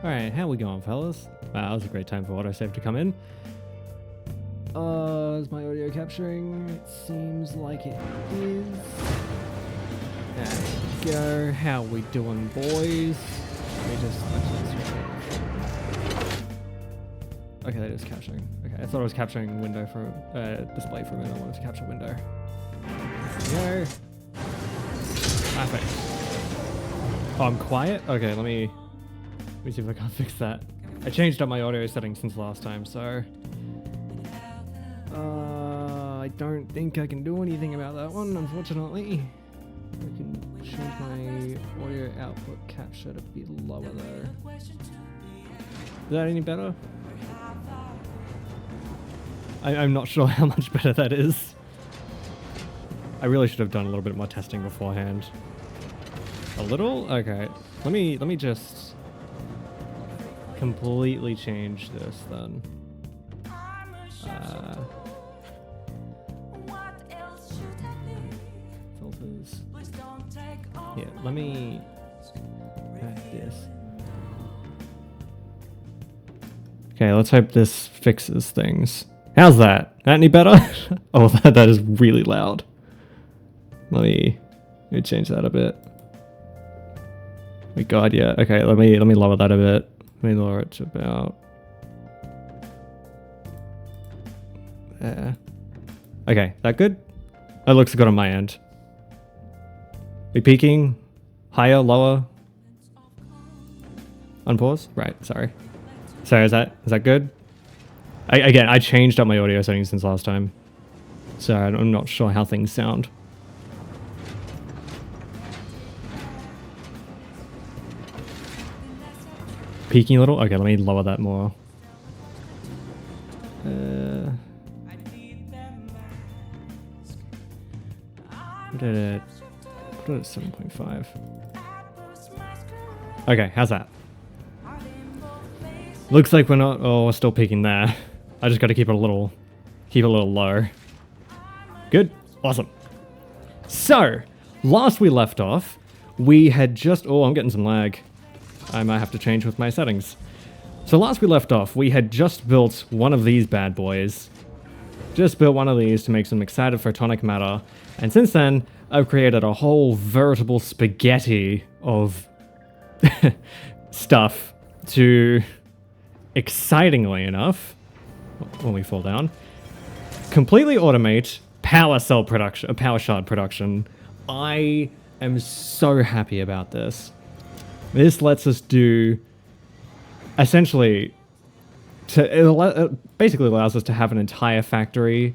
Alright, how we going, fellas? Wow, that was a great time for autosave to come in. Is my audio capturing? It seems like it is. There we go. How we doing, boys? Okay, that is capturing. Okay, I thought I was capturing window for display for a minute. I wanted to capture window. There we go. Perfect. Oh, I'm quiet? Okay, let me see if I can fix that. I changed up my audio settings since last time, so I don't think I can do anything about that one, unfortunately. I can change my audio output capture to be lower though. Is that any better? I'm not sure how much better that is. I really should have done a little bit more testing beforehand. A little? Okay. Let me just completely change this then. Filters. Yeah, let me add this. Okay, let's hope this fixes things. How's that? Any better? Oh, that is really loud. Let me change that a bit. Oh God, yeah. Okay, let me lower that a bit. Let me lower it to about there. Okay, that good? That looks good on my end. We peaking? Higher, lower? Unpause? Right, sorry. Sorry, is that good? Again, I changed up my audio settings since last time, so I'm not sure how things sound. Peaking a little? Okay, let me lower that more. Put it at 7.5. Okay, how's that? Looks like we're not. Oh, we're still peaking there. I just got to keep it a little low. Good, awesome. So, last we left off, we had just. Oh, I'm getting some lag. I might have to change with my settings. So last we left off, we had just built one of these bad boys. Just built one of these to make some excited photonic matter. And since then, I've created a whole veritable spaghetti of stuff to, excitingly enough, when we fall down, completely automate power cell production, power shard production. I am so happy about this. This lets us do, essentially, it basically allows us to have an entire factory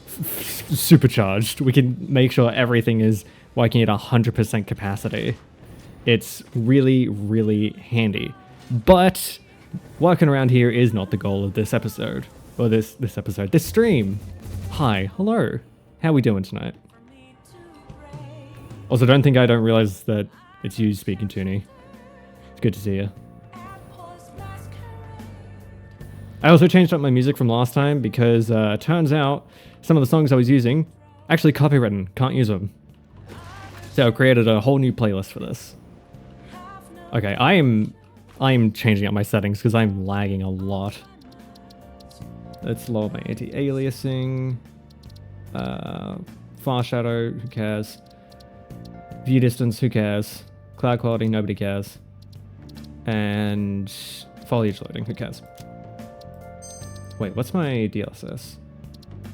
supercharged. We can make sure everything is working at 100% capacity. It's really, really handy. But working around here is not the goal of this episode. Or this stream. Hi, hello. How are we doing tonight? Also, don't think I don't realize that it's you speaking to me. Good to see you. I also changed up my music from last time because turns out some of the songs I was using actually copywritten, can't use them. So I created a whole new playlist for this. Okay, I'm changing up my settings because I'm lagging a lot. Let's lower my anti-aliasing. Far shadow, who cares? View distance, who cares? Cloud quality, nobody cares. And foliage loading, who cares? Wait, what's my DLSS?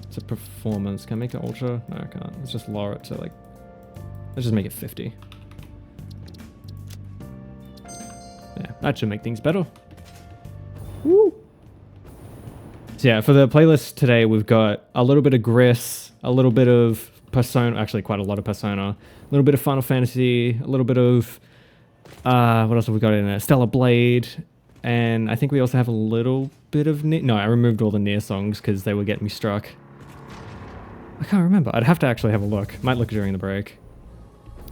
It's a performance. Can I make it ultra? No, I can't. Let's just lower it to like, let's just make it 50. Yeah, that should make things better. Woo! So yeah, for the playlist today, we've got a little bit of Gris, a little bit of Persona, actually quite a lot of Persona, a little bit of Final Fantasy, a little bit of what else have we got in there? Stellar Blade, and I think we also have a little bit of Nier. No, I removed all the Nier songs because they were getting me struck. I can't remember. I'd have to actually have a look. Might look during the break.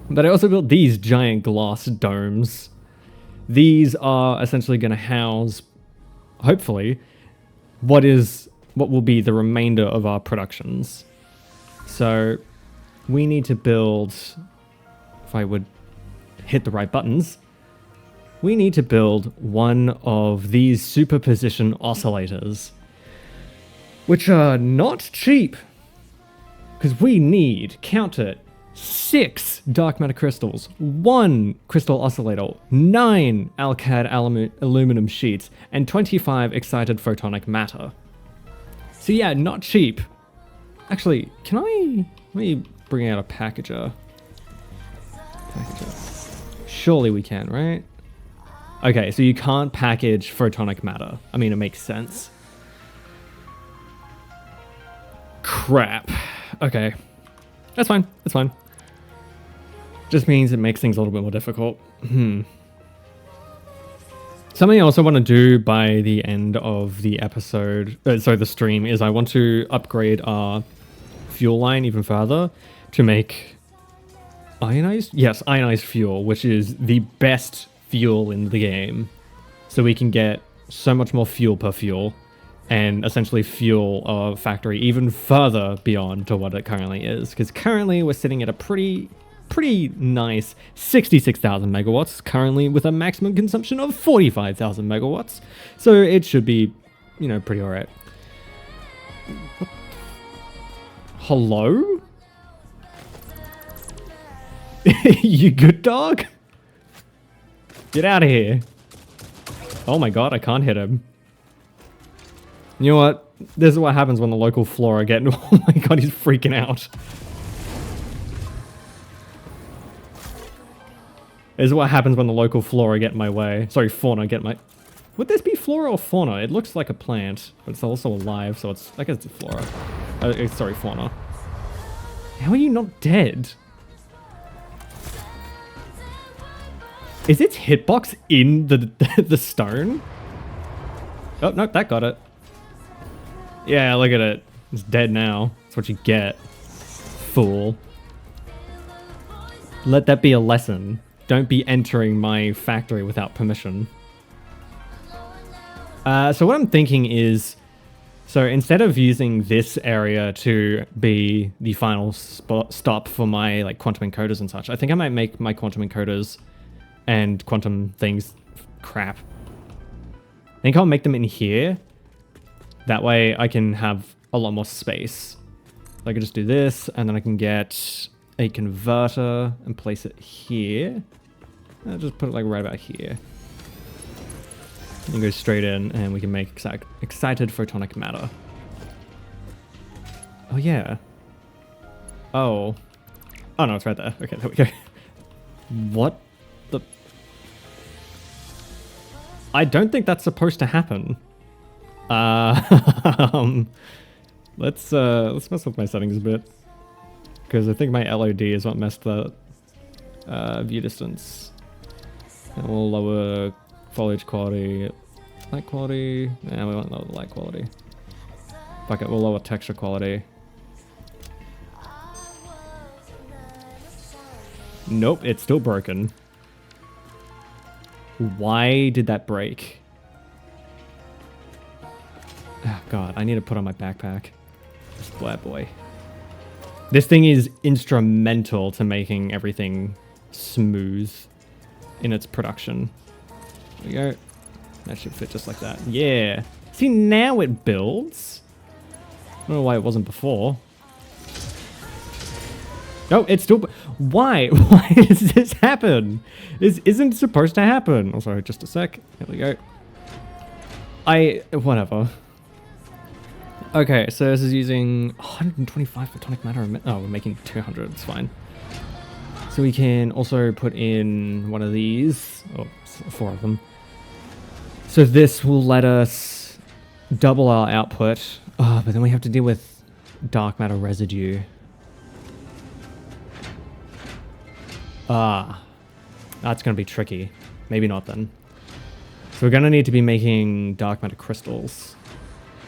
But I also built these giant glass domes. These are essentially going to house, hopefully, what will be the remainder of our productions. So we need to build, if I would hit the right buttons, we need to build one of these superposition oscillators, which are not cheap, because we need, count it, 6 dark matter crystals, 1 crystal oscillator, 9 alcad aluminum sheets, and 25 excited photonic matter. So yeah, not cheap. Actually, let me bring out a packager. Surely we can, right? Okay, so you can't package photonic matter. I mean, it makes sense. Crap. Okay. That's fine. That's fine. Just means it makes things a little bit more difficult. Something I also want to do by the end of the episode, the stream, is I want to upgrade our fuel line even further to make ionized? Yes, ionized fuel, which is the best fuel in the game. So we can get so much more fuel per fuel and essentially fuel our factory even further beyond to what it currently is. Because currently we're sitting at a pretty nice 66,000 megawatts, currently with a maximum consumption of 45,000 megawatts. So it should be, you know, pretty alright. Hello? You good, dog? Get out of here. Oh my god, I can't hit him. You know what? This is what happens when the local flora get... Oh my god, he's freaking out. This is what happens when the local flora get in my way. Sorry, fauna get my... Would this be flora or fauna? It looks like a plant, but it's also alive, so it's... I guess it's flora. Sorry, fauna. How are you not dead? Is its hitbox in the stone? Oh, no, that got it. Yeah, look at it. It's dead now. That's what you get. Fool. Let that be a lesson. Don't be entering my factory without permission. So what I'm thinking is... So instead of using this area to be the final stop for my like quantum encoders and such, I think I might make my quantum encoders and quantum things crap. I think I'll make them in here. That way I can have a lot more space. I can just do this, and then I can get a converter and place it here. I'll just put it like right about here. And go straight in, and we can make excited photonic matter. Oh yeah. Oh. Oh no, it's right there. Okay, there we go. What the... I don't think that's supposed to happen. Let's mess with my settings a bit, because I think my LOD is what messed the view distance. And we'll lower foliage quality, light quality. Nah, we won't lower the light quality. Fuck it, we'll lower texture quality. Nope, it's still broken. Why did that break? Oh god, I need to put on my backpack. Boy, boy. This thing is instrumental to making everything smooth in its production. There we go. That should fit just like that. Yeah. See, now it builds. I don't know why it wasn't before. No, it's still... Why? Why does this happen? This isn't supposed to happen. Oh, sorry, just a sec. There we go. Whatever. Okay, so this is using 125 photonic matter. Oh, we're making 200. It's fine. So we can also put in one of these. Oh, 4 of them. So this will let us double our output. Oh, but then we have to deal with dark matter residue. Ah, that's going to be tricky. Maybe not then. So we're going to need to be making dark matter crystals.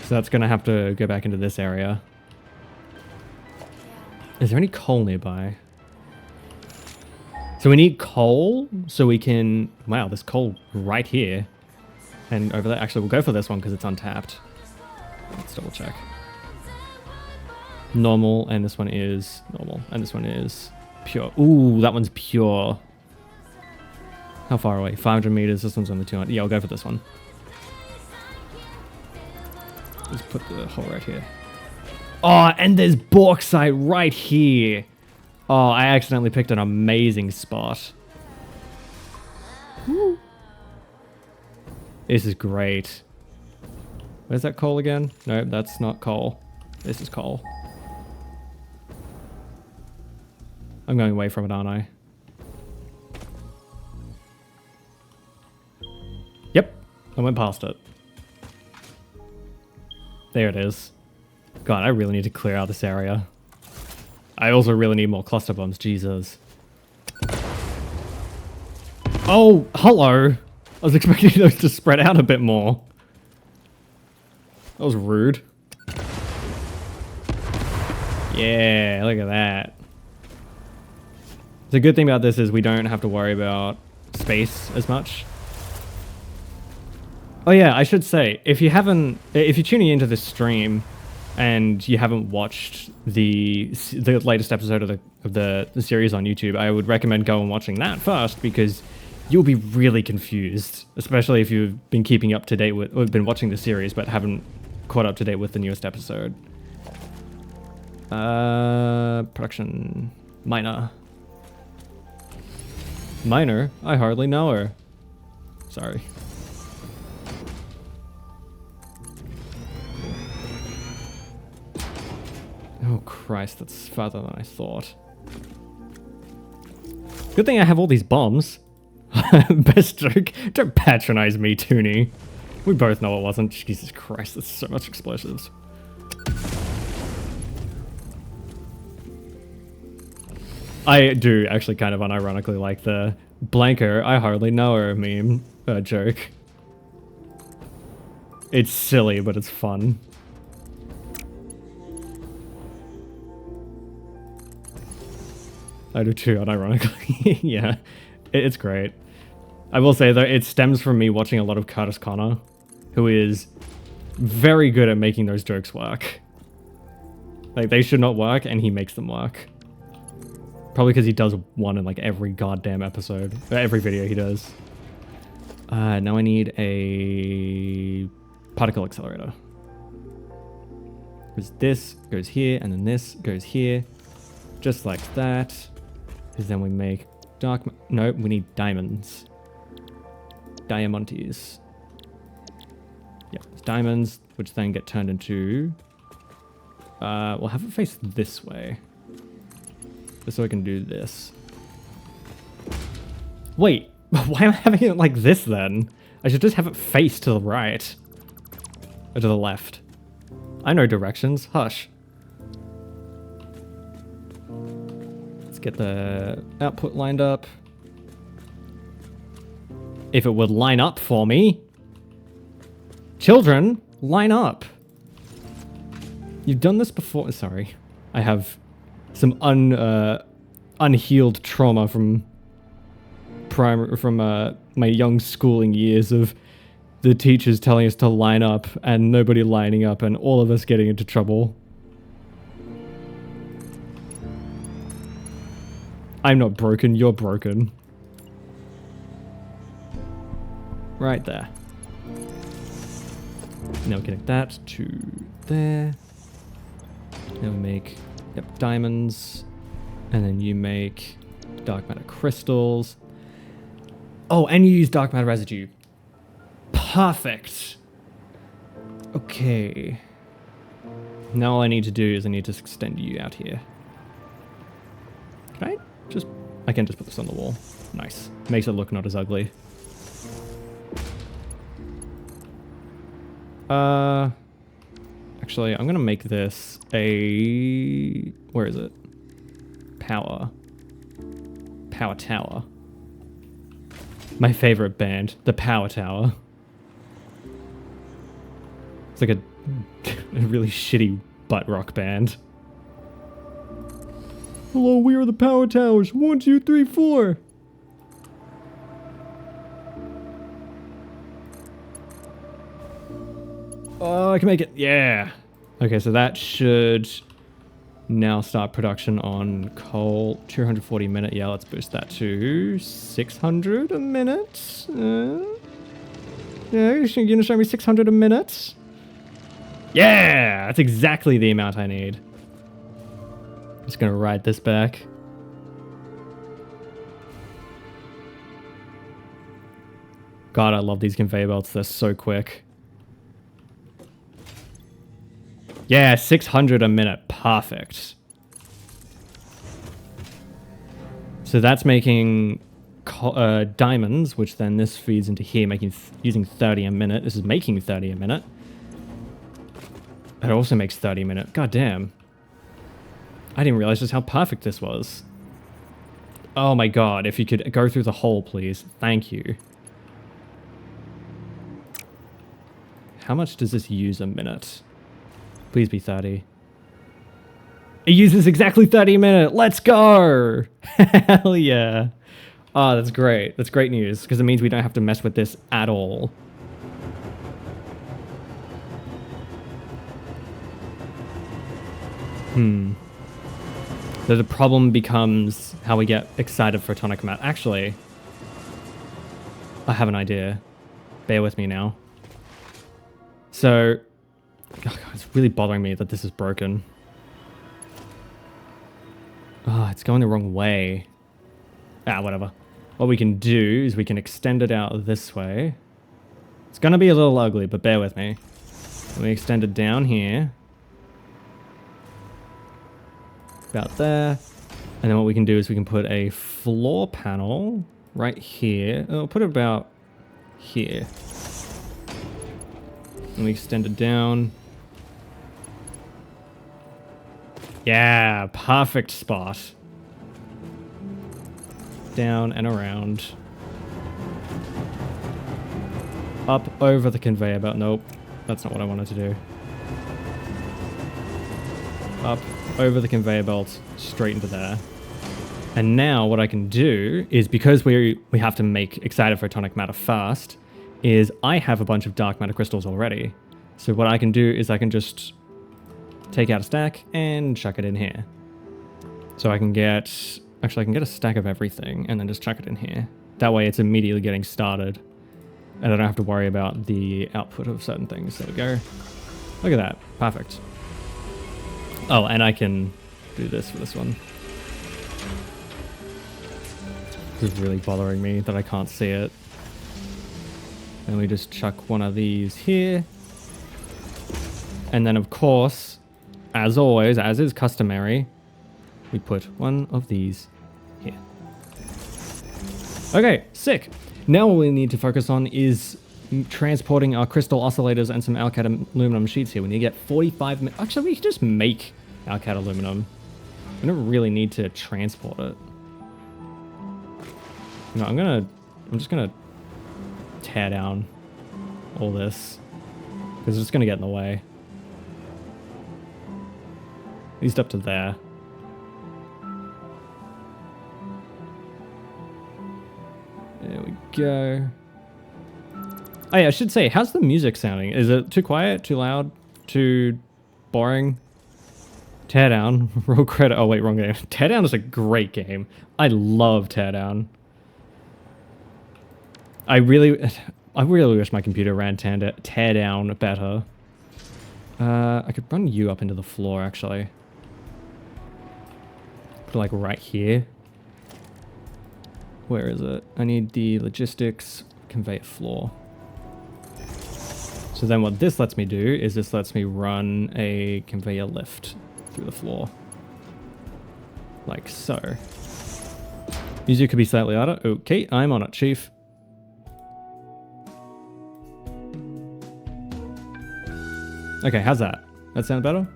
So that's going to have to go back into this area. Is there any coal nearby? So we need coal so we can... Wow, there's coal right here. And over there. Actually, we'll go for this one because it's untapped. Let's double check. Normal, and this one is normal. And this one is... pure. Ooh, that one's pure. How far away? 500 meters. This one's only 200. Yeah, I'll go for this one. Let's put the hole right here. Oh, and there's bauxite right here. Oh, I accidentally picked an amazing spot. Woo. This is great. Where's that coal again? No, that's not coal. This is coal. I'm going away from it, aren't I? Yep, I went past it. There it is. God, I really need to clear out this area. I also really need more cluster bombs, Jesus. Oh, hello! I was expecting those to spread out a bit more. That was rude. Yeah, look at that. The good thing about this is we don't have to worry about space as much. Oh yeah, I should say, if you're tuning into this stream and you haven't watched the latest episode of the series on YouTube, I would recommend going and watching that first, because you'll be really confused, especially if you've been keeping up to date with, or been watching the series but haven't caught up to date with the newest episode. Production miner. Miner? I hardly know her. Sorry. Oh Christ, that's farther than I thought. Good thing I have all these bombs. Best joke. Don't patronize me, Toonie. We both know it wasn't. Jesus Christ, that's so much explosives. I do actually kind of unironically like the blanker, I hardly know her meme joke. It's silly, but it's fun. I do too, unironically. Yeah, it's great. I will say though, it stems from me watching a lot of Curtis Connor, who is very good at making those jokes work. Like, they should not work, and he makes them work. Probably because he does one in like every goddamn episode, every video he does. Now I need a particle accelerator. Because this goes here, and then this goes here. Just like that. Because then we make dark... No, we need diamonds. Diamantes. Yep, diamonds, which then get turned into... we'll have it face this way. Just so I can do this. Wait, why am I having it like this then? I should just have it face to the right. Or to the left. I know directions, hush. Let's get the output lined up. If it would line up for me. Children, line up. You've done this before. Sorry. I have some unhealed trauma from my young schooling years of the teachers telling us to line up and nobody lining up and all of us getting into trouble. I'm not broken, you're broken. Right there. Now we connect that to there. Now we make, yep, diamonds. And then you make dark matter crystals. Oh, and you use dark matter residue. Perfect. Okay. Now all I need to do is I need to extend you out here. Can I just... I can just put this on the wall. Nice. Makes it look not as ugly. Actually, I'm gonna make this a... Where is it? Power Tower. My favorite band, the Power Tower. It's like a really shitty butt rock band. Hello, we are the Power Towers. 1, 2, 3, 4. Oh, I can make it. Yeah. Okay, so that should Now start production on coal. 240 a minute. Yeah, let's boost that to 600 a minute. Yeah, you're gonna show me 600 a minute? Yeah, that's exactly the amount I need. Just gonna ride this back. God, I love these conveyor belts. They're so quick. Yeah, 600 a minute. Perfect. So that's making diamonds, which then this feeds into here, using 30 a minute. This is making 30 a minute. It also makes 30 a minute. God damn. I didn't realize just how perfect this was. Oh my god, if you could go through the hole, please. Thank you. How much does this use a minute? Please be 30. It uses exactly 30 a minute. Let's go. Hell yeah. Oh, that's great. That's great news because it means we don't have to mess with this at all. So the problem becomes how we get excited for Tonic Mat. Actually, I have an idea. Bear with me now. So, oh God, it's really bothering me that this is broken. Oh, it's going the wrong way. Ah, whatever. What we can do is we can extend it out this way. It's going to be a little ugly, but bear with me. Let me extend it down here. About there. And then what we can do is we can put a floor panel right here. I'll put it about here. And we extend it down. Yeah, perfect spot. Down and around. Up over the conveyor belt. Nope, that's not what I wanted to do. Up over the conveyor belt, straight into there. And now what I can do is, because we have to make excited photonic matter fast, is I have a bunch of dark matter crystals already. So what I can do is I can just take out a stack and chuck it in here. So I can get, actually I can get a stack of everything and then just chuck it in here. That way it's immediately getting started. And I don't have to worry about the output of certain things. There we go. Look at that. Perfect. Oh, and I can do this for this one. This is really bothering me that I can't see it. And we just chuck one of these here. And then of course, as always, as is customary, we put one of these here. Okay, sick. Now what we need to focus on is transporting our crystal oscillators and some alkyd aluminum sheets here. We need to get 45 minutes. Actually, we can just make alkyd aluminum. We don't really need to transport it. No, I'm just gonna tear down all this because it's just gonna get in the way. At least up to there. There we go. Oh yeah, I should say, how's the music sounding? Is it too quiet, too loud, too boring? Teardown, roll credit. Oh wait, wrong game. Teardown is a great game. I love Teardown. I really wish my computer ran Teardown better. I could run you up into the floor actually. Put it like right here. Where is it? I need the logistics conveyor floor. So then what this lets me do is this lets me run a conveyor lift through the floor. Like so. Music could be slightly louder. Okay, I'm on it, chief. Okay, how's that? That sound better?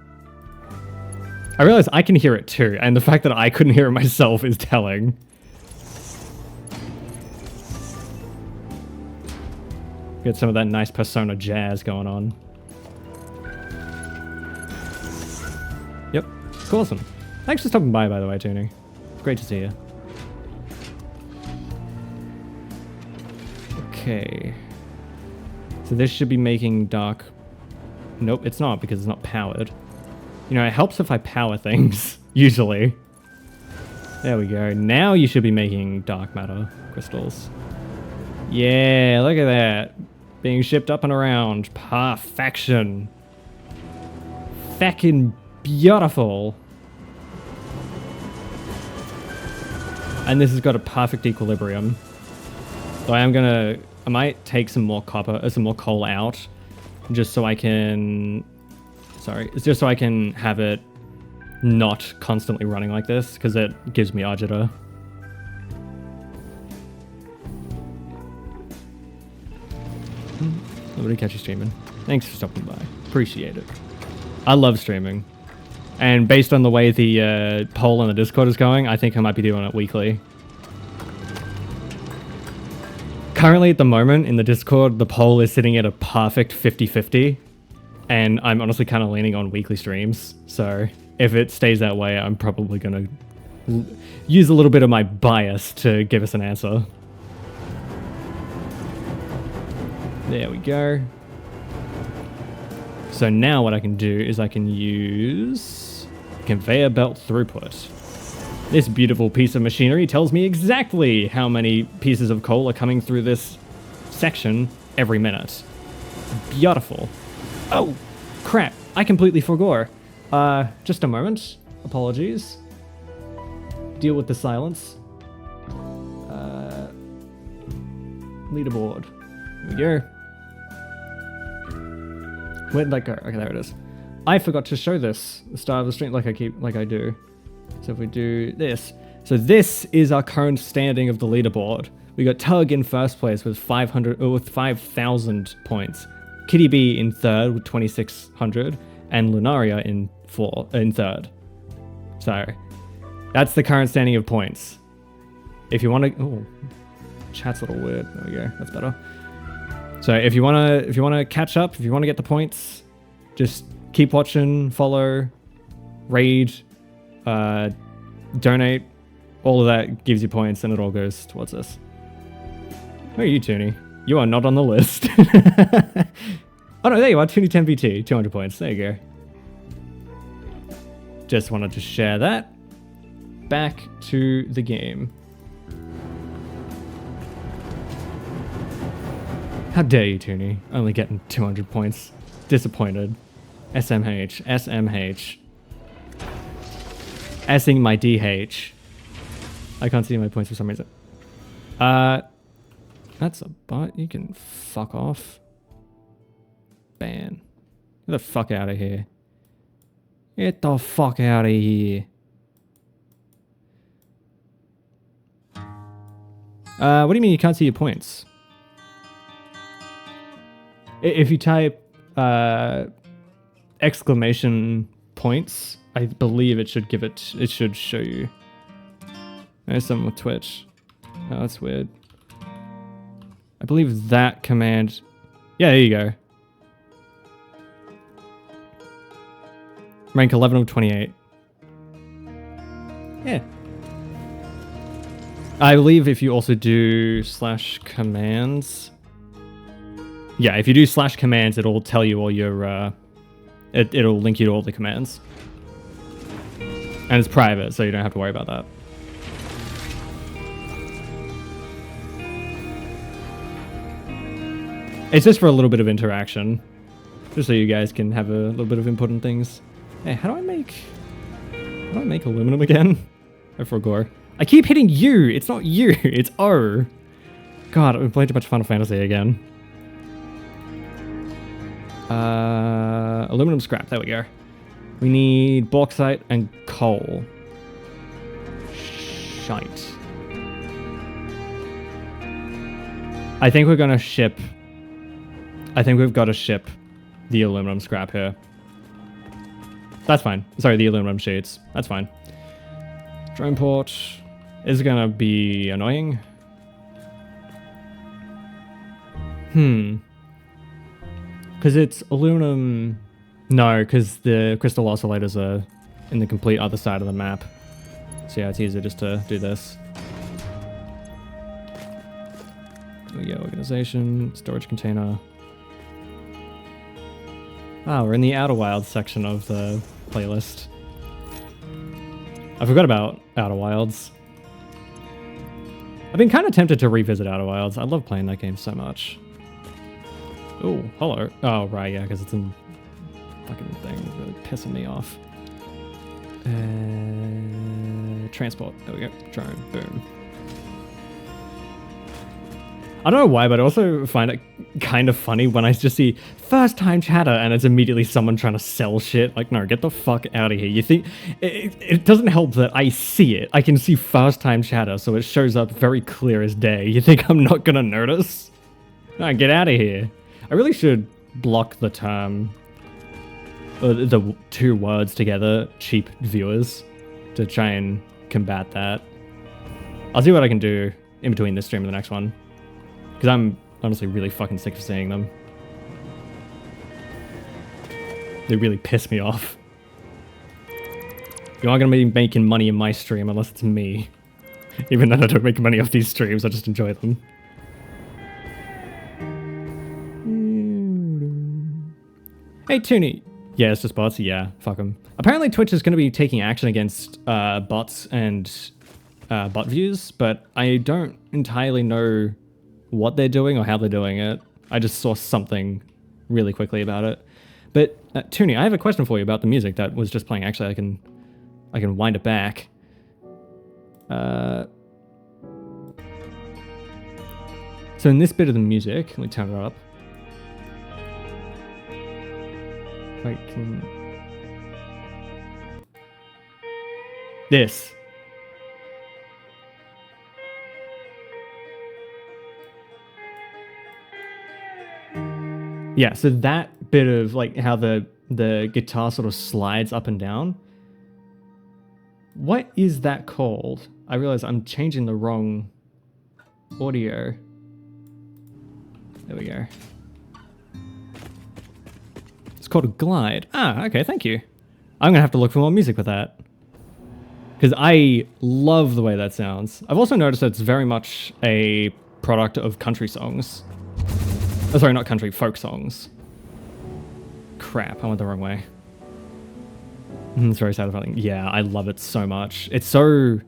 I realize I can hear it too, and the fact that I couldn't hear it myself is telling. Get some of that nice Persona jazz going on. Yep, awesome. Thanks for stopping by the way, Toonie. Great to see you. Okay. So this should be making dark... Nope, it's not because it's not powered. You know, it helps if I power things, usually. There we go. Now you should be making dark matter crystals. Yeah, look at that. Being shipped up and around. Perfection. Fucking beautiful. And this has got a perfect equilibrium. So I might take some more some more coal out, just so I can, just so I can have it not constantly running like this, because it gives me agita. Nobody catch you streaming. Thanks for stopping by. Appreciate it. I love streaming. And based on the way the poll on the Discord is going, I think I might be doing it weekly. Currently at the moment in the Discord, the poll is sitting at a perfect 50-50. And I'm honestly kind of leaning on weekly streams. So if it stays that way, I'm probably going to use a little bit of my bias to give us an answer. There we go. So now what I can do is I can use conveyor belt throughput. This beautiful piece of machinery tells me exactly how many pieces of coal are coming through this section every minute. Beautiful. Oh, crap. I completely forgot. Just a moment. Apologies. Deal with the silence. Leaderboard. Here we go. Where did that go? Okay, there it is. I forgot to show this, the start of the stream, like I do. So if we do this. So this is our current standing of the leaderboard. We got Tug in first place with 5,000 points. Kitty B in third with 2,600, and Lunaria in third. So that's the current standing of points. If you want to, oh, chat's a little weird. There we go. That's better. So if you wanna catch up, if you wanna get the points, just keep watching, follow, raid, donate. All of that gives you points, and it all goes towards this. Where are you, Toonie? You are not on the list. Oh no, there you are, Toonie 10BT, 200 points. There you go. Just wanted to share that. Back to the game. How dare you, Toonie? Only getting 200 points. Disappointed. SMH. SMH. S-ing my DH. I can't see my points for some reason. That's a bot. You can fuck off. Ban. Get the fuck out of here. Get the fuck out of here. What do you mean you can't see your points? If you type exclamation points, I believe it should give it. It should show you. There's something with Twitch. Oh, that's weird. I believe that command. Yeah, there you go. Rank 11 of 28. Yeah. I believe if you also do /commands. Yeah, if you do /commands, it'll tell you all your, it'll link you to all the commands. And it's private, so you don't have to worry about that. It's just for a little bit of interaction. Just so you guys can have a little bit of input on things. Hey, how do I make aluminum again? I forgot. I keep hitting U! It's not U, it's O. God, I've been playing too much Final Fantasy again. Aluminum scrap, there we go. We need bauxite and coal. Shite. I think we're gonna ship... I think we've got to ship the aluminum scrap here. That's fine. Sorry, the aluminum sheets. That's fine. Drone port is gonna be annoying. Because it's aluminum... No, because the crystal oscillators are in the complete other side of the map. So yeah, it's easier just to do this. There we go, organization, storage container. Ah, we're in the Outer Wilds section of the playlist. I forgot about Outer Wilds. I've been kind of tempted to revisit Outer Wilds. I love playing that game so much. Oh, hello. Oh, right, yeah, because it's in fucking thing. It's really pissing me off. Transport. There we go. Drone. Boom. I don't know why, but I also find it kind of funny when I just see first time chatter and it's immediately someone trying to sell shit. Like, no, get the fuck out of here. You think it doesn't help that I see it. I can see first time chatter, so it shows up very clear as day. You think I'm not gonna notice? No, get out of here. I really should block the term, or the two words together, cheap viewers, to try and combat that. I'll see what I can do in between this stream and the next one. Because I'm honestly really fucking sick of seeing them. They really piss me off. You aren't going to be making money in my stream unless it's me. Even though I don't make money off these streams, I just enjoy them. Hey, Toonie. Yeah, it's just bots. Yeah, fuck them. Apparently Twitch is going to be taking action against bots and bot views, but I don't entirely know what they're doing or how they're doing it. I just saw something really quickly about it. But Toonie, I have a question for you about the music that was just playing. Actually, I can wind it back. So in this bit of the music, let me turn it up. I can... This. Yeah, so that bit of like how the guitar sort of slides up and down. What is that called? I realize I'm changing the wrong audio. There we go. It's called a glide. Ah, okay, thank you. I'm gonna have to look for more music with that. Because I love the way that sounds. I've also noticed that it's very much a product of country songs. Oh, sorry, not country, folk songs. Crap, I went the wrong way. It's very satisfying. Yeah, I love it so much. It's so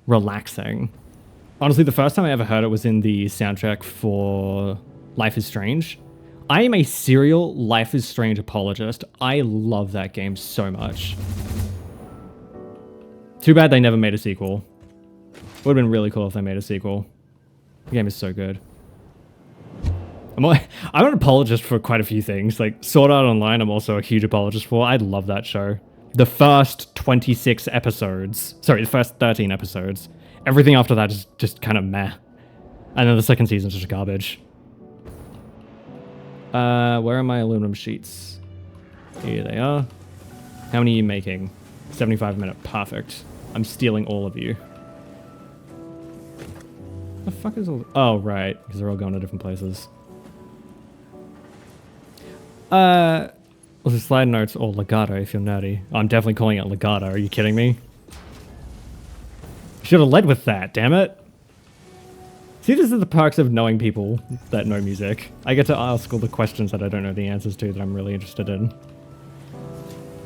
relaxing. Honestly, the first time I ever heard it was in the soundtrack for Life is Strange. I am a serial Life is Strange apologist. I love that game so much. Too bad they never made a sequel. Would have been really cool if they made a sequel. The game is so good. I'm an apologist for quite a few things. Like, Sword Art Online, I'm also a huge apologist for. I love that show. The first 26 episodes, sorry, the first 13 episodes. Everything after that is just kind of meh. And then the second season's just garbage. Where are my aluminum sheets? Here they are. How many are you making? 75 a minute. Perfect. I'm stealing all of you. The fuck is all... Oh, right. Because they're all going to different places. Was it slide notes or legato if you're nerdy? I'm definitely calling it legato. Are you kidding me? Should have led with that, damn it. See, this is the perks of knowing people that know music. I get to ask all the questions that I don't know the answers to that I'm really interested in.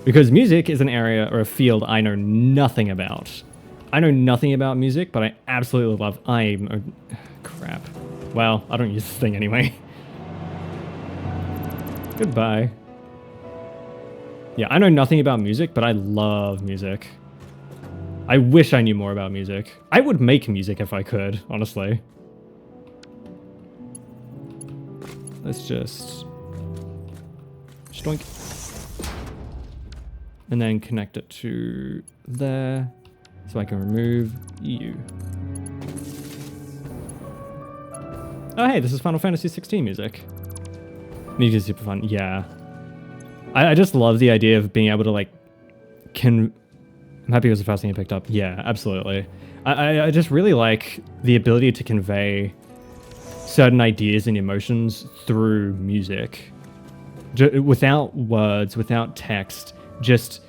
Because music is an area or a field I know nothing about. I know nothing about music, but I absolutely love... crap. Well, I don't use this thing anyway. Goodbye. Yeah, I know nothing about music, but I love music. I wish I knew more about music. I would make music if I could, honestly. Let's just... Stoink. And then connect it to there, so I can remove you. Oh hey, this is Final Fantasy 16 music. Music is super fun, yeah. I just love the idea of being able to like, I'm happy it was the first thing I picked up. Yeah, absolutely. I just really like the ability to convey certain ideas and emotions through music. Without words, without text, just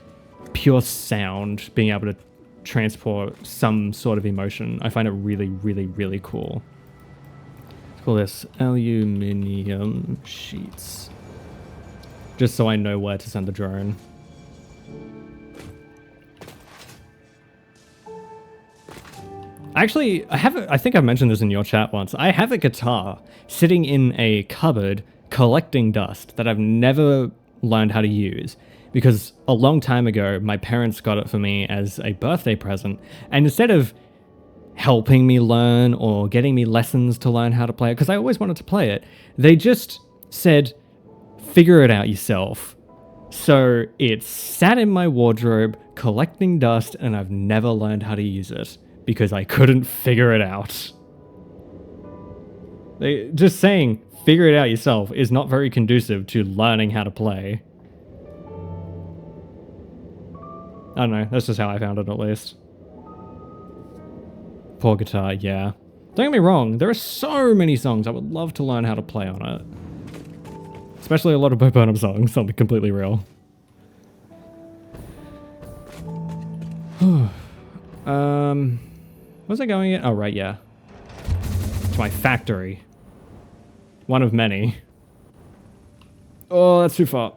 pure sound, being able to transport some sort of emotion. I find it really, really, really cool. Let's call this aluminium sheets. Just so I know where to send the drone. Actually, I think I've mentioned this in your chat once. I have a guitar sitting in a cupboard collecting dust that I've never learned how to use because a long time ago, my parents got it for me as a birthday present. And instead of helping me learn or getting me lessons to learn how to play it, because I always wanted to play it, they just said, figure it out yourself. So it's sat in my wardrobe collecting dust and I've never learned how to use it because I couldn't figure it out. Just saying figure it out yourself is not very conducive to learning how to play. I don't know, that's just how I found it at least. Poor guitar, yeah. Don't get me wrong, there are so many songs I would love to learn how to play on it. Especially a lot of Bo Burnham songs, something completely real. Was I going in? Oh, right, yeah. To my factory. One of many. Oh, that's too far.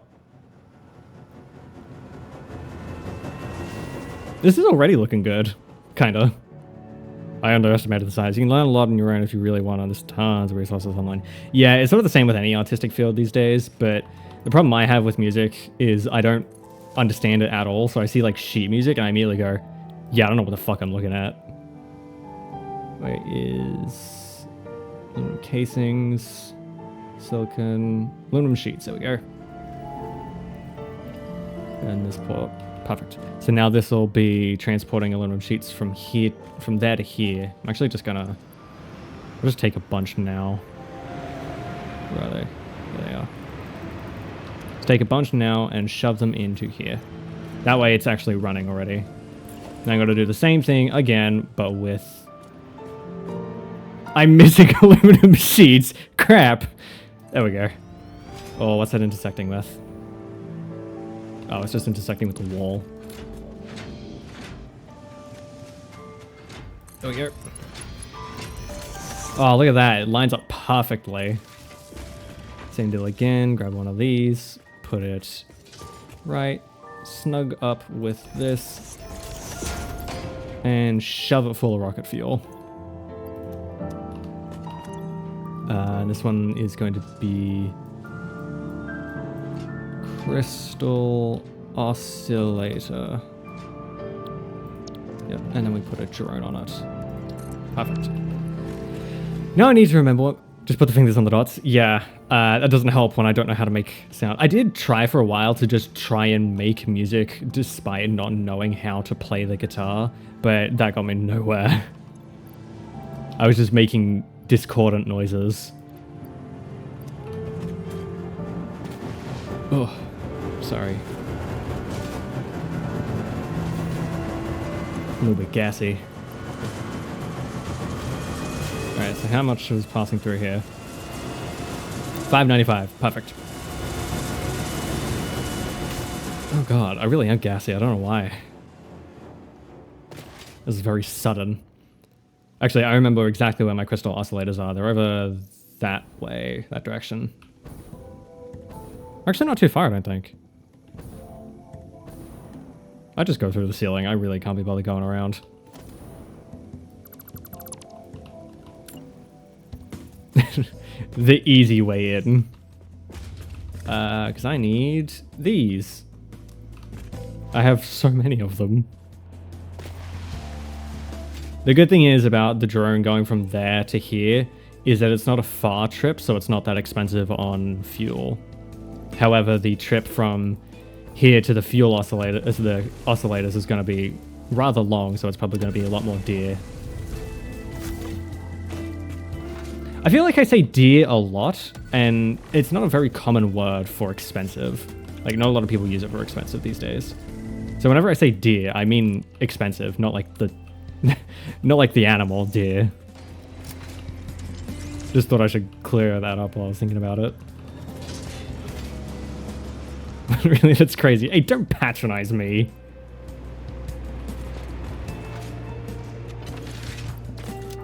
This is already looking good. Kinda. I underestimated the size. You can learn a lot on your own if you really want. There's tons of resources online. Yeah, it's sort of the same with any artistic field these days, but the problem I have with music is I don't understand it at all, so I see like sheet music and I immediately go, yeah, I don't know what the fuck I'm looking at. Where is aluminum casings, silicon, aluminum sheets, there we go. And this port. Perfect. So now this will be transporting aluminum sheets from here, from there to here. I'm actually just gonna, I'll just take a bunch now. Where are they? There they are. Let's take a bunch now and shove them into here. That way it's actually running already. Now I'm gonna do the same thing again, but with... I'm missing aluminum sheets. Crap. There we go. Oh, what's that intersecting with? Oh, it's just intersecting with the wall. There we go. Oh, look at that. It lines up perfectly. Same deal again. Grab one of these. Put it right. Snug up with this. And shove it full of rocket fuel. This one is going to be... crystal oscillator. Yep, and then we put a drone on it. Perfect. Now I need to remember what... Just put the fingers on the dots. Yeah, that doesn't help when I don't know how to make sound. I did try for a while to just try and make music despite not knowing how to play the guitar, but that got me nowhere. I was just making discordant noises. Oh, sorry. A little bit gassy. Alright, so how much was passing through here? 595. Perfect. Oh god, I really am gassy. I don't know why. This is very sudden. Actually, I remember exactly where my crystal oscillators are. They're over that way, that direction. Actually, not too far, I don't think. I just go through the ceiling. I really can't be bothered going around. The easy way in. Because I need these. I have so many of them. The good thing is about the drone going from there to here is that it's not a far trip, so it's not that expensive on fuel. However, the trip from here to the fuel oscillator, the oscillators is going to be rather long, so it's probably going to be a lot more dear. I feel like I say dear a lot, and it's not a very common word for expensive. Like, not a lot of people use it for expensive these days. So whenever I say deer, I mean expensive, not like the not like the animal deer. Just thought I should clear that up while I was thinking about it. Really, that's crazy. Hey, don't patronize me.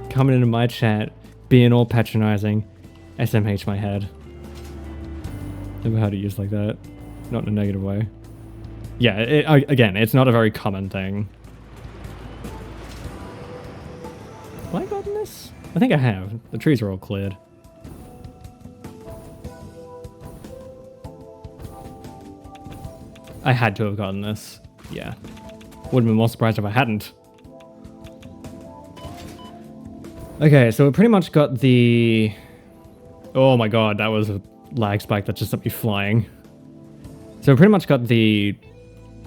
Coming into my chat, being all patronizing. SMH my head. Never heard it used like that. Not in a negative way. Yeah, again, it's not a very common thing. this? I think I have. The trees are all cleared. I had to have gotten this. Yeah. Would have been more surprised if I hadn't. Okay, so we pretty much got the... Oh my god, that was a lag spike that just sent me flying. So we pretty much got the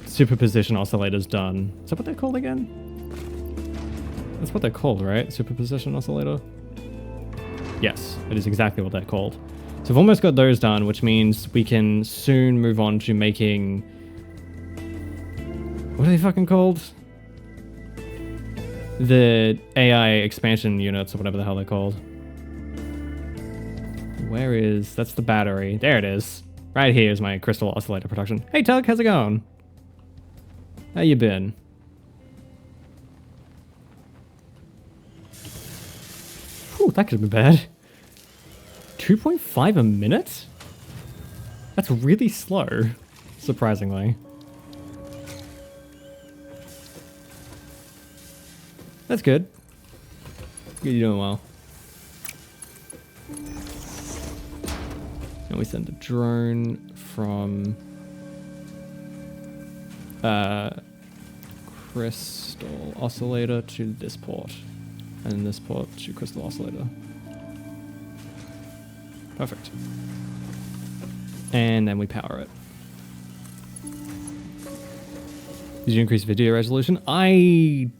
superposition oscillators done. Is that what they're called again? That's what they're called, right? Superposition oscillator? Yes, it is exactly what they're called. So we've almost got those done, which means we can soon move on to making... What are they fucking called? The AI expansion units, or whatever the hell they're called. Where is... That's the battery. There it is. Right here is my crystal oscillator production. Hey Tug, how's it going? How you been? Whew, that could have been bad. 2.5 a minute? That's really slow, surprisingly. That's good. You're doing well. And we send a drone from crystal oscillator to this port. And then this port to crystal oscillator. Perfect. And then we power it. Did you increase video resolution? I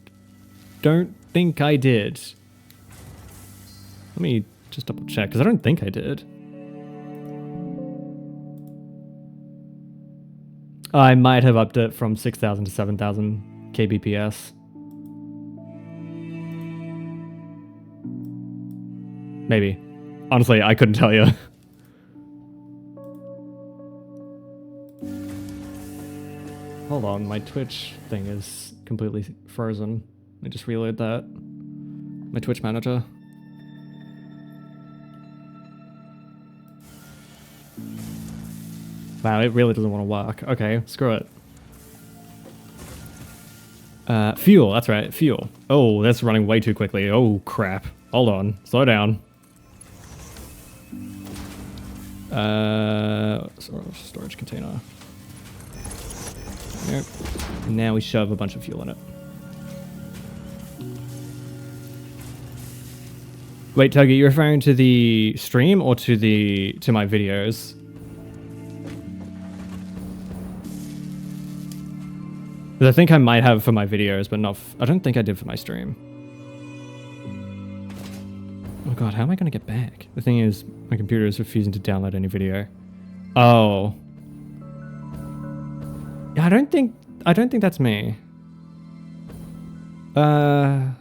don't think I did. Let me just double check, because I don't think I did. I might have upped it from 6,000 to 7,000 kbps. Maybe. Honestly, I couldn't tell you. Hold on, my Twitch thing is completely frozen. Let me just reload that. My Twitch manager. Wow, it really doesn't want to work. Okay, screw it. Fuel, that's right, fuel. Oh, that's running way too quickly. Oh, crap. Hold on, slow down. Storage container. Nope. Now we shove a bunch of fuel in it. Wait, Tug, are you referring to the stream or to my videos? Because I think I might have for my videos, but not. I don't think I did for my stream. Oh god, how am I going to get back? The thing is, my computer is refusing to download any video. Oh. Yeah, I don't think that's me. Huh.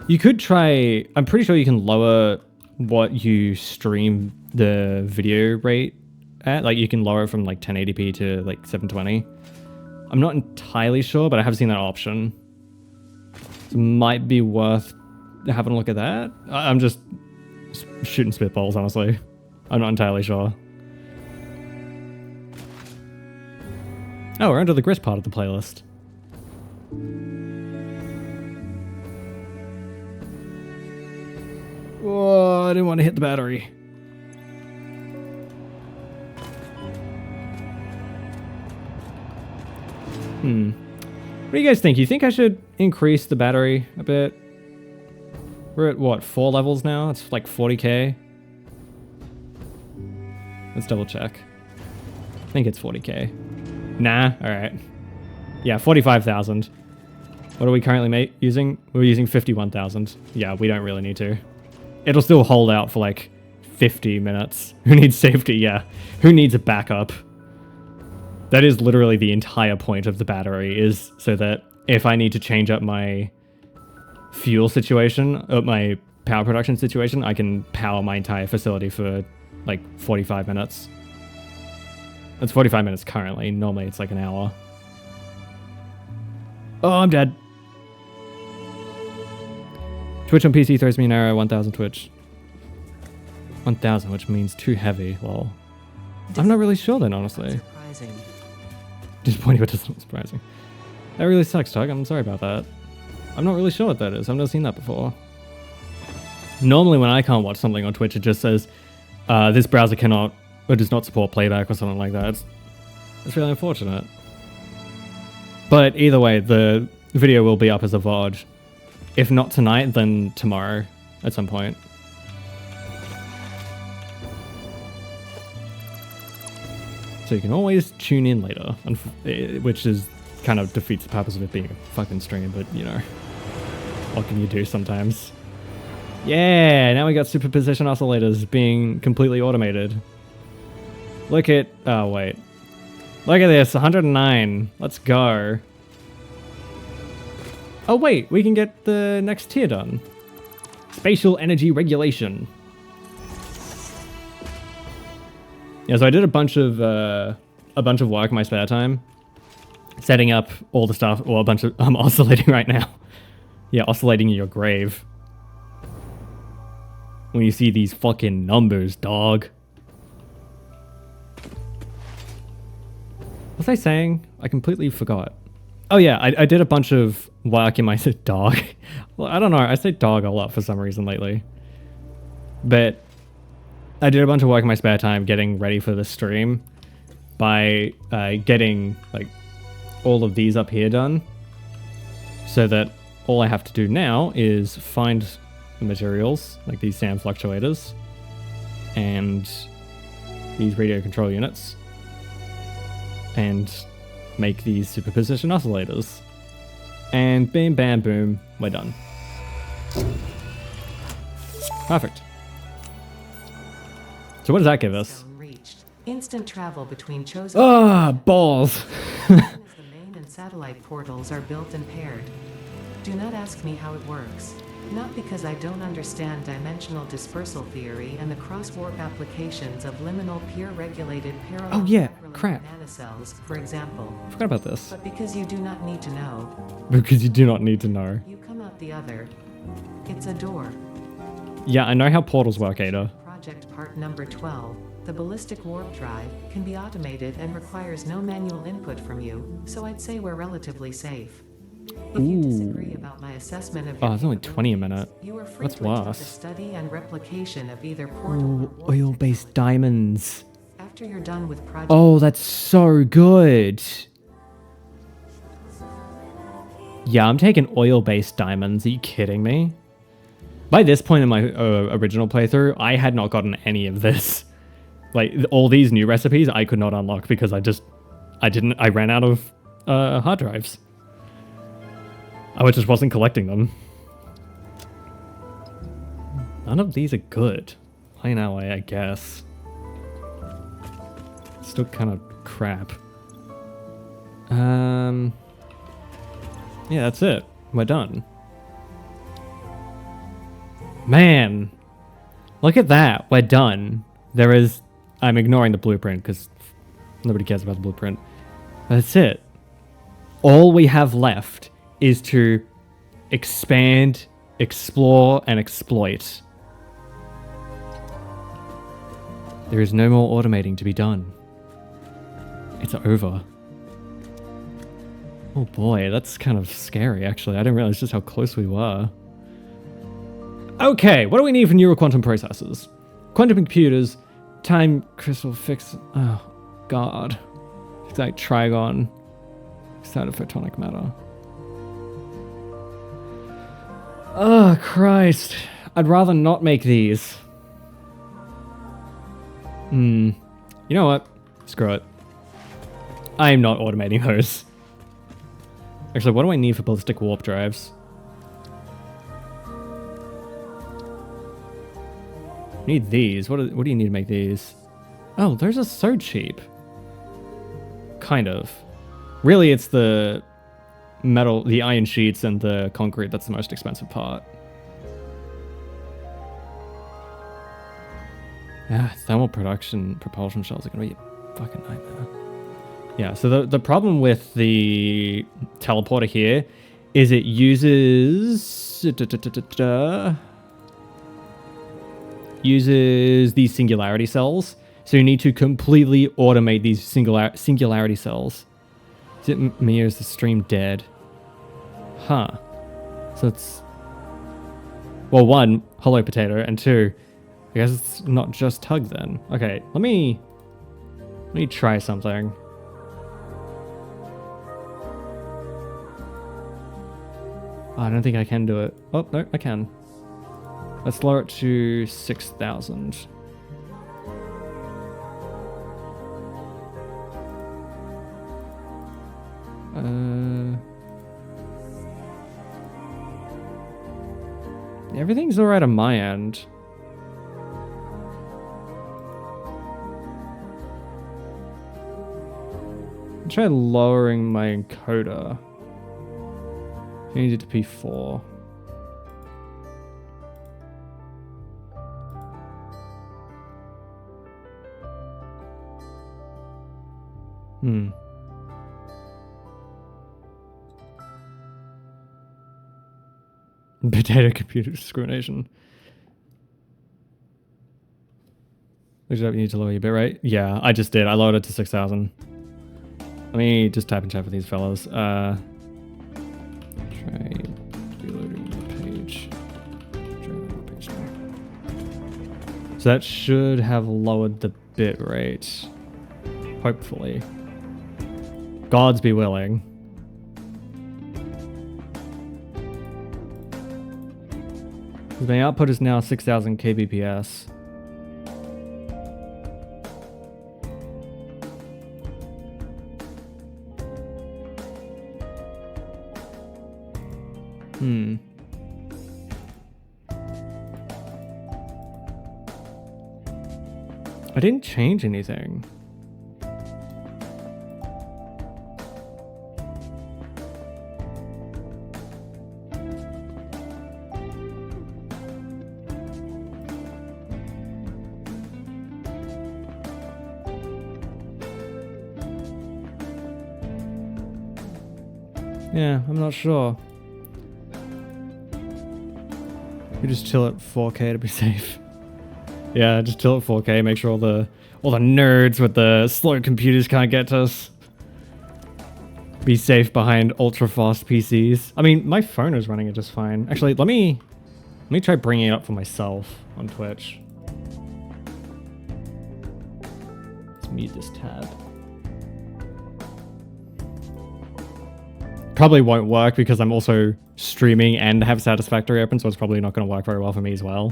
You could try... I'm pretty sure you can lower what you stream the video rate at. Like, you can lower it from, like, 1080p to, like, 720. I'm not entirely sure, but I have seen that option. So it might be worth having a look at that. I'm just shooting spitballs, honestly. I'm not entirely sure. Oh, we're into the grist part of the playlist. Whoa, I didn't want to hit the battery. What do you guys think? You think I should increase the battery a bit? We're at, what, 4 levels now? It's like 40k. Let's double check. I think it's 40k. Nah, alright. Yeah, 45,000. What are we currently using? We're using 51,000. Yeah, we don't really need to. It'll still hold out for like 50 minutes. Who needs safety? Yeah. Who needs a backup? That is literally the entire point of the battery, is so that if I need to change up my fuel situation, my power production situation, I can power my entire facility for like 45 minutes. It's 45 minutes currently. Normally it's like an hour. Oh, I'm dead. Twitch on PC throws me an error. 1,000 Twitch. 1,000, which means too heavy. Lol. I'm not really sure then, honestly. Disappointing, but it's not surprising. That really sucks, Tug. I'm sorry about that. I'm not really sure what that is. I've never seen that before. Normally when I can't watch something on Twitch, it just says, this browser cannot or does not support playback or something like that. It's really unfortunate. But either way, the video will be up as a VOD. If not tonight, then tomorrow at some point. So you can always tune in later, which is kind of defeats the purpose of it being a fucking stream, but you know, what can you do sometimes? Yeah, now we got superposition oscillators being completely automated. Look at, oh wait. Look at this, 109. Let's go. Oh wait, we can get the next tier done. Spatial energy regulation. Yeah, so I did a bunch of work in my spare time, setting up all the stuff. Well, I'm oscillating right now. Yeah, oscillating in your grave. When you see these fucking numbers, dog. What was I saying? I completely forgot. Oh yeah, I did a bunch of work in my dog. Well, I don't know. I say dog a lot for some reason lately. But I did a bunch of work in my spare time getting ready for the stream by getting like all of these up here done, so that all I have to do now is find the materials like these sand fluctuators and these radio control units and make these superposition oscillators, and bam bam boom, we're done. Perfect. So what does that give us? Instant travel between chosen. Ah, balls. The main and satellite portals are built and paired. Do not ask me how it works. Not because I don't understand dimensional dispersal theory and the cross-warp applications of liminal peer-regulated parallel nanocells, for example. I forgot about this. But because you do not need to know. Because you do not need to know. You come out the other. It's a door. Yeah, I know how portals work, Ada. Project part number 12. The ballistic warp drive can be automated and requires no manual input from you, so I'd say we're relatively safe. If you disagree about my assessment of it's only 20 a minute. You are free That's to attempt worse. the study and replication of either portal or Oil-based diamonds. after you're done with project. Oh, that's so good. Yeah, I'm taking oil-based diamonds. Are you kidding me? By this point in my original playthrough, I had not gotten any of this. Like, all these new recipes I could not unlock because I ran out of hard drives. I just wasn't collecting them. None of these are good. Plain LA, I guess. Still kind of crap. Yeah, that's it. We're done. Man, look at that. We're done. I'm ignoring the blueprint because nobody cares about the blueprint. That's it. All we have left is to expand, explore, and exploit. There is no more automating to be done. It's over. Oh boy, that's kind of scary, actually. I didn't realize just how close we were. Okay, what do we need for neural quantum processors? Quantum computers, time crystal fix... Oh, God. Exact trigon. Excited photonic matter. Oh, Christ. I'd rather not make these. You know what? Screw it. I'm not automating those. Actually, what do I need for ballistic warp drives? I need these. What do you need to make these? Oh, those are so cheap. Kind of. Really, it's the metal, the iron sheets and the concrete that's the most expensive part. Thermal propulsion shells are going to be a fucking nightmare. Yeah, so the problem with the teleporter here is it uses these singularity cells. So you need to completely automate these singularity cells. Is it me or is the stream dead? Huh. So it's, well, one, hollow potato, and two, I guess it's not just tug then. Okay, let me try something. Oh, I don't think I can do it. Oh, no, I can. Let's lower it to 6,000. Everything's alright on my end. I'll try lowering my encoder. Change it to P4. Potato computer discrimination. Looks like you need to lower your bitrate. Yeah, I just did. I lowered it to 6,000. Let me just type in chat for these fellas. Try reloading the page. So that should have lowered the bitrate. Hopefully. Gods be willing. My output is now 6,000 kbps. I didn't change anything. Yeah, I'm not sure. You just chill at 4K to be safe. Yeah, just chill at 4K, make sure all the nerds with the slow computers can't get to us. Be safe behind ultra fast PCs. I mean, my phone is running it just fine. Actually, let me try bringing it up for myself on Twitch. Let's mute this tab. Probably won't work because I'm also streaming and have Satisfactory open, so it's probably not going to work very well for me as well.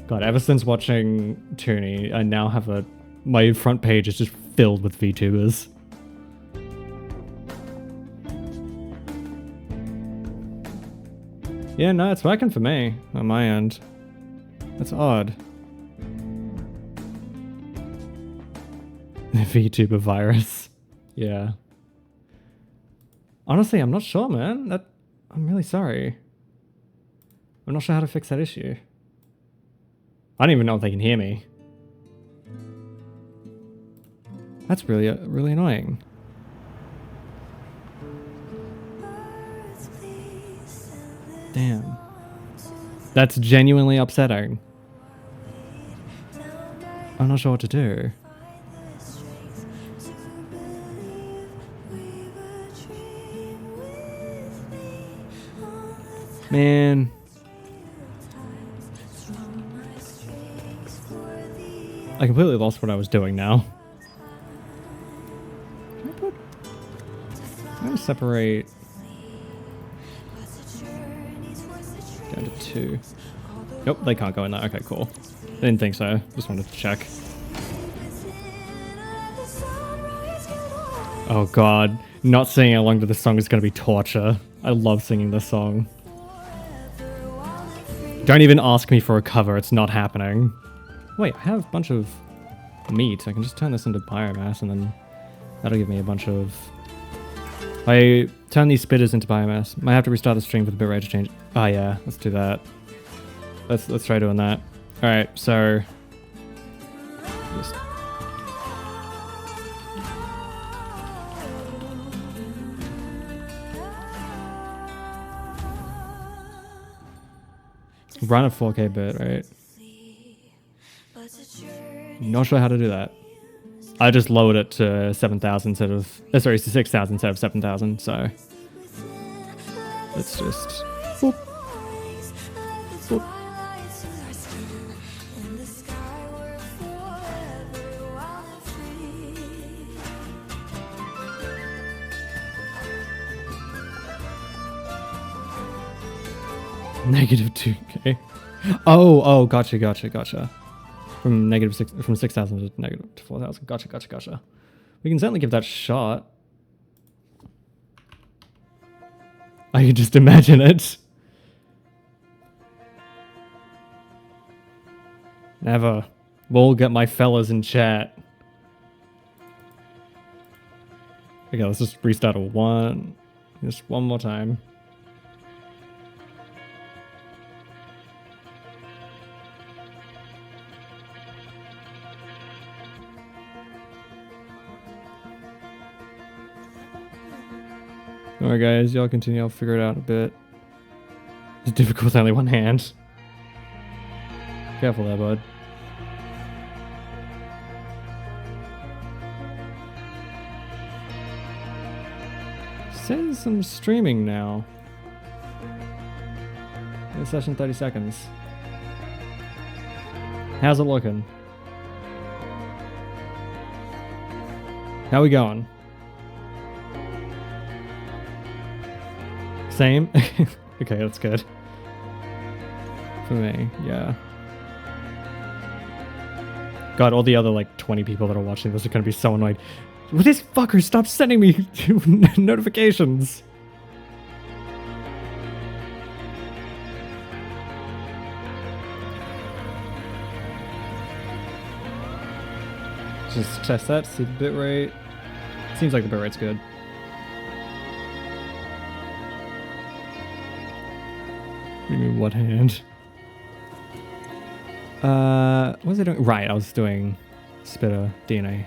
God, ever since watching Tooney, I now have my front page is just filled with VTubers. Yeah, no, it's working for me on my end. That's odd. The VTuber virus. Yeah. Honestly, I'm not sure, man. I'm really sorry. I'm not sure how to fix that issue. I don't even know if they can hear me. That's really annoying. Damn. That's genuinely upsetting. I'm not sure what to do. Man. I completely lost what I was doing now. I'm gonna separate down to 2. Nope, they can't go in there. Okay, cool. I didn't think so. Just wanted to check. Oh god, not singing along to this song is gonna be torture. I love singing this song. Don't even ask me for a cover, it's not happening. Wait, I have a bunch of meat. I can just turn this into biomass and then that'll give me a bunch of... I turn these spitters into biomass. Might have to restart the stream for the bitrate to change. Oh yeah, let's do that. Let's try doing that. Alright, so... Just... Run a 4K bit, right? Not sure how to do that. I just lowered it to 7,000 instead of... sorry, to 6,000 instead of 7,000, so... Let's just... Boop. Boop. Negative 2k. Oh, gotcha. From negative 6, from 6,000 to negative 4,000. Gotcha. We can certainly give that a shot. I can just imagine it. Never. We'll get my fellas in chat. Okay, let's just restart a one. Just one more time. Alright guys, y'all continue, I'll figure it out in a bit. It's difficult with only one hand. Careful there, bud. Says I'm streaming now. In session 30 seconds. How's it looking? How we going? Same? Okay, that's good. For me, yeah. God, all the other like 20 people that are watching this are gonna be so annoyed. Will this fucker stop sending me notifications? Just test that, see the bitrate. Seems like the bitrate's good. Give me one hand. What was I doing? Right, I was doing spitter DNA.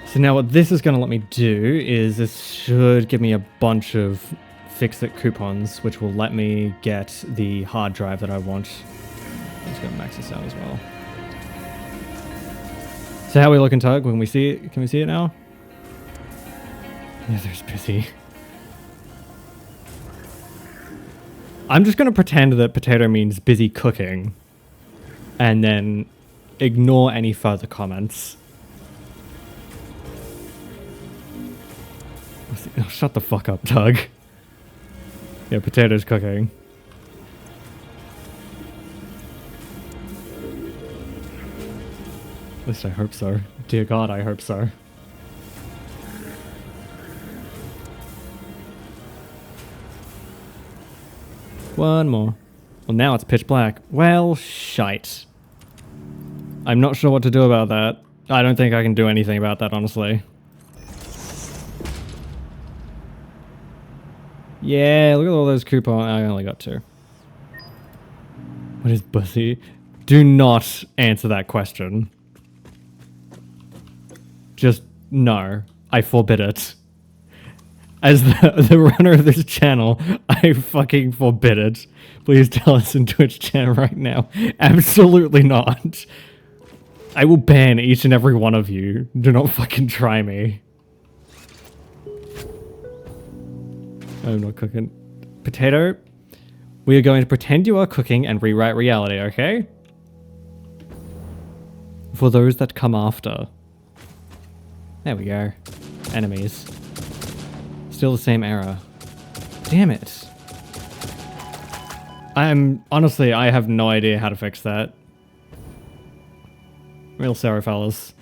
So now what this is going to let me do is this should give me a bunch of fix-it coupons, which will let me get the hard drive that I want. I'm just going to max this out as well. So how are we looking, Tug? When we see it, can we see it now? Yeah, there's busy. I'm just going to pretend that potato means busy cooking and then ignore any further comments. Oh, shut the fuck up, Doug. Yeah, potato's cooking. At least I hope so. Dear God, I hope so. One more. Well, now it's pitch black. Well, shite. I'm not sure what to do about that. I don't think I can do anything about that, honestly. Yeah, look at all those coupons. I only got 2. What is bussy? Do not answer that question. Just no. I forbid it. As the runner of this channel, I fucking forbid it. Please tell us in Twitch chat right now. Absolutely not. I will ban each and every one of you. Do not fucking try me. I'm not cooking. Potato, we are going to pretend you are cooking and rewrite reality, okay? For those that come after. There we go. Enemies. Still the same error. Damn it. Honestly, I have no idea how to fix that. Real sorry, fellas.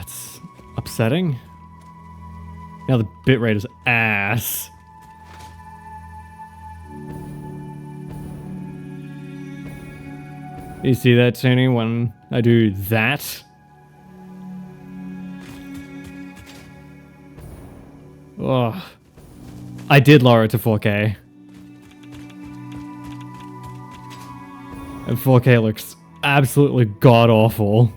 It's upsetting. Now the bitrate is ass. You see that, Tony, when I do that? Oh, I did lower it to 4K. And 4K looks absolutely god-awful.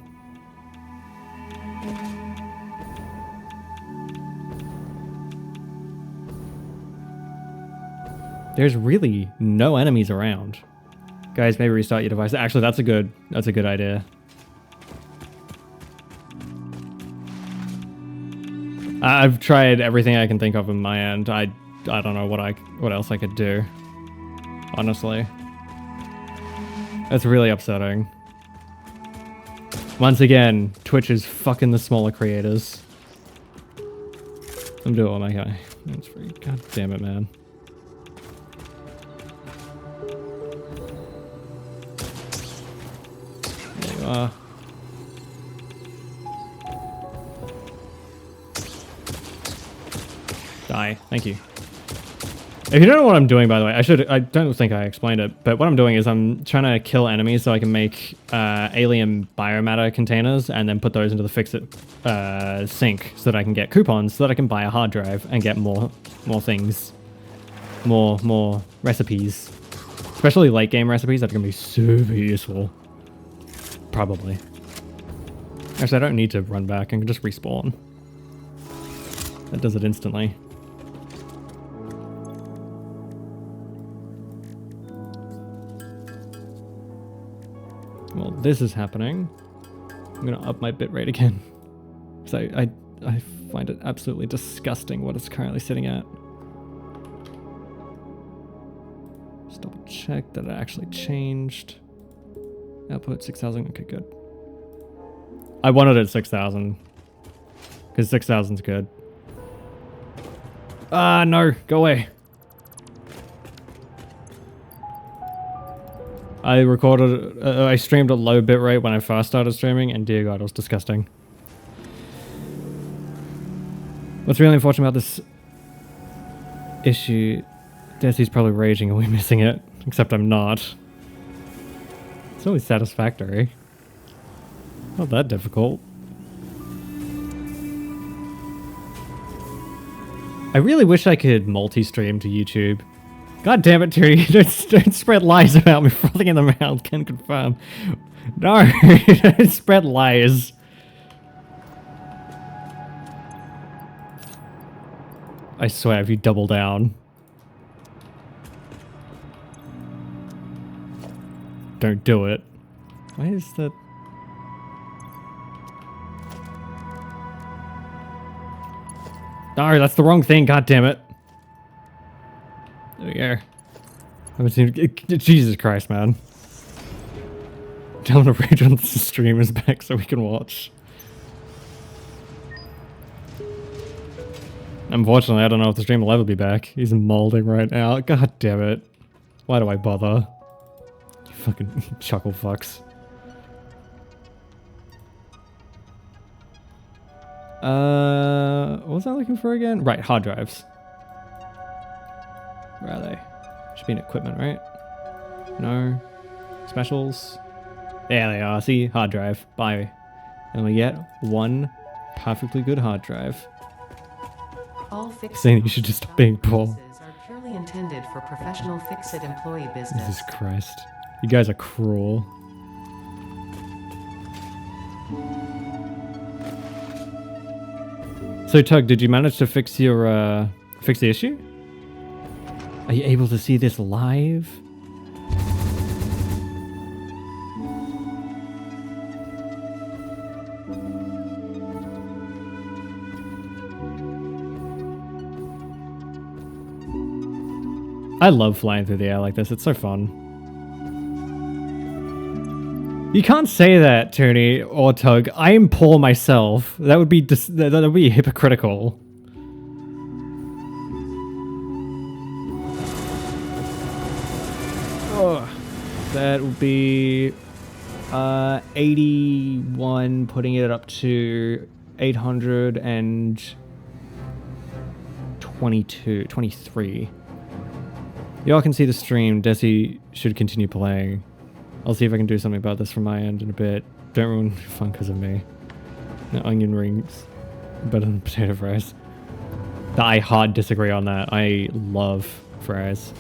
There's really no enemies around. Guys, maybe restart your device. Actually, that's a good idea. I've tried everything I can think of in my end. I don't know what else I could do. Honestly. That's really upsetting. Once again, Twitch is fucking the smaller creators. I'm doing my guy. That's free. God damn it, man. There you are. Die. Thank you. If you don't know what I'm doing, by the way, I don't think I explained it, but what I'm doing is I'm trying to kill enemies so I can make alien biomatter containers and then put those into the fix-it sink so that I can get coupons so that I can buy a hard drive and get more things, more recipes, especially late game recipes that are going to be super useful. Probably. Actually, I don't need to run back. I can just respawn. That does it instantly. Well, this is happening. I'm gonna up my bitrate again. Because I find it absolutely disgusting what it's currently sitting at. Just double check that it actually changed. Output 6,000, okay, good. I wanted it at 6,000. Because 6,000's good. Ah, no, go away. I streamed at low bitrate when I first started streaming, and dear God, it was disgusting. What's really unfortunate about this issue, Desi's probably raging and we're missing it, except I'm not. It's only Satisfactory. Not that difficult. I really wish I could multi-stream to YouTube. God damn it, Terry, don't spread lies about me. Frothing in the mouth, can confirm. No, don't spread lies. I swear, if you double down. Don't do it. Why is that? No, that's the wrong thing, god damn it. There we go. I haven't seen, Jesus Christ, man. Tell him to rage on the streamers back so we can watch. Unfortunately, I don't know if the stream will ever be back. He's molding right now. God damn it. Why do I bother? You fucking chuckle fucks. What was I looking for again? Right, hard drives. Where are they? Should be in equipment, right? No. Specials. There they are. See? Hard drive. Buy. And we get one perfectly good hard drive. All fix-it Saying you should just stop being poor. are purely intended for professional fix-it employee business. Jesus Christ. You guys are cruel. So Tug, did you manage to fix your fix the issue? Are you able to see this live? I love flying through the air like this. It's so fun. You can't say that, Tony or Tug. I am poor myself. That would be that would be hypocritical. Oh, that would be 81, putting it up to 822, 23. Y'all can see the stream. Desi should continue playing. I'll see if I can do something about this from my end in a bit. Don't ruin fun because of me. No, onion rings. Better than potato fries. I hard disagree on that. I love fries.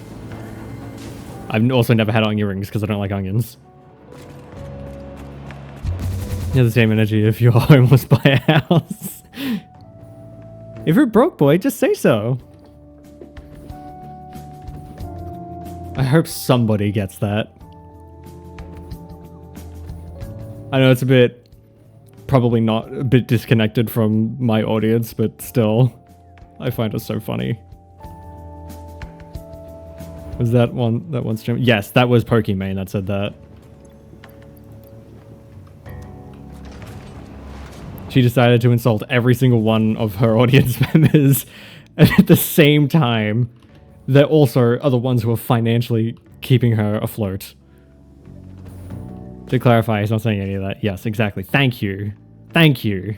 I've also never had onion rings because I don't like onions. You have the same energy if you're homeless by a house. If you're broke, boy, just say so. I hope somebody gets that. I know it's a bit probably not a bit disconnected from my audience, but still, I find it so funny. Was that one stream? Yes, that was Pokimane that said that. She decided to insult every single one of her audience members, and at the same time, they also are the ones who are financially keeping her afloat. To clarify, he's not saying any of that. Yes, exactly. Thank you. Thank you.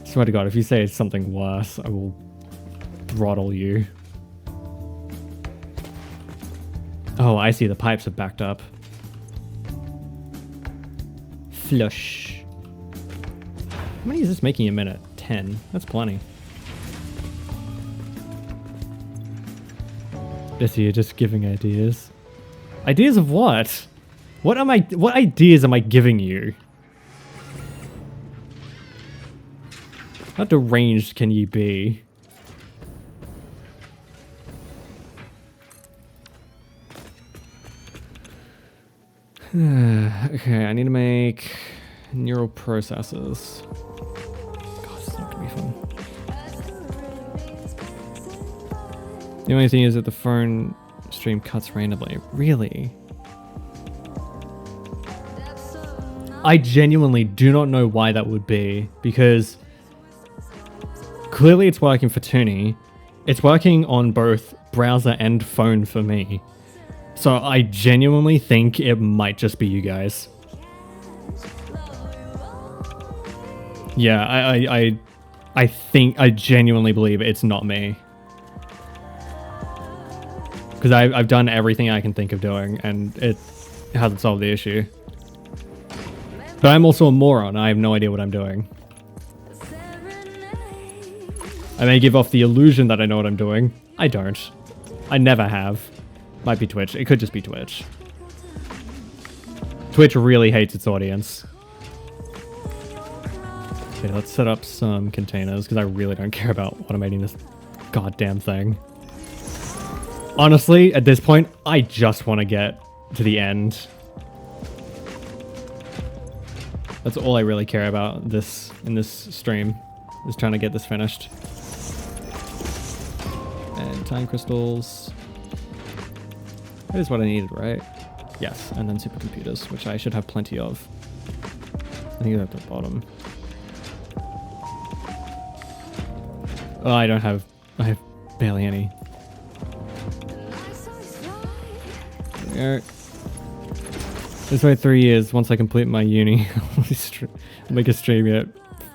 Swear to God, if you say something worse, I will throttle you. Oh, I see. The pipes are backed up. Flush. How many is this making a minute? 10. That's plenty. Jesse, you're just giving ideas. Ideas of what? What ideas am I giving you? How deranged can you be? Okay, I need to make neural processors. God, it's not gonna be fun. The only thing is that the phone stream cuts randomly. Really? I genuinely do not know why that would be, because clearly it's working for Toonie. It's working on both browser and phone for me. So I genuinely think it might just be you guys. Yeah, I genuinely believe it's not me. Because I've done everything I can think of doing, and it hasn't solved the issue. But I'm also a moron. I have no idea what I'm doing. I may give off the illusion that I know what I'm doing. I don't. I never have. Might be Twitch. It could just be Twitch. Twitch really hates its audience. Okay, let's set up some containers, because I really don't care about automating this goddamn thing. Honestly, at this point, I just want to get to the end. That's all I really care about in this stream, is trying to get this finished. And time crystals. That is what I needed, right? Yes, and then supercomputers, which I should have plenty of. I think they're at the bottom. Oh, I have barely any. There. This way 3 years, once I complete my uni, I'll make a stream yet,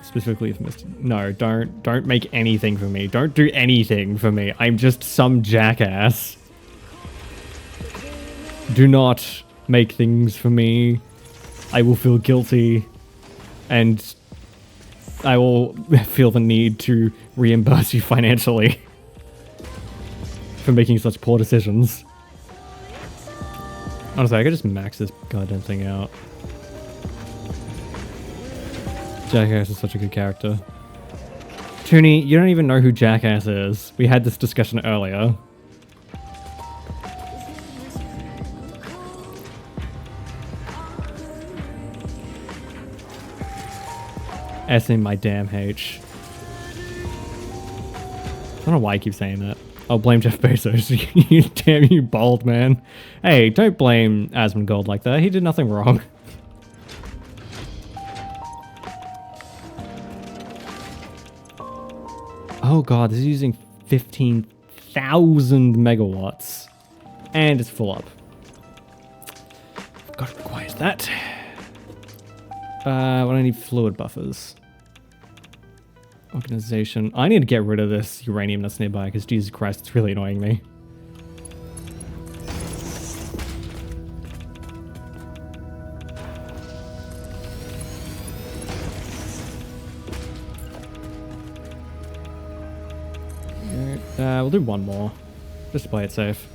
specifically for Mr. No, don't make anything for me. Don't do anything for me. I'm just some jackass. Do not make things for me. I will feel guilty, and I will feel the need to reimburse you financially for making such poor decisions. Honestly, I could just max this goddamn thing out. Jackass is such a good character. Toonie, you don't even know who Jackass is. We had this discussion earlier. S in my damn H. I don't know why I keep saying that. I'll blame Jeff Bezos. You damn you bald man. Hey, don't blame Asmongold like that. He did nothing wrong. Oh god, this is using 15,000 megawatts. And it's full up. God, it requires that. What do I need? Fluid buffers. Organization. I need to get rid of this uranium that's nearby, because Jesus Christ, it's really annoying me. We'll do one more, just to play it safe.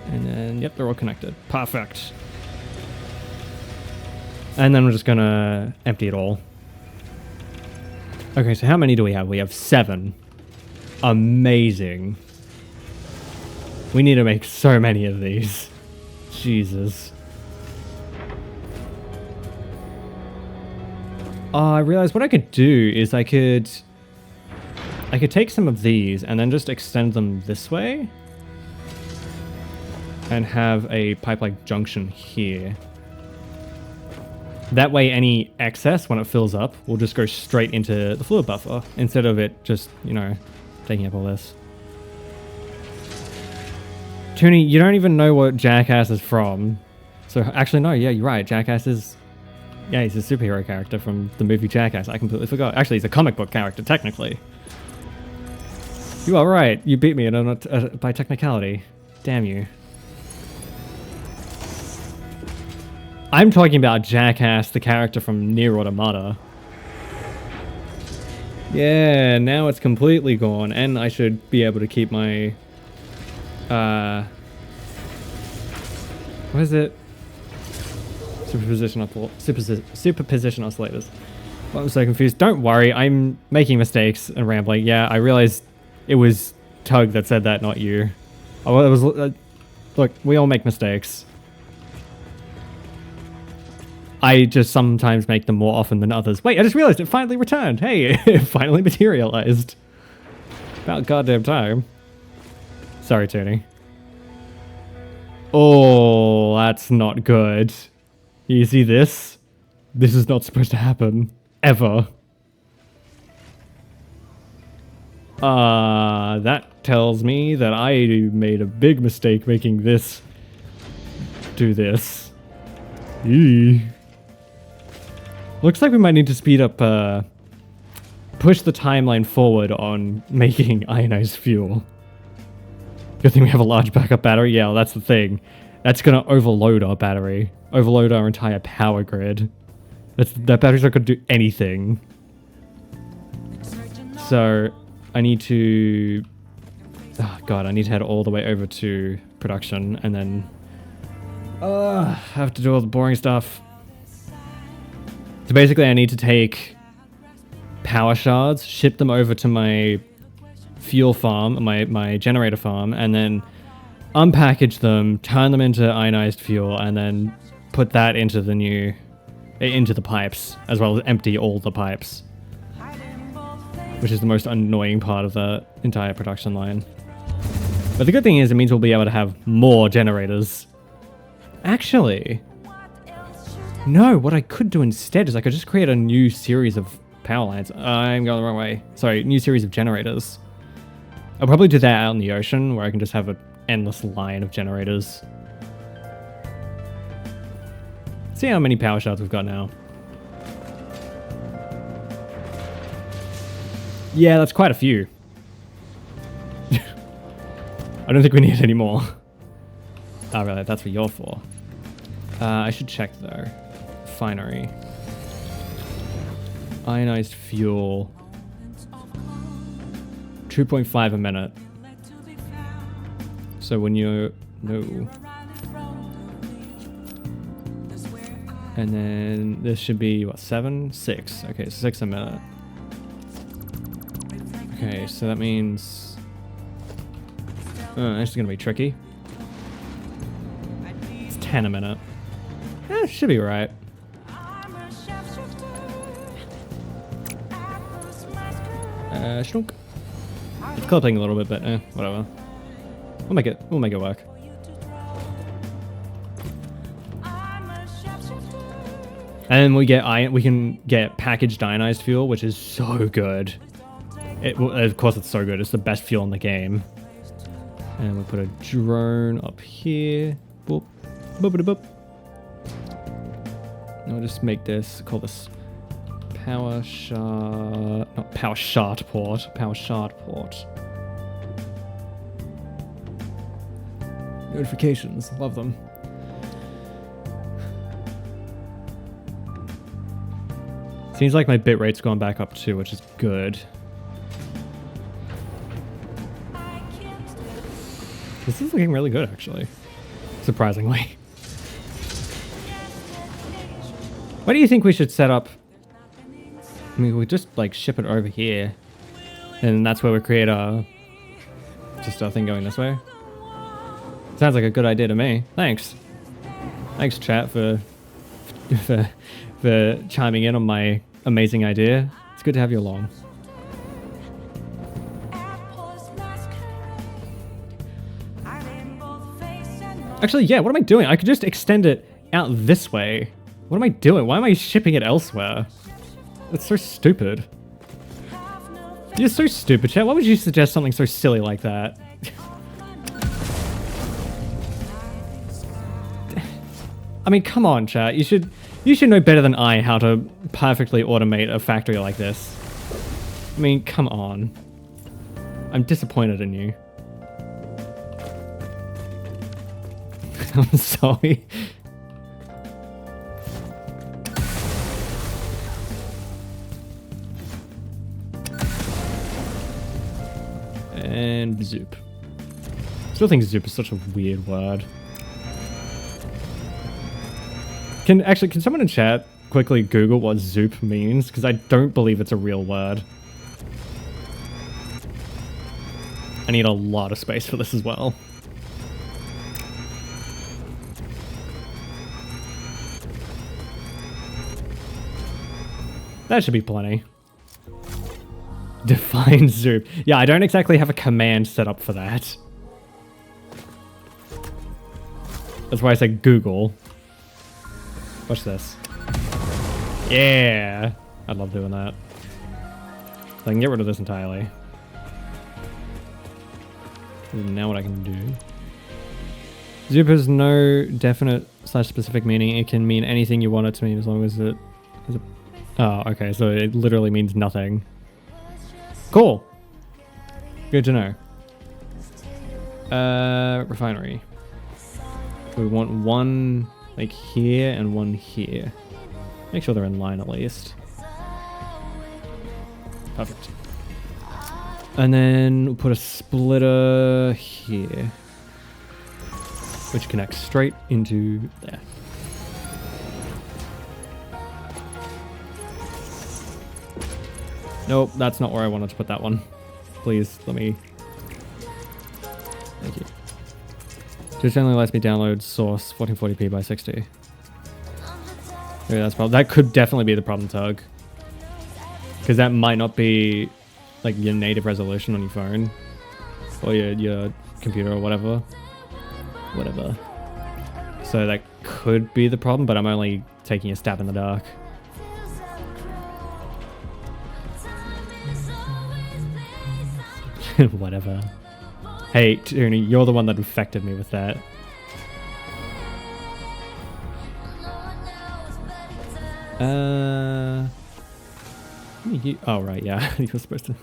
And then, yep, they're all connected. Perfect. And then we're just gonna empty it all. Okay, so how many do we have? We have 7. Amazing. We need to make so many of these. Jesus. Oh, I realized what I could do is I could take some of these and then just extend them this way and have a pipe-like junction here. That way any excess, when it fills up, will just go straight into the fluid buffer instead of it just, you know, taking up all this. Toonie, you don't even know what Jackass is from. So actually, no, yeah, you're right. Jackass is... Yeah, he's a superhero character from the movie Jackass. I completely forgot. Actually, he's a comic book character, technically. You are right. You beat me by technicality. Damn you. I'm talking about Jackass, the character from Nier Automata. Yeah, now it's completely gone, and I should be able to keep my... what is it? Superposition oscillators. Well, I'm so confused. Don't worry, I'm making mistakes and rambling. Yeah, I realized it was Tug that said that, not you. Oh, it was... look, we all make mistakes. I just sometimes make them more often than others. Wait, I just realized it finally returned. Hey, it finally materialized. About goddamn time. Sorry, Tony. Oh, that's not good. You see this? This is not supposed to happen. Ever. That tells me that I made a big mistake making this do this. Eee. Looks like we might need to speed up, push the timeline forward on making ionized fuel. Good thing we have a large backup battery. Yeah, well, that's the thing. That's gonna overload our battery. Overload our entire power grid. That battery's not gonna do anything. So, I need to... Oh god, I need to head all the way over to production and then... have to do all the boring stuff. So basically I need to take power shards, ship them over to my fuel farm, my generator farm, and then unpackage them, turn them into ionized fuel, and then put that into the pipes, as well as empty all the pipes. Which is the most annoying part of the entire production line. But the good thing is it means we'll be able to have more generators. Actually... No, what I could do instead is I could just create a new series of power lines. I'm going the wrong way. Sorry, new series of generators. I'll probably do that out in the ocean, where I can just have an endless line of generators. See how many power shards we've got now. Yeah, that's quite a few. I don't think we need any more. Oh, really? That's what you're for. I should check, though. Refinery. Ionized fuel. 2.5 a minute. So when you... No. And then this should be, what, 7? 6. Okay, so 6 a minute. Okay, so that means... this is going to be tricky. It's 10 a minute. Should be right. Shrunk. It's clipping a little bit, but whatever. We'll make it work. And we can get packaged ionized fuel, which is so good. Of course it's so good. It's the best fuel in the game. And we'll put a drone up here. Boop. Boop-a-da-boop. And we'll just make this, call this power shard, not power shard port, power shard port. Notifications, love them. Seems like my bitrate's gone back up too, which is good. This is looking really good, actually. Surprisingly. What do you think we should set up? I mean, we just like ship it over here, and that's where we create our thing going this way. Sounds like a good idea to me. Thanks. Thanks, chat, for for chiming in on my amazing idea. It's good to have you along. Actually, yeah, what am I doing? I could just extend it out this way. What am I doing? Why am I shipping it elsewhere? That's so stupid. You're so stupid, chat. Why would you suggest something so silly like that? I mean, come on, chat. You should know better than I how to perfectly automate a factory like this. I mean, come on. I'm disappointed in you. I'm sorry. And zoop. Still think zoop is such a weird word. Can someone in chat quickly Google what zoop means? Because I don't believe it's a real word. I need a lot of space for this as well. That should be plenty. Define zoop. Yeah, I don't exactly have a command set up for that. That's why I said Google. Watch this. Yeah! I love doing that. So I can get rid of this entirely. Now what I can do. Zoop has no definite / specific meaning. It can mean anything you want it to mean as long as it has a... Oh, okay, so it literally means nothing. Cool. Good to know. Refinery. We want one like here and one here. Make sure they're in line at least. Perfect. And then we'll put a splitter here, which connects straight into there. Nope, that's not where I wanted to put that one. Please, let me... Thank you. Just only lets me download source 1440p by 60. Maybe that's problem. That could definitely be the problem, Tug. Because that might not be like your native resolution on your phone. Or your computer or whatever. Whatever. So that could be the problem, but I'm only taking a stab in the dark. Whatever. Hey, Tony, you're the one that infected me with that. Oh, right, yeah. You were supposed to...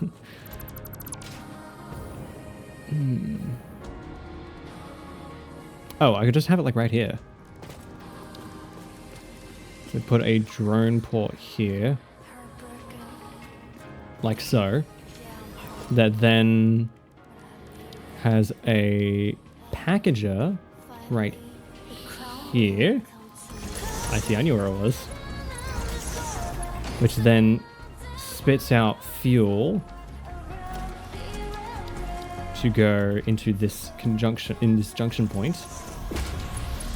Oh, I could just have it like right here. So put a drone port here. Like so. That then has a packager right here. I see, I knew where it was. Which then spits out fuel to go into this junction point,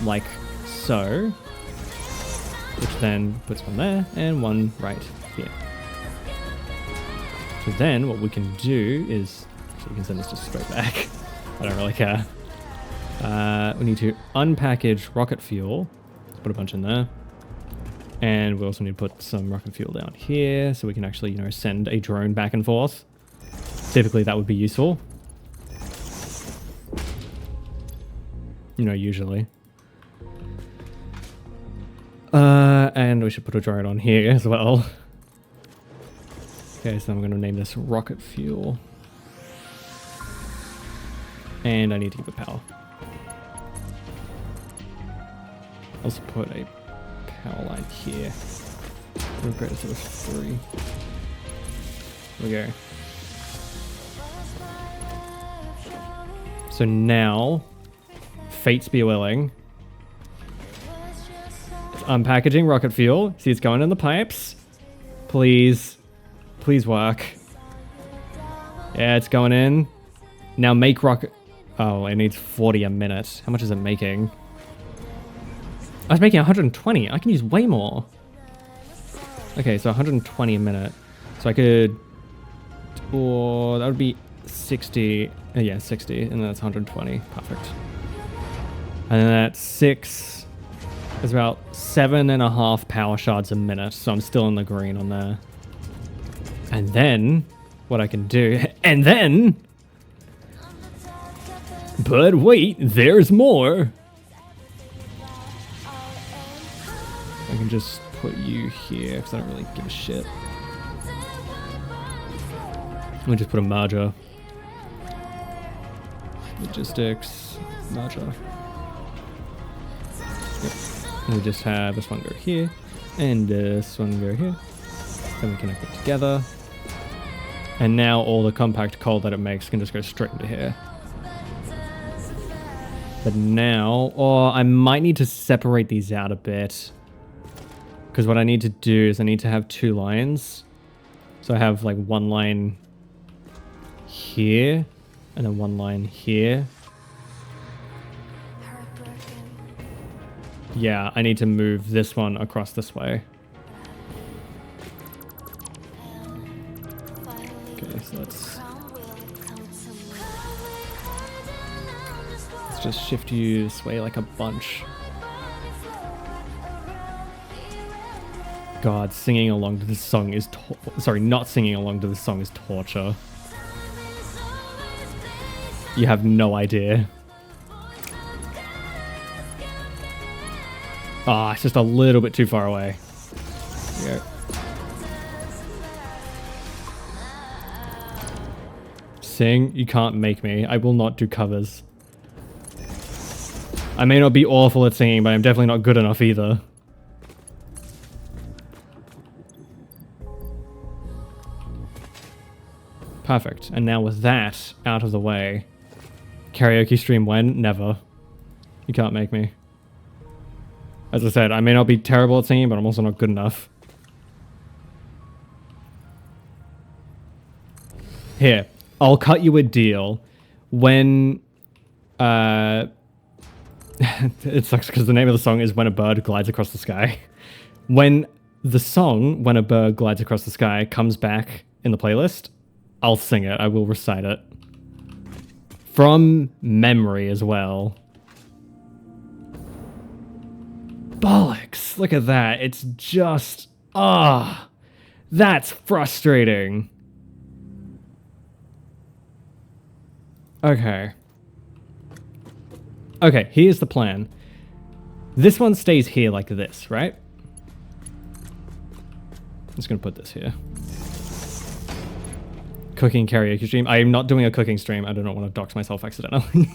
like so. Which then puts one there and one right here. So then what we can do is, so we can send this just straight back. I don't really care. We need to unpackage rocket fuel. Let's put a bunch in there. And we also need to put some rocket fuel down here so we can actually, send a drone back and forth. Typically that would be useful. Usually. And we should put a drone on here as well. Okay, so I'm going to name this rocket fuel. And I need to give it power. I'll also put a power line here. We'll go to 3. There we go. So now, fates be willing. It's unpackaging rocket fuel. See, it's going in the pipes. Please. Please work. Yeah, it's going in. Now make rocket... Oh, it needs 40 a minute. How much is it making? I was making 120. I can use way more. Okay, so 120 a minute. So I could... Or that would be 60. Yeah, 60. And then that's 120. Perfect. And then that's 6. It's about 7.5 power shards a minute. So I'm still in the green on there. And then... What I can do... And then... But wait, there's more! I can just put you here, because I don't really give a shit. We'll just put a merger. Logistics, merger. Yep. And we just have this one go here, and this one go here. Then we connect it together. And now all the compact coal that it makes can just go straight into here. But now, or I might need to separate these out a bit. Because what I need to do is I need to have 2 lines. So I have like 1 line here, and then 1 line here. Yeah, I need to move this one across this way. Okay, so let's just shift you this way like a bunch. God, singing along to this song is... Sorry, not singing along to this song is torture. You have no idea. Ah, it's just a little bit too far away. There we go. Sing, you can't make me. I will not do covers. I may not be awful at singing, but I'm definitely not good enough either. Perfect. And now with that out of the way, karaoke stream when? Never. You can't make me. As I said, I may not be terrible at singing, but I'm also not good enough. Here, I'll cut you a deal. When, it sucks because the name of the song is When a Bird Glides Across the Sky. When the song, When a Bird Glides Across the Sky, comes back in the playlist, I'll sing it. I will recite it. From memory as well. Bollocks! Look at that. It's just... Ah! That's frustrating. Okay. Okay, here's the plan. This one stays here like this, right? I'm just gonna put this here. Cooking karaoke stream. I am not doing a cooking stream. I do not want to dox myself accidentally.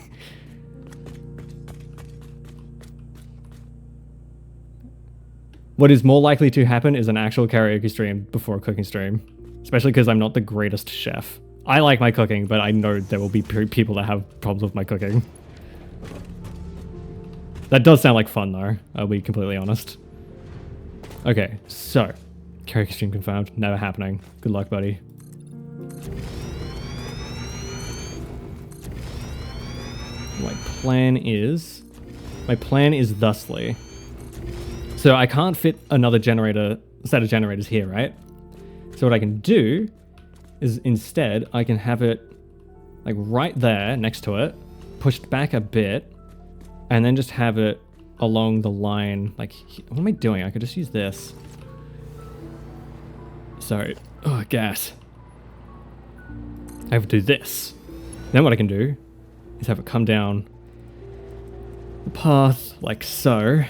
What is more likely to happen is an actual karaoke stream before a cooking stream. Especially because I'm not the greatest chef. I like my cooking, but I know there will be people that have problems with my cooking. That does sound like fun though, I'll be completely honest. Okay, so. Karaoke stream confirmed. Never happening. Good luck, buddy. My plan is thusly. So I can't fit another set of generators here, right? So what I can do is instead I can have it like right there next to it, pushed back a bit, and then just have it along the line. Like, what am I doing? I could just use this. Sorry. Oh, gas. I have to do this. Then what I can do is have it come down the path like so.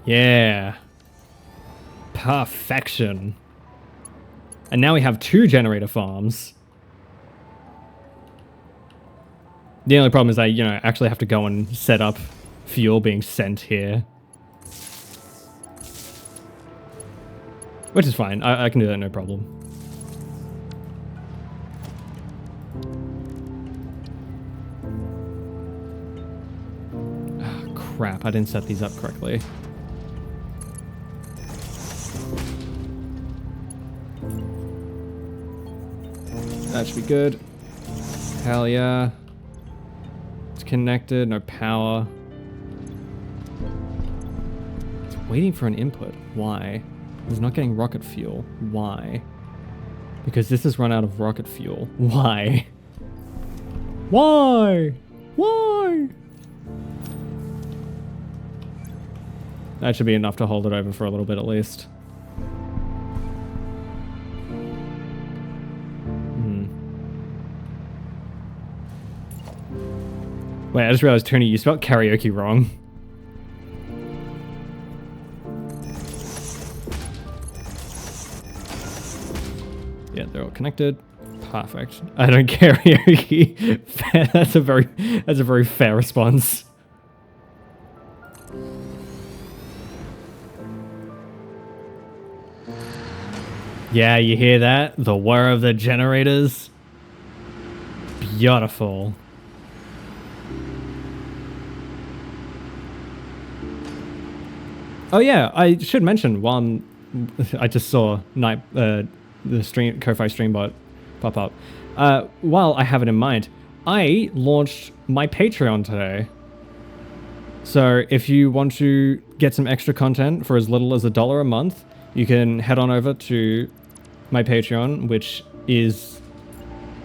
Yeah. Perfection. And now we have 2 generator farms. The only problem is I, actually have to go and set up fuel being sent here. Which is fine. I can do that, no problem. Oh, crap, I didn't set these up correctly. That should be good. Hell yeah. Let's connected, no power. It's waiting for an input. Why? It's not getting rocket fuel. Why? Because this has run out of rocket fuel. Why? Why? Why? That should be enough to hold it over for a little bit at least. Wait, I just realized, Tony, you spelled karaoke wrong. Yeah, they're all connected. Perfect. I don't karaoke. That's a very fair response. Yeah, you hear that? The whir of the generators. Beautiful. Oh yeah, I should mention one. I just saw the stream Ko-Fi Streambot pop up. While I have it in mind, I launched my Patreon today. So if you want to get some extra content for as little as $1 a month, you can head on over to my Patreon, which is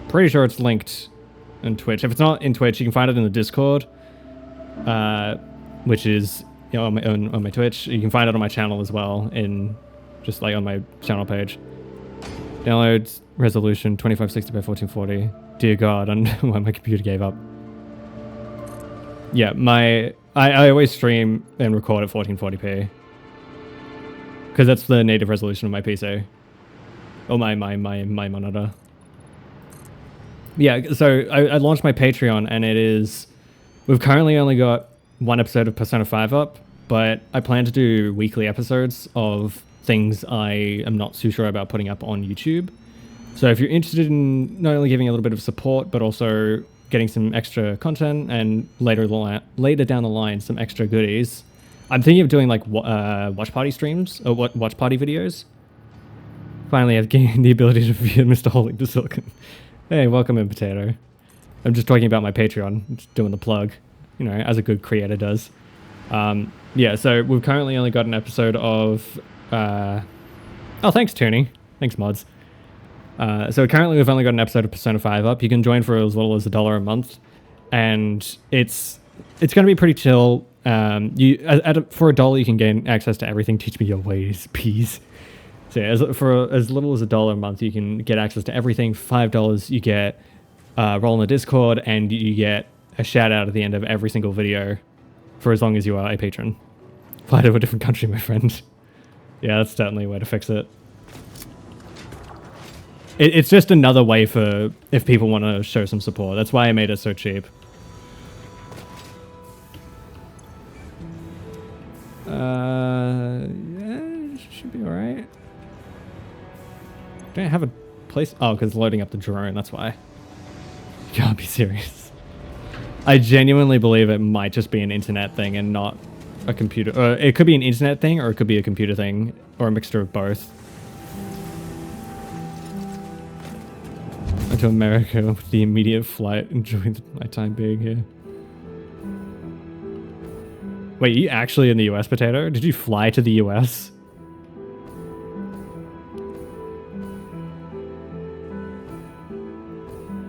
pretty sure it's linked in Twitch. If it's not in Twitch, you can find it in the Discord, which is on my Twitch. You can find it on my channel as well, in just like on my channel page. Downloads resolution 2560 by 1440. Dear God, when my computer gave up. Yeah, I always stream and record at 1440p because that's the native resolution of my PC or my monitor. Yeah, so I launched my Patreon, and we've currently only got one episode of Persona 5 up, but I plan to do weekly episodes of things I am not too sure about putting up on YouTube. So if you're interested in not only giving a little bit of support, but also getting some extra content and later down the line some extra goodies, I'm thinking of doing like watch party streams or watch party videos. Finally, I've gained the ability to view Mr. Holding to Silicon. Hey, welcome in, Potato. I'm just talking about my Patreon, just doing the plug, you know, as a good creator does. Yeah, so we've currently only got an episode of... Oh, thanks, Tony. Thanks, mods. So currently we've only got an episode of Persona 5 up. You can join for as little as $1 a month. And it's going to be pretty chill. For $1 you can gain access to everything. Teach me your ways, please. So yeah, for as little as $1 a month, you can get access to everything. $5 you get role in the Discord, and you get a shout out at the end of every single video for as long as you are a patron. Fly to a different country, my friend. Yeah, that's certainly a way to fix it. It's just another way for if people want to show some support. That's why I made it so cheap. Yeah, should be alright. Don't have a place. Oh, because loading up the drone, that's why. You can't be serious. I genuinely believe it might just be an internet thing and not a computer. It could be an internet thing, or it could be a computer thing, or a mixture of both. To America with the immediate flight, enjoying my time being here. Wait, you actually in the US, Potato? Did you fly to the US?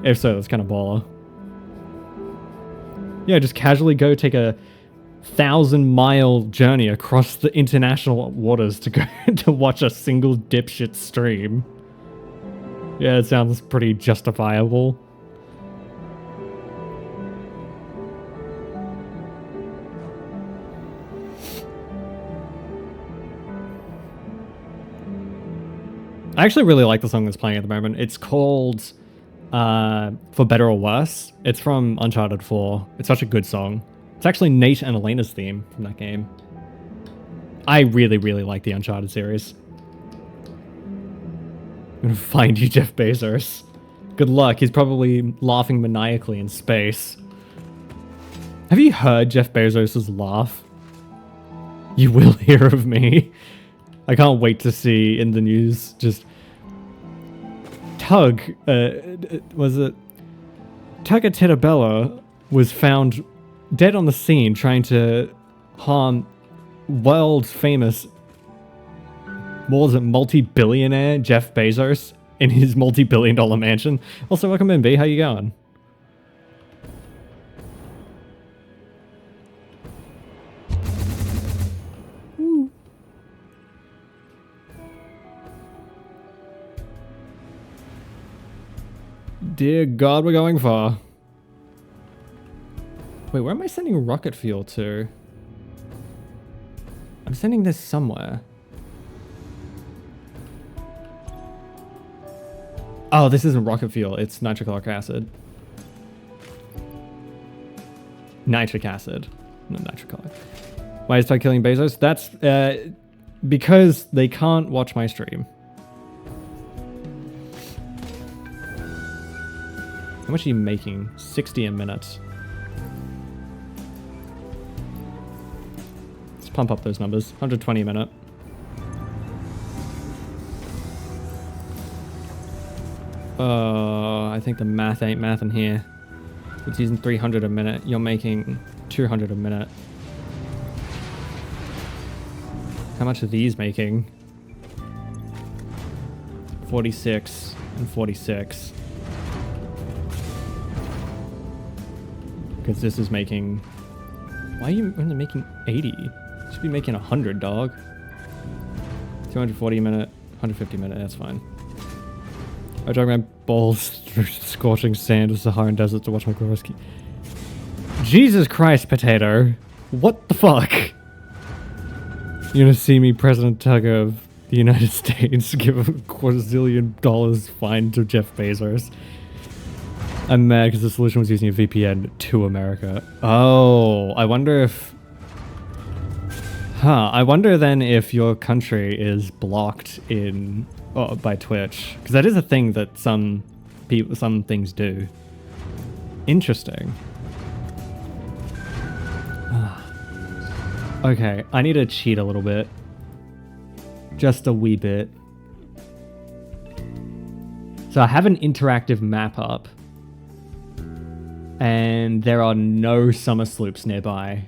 If so, that's kind of baller. Yeah, just casually go take a 1,000-mile journey across the international waters to go to watch a single dipshit stream. Yeah, it sounds pretty justifiable. I actually really like the song that's playing at the moment. It's called For Better or Worse. It's from Uncharted 4. It's such a good song. It's actually Nate and Elena's theme from that game. I really, really like the Uncharted series. I'm gonna find you, Jeff Bezos. Good luck. He's probably laughing maniacally in space. Have you heard Jeff Bezos' laugh? You will hear of me. I can't wait to see in the news just Tug, was it Tugga Titabella was found dead on the scene trying to harm world famous, what was it, multi-billionaire Jeff Bezos in his multi-billion-dollar mansion. Also, welcome in, B. How you going? Dear God, we're going far. Wait, where am I sending rocket fuel to? I'm sending this somewhere. Oh, this isn't rocket fuel. It's nitric acid. Nitric acid. Not nitric oxide. Why is I killing Bezos? That's because they can't watch my stream. How much are you making? 60 a minute. Let's pump up those numbers. 120 a minute. I think the math ain't math in here. It's using 300 a minute. You're making 200 a minute. How much are these making? 46 and 46. Because this is making... Why are you only making 80? You should be making 100, dog. 240 a minute, 150 a minute, that's fine. I drag my balls through scorching sand of the Saharan desert to watch my growers keep... Jesus Christ, Potato! What the fuck? You're gonna see me, President Tugger of the United States, give a $250 fine to Jeff Bezos. I'm mad because the solution was using a VPN to America. Oh, I wonder if... Huh, I wonder then if your country is blocked in... Oh, by Twitch. Because that is a thing that some people, some things do. Interesting. Okay, I need to cheat a little bit. Just a wee bit. So I have an interactive map up. And there are no summer sloops nearby.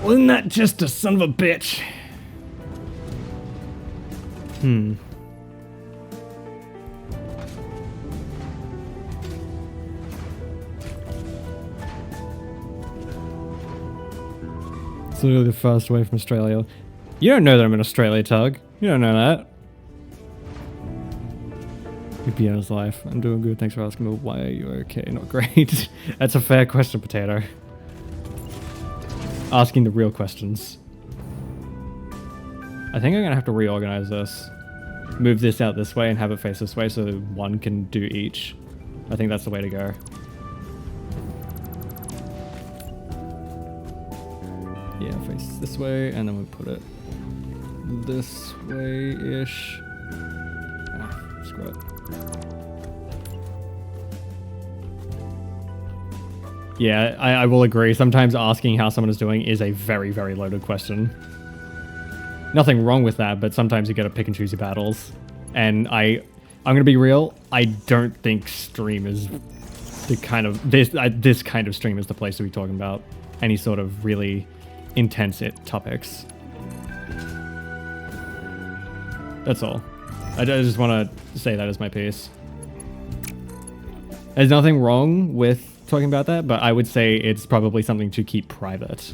Wasn't that just a son of a bitch? It's literally the first away from Australia. You don't know that I'm in Australia, Tug. You don't know that. VPN's life. I'm doing good. Thanks for asking. But why are you okay? Not great. That's a fair question, Potato. Asking the real questions. I think I'm gonna have to reorganize this. Move this out this way and have it face this way so one can do each. I think that's the way to go. Yeah, face this way and then we put it this way-ish. Ah, screw it. Yeah, I will agree. Sometimes asking how someone is doing is a very, very loaded question. Nothing wrong with that, but sometimes you gotta pick and choose your battles. And I'm gonna be real, I don't think stream is the kind of... This kind of stream is the place to be talking about any sort of really intense topics. That's all. I just want to say that as my piece. There's nothing wrong with talking about that, but I would say it's probably something to keep private.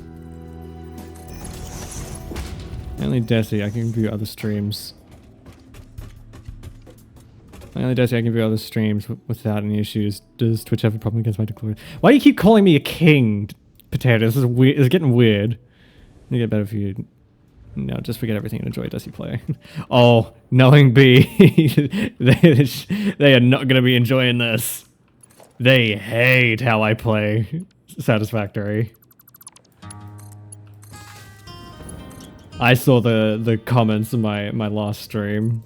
Only Desi, I can view other streams. Only Desi, I can view other streams without any issues. Does Twitch have a problem against my declaration? Why do you keep calling me a king, Potato? This is weird. It's getting weird. It'll get better for you. No, just forget everything and enjoy Desi play. Oh, knowing B, they are not going to be enjoying this. They hate how I play Satisfactory. I saw the comments in my last stream.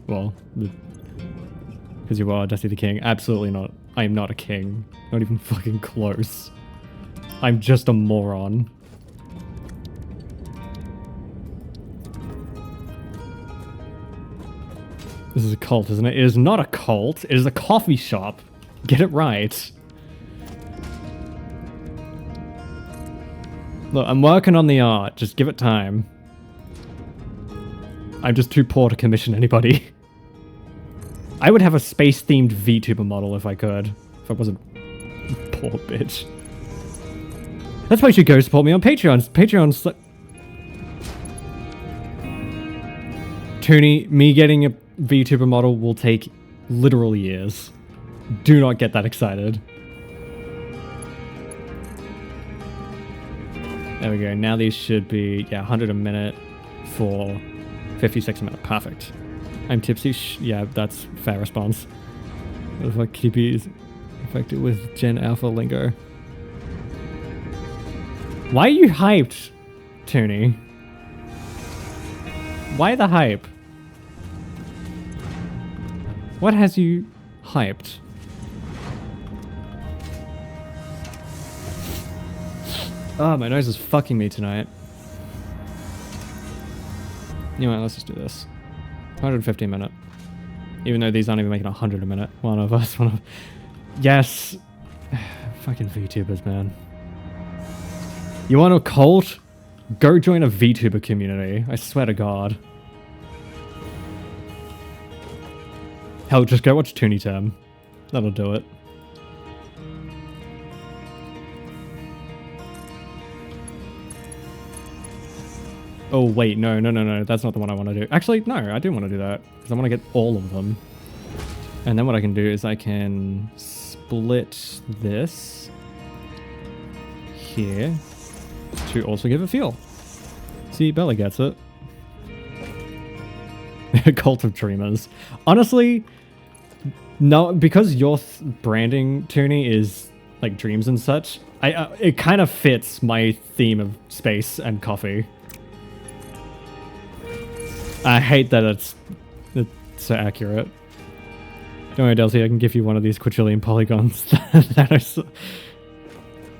Well, because you are Desi the King. Absolutely not. I am not a king. Not even fucking close. I'm just a moron. This is a cult, isn't it? It is not a cult. It is a coffee shop. Get it right. Look, I'm working on the art. Just give it time. I'm just too poor to commission anybody. I would have a space-themed VTuber model if I could. If I wasn't a poor bitch. That's why you should go support me on Patreon. Patreon's... Toonie, me getting a VTuber model will take literal years. Do not get that excited. There we go. Now these should be, yeah, 100 a minute for 56 a minute. Perfect. I'm tipsy. Yeah, that's fair response. What if like Kitty is infected with Gen Alpha lingo? Why are you hyped, Toonie? Why the hype? What has you hyped? Oh, my nose is fucking me tonight. You know what, let's just do this. 150 a minute. Even though these aren't even making 100 a minute. One of us, one of... Yes! Fucking VTubers, man. You want a cult? Go join a VTuber community. I swear to God. Hell, just go watch Toonie Term. That'll do it. Oh, wait, no, that's not the one I want to do. Actually, no, I do want to do that, because I want to get all of them. And then what I can do is I can split this here to also give a feel. See, Bella gets it. Cult of Dreamers. Honestly, no, because your branding, Toonie, is like dreams and such, it kind of fits my theme of space and coffee. I hate that it's so accurate. Don't worry, Delcy, I can give you one of these quadrillion polygons that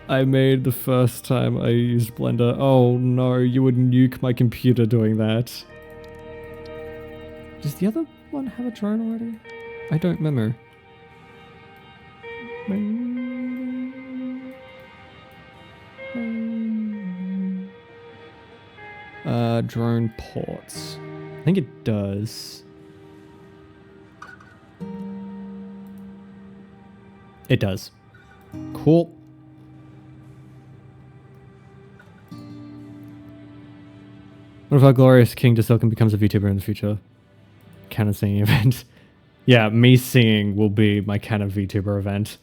I made the first time I used Blender. Oh no, you would nuke my computer doing that. Does the other one have a drone already? I don't remember. Drone ports. I think it does. It does. Cool. What if our glorious King to Silken becomes a VTuber in the future? Canon singing event. Yeah, me singing will be my Canon VTuber event.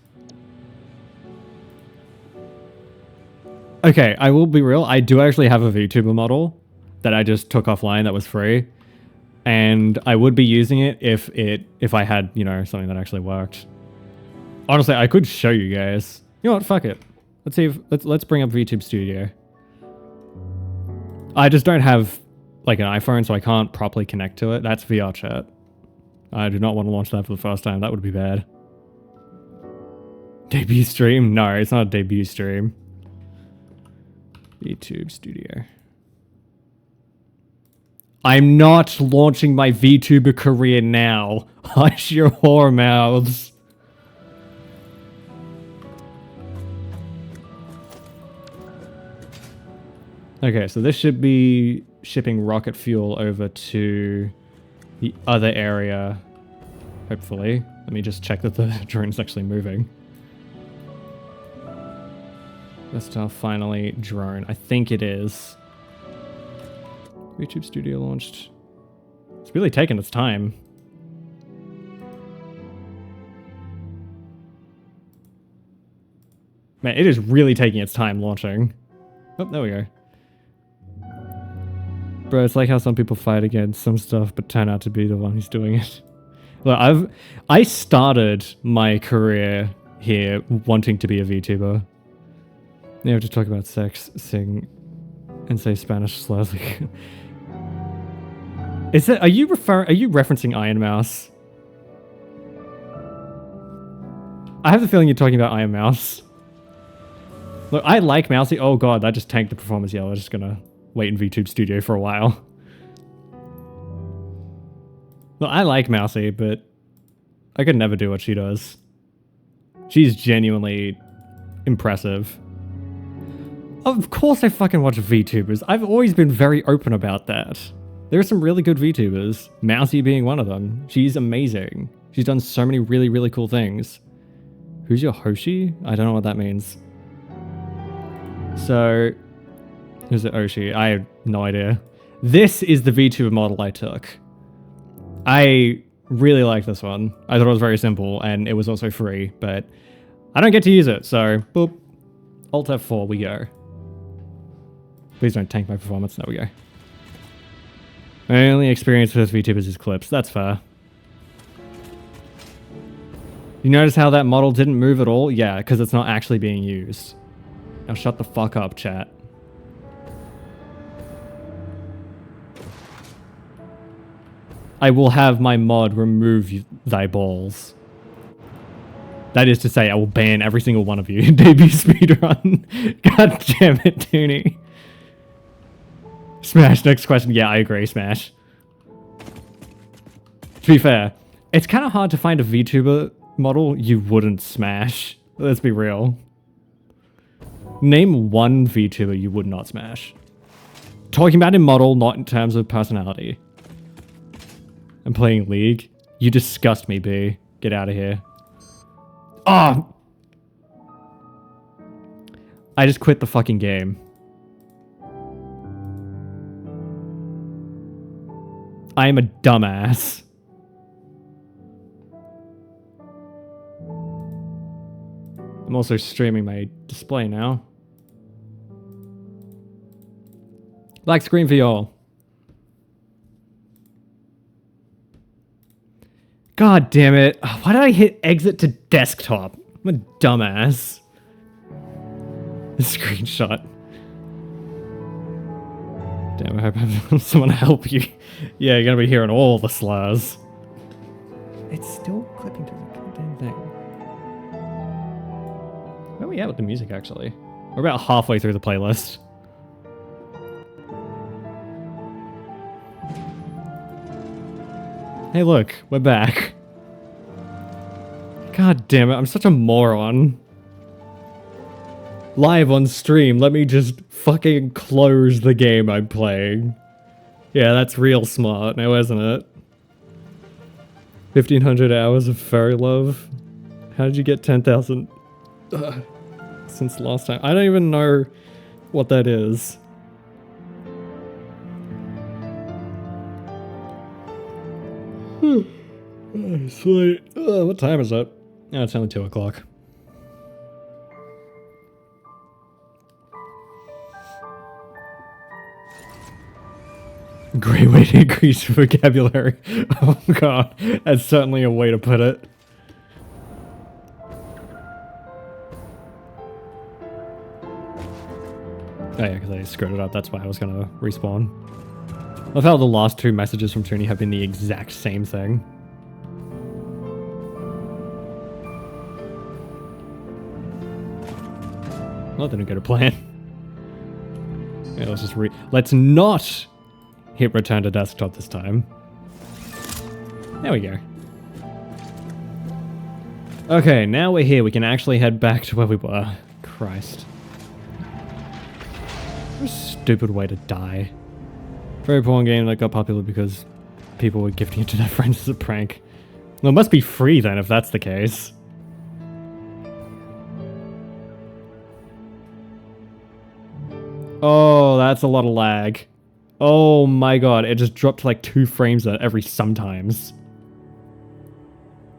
Okay, I will be real. I do actually have a VTuber model that I just took offline that was free. And I would be using it if I had, you know, something that actually worked. Honestly, I could show you guys. You know what? Fuck it. Let's see if let's bring up VTube Studio. I just don't have like an iPhone, so I can't properly connect to it. That's VR chat. I do not want to launch that for the first time. That would be bad. Debut stream? No, it's not a debut stream. VTube Studio. I'm not launching my VTuber career now. Hush your whore mouths. Okay, so this should be shipping rocket fuel over to the other area, hopefully. Let me just check that the drone's actually moving. That's our finally drone. I think it is. YouTube Studio launched. It's really taken its time. Man, it is really taking its time launching. Oh, there we go. Bro, it's like how some people fight against some stuff but turn out to be the one who's doing it. Look, I started my career here wanting to be a VTuber. You have to talk about sex, sing, and say Spanish slowly. Is it? Are you referencing Iron Mouse? I have the feeling you're talking about Iron Mouse. Look, I like Mousy. Oh god, that just tanked the performance yellow. I'm just gonna wait in VTube Studio for a while. Look, I like Mousy, but I could never do what she does. She's genuinely impressive. Of course I fucking watch VTubers. I've always been very open about that. There are some really good VTubers, Mousy being one of them. She's amazing. She's done so many really, really cool things. Who's your Hoshi? I don't know what that means. So, who's it Oshi? I have no idea. This is the VTuber model I took. I really like this one. I thought it was very simple, and it was also free, but I don't get to use it, so boop. Alt F4, we go. Please don't tank my performance. There we go. My only experience with VTubers is clips. That's fair. You notice how that model didn't move at all? Yeah, because it's not actually being used. Now shut the fuck up, chat. I will have my mod remove thy balls. That is to say, I will ban every single one of you. Debut speedrun. God damn it, Toonie. Smash, next question. Yeah, I agree, Smash. To be fair, it's kind of hard to find a VTuber model you wouldn't smash. Let's be real. Name one VTuber you would not smash. Talking about in model, not in terms of personality. I'm playing League. You disgust me, B. Get out of here. Oh! I just quit the fucking game. I am a dumbass. I'm also streaming my display now. Black screen for y'all. God damn it. Why did I hit exit to desktop? I'm a dumbass. Screenshot. Damn, I hope I have someone to help you. Yeah, you're gonna be hearing all the slurs. It's still clipping through the goddamn thing. Where are we at with the music, actually? We're about halfway through the playlist. Hey look, we're back. God damn it, I'm such a moron. Live on stream, let me just fucking close the game I'm playing. Yeah, that's real smart now, isn't it? 1,500 hours of furry love. How did you get 10,000 since last time? I don't even know what that is. Sweet. What time is it? Oh, it's only 2 o'clock. Great way to increase vocabulary. Oh god, that's certainly a way to put it. Oh yeah, because I screwed it up, that's why I was gonna respawn. I love how the last 2 messages from Toonie have been the exact same thing. Well, that didn't go to plan. Yeah, let's not hit return to desktop this time. There we go. Okay, now we're here. We can actually head back to where we were. Christ. What a stupid way to die. Very porn game that got popular because people were gifting it to their friends as a prank. Well, it must be free then if that's the case. Oh, that's a lot of lag. Oh my god, it just dropped to like 2 frames every sometimes.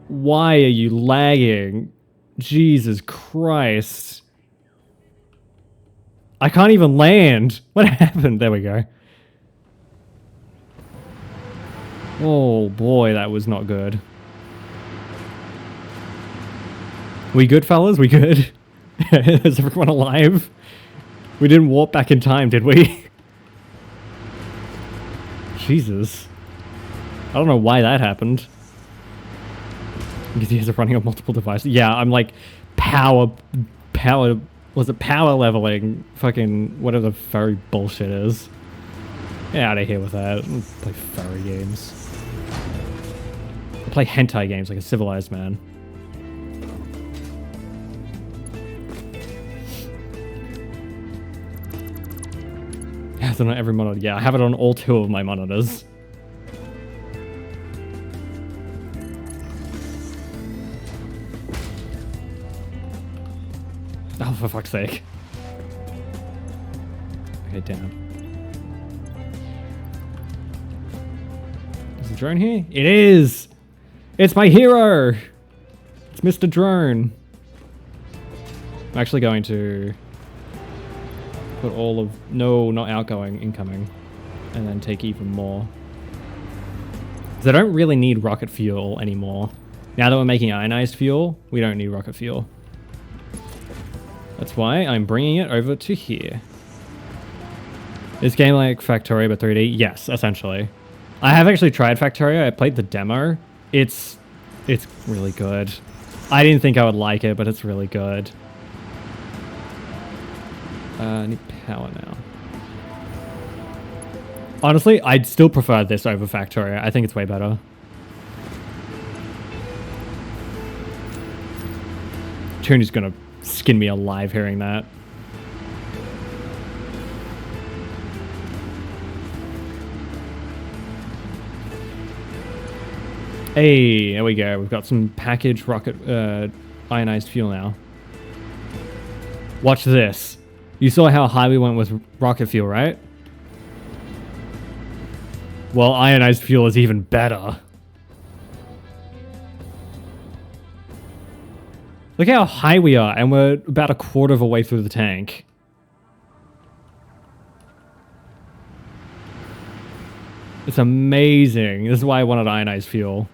Why are you lagging? Jesus Christ. I can't even land. What happened? There we go. Oh boy, that was not good. We good, fellas? We good? Is everyone alive? We didn't warp back in time, did we? Jesus. I don't know why that happened. Because you guys are running on multiple devices. Yeah, I'm like power leveling fucking whatever the furry bullshit is. Get out of here with that. I don't play furry games. I play hentai games like a civilized man. Has it on every monitor? Yeah, I have it on all 2 of my monitors. Oh, for fuck's sake. Okay, down. Is the drone here? It is! It's my hero! It's Mr. Drone. I'm actually going to put all of... No, not outgoing, incoming. And then take even more. Because I don't really need rocket fuel anymore. Now that we're making ionized fuel, we don't need rocket fuel. That's why I'm bringing it over to here. Is game like Factorio but 3D? Yes, essentially. I have actually tried Factorio. I played the demo. It's really good. I didn't think I would like it, but it's really good. I need power now. Honestly, I'd still prefer this over Factorio. I think it's way better. Tony's gonna skin me alive hearing that. Hey, there we go. We've got some packaged rocket ionized fuel now. Watch this. You saw how high we went with rocket fuel, right? Well, ionized fuel is even better. Look how high we are, and we're about a quarter of a way through the tank. It's amazing. This is why I wanted ionized fuel.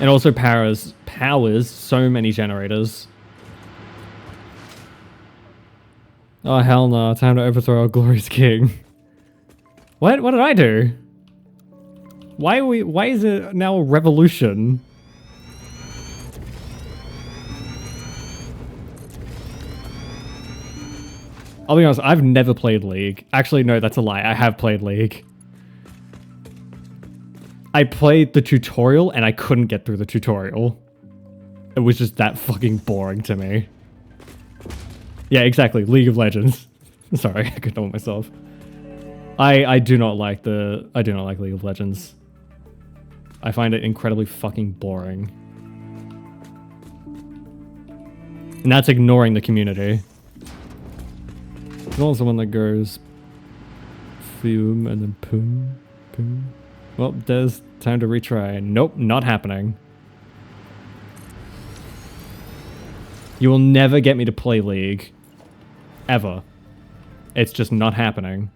It also powers so many generators. Oh hell no, time to overthrow our glorious king. What? What did I do? Why is it now a revolution? I'll be honest, I've never played League. Actually, no, that's a lie. I have played League. I played the tutorial and I couldn't get through the tutorial. It was just that fucking boring to me. Yeah, exactly. League of Legends. Sorry, I couldn't help myself. I do not like League of Legends. I find it incredibly fucking boring. And that's ignoring the community. There's also one that goes fume and then poom, poom. Well, there's time to retry. Nope, not happening. You will never get me to play League. Ever. It's just not happening.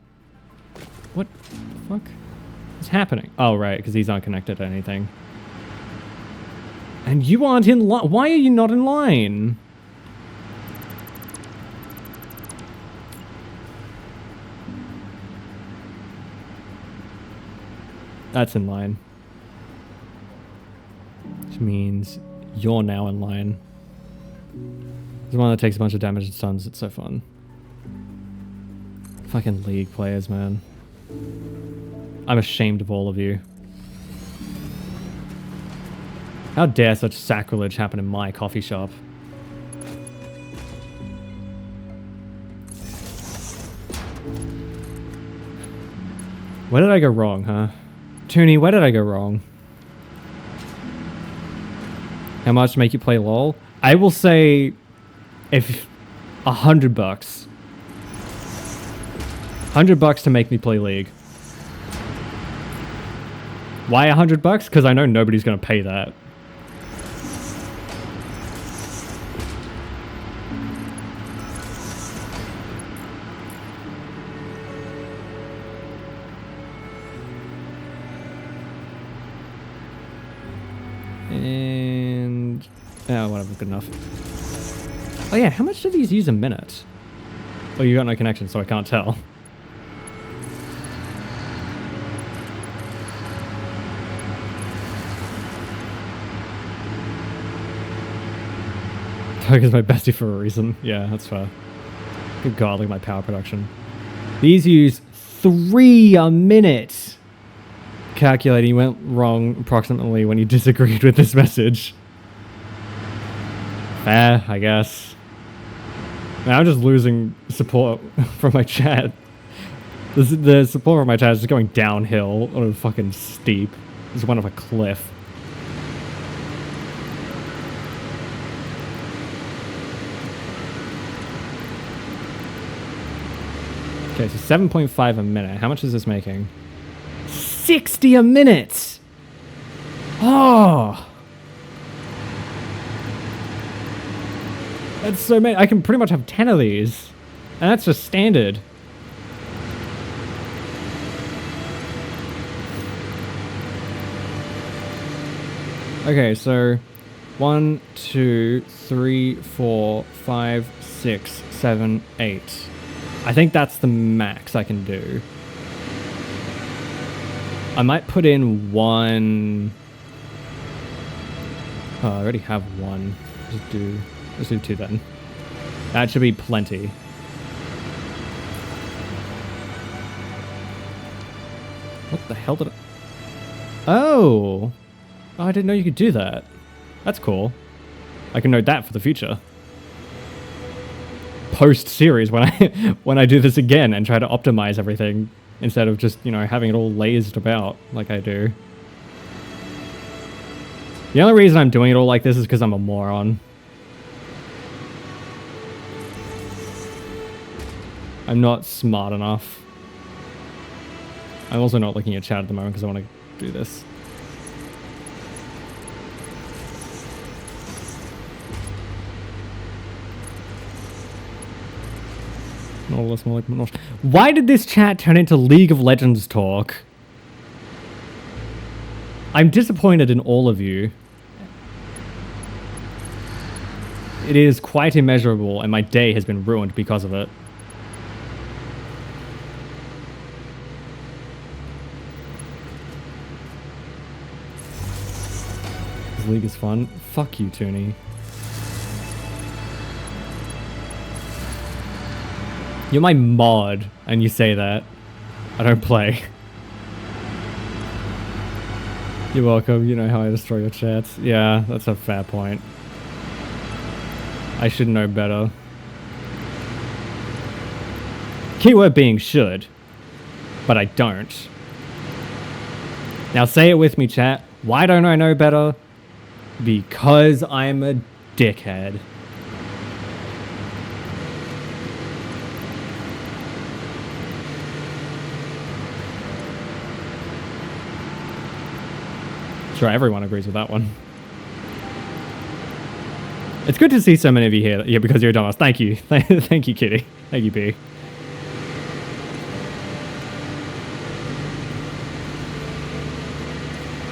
What the fuck is happening? Oh, right, because these aren't connected to anything. And you aren't in line. Why are you not in line? That's in line. Which means you're now in line. The one that takes a bunch of damage and stuns. It's so fun. Fucking League players, man. I'm ashamed of all of you. How dare such sacrilege happen in my coffee shop? Where did I go wrong, huh? Toonie, where did I go wrong? How much to make you play LOL? I will say, if $100. $100 to make me play League. Why $100? Because I know nobody's going to pay that. And... oh, whatever, good enough. Oh yeah, how much do these use a minute? Oh, you got no connection, so I can't tell. Toga's my bestie for a reason. Yeah, that's fair. Good god, look at my power production. These use 3 a minute. Calculating went wrong approximately when you disagreed with this message. Fair, I guess. Man, I'm just losing support from my chat. The support from my chat is just going downhill on a fucking steep. It's one of a cliff. Okay, so 7.5 a minute. How much is this making? 60 a minute! Oh! That's so many. I can pretty much have 10 of these. And that's just standard. Okay, so 1, 2, 3, 4, 5, 6, 7, 8. I think that's the max I can do. I might put in one. Oh, I already have one. Let's do 2 then. That should be plenty. What the hell did I... Oh! Oh, I didn't know you could do that. That's cool. I can note that for the future. Post-series when I do this again and try to optimize everything instead of just, you know, having it all lazed about like I do. The only reason I'm doing it all like this is because I'm a moron. I'm not smart enough. I'm also not looking at chat at the moment because I want to do this. Why did this chat turn into League of Legends talk? I'm disappointed in all of you. It is quite immeasurable, and my day has been ruined because of it. This league is fun. Fuck you, Toonie. You're my mod, and you say that. I don't play. You're welcome. You know how I destroy your chats. Yeah, that's a fair point. I should know better. Keyword being should, but I don't. Now say it with me, chat. Why don't I know better? Because I'm a dickhead. Sure, everyone agrees with that one. It's good to see so many of you here. Yeah, because you're a dumbass. Thank you. Thank you, Kitty. Thank you, B.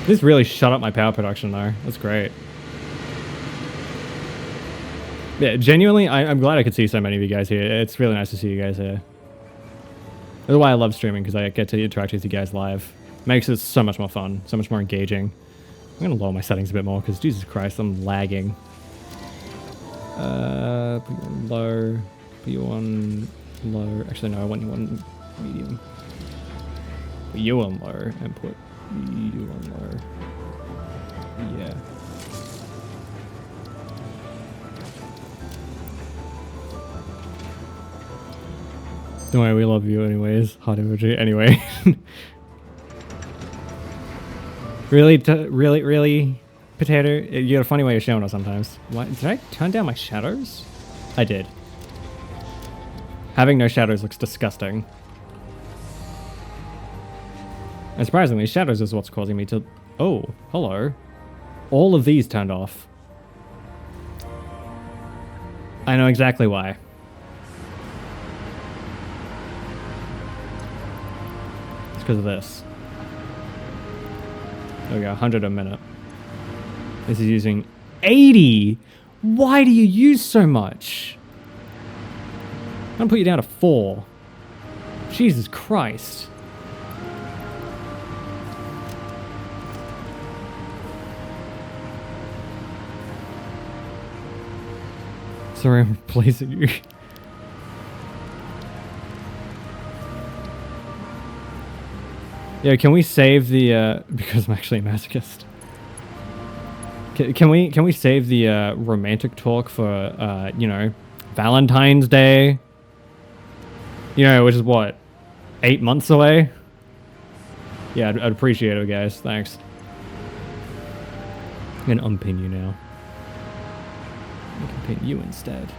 This really shut up my power production, though. That's great. Yeah, genuinely, I'm glad I could see so many of you guys here. It's really nice to see you guys here. That's why I love streaming, because I get to interact with you guys live. Makes it so much more fun, so much more engaging. I'm going to lower my settings a bit more, because Jesus Christ, I'm lagging. Put you on low. Put you on low. Actually, no, I want you on medium. Put you on low, and put you on low. Yeah. Don't worry, we love you anyways. Hot emoji. Anyway. Really, Potato? You got a funny way of showing us sometimes. What? Did I turn down my shadows? I did. Having no shadows looks disgusting. And surprisingly, shadows is what's causing me to... Oh, hello. All of these turned off. I know exactly why. It's because of this. There we go, 100 a minute. This is using 80! Why do you use so much? I'm gonna put you down to 4. Jesus Christ. Sorry, I'm replacing you. Yeah, can we save the, because I'm actually a masochist. Can we save the romantic talk for, you know, Valentine's Day. You know, which is what, 8 months away? Yeah, I'd appreciate it, guys. Thanks. I'm gonna unpin you now. I can pin you instead.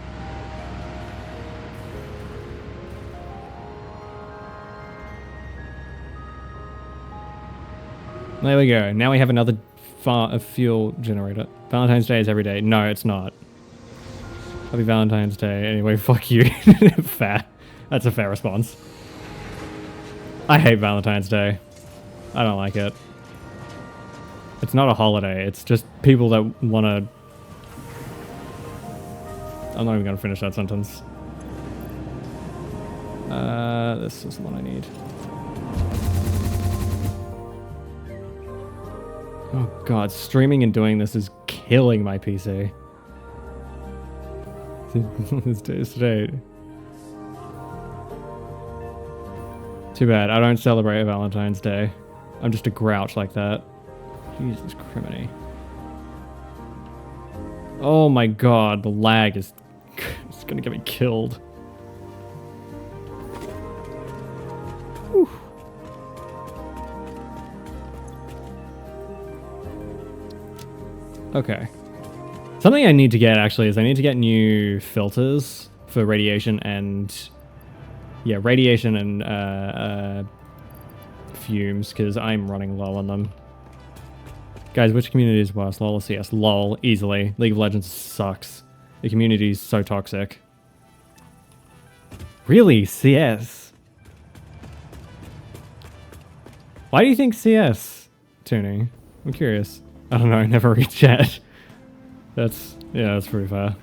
There we go. Now we have another fuel generator. Valentine's Day is every day. No, it's not. Happy Valentine's Day. Anyway, fuck you. Fair. That's a fair response. I hate Valentine's Day. I don't like it. It's not a holiday. It's just people that want to... I'm not even going to finish that sentence. This is the one I need. Oh god, streaming and doing this is killing my PC. This day is today. Too bad, I don't celebrate Valentine's Day. I'm just a grouch like that. Jesus criminy. Oh my god, the lag is... it's gonna get me killed. Whew. Okay. Something I need to get, actually, is I need to get new filters for radiation and... yeah, radiation and fumes, because I'm running low on them. Guys, which community is worse? LOL or CS? LOL, easily. League of Legends sucks. The community is so toxic. Really? CS? Why do you think CS, Toonie? I'm curious. I don't know, I never read chat. That's, yeah, that's pretty fair.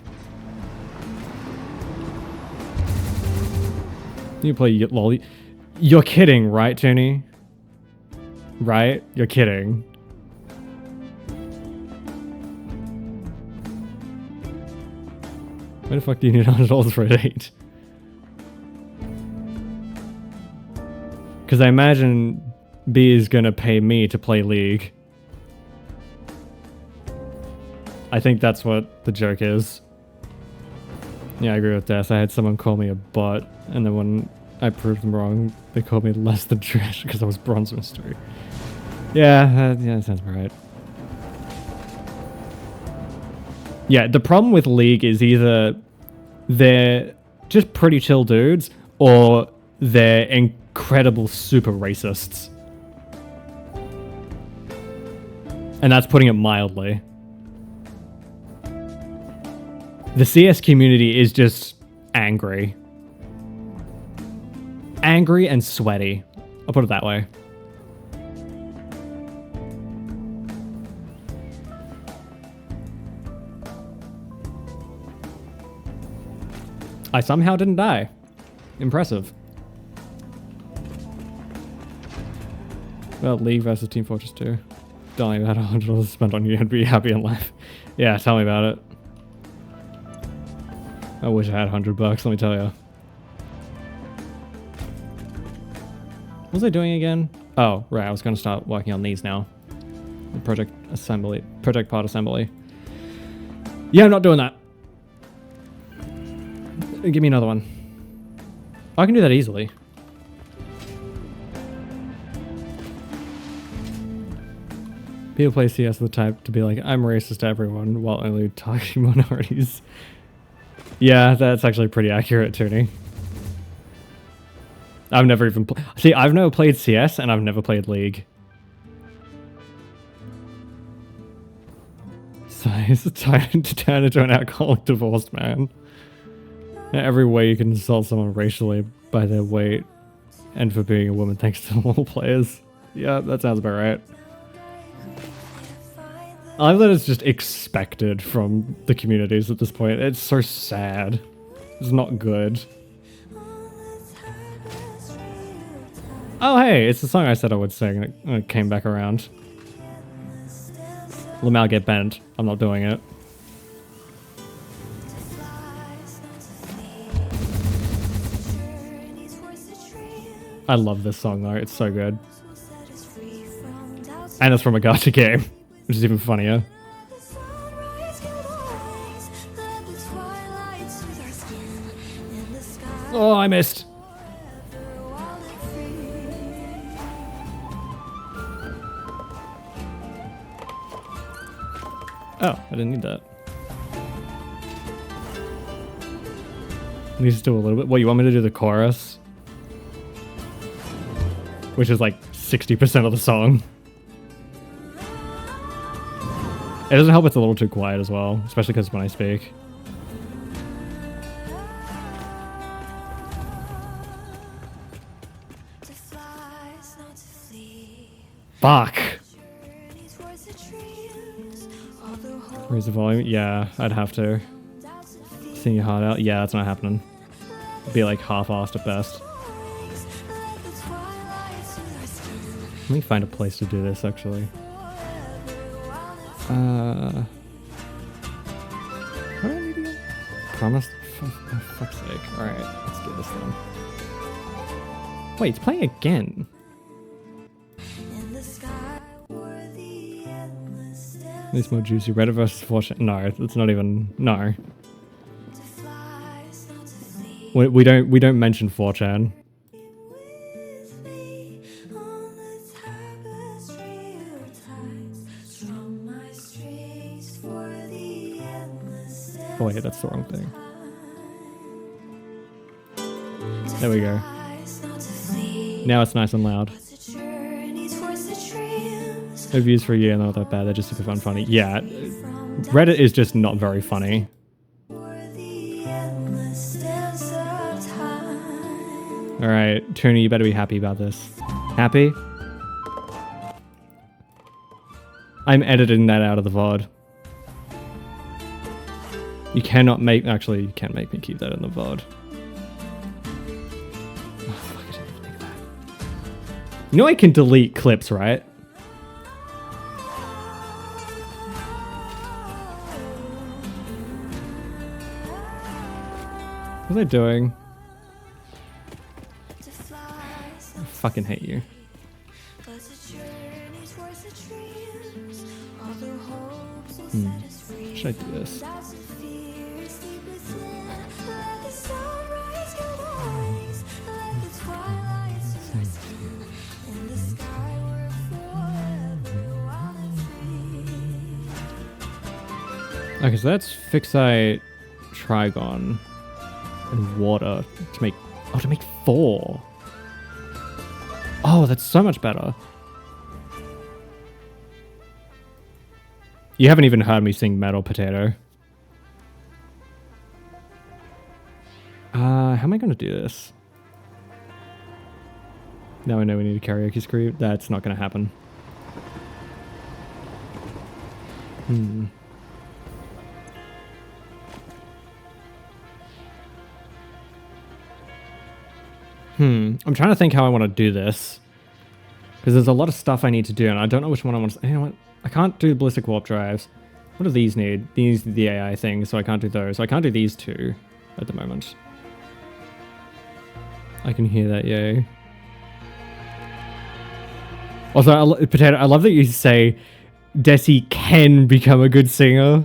You play LOL. You're kidding, right, Toonie? Right? You're kidding. Why the fuck do you need $100 for a date? Because I imagine B is gonna pay me to play League. I think that's what the joke is. Yeah, I agree with Des. I had someone call me a bot, and then when I proved them wrong, they called me less than trash because I was bronze mystery. Yeah, yeah, that sounds right. Yeah, the problem with League is either they're just pretty chill dudes, or they're incredible super racists. And that's putting it mildly. The CS community is just angry. Angry and sweaty. I'll put it that way. I somehow didn't die. Impressive. Well, League versus Team Fortress 2. Don't even had $100 spent on you and be happy in life. Yeah, tell me about it. I wish I had $100, let me tell you. What was I doing again? Oh, right, I was going to start working on these now. The project part assembly. Yeah, I'm not doing that. Give me another one. Oh, I can do that easily. People play CS the type to be like, I'm racist to everyone while only targeting minorities. Yeah, that's actually pretty accurate, Toonie. I've never even see, I've never played CS and I've never played League. So it's time to turn into an alcoholic divorced man. Every way you can insult someone racially by their weight and for being a woman thanks to all players. Yeah, that sounds about right. I love that it's just expected from the communities at this point. It's so sad. It's not good. Oh hey, it's the song I said I would sing and it came back around. Lamau get bent. I'm not doing it. I love this song though, it's so good. And it's from a gacha game, which is even funnier. I missed. Oh, I didn't need that. Needs to do a little bit. What, you want me to do the chorus? Which is like 60% of the song. It doesn't help it's a little too quiet as well, especially because when I speak. Fuck! Raise the volume? Yeah, I'd have to. Sing your heart out? Yeah, that's not happening. It'd be like half-assed at best. Let me find a place to do this, actually. What do I need again? Promise? For fuck's sake. Alright, let's do this then. Wait, it's playing again. At least more juicy. Reddit versus 4chan. No, it's not even. No. We don't mention 4chan. Oh wait, that's the wrong thing. There we go. Now it's nice and loud. No views for a year, not that bad. They're just super fun, funny. Yeah, Reddit is just not very funny. All right, Tony, you better be happy about this. Happy? I'm editing that out of the VOD. You cannot make... Actually, you can make me keep that in the VOD. Oh, fuck, I didn't think of that. You know I can delete clips, right? What are they doing? I fucking hate you. Should I do this? Okay, so that's fixate, trigon, and water to make... Oh, to make 4. Oh, that's so much better. You haven't even heard me sing Metal Potato. How am I going to do this? Now I know we need a karaoke script. That's not going to happen. I'm trying to think how I want to do this. Because there's a lot of stuff I need to do, and I don't know which one I want to... You know what? I can't do ballistic warp drives. What do these need? These are the AI things, so I can't do those. So I can't do these two at the moment. I can hear that, yay. Also, Potato, I love that you say Desi can become a good singer.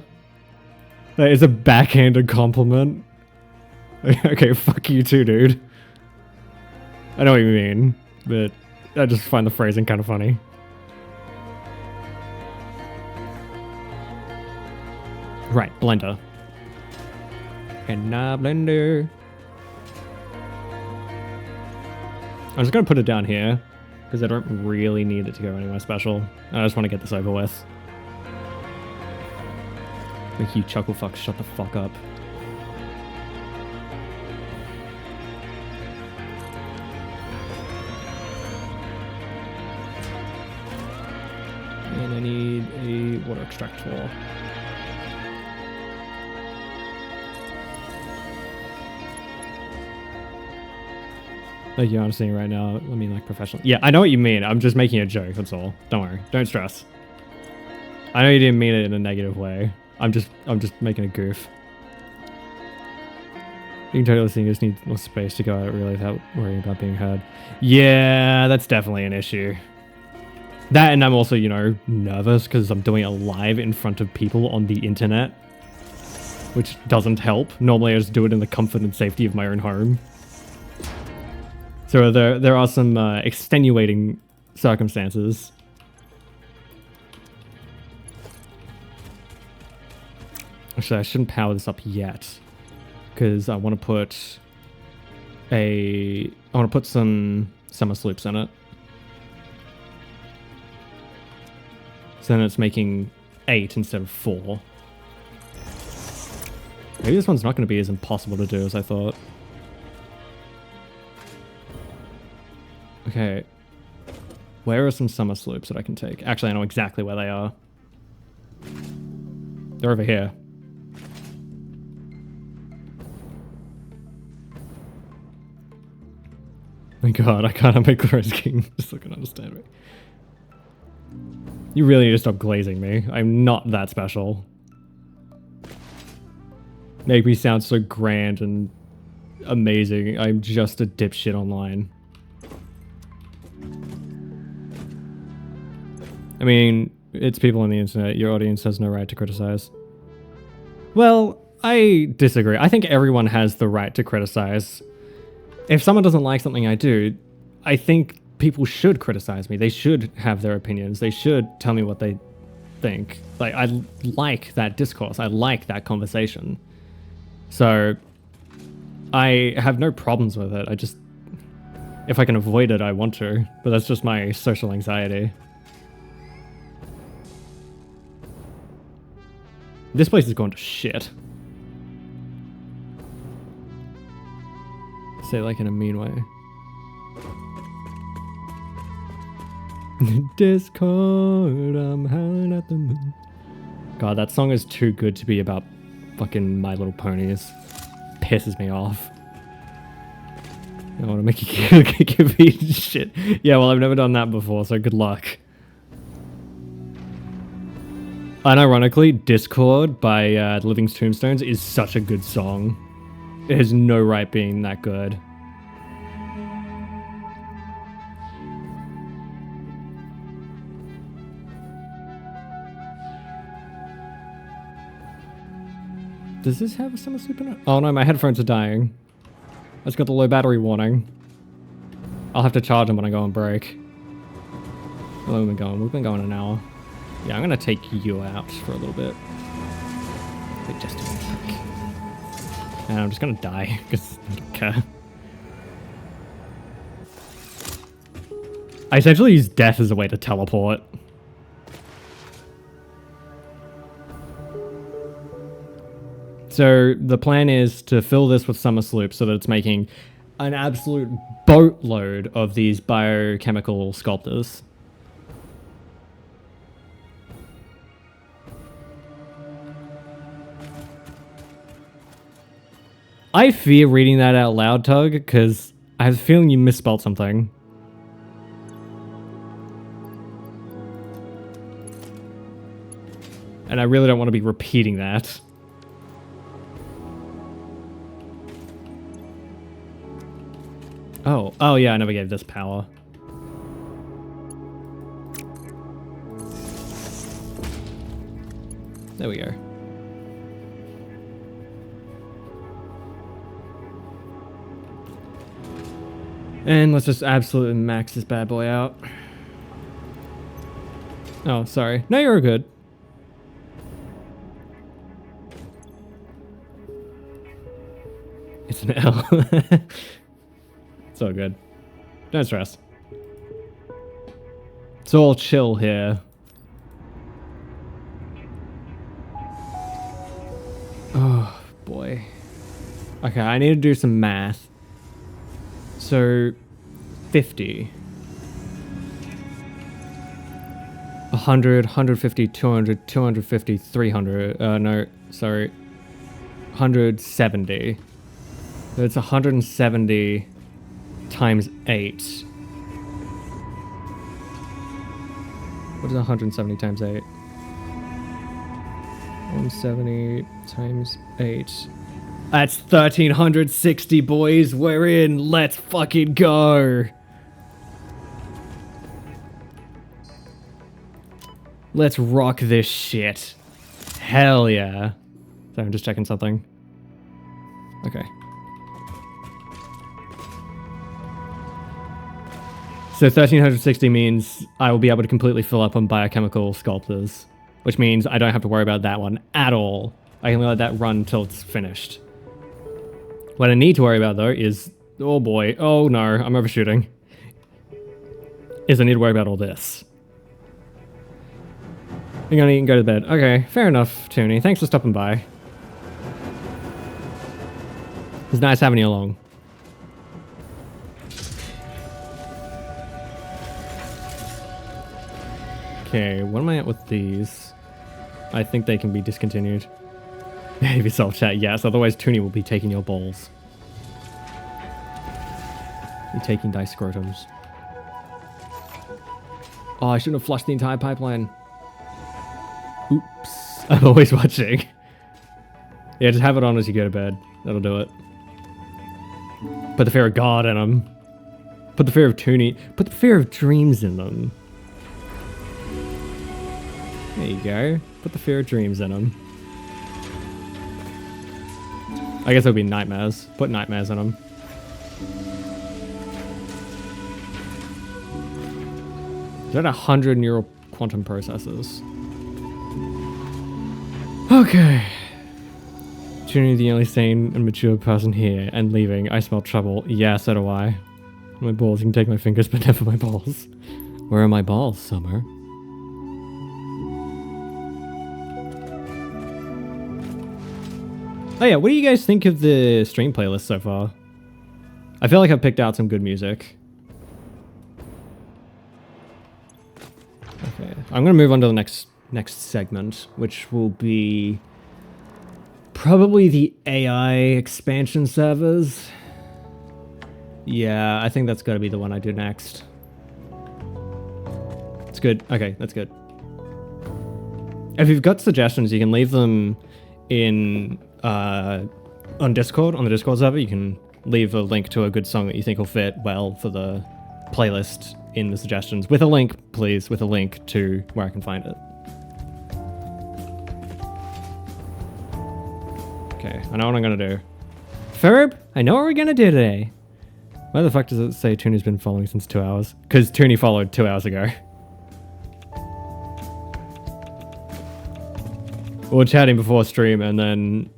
That is a backhanded compliment. Okay, fuck you too, dude. I know what you mean, but I just find the phrasing kind of funny. Right, blender. And blender. I'm just gonna put it down here because I don't really need it to go anywhere special. I just want to get this over with. Make you chuckle fuck, shut the fuck up. And I need a water extract tool. Like you're honestly right now, I mean like professional. Yeah, I know what you mean. I'm just making a joke, that's all. Don't worry. Don't stress. I know you didn't mean it in a negative way. I'm just making a goof. You can totally see you just need more space to go out really without worrying about being heard. Yeah, that's definitely an issue. That, and I'm also, you know, nervous because I'm doing it live in front of people on the internet, which doesn't help. Normally I just do it in the comfort and safety of my own home. So there are some extenuating circumstances. Actually, I shouldn't power this up yet, because I want to put some summer sloops in it. So then it's making 8 instead of 4. Maybe this one's not going to be as impossible to do as I thought. Okay. Where are some summer sloops that I can take? Actually, I know exactly where they are. They're over here. My god, I can't make Glorious King. Just looking to understand me. You really need to stop glazing me. I'm not that special. Make me sound so grand and amazing. I'm just a dipshit online. I mean, it's people on the internet. Your audience has no right to criticize. Well, I disagree. I think everyone has the right to criticize. If someone doesn't like something I do, I think people should criticize me. They should have their opinions. They should tell me what they think. Like, I like that discourse. I like that conversation. So, I have no problems with it. I just, if I can avoid it, I want to. But that's just my social anxiety. This place is going to shit. Say like in a mean way. Discord, I'm howling at the moon. God, that song is too good to be about fucking My Little Ponies. Pisses me off. I want to make you give me shit. Yeah, well, I've never done that before, so good luck. Unironically, Discord by The Living Tombstones is such a good song. It has no right being that good. Does this have a summer sleep in it? Oh no, my headphones are dying. I just got the low battery warning. I'll have to charge them when I go on break. How long have we been going? We've been going an hour. Yeah, I'm gonna take you out for a little bit. Like just a break. And I'm just gonna die, because I don't care. I essentially use death as a way to teleport. So the plan is to fill this with summer sloop so that it's making an absolute boatload of these biochemical sculptors. I fear reading that out loud, Tug, because I have a feeling you misspelled something. And I really don't want to be repeating that. Oh yeah, I never gave this power. There we go. And let's just absolutely max this bad boy out. Oh, sorry. No, you're good. It's an L. It's all good. Don't stress. It's all chill here. Oh, boy. Okay, I need to do some math. So, 50. 100, 150, 200, 250, 300. No, sorry. 170. So it's 170 times 8. What is 170 times 8? 170 times 8. That's 1360, boys. We're in. Let's fucking go. Let's rock this shit. Hell yeah. Sorry, I'm just checking something. Okay. So 1360 means I will be able to completely fill up on biochemical sculptors, which means I don't have to worry about that one at all. I can let that run till it's finished. What I need to worry about though is, oh boy, oh no, I'm overshooting, is I need to worry about all this. You're gonna eat and go to bed. Okay, fair enough, Toonie. Thanks for stopping by. It's nice having you along. Okay, what am I at with these? I think they can be discontinued. Maybe self chat, yes, otherwise Toonie will be taking your balls. You're taking dice scrotums. Oh, I shouldn't have flushed the entire pipeline. Oops. I'm always watching. Yeah, just have it on as you go to bed. That'll do it. Put the fear of God in them. Put the fear of Toonie. Put the fear of dreams in them. There you go. Put the fear of dreams in them. I guess it would be nightmares. Put nightmares in them. Is that 100 neural quantum processors? Okay. Toonie, the only sane and mature person here, and leaving. I smell trouble. Yeah, so do I. My balls. You can take my fingers, but never my balls. Where are my balls, Summer? Oh yeah, what do you guys think of the stream playlist so far? I feel like I've picked out some good music. Okay, I'm gonna move on to the next segment, which will be probably the AI expansion servers. Yeah, I think that's gotta be the one I do next. It's good. Okay, that's good. If you've got suggestions, you can leave them in on Discord, on the Discord server. You can leave a link to a good song that you think will fit well for the playlist in the suggestions. With a link, please, with a link to where I can find it. Okay, I know what I'm gonna do. Ferb, I know what we're gonna do today. Why the fuck does it say Toonie's been following since 2 hours? Because Toonie followed 2 hours ago. We were chatting before stream and then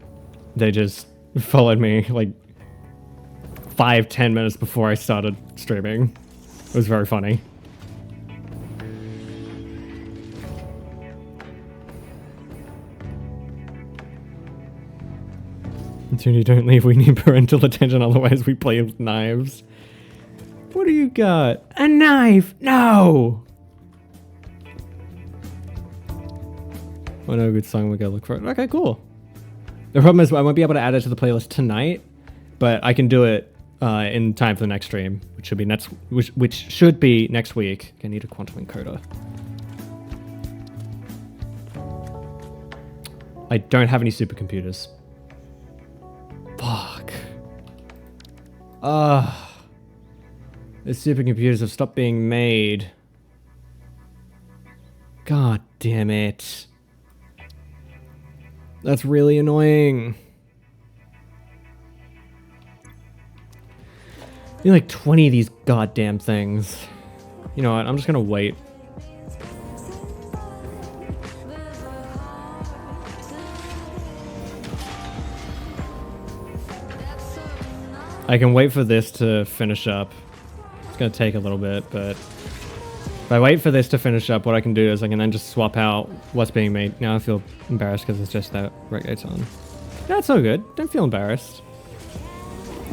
they just followed me like 5-10 minutes before I started streaming. It was very funny. Toonie, don't leave. We need parental attention, otherwise we play with knives. What do you got? A knife! No! Oh no, good song. We gotta look for it. Okay, cool. The problem is I won't be able to add it to the playlist tonight, but I can do it in time for the next stream, which should be which should be next week. I need a quantum encoder. I don't have any supercomputers. Fuck. The supercomputers have stopped being made. God damn it. That's really annoying. I need like 20 of these goddamn things. You know what? I'm just gonna wait. I can wait for this to finish up. It's gonna take a little bit, but if I wait for this to finish up, what I can do is I can then just swap out what's being made. Now I feel embarrassed because it's just that reggaeton. That's so good. Don't feel embarrassed.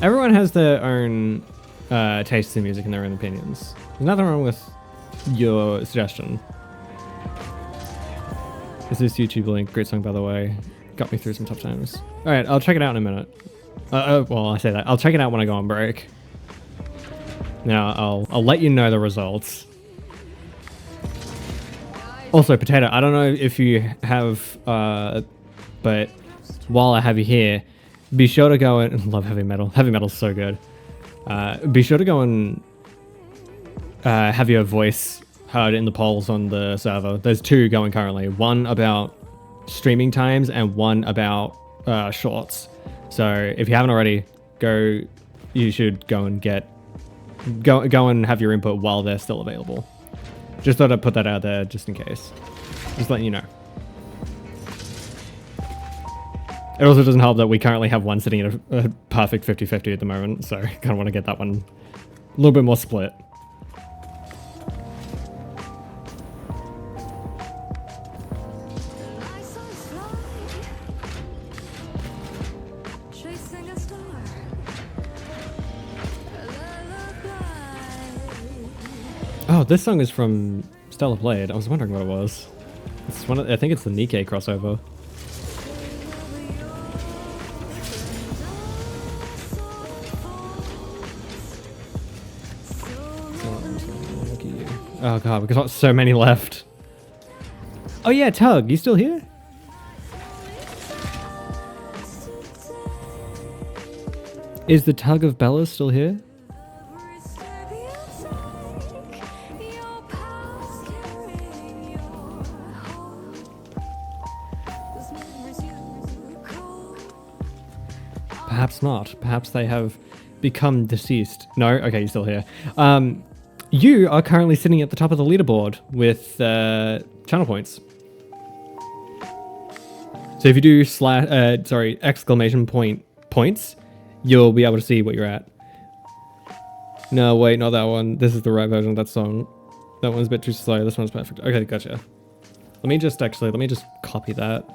Everyone has their own tastes in music and their own opinions. There's nothing wrong with your suggestion. Is this YouTube link? Great song, by the way. Got me through some tough times. All right, I'll check it out in a minute. Well, I say that. I'll check it out when I go on break. Now, I'll let you know the results. Also, Potato, I don't know if you have, but while I have you here, be sure to go and love heavy metal. Heavy metal's so good. Be sure to go and have your voice heard in the polls on the server. There's two going currently. One about streaming times and one about shorts. So if you haven't already, you should go and get go and have your input while they're still available. Just thought I'd put that out there just in case. Just letting you know. It also doesn't help that we currently have one sitting at a perfect 50-50 at the moment, so I kind of want to get that one a little bit more split. Oh, this song is from Stellar Blade. I was wondering what it was. It's one of, I think it's the Nikkei crossover. Oh god, we've got so many left. Oh yeah, Tug, you still here? Is the Tug of Bella still here? Perhaps not. Perhaps they have become deceased. No? Okay, you're still here. You are currently sitting at the top of the leaderboard with channel points. So if you do exclamation point points, you'll be able to see what you're at. No, wait, not that one. This is the right version of that song. That one's a bit too slow. This one's perfect. Okay, gotcha. Let me just copy that.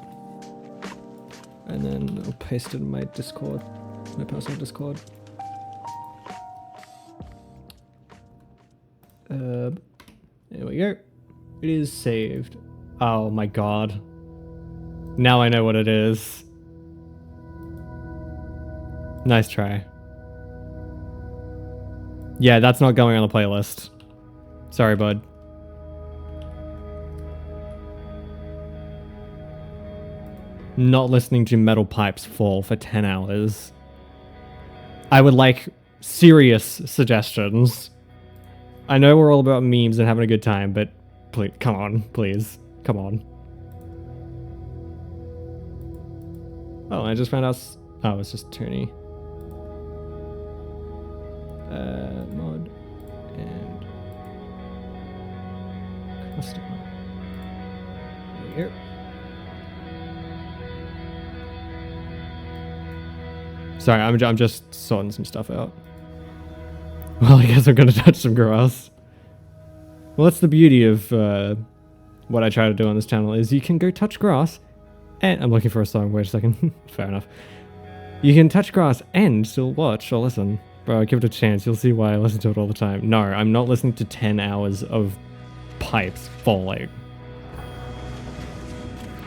And then I'll paste it in my Discord, my personal Discord. There we go. It is saved. Oh my god. Now I know what it is. Nice try. Yeah, that's not going on the playlist. Sorry, bud. Not listening to metal pipes fall for 10 hours. I would like serious suggestions. I know we're all about memes and having a good time, but please, come on, please. Come on. Oh, I just found out... Oh, it's just Tooney. Mod and customer. Here. Sorry, I'm just sorting some stuff out. Well, I guess I'm gonna touch some grass. Well, that's the beauty of what I try to do on this channel is you can go touch grass and... I'm looking for a song, wait a second. Fair enough. You can touch grass and still watch or listen. Bro, give it a chance, you'll see why I listen to it all the time. No, I'm not listening to 10 hours of pipes falling.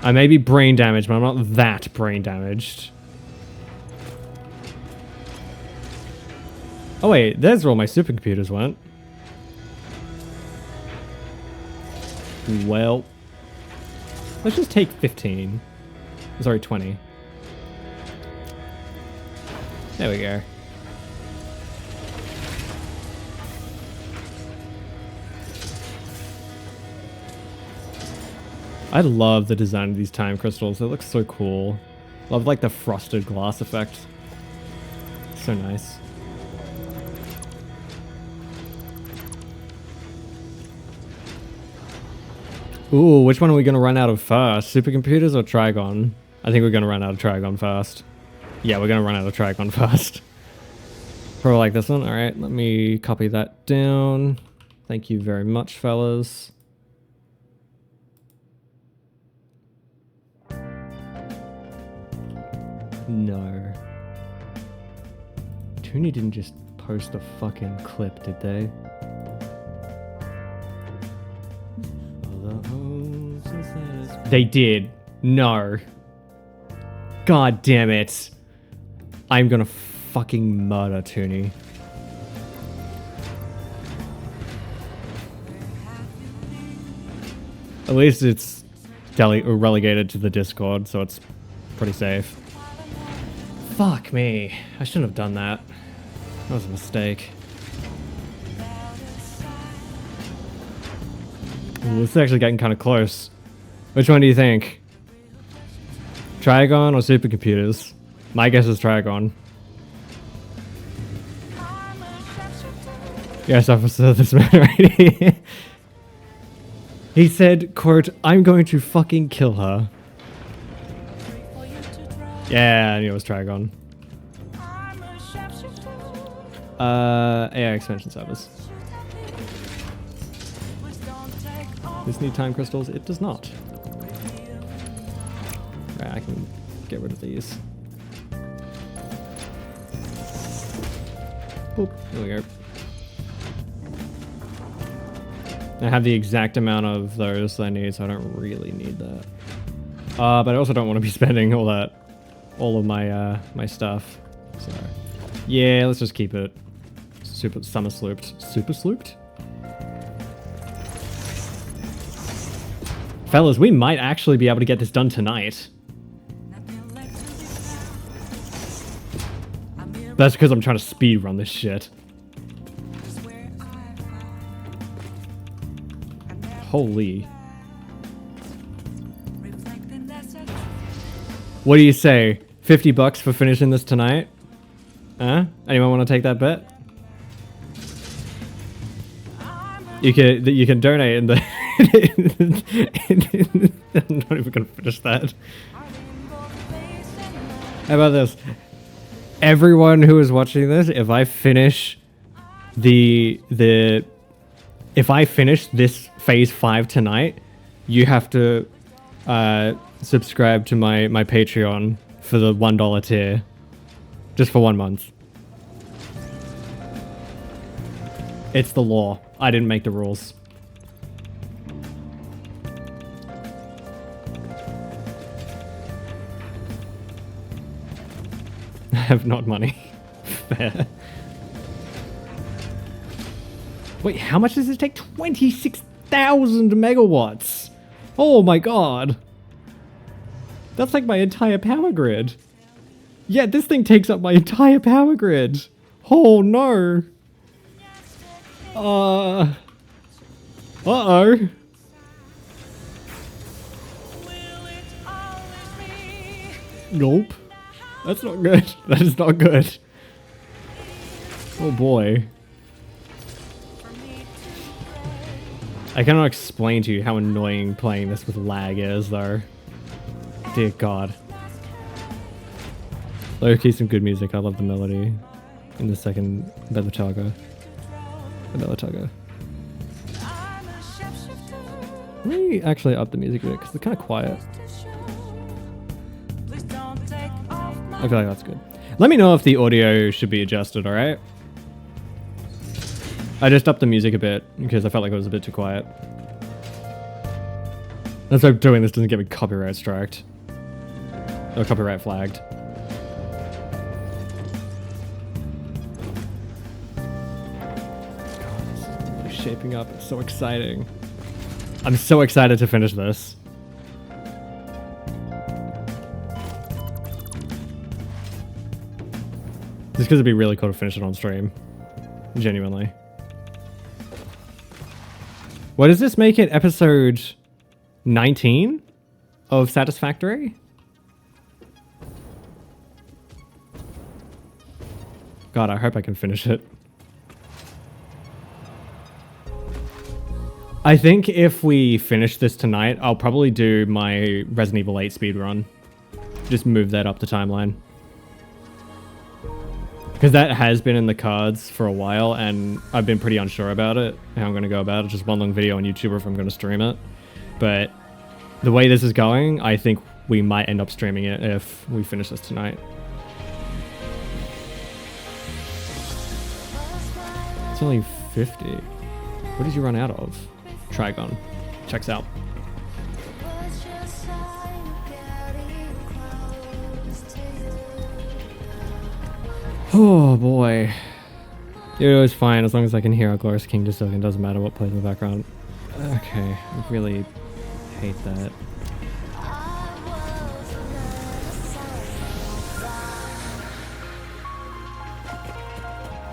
I may be brain damaged, but I'm not that brain damaged. Oh wait, there's where all my supercomputers went. Well, let's just take 15. Sorry, 20. There we go. I love the design of these time crystals. It looks so cool. Love like the frosted glass effect. So nice. Ooh, which one are we going to run out of first? Supercomputers or Trigon? I think we're going to run out of Trigon first. Yeah, we're going to run out of Trigon first. Probably like this one. Alright, let me copy that down. Thank you very much, fellas. No. Tooney didn't just post a fucking clip, did they? They did. No. God damn it. I'm gonna fucking murder Tooney. At least it's relegated to the Discord, so it's pretty safe. Fuck me. I shouldn't have done that. That was a mistake. Ooh, this is actually getting kind of close. Which one do you think? Trigon or supercomputers? My guess is Trigon. Yes, officer, this man right here. He said, quote, "I'm going to fucking kill her." Yeah, I knew it was Trigon. AI expansion service. This need time crystals? It does not. Right, I can get rid of these. Boop. There we go. I have the exact amount of those I need, so I don't really need that. But I also don't want to be spending all of my my stuff. So yeah, let's just keep it super summer slooped. Super slooped? Fellas, we might actually be able to get this done tonight. That's because I'm trying to speed run this shit. Holy. What do you say? 50 bucks for finishing this tonight? Huh? Anyone want to take that bet? You can donate in the... I'm not even gonna finish that. How about this? Everyone who is watching this, if I finish if I finish this phase 5 tonight, you have to subscribe to my Patreon for the $1 tier. Just for 1 month. It's the law. I didn't make the rules. I have not money. Fair. Wait, how much does this take? 26,000 megawatts! Oh my god! That's like my entire power grid. Yeah, this thing takes up my entire power grid. Oh no! Uh-oh. Nope. That's not good. That is not good. Oh boy. I cannot explain to you how annoying playing this with lag is, though. Dear God. Low-key some good music. I love the melody in the second Belataga. Let me actually up the music a bit because it's kind of quiet. I feel like that's good. Let me know if the audio should be adjusted, alright? I just upped the music a bit because I felt like it was a bit too quiet. Let's hope doing this doesn't get me copyright striked. Or copyright flagged. God, this is really shaping up. It's so exciting. I'm so excited to finish this. Just because it'd be really cool to finish it on stream. Genuinely. What does this make it? Episode 19 of Satisfactory? God, I hope I can finish it. I think if we finish this tonight, I'll probably do my Resident Evil 8 speedrun. Just move that up the timeline. Because that has been in the cards for a while, and I've been pretty unsure about it, how I'm going to go about it. Just one long video on YouTube if I'm going to stream it. But the way this is going, I think we might end up streaming it if we finish this tonight. It's only 50. What did you run out of? Trigon. Checks out. Oh boy. It was fine as long as I can hear our Glorious King just so it doesn't matter what plays in the background. Okay, I really hate that.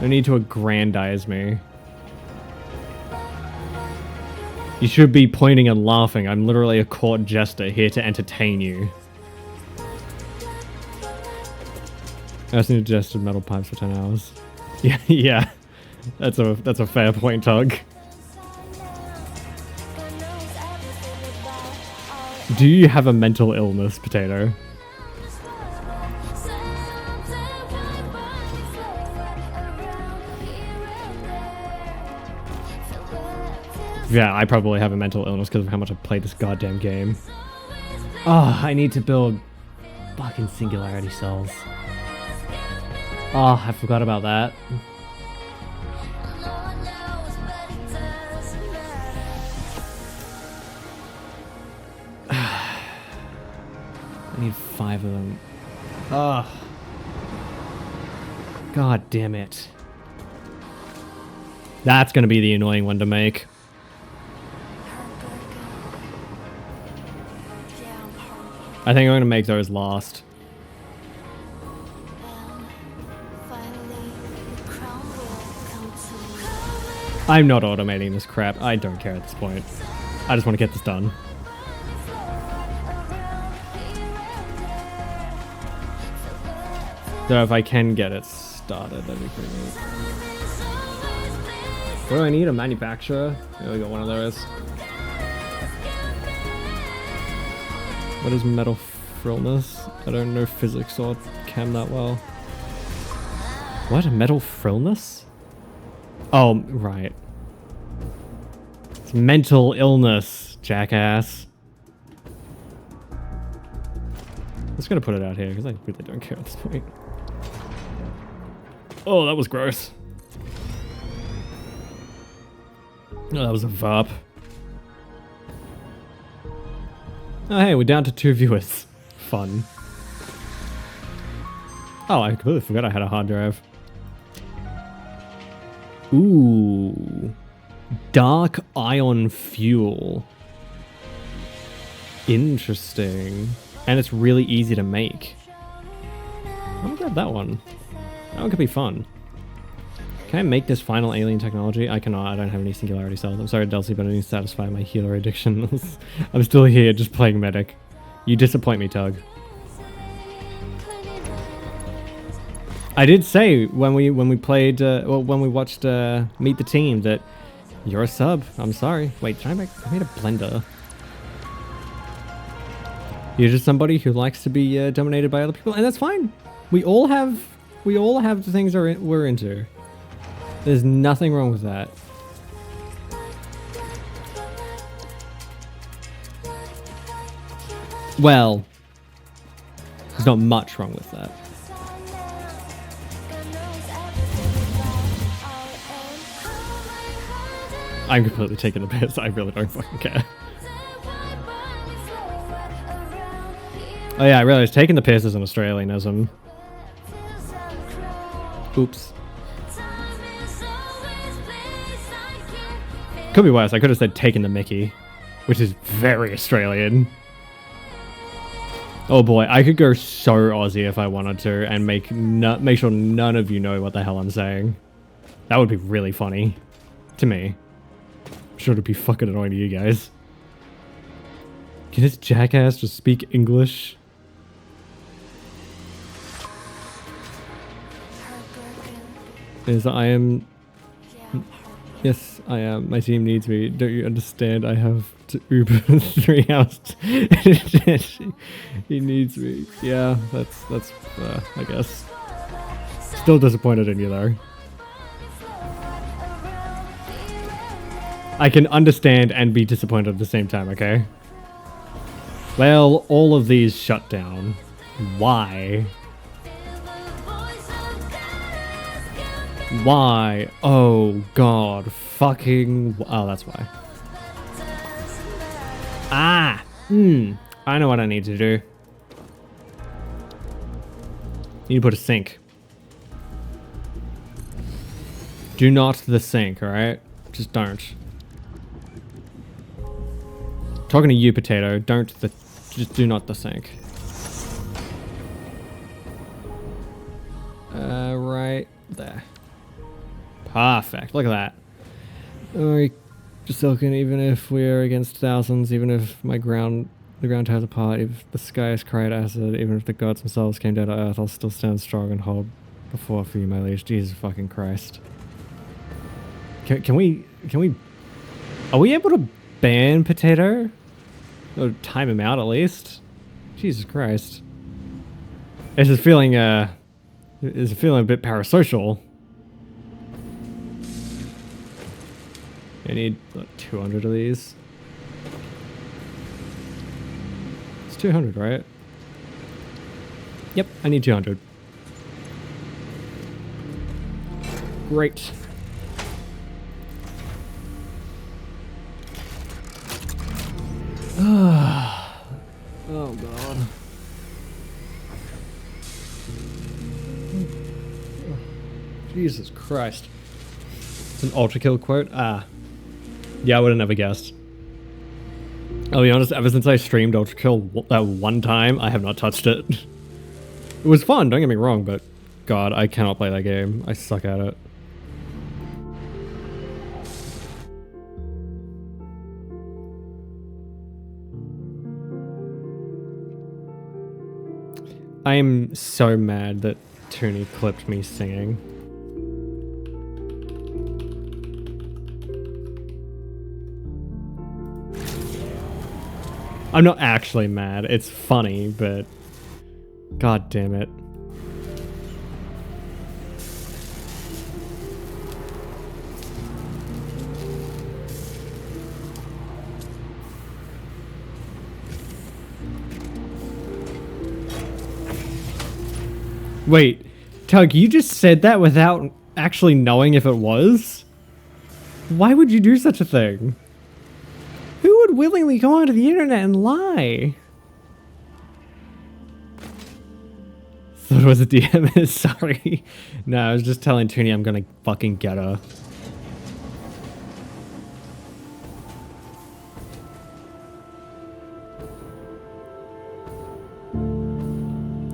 No need to aggrandize me. You should be pointing and laughing. I'm literally a court jester here to entertain you. I just ingested metal pipes for 10 hours. Yeah, yeah. That's a fair point, Tug. Do you have a mental illness, Potato? Yeah, I probably have a mental illness because of how much I played this goddamn game. Oh, I need to build fucking singularity cells. Oh, I forgot about that. I need 5 of them. Ugh. God damn it. That's gonna be the annoying one to make. I think I'm gonna make those last. I'm not automating this crap. I don't care at this point. I just want to get this done. So if I can get it started, that'd be pretty neat. What do I need? A manufacturer? Yeah, we got one of those. What is metal frillness? I don't know physics or chem that well. What? Metal frillness? Oh, right. It's mental illness, jackass. I'm just gonna put it out here because I really don't care at this point. Oh, that was gross. Oh, that was a VOP. Oh, hey, we're down to 2 viewers. Fun. Oh, I completely forgot I had a hard drive. Ooh. Dark ion fuel. Interesting. And it's really easy to make. I'm gonna grab that one. That one could be fun. Can I make this final alien technology? I cannot. I don't have any singularity cells. I'm sorry, Delcy, but I need to satisfy my healer addiction. I'm still here just playing medic. You disappoint me, Tug. I did say when we played, when we watched Meet the Team that you're a sub. I'm sorry. Wait, I made a blender. You're just somebody who likes to be dominated by other people, and that's fine. We all have the things we're into. There's nothing wrong with that. Well, there's not much wrong with that. I'm completely taking the piss. I really don't fucking care. Oh yeah, I realized taking the piss is an Australianism. Oops. Could be worse. I could have said taking the mickey, which is very Australian. Oh boy, I could go so Aussie if I wanted to and make sure none of you know what the hell I'm saying. That would be really funny to me. I'm sure it'd be fucking annoying to you guys. Can this jackass just speak English? Is I am... Yes, I am. My team needs me. Don't you understand? I have to Uber 3 hours. He needs me. Yeah, that's I guess. Still disappointed in you though. I can understand and be disappointed at the same time, okay? Well, all of these shut down. Why? Why? Oh god, fucking... Oh, that's why. Ah! I know what I need to do. Need to put a sink. Do not the sink, alright? Just don't. Talking to you, Potato, just do not the sink. Right there. Perfect. Look at that. Alright, Silken, even if we're against thousands, even if the ground tears apart, if the sky is cried acid, even if the gods themselves came down to earth, I'll still stand strong and hold before for you, my liege. Jesus fucking Christ. Can we are we able to ban Potato? Or time him out at least? Jesus Christ. This is feeling a bit parasocial. I need what, 200 of these. It's 200, right? Yep, I need 200. Great. Oh god. Jesus Christ. It's an ultra kill quote? Ah. Yeah, I would have never guessed. I'll be honest, ever since I streamed ultra kill that one time, I have not touched it. It was fun, don't get me wrong, but god, I cannot play that game. I suck at it. I am so mad that Toonie clipped me singing. I'm not actually mad, it's funny, but god damn it. Wait, Tug, you just said that without actually knowing if it was? Why would you do such a thing? Who would willingly go onto the internet and lie? Thought it was a DM, sorry. No, I was just telling Toonie I'm gonna fucking get her.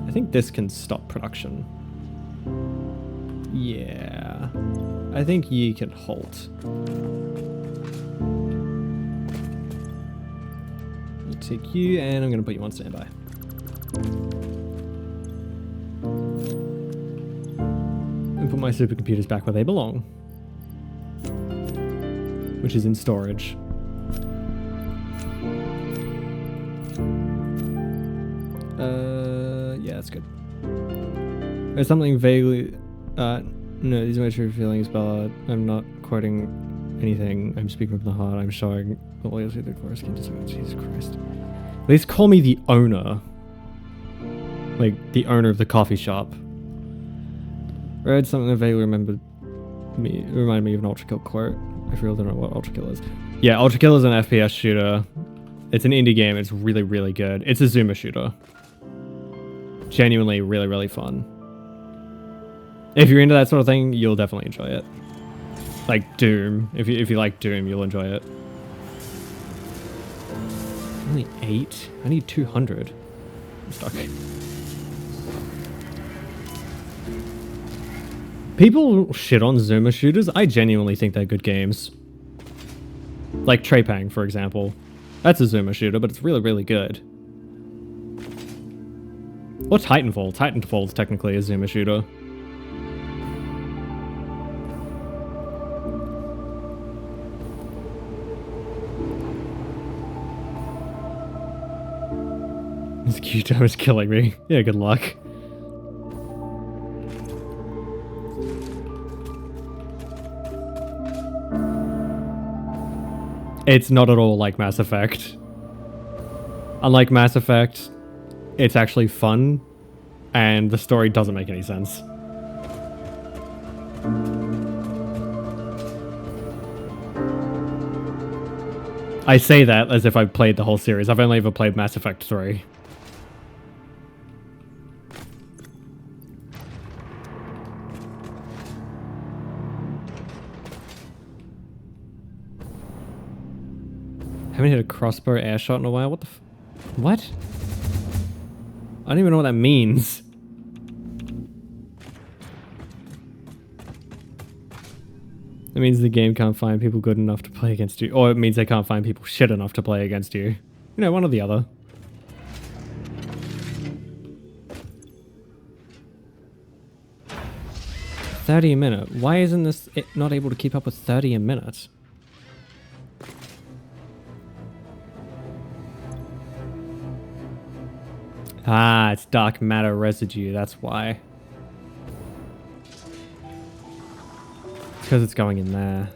I think this can stop production. Yeah. I think ye can halt. I'll take you and I'm gonna put you on standby. And put my supercomputers back where they belong. Which is in storage. Yeah, that's good. There's something vaguely... no, these are my true feelings, Ballard. I'm not quoting anything. I'm speaking from the heart. I'm showing the loyalty the chorus can deserve. Jesus Christ. At least call me the owner. Like, the owner of the coffee shop. Read something that vaguely reminded me of an Ultra Kill quote. I really don't know what Ultra Kill is. Yeah, Ultra Kill is an FPS shooter. It's an indie game. It's really, really good. It's a zoomer shooter. Genuinely really, really fun. If you're into that sort of thing, you'll definitely enjoy it. Like Doom. If you like Doom, you'll enjoy it. Only 8? I need 200. I'm stuck. People shit on zoomer shooters. I genuinely think they're good games. Like Trepang, for example. That's a zoomer shooter, but it's really, really good. Or Titanfall. Titanfall is technically a zoomer shooter. This Q-Toe is killing me. Yeah, good luck. It's not at all like Mass Effect. Unlike Mass Effect, it's actually fun, and the story doesn't make any sense. I say that as if I've played the whole series. I've only ever played Mass Effect 3. Haven't hit a crossbow air shot in a while. What the what? I don't even know what that means. It means the game can't find people good enough to play against you. Or it means they can't find people shit enough to play against you. You know, one or the other. 30 a minute. Why isn't this not able to keep up with 30 a minute? Ah, it's dark matter residue, that's why. It's because it's going in there.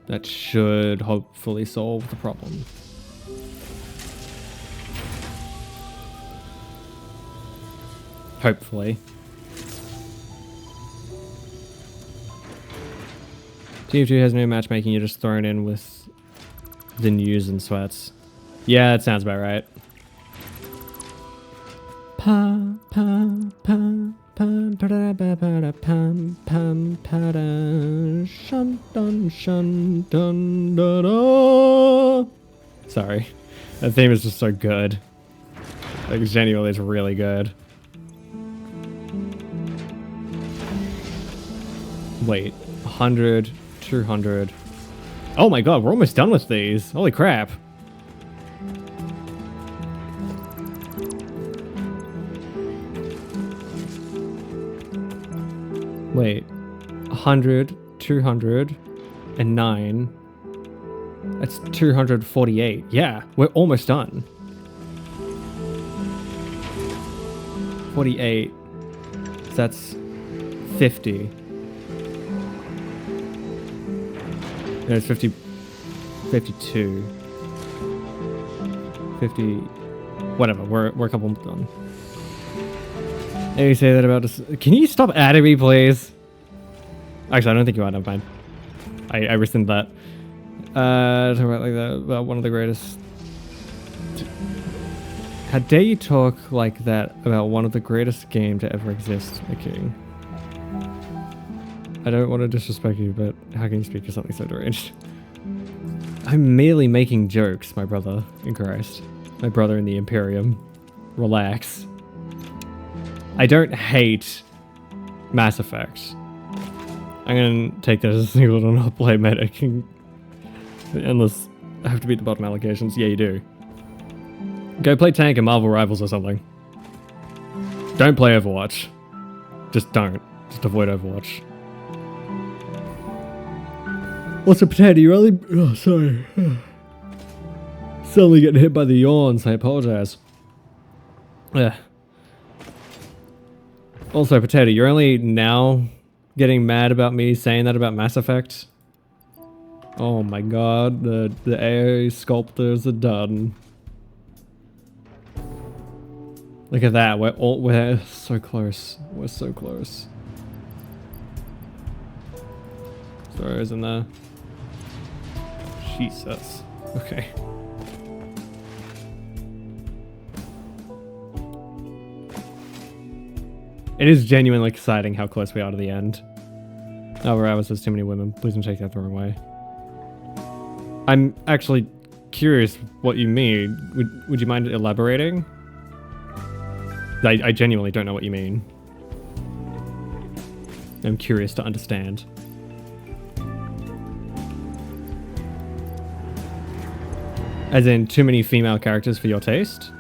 That should hopefully solve the problem. Hopefully. TF2 has no matchmaking, you're just thrown in with the news and sweats. Yeah, that sounds about right. Pam pam pam pam pam pam pam shun dun shun dun da da. Sorry, that theme is just so good. Like genuinely, it's really good. Wait, 100, 200. Oh my god, we're almost done with these. Holy crap. Wait, 100, 200, and 9. That's 248. Yeah, we're almost done. 48. So that's 50. No, it's 50, 52, 50, whatever, we're a couple done. And you say that about us. Can you stop adding me, please? Actually, I don't think you are, never mind. I rescind that. Talk about like that, about one of the greatest. How dare you talk like that about one of the greatest games to ever exist, okay? I don't want to disrespect you, but how can you speak of something so deranged? I'm merely making jokes, my brother in Christ. My brother in the Imperium. Relax. I don't hate Mass Effect. I'm gonna take that as a single to not play Medic. Unless I have to beat the bottom allocations. Yeah, you do. Go play Tank and Marvel Rivals or something. Don't play Overwatch. Just don't. Just avoid Overwatch. What's a potato? You only... Oh, sorry. Suddenly getting hit by the yawns. I apologize. Yeah. Also, potato, you're only now getting mad about me saying that about Mass Effect? Oh my god, the AI sculptors are done. Look at that, we're so close. We're so close. Sorry, I was in there. Jesus. Okay. It is genuinely exciting how close we are to the end. Oh, Ravis, there's too many women. Please don't take that the wrong way. I'm actually curious what you mean. Would you mind elaborating? I genuinely don't know what you mean. I'm curious to understand. As in, too many female characters for your taste?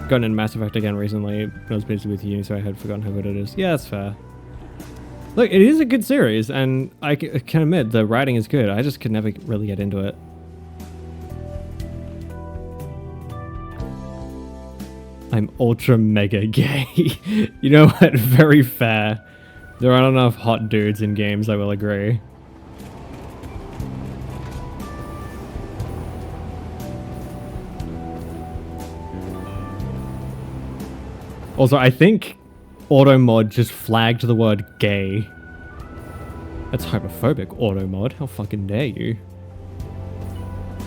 Gotten in Mass Effect again recently. I was busy with uni, so I had forgotten how good it is. Yeah, that's fair. Look, it is a good series, and I can admit the writing is good. I just could never really get into it. I'm ultra mega gay. You know what? Very fair. There aren't enough hot dudes in games, I will agree. Also, I think AutoMod just flagged the word gay. That's homophobic, AutoMod. How fucking dare you?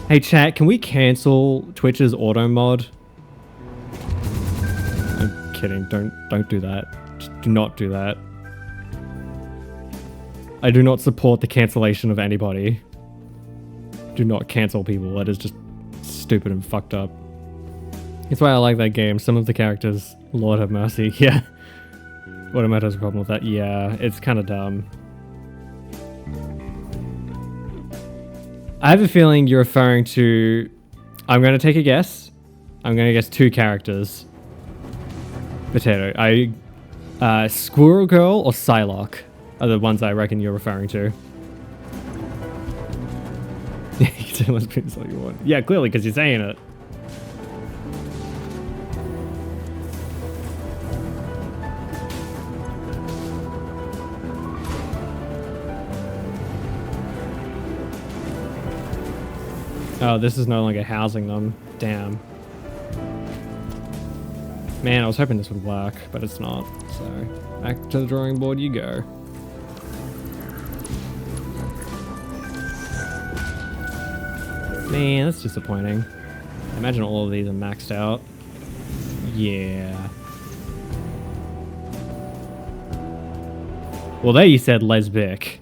Hey chat, can we cancel Twitch's AutoMod? I'm kidding. Don't do that. Just do not do that. I do not support the cancellation of anybody. Do not cancel people. That is just stupid and fucked up. That's why I like that game. Some of the characters, Lord have mercy. Yeah. What am I has a problem with that? Yeah, it's kind of dumb. I have a feeling you're referring to... I'm going to take a guess. I'm gonna guess 2 characters. Potato. Squirrel Girl or Psylocke are the ones I reckon you're referring to. You can say lesbians all you want. Yeah, clearly, because you're saying it. Oh, this is no longer housing them. Damn. Man, I was hoping this would work, but it's not. So, back to the drawing board you go. Man, that's disappointing. I imagine all of these are maxed out. Yeah. Well, there you said lesbic.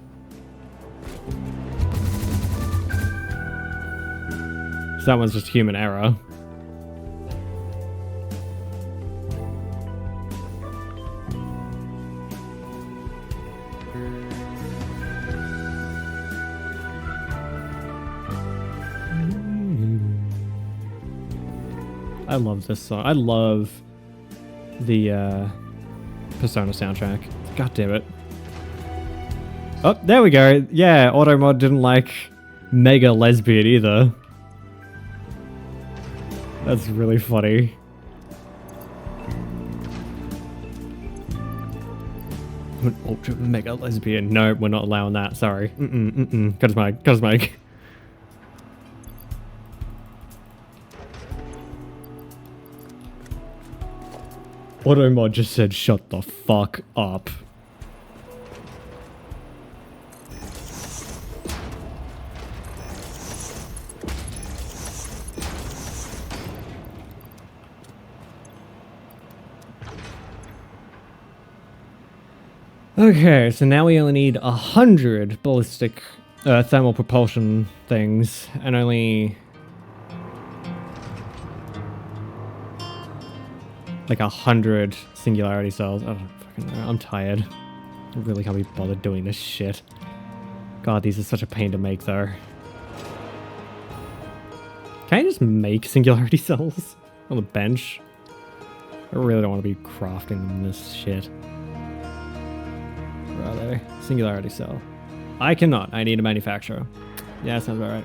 So that one's just human error. I love this song. I love the Persona soundtrack. God damn it. Oh, there we go. Yeah, Automod didn't like Mega Lesbian either. That's really funny. I'm an ultra mega lesbian. No, we're not allowing that. Sorry. Cut his mic. Automod just said, shut the fuck up. Okay, so now we only need 100 ballistic thermal propulsion things, and only like 100 singularity cells. I don't fucking know. I'm tired. I really can't be bothered doing this shit. God, these are such a pain to make, though. Can I just make singularity cells on the bench? I really don't want to be crafting this shit. Where are they? Singularity cell. I cannot. I need a manufacturer. Yeah, that sounds about right.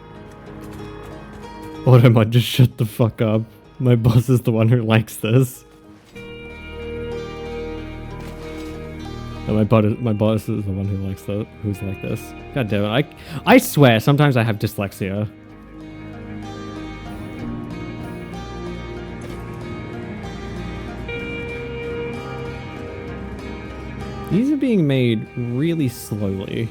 Automod, just shut the fuck up. My boss is the one who likes this. No, my boss is the one who likes who's like this. God damn it. I swear, sometimes I have dyslexia. These are being made really slowly.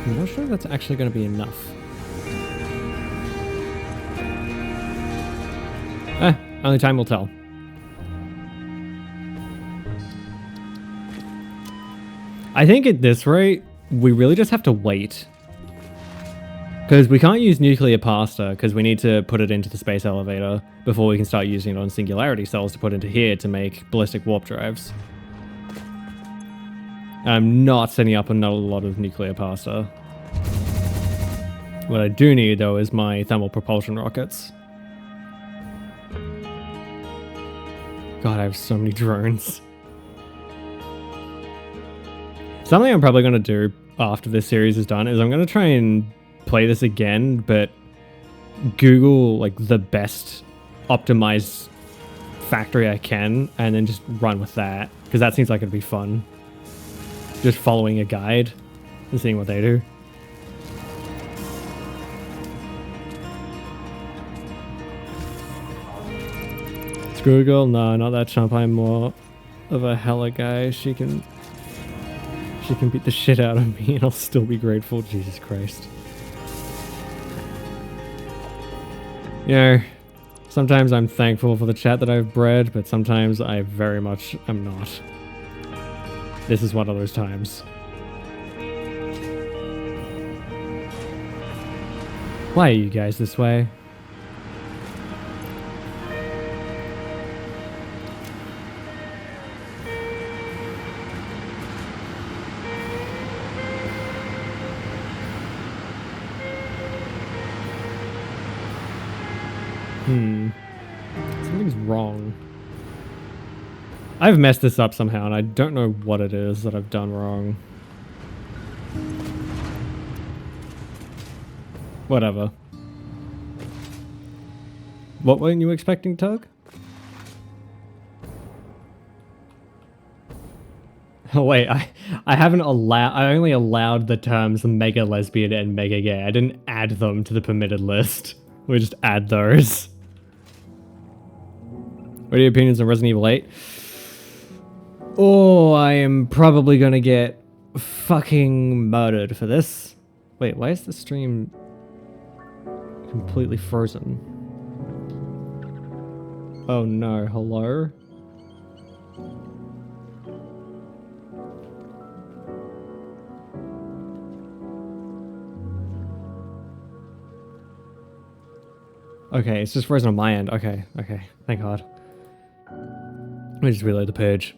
I'm not sure if that's actually going to be enough. Only time will tell. I think at this rate, we really just have to wait. Because we can't use nuclear pasta, because we need to put it into the space elevator before we can start using it on singularity cells to put into here to make ballistic warp drives. I'm not setting up another lot of nuclear pasta. What I do need, though, is my thermal propulsion rockets. God, I have so many drones. Something I'm probably going to do after this series is done is I'm going to try and play this again, but Google like the best optimized factory I can and then just run with that, because that seems like it'd be fun. Just following a guide and seeing what they do. Screw girl? No, not that chump. I'm more of a hella guy. She can beat the shit out of me and I'll still be grateful. Jesus Christ. You know, sometimes I'm thankful for the chat that I've bred, but sometimes I very much am not. This is one of those times. Why are you guys this way? Something's wrong. I've messed this up somehow, and I don't know what it is that I've done wrong. Whatever. What weren't you expecting, Tug? Oh wait, I only allowed the terms mega lesbian and mega gay. I didn't add them to the permitted list. We just add those. What are your opinions on Resident Evil 8? Oh, I am probably gonna get fucking murdered for this. Wait, why is the stream completely frozen? Oh no, hello? Okay, it's just frozen on my end. Okay, thank God. Let me just reload the page.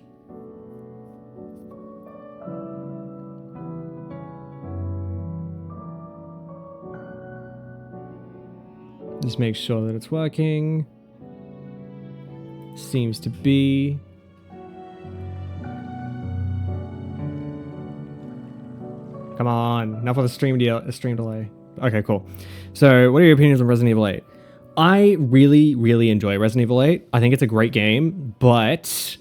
Just make sure that it's working. Seems to be. Come on, enough of the stream delay. Okay, cool. So, what are your opinions on Resident Evil 8? I really enjoy Resident Evil 8. I think it's a great game, but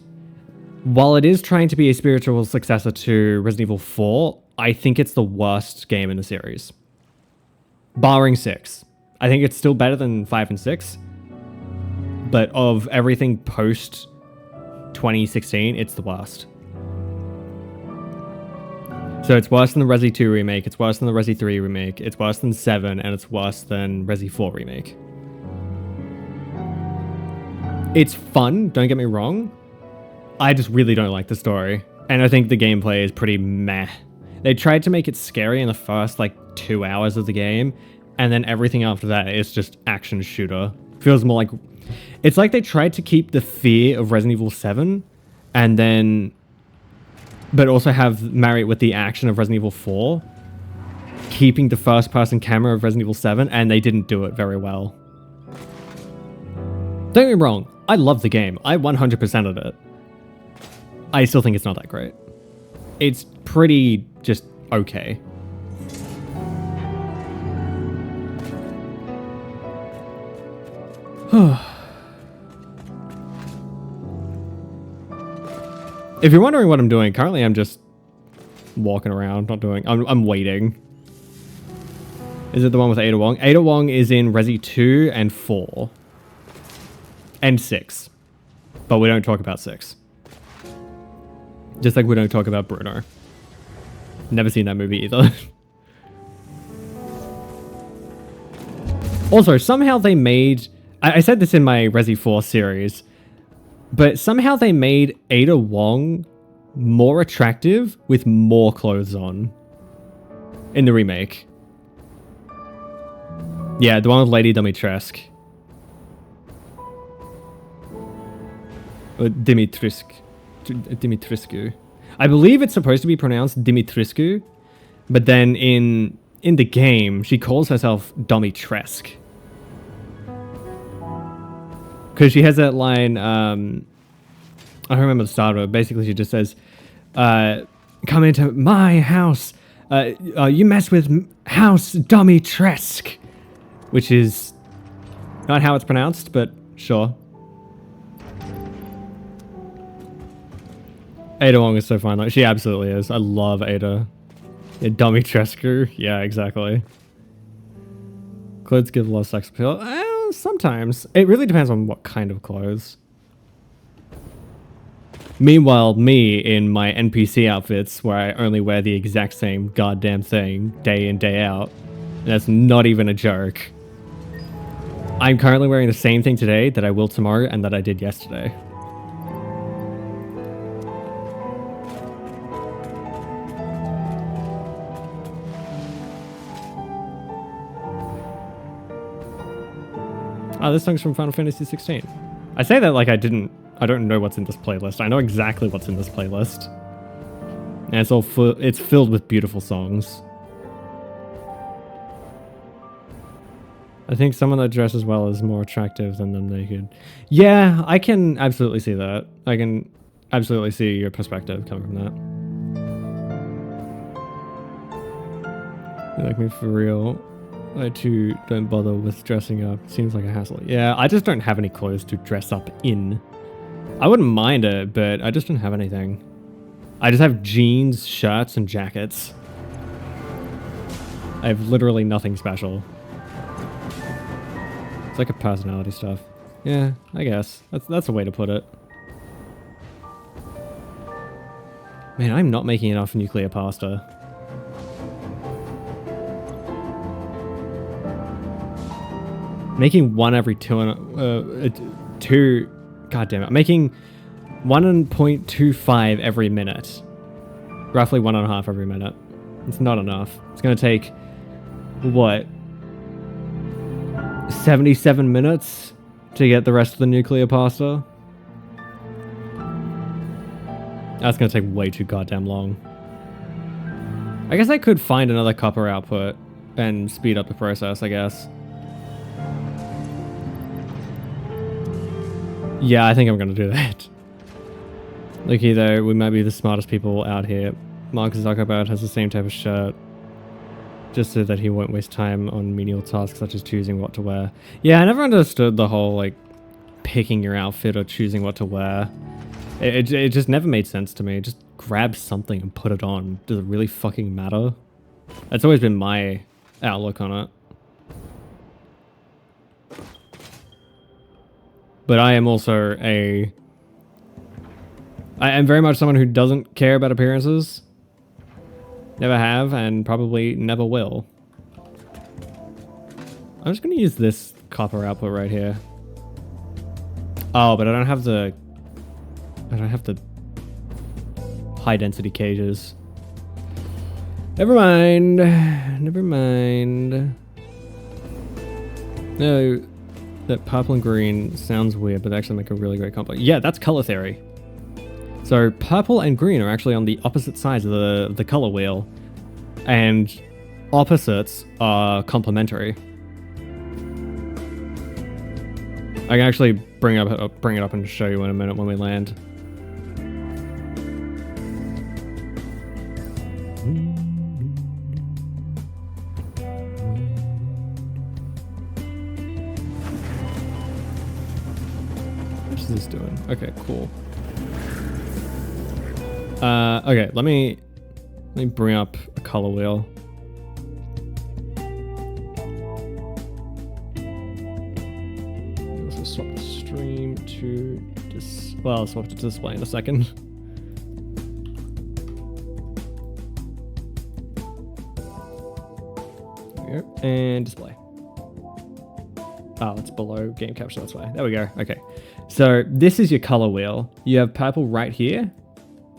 while it is trying to be a spiritual successor to Resident Evil 4, I think it's the worst game in the series. Barring 6. I think it's still better than 5 and 6, but of everything post 2016, it's the worst. So it's worse than the Resi 2 remake, it's worse than the Resi 3 remake, it's worse than 7, and it's worse than Resi 4 remake. It's fun, don't get me wrong. I just really don't like the story. And I think the gameplay is pretty meh. They tried to make it scary in the first, 2 hours of the game, and then everything after that is just action shooter. Feels more like... It's like they tried to keep the fear of Resident Evil 7, and then... But also marry it with the action of Resident Evil 4, keeping the first-person camera of Resident Evil 7, and they didn't do it very well. Don't get me wrong, I love the game. I 100%ed it. I still think it's not that great. It's pretty just okay. If you're wondering what I'm doing, currently I'm just walking around, not doing... I'm waiting. Is it the one with Ada Wong? Ada Wong is in Resi 2 and 4. And 6. But we don't talk about 6. Just like we don't talk about Bruno. Never seen that movie either. Also, somehow they made... I said this in my Resi 4 series, but somehow they made Ada Wong more attractive with more clothes on in the remake. Yeah, the one with Lady Dimitrescu. Dimitrescu. I believe it's supposed to be pronounced Dimitrescu, but then in the game, she calls herself Dimitrescu. Because she has that line, I don't remember the start of it. Basically, she just says, come into my house. You mess with House Dimitrescu. Which is not how it's pronounced, but sure. Ada Wong is so fine. Like, she absolutely is. I love Ada. Yeah, Dimitrescu. Yeah, exactly. Clothes give less sex appeal. Sometimes. It really depends on what kind of clothes. Meanwhile, me in my NPC outfits, where I only wear the exact same goddamn thing day in, day out. And that's not even a joke. I'm currently wearing the same thing today that I will tomorrow and that I did yesterday. Oh, this song's from Final Fantasy 16. I say that like I don't know what's in this playlist. I know exactly what's in this playlist. And it's filled with beautiful songs. I think someone that dresses well is more attractive than them naked. Yeah, I can absolutely see that. I can absolutely see your perspective coming from that. You like me for real? I too don't bother with dressing up. Seems like a hassle. Yeah, I just don't have any clothes to dress up in. I wouldn't mind it, but I just don't have anything. I just have jeans, shirts, and jackets. I have literally nothing special. It's like a personality stuff. Yeah, I guess. That's a way to put it. Man, I'm not making enough nuclear pasta. Making one every two. God damn it! Making 1.25 every minute. Roughly 1.5 every minute. It's not enough. It's gonna take what? 77 minutes to get the rest of the nuclear pasta. That's gonna take way too goddamn long. I guess I could find another copper output and speed up the process, I guess. Yeah, I think I'm gonna do that. Looky though, we might be the smartest people out here. Mark Zuckerberg has the same type of shirt. Just so that he won't waste time on menial tasks such as choosing what to wear. Yeah, I never understood the whole, like, picking your outfit or choosing what to wear. It just never made sense to me. Just grab something and put it on. Does it really fucking matter? That's always been my outlook on it. But I am also I am very much someone who doesn't care about appearances. Never have, and probably never will. I'm just gonna use this copper output right here. Oh, but I don't have the high density cages. Never mind. Never mind. No, that purple and green sounds weird, but they actually make a really great combo. Yeah, that's color theory. So purple and green are actually on the opposite sides of the color wheel, and opposites are complementary. I can actually bring it up and show you in a minute when we land. What is this doing? Okay, cool. Okay, let me bring up a color wheel. Also swap the stream to well, I'll swap to display in a second. There we go, and display. Oh, it's below game capture, that's why. There we go. Okay, so this is your color wheel. You have purple right here.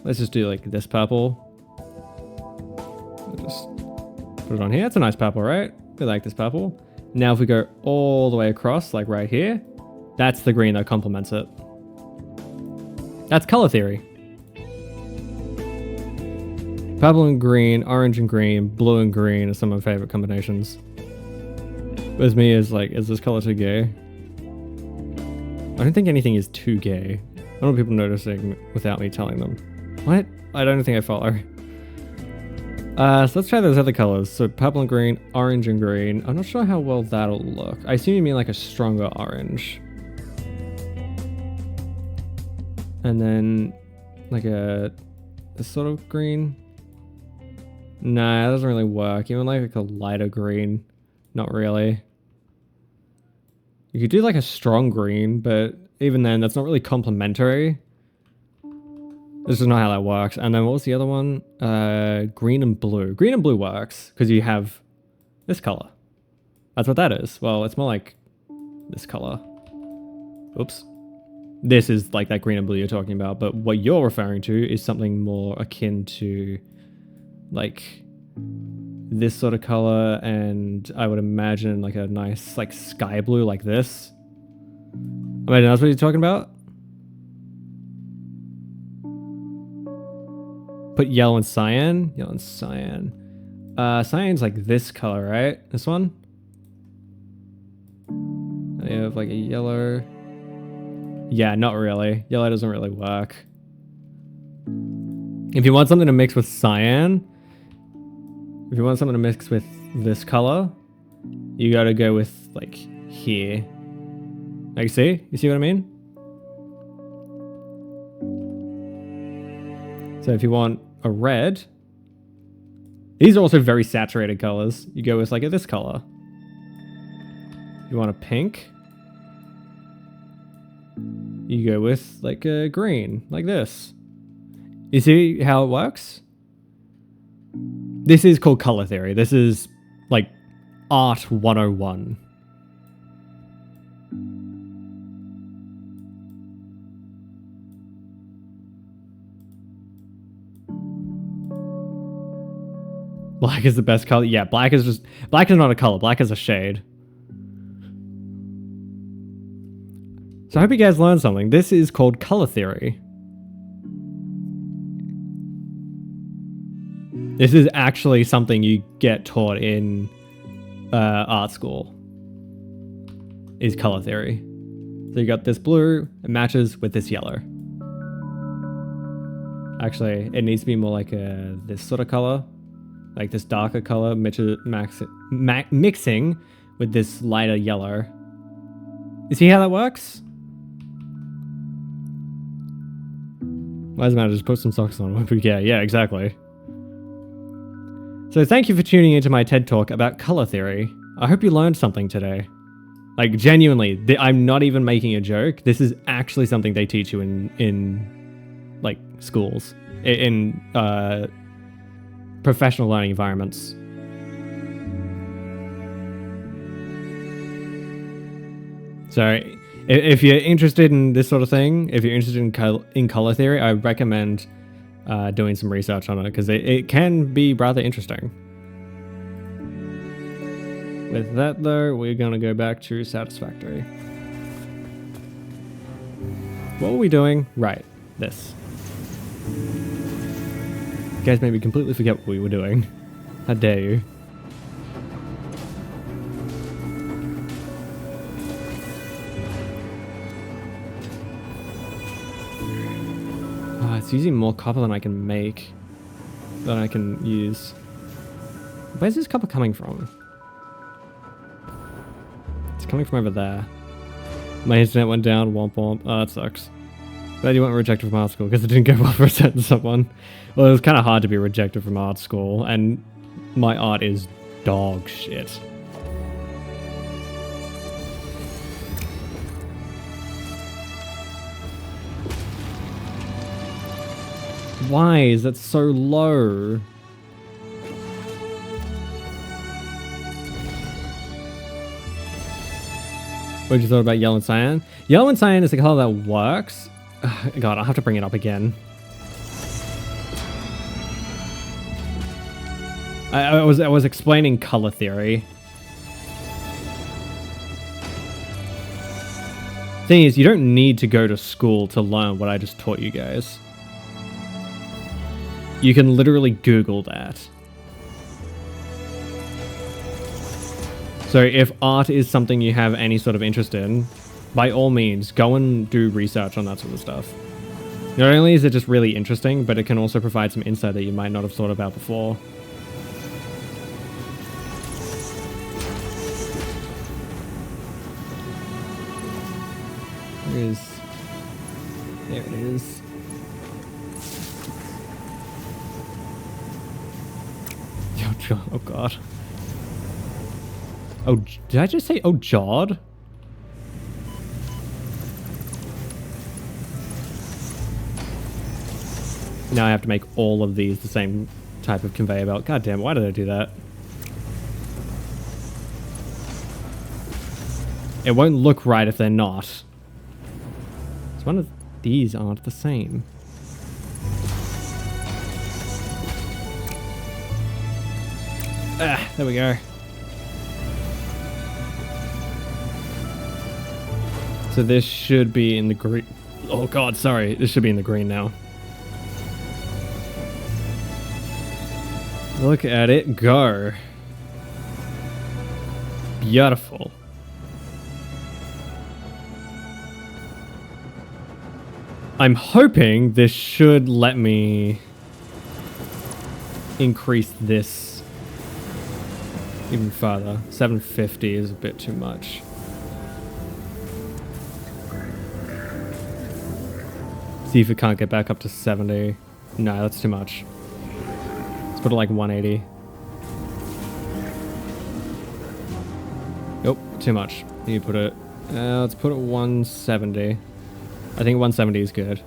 Let's just do like this purple. Just put it on here. It's a nice purple, right? We like this purple. Now if we go all the way across, like right here, that's the green that complements it. That's color theory. Purple and green, orange and green, blue and green are some of my favorite combinations. With me is like, is this color too gay? I don't think anything is too gay. I don't want people noticing without me telling them. What? I don't think I follow. So let's try those other colors. So purple and green, orange and green. I'm not sure how well that'll look. I assume you mean like a stronger orange. And then like this sort of green. Nah, that doesn't really work. Even like a lighter green. Not really. You could do like a strong green, but even then that's not really complementary. This is not how that works. And then what was the other one? Green and blue. Green and blue works because you have this color. That's what that is. Well, it's more like this color. Oops. This is like that green and blue you're talking about. But what you're referring to is something more akin to like this sort of color. And I would imagine like a nice like sky blue like this. Imagine that's what you're talking about. Put yellow and cyan. Yellow and cyan. Cyan's like this color, right? This one? We have like a yellow. Yeah, not really. Yellow doesn't really work. If you want something to mix with cyan, if you want something to mix with this color, you gotta go with like here. Like, you see what I mean? So if you want a red, these are also very saturated colors. You go with like this color. You want a pink, you go with like a green, like this. You see how it works? This is called color theory. This is like art 101. Black is the best color. Yeah, black is not a color. Black is a shade. So I hope you guys learned something. This is called color theory. This is actually something you get taught in art school. Is color theory. So you got this blue, it matches with this yellow. Actually, it needs to be more like this sort of color. Like this darker color mixing with this lighter yellow. You see how that works? Why does it matter? Just put some socks on. Yeah, exactly. So thank you for tuning into my TED Talk about color theory. I hope you learned something today. Like genuinely, I'm not even making a joke. This is actually something they teach you in like schools, in professional learning environments. So if you're interested in this sort of thing, if you're interested in color theory, I recommend doing some research on it because it can be rather interesting. With that though, we're going to go back to Satisfactory. What were we doing? Right, this. You guys made me completely forget what we were doing. How dare you? It's using more copper than I can make. Than I can use. Where's this copper coming from? It's coming from over there. My internet went down, womp womp. Oh, that sucks. Glad you weren't rejected from art school because it didn't go well for a certain someone. Well, it was kind of hard to be rejected from art school, and my art is dog shit. Why is that so low? What did you thought about yellow and cyan? Yellow and cyan is the color that works. God, I'll have to bring it up again. I was explaining color theory. Thing is, you don't need to go to school to learn what I just taught you guys. You can literally Google that. So if art is something you have any sort of interest in, by all means, go and do research on that sort of stuff. Not only is it just really interesting, but it can also provide some insight that you might not have thought about before. There it is. Oh god. Oh, did I just say oh Jod? Now I have to make all of these the same type of conveyor belt. God damn, why did I do that? It won't look right if they're not. So one of these aren't the same. Ah, there we go. So this should be in the green. Oh god, sorry. This should be in the green now. Look at it go. Beautiful. I'm hoping this should let me increase this even further. 750 is a bit too much. See if it can't get back up to 70. No, that's too much. Let's put it like 180. Nope, too much. You put it. Let's put it 170. I think 170 is good.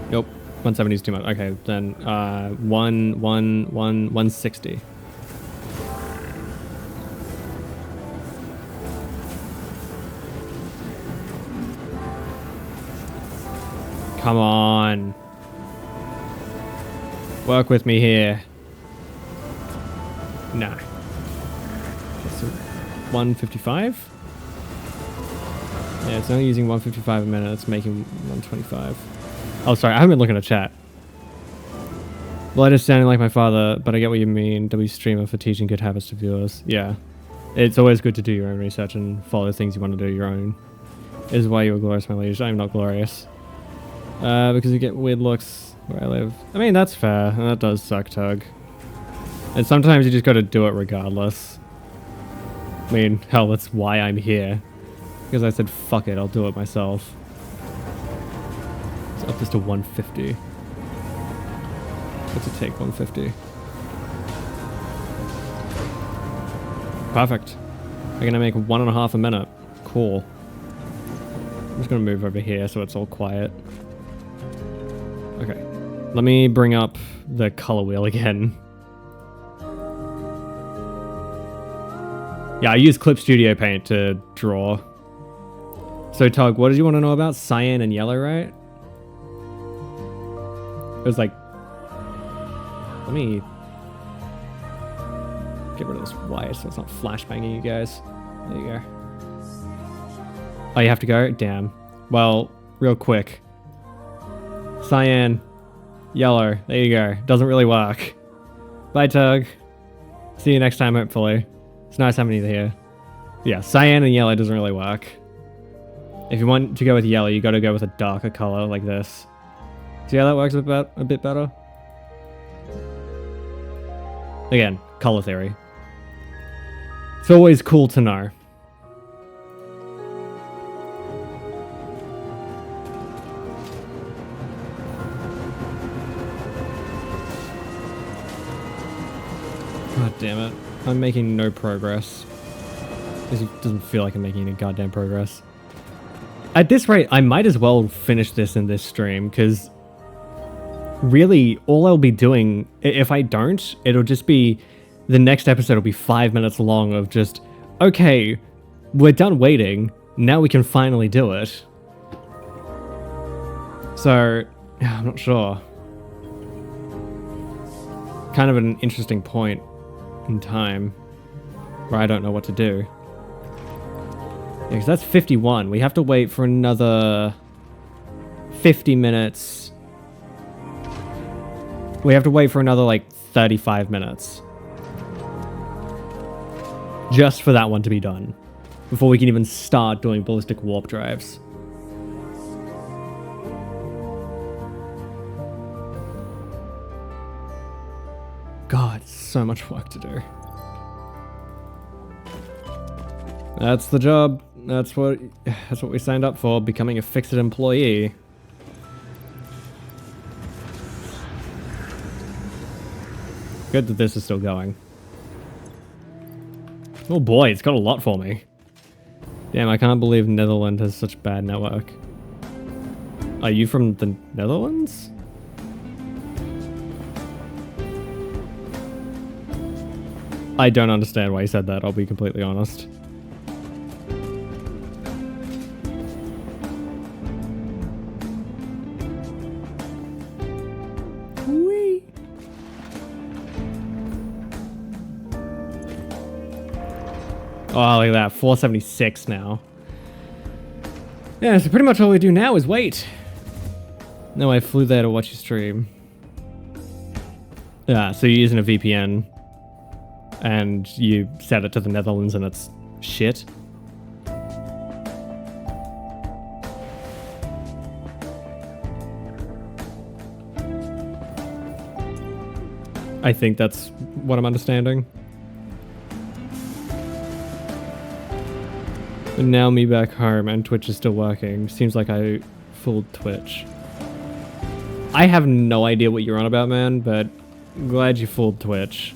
Nope, 170 is too much. Okay, then 160. Come on. Work with me here. No. So 155? Yeah, it's only using 155 a minute. It's making 125. Oh, sorry. I haven't been looking at chat. Well, I just sounding like my father, but I get what you mean. W streamer for teaching good habits to viewers. Yeah. It's always good to do your own research and follow things you want to do your own. This is why you are glorious, my liege. I'm not glorious. Because you get weird looks where I live. I mean, that's fair. And that does suck, Tug. And sometimes you just gotta do it regardless. I mean, hell, that's why I'm here. Because I said, fuck it, I'll do it myself. Let's up this to 150. What's it take, 150? Perfect. I'm gonna make 1.5 a minute. Cool. I'm just gonna move over here so it's all quiet. Okay. Let me bring up the color wheel again. Yeah, I use Clip Studio Paint to draw. So, Tug, what did you want to know about cyan and yellow, right? It was like... Let me... get rid of this wire so it's not flashbanging you guys. There you go. Oh, you have to go? Damn. Well, real quick. Cyan. Yellow. There you go. Doesn't really work. Bye, Tug. See you next time, hopefully. It's nice having you here. Yeah, cyan and yellow doesn't really work. If you want to go with yellow, you gotta go with a darker color like this. See how that works a bit better? Again, color theory. It's always cool to know. God damn it. I'm making no progress. This doesn't feel like I'm making any goddamn progress. At this rate, I might as well finish this in this stream, because really, all I'll be doing, if I don't, it'll just be, the next episode will be 5 minutes long of just, okay, we're done waiting, now we can finally do it. So, I'm not sure. Kind of an interesting point in time where I don't know what to do. Yeah, because that's 51. We have to wait for another 50 minutes. We have to wait for another like 35 minutes. Just for that one to be done. Before we can even start doing ballistic warp drives. God, so much work to do. That's the job. That's what we signed up for, becoming a fixed employee. Good that this is still going. Oh boy, it's got a lot for me. Damn, I can't believe Netherlands has such bad network. Are you from the Netherlands? I don't understand why you said that, I'll be completely honest. Whee! Oh, look at that, 476 now. Yeah, so pretty much all we do now is wait. No, I flew there to watch you stream. Yeah, so you're using a VPN. And you set it to the Netherlands and it's shit. I think that's what I'm understanding. And now me back home and Twitch is still working. Seems like I fooled Twitch. I have no idea what you're on about, man, but glad you fooled Twitch.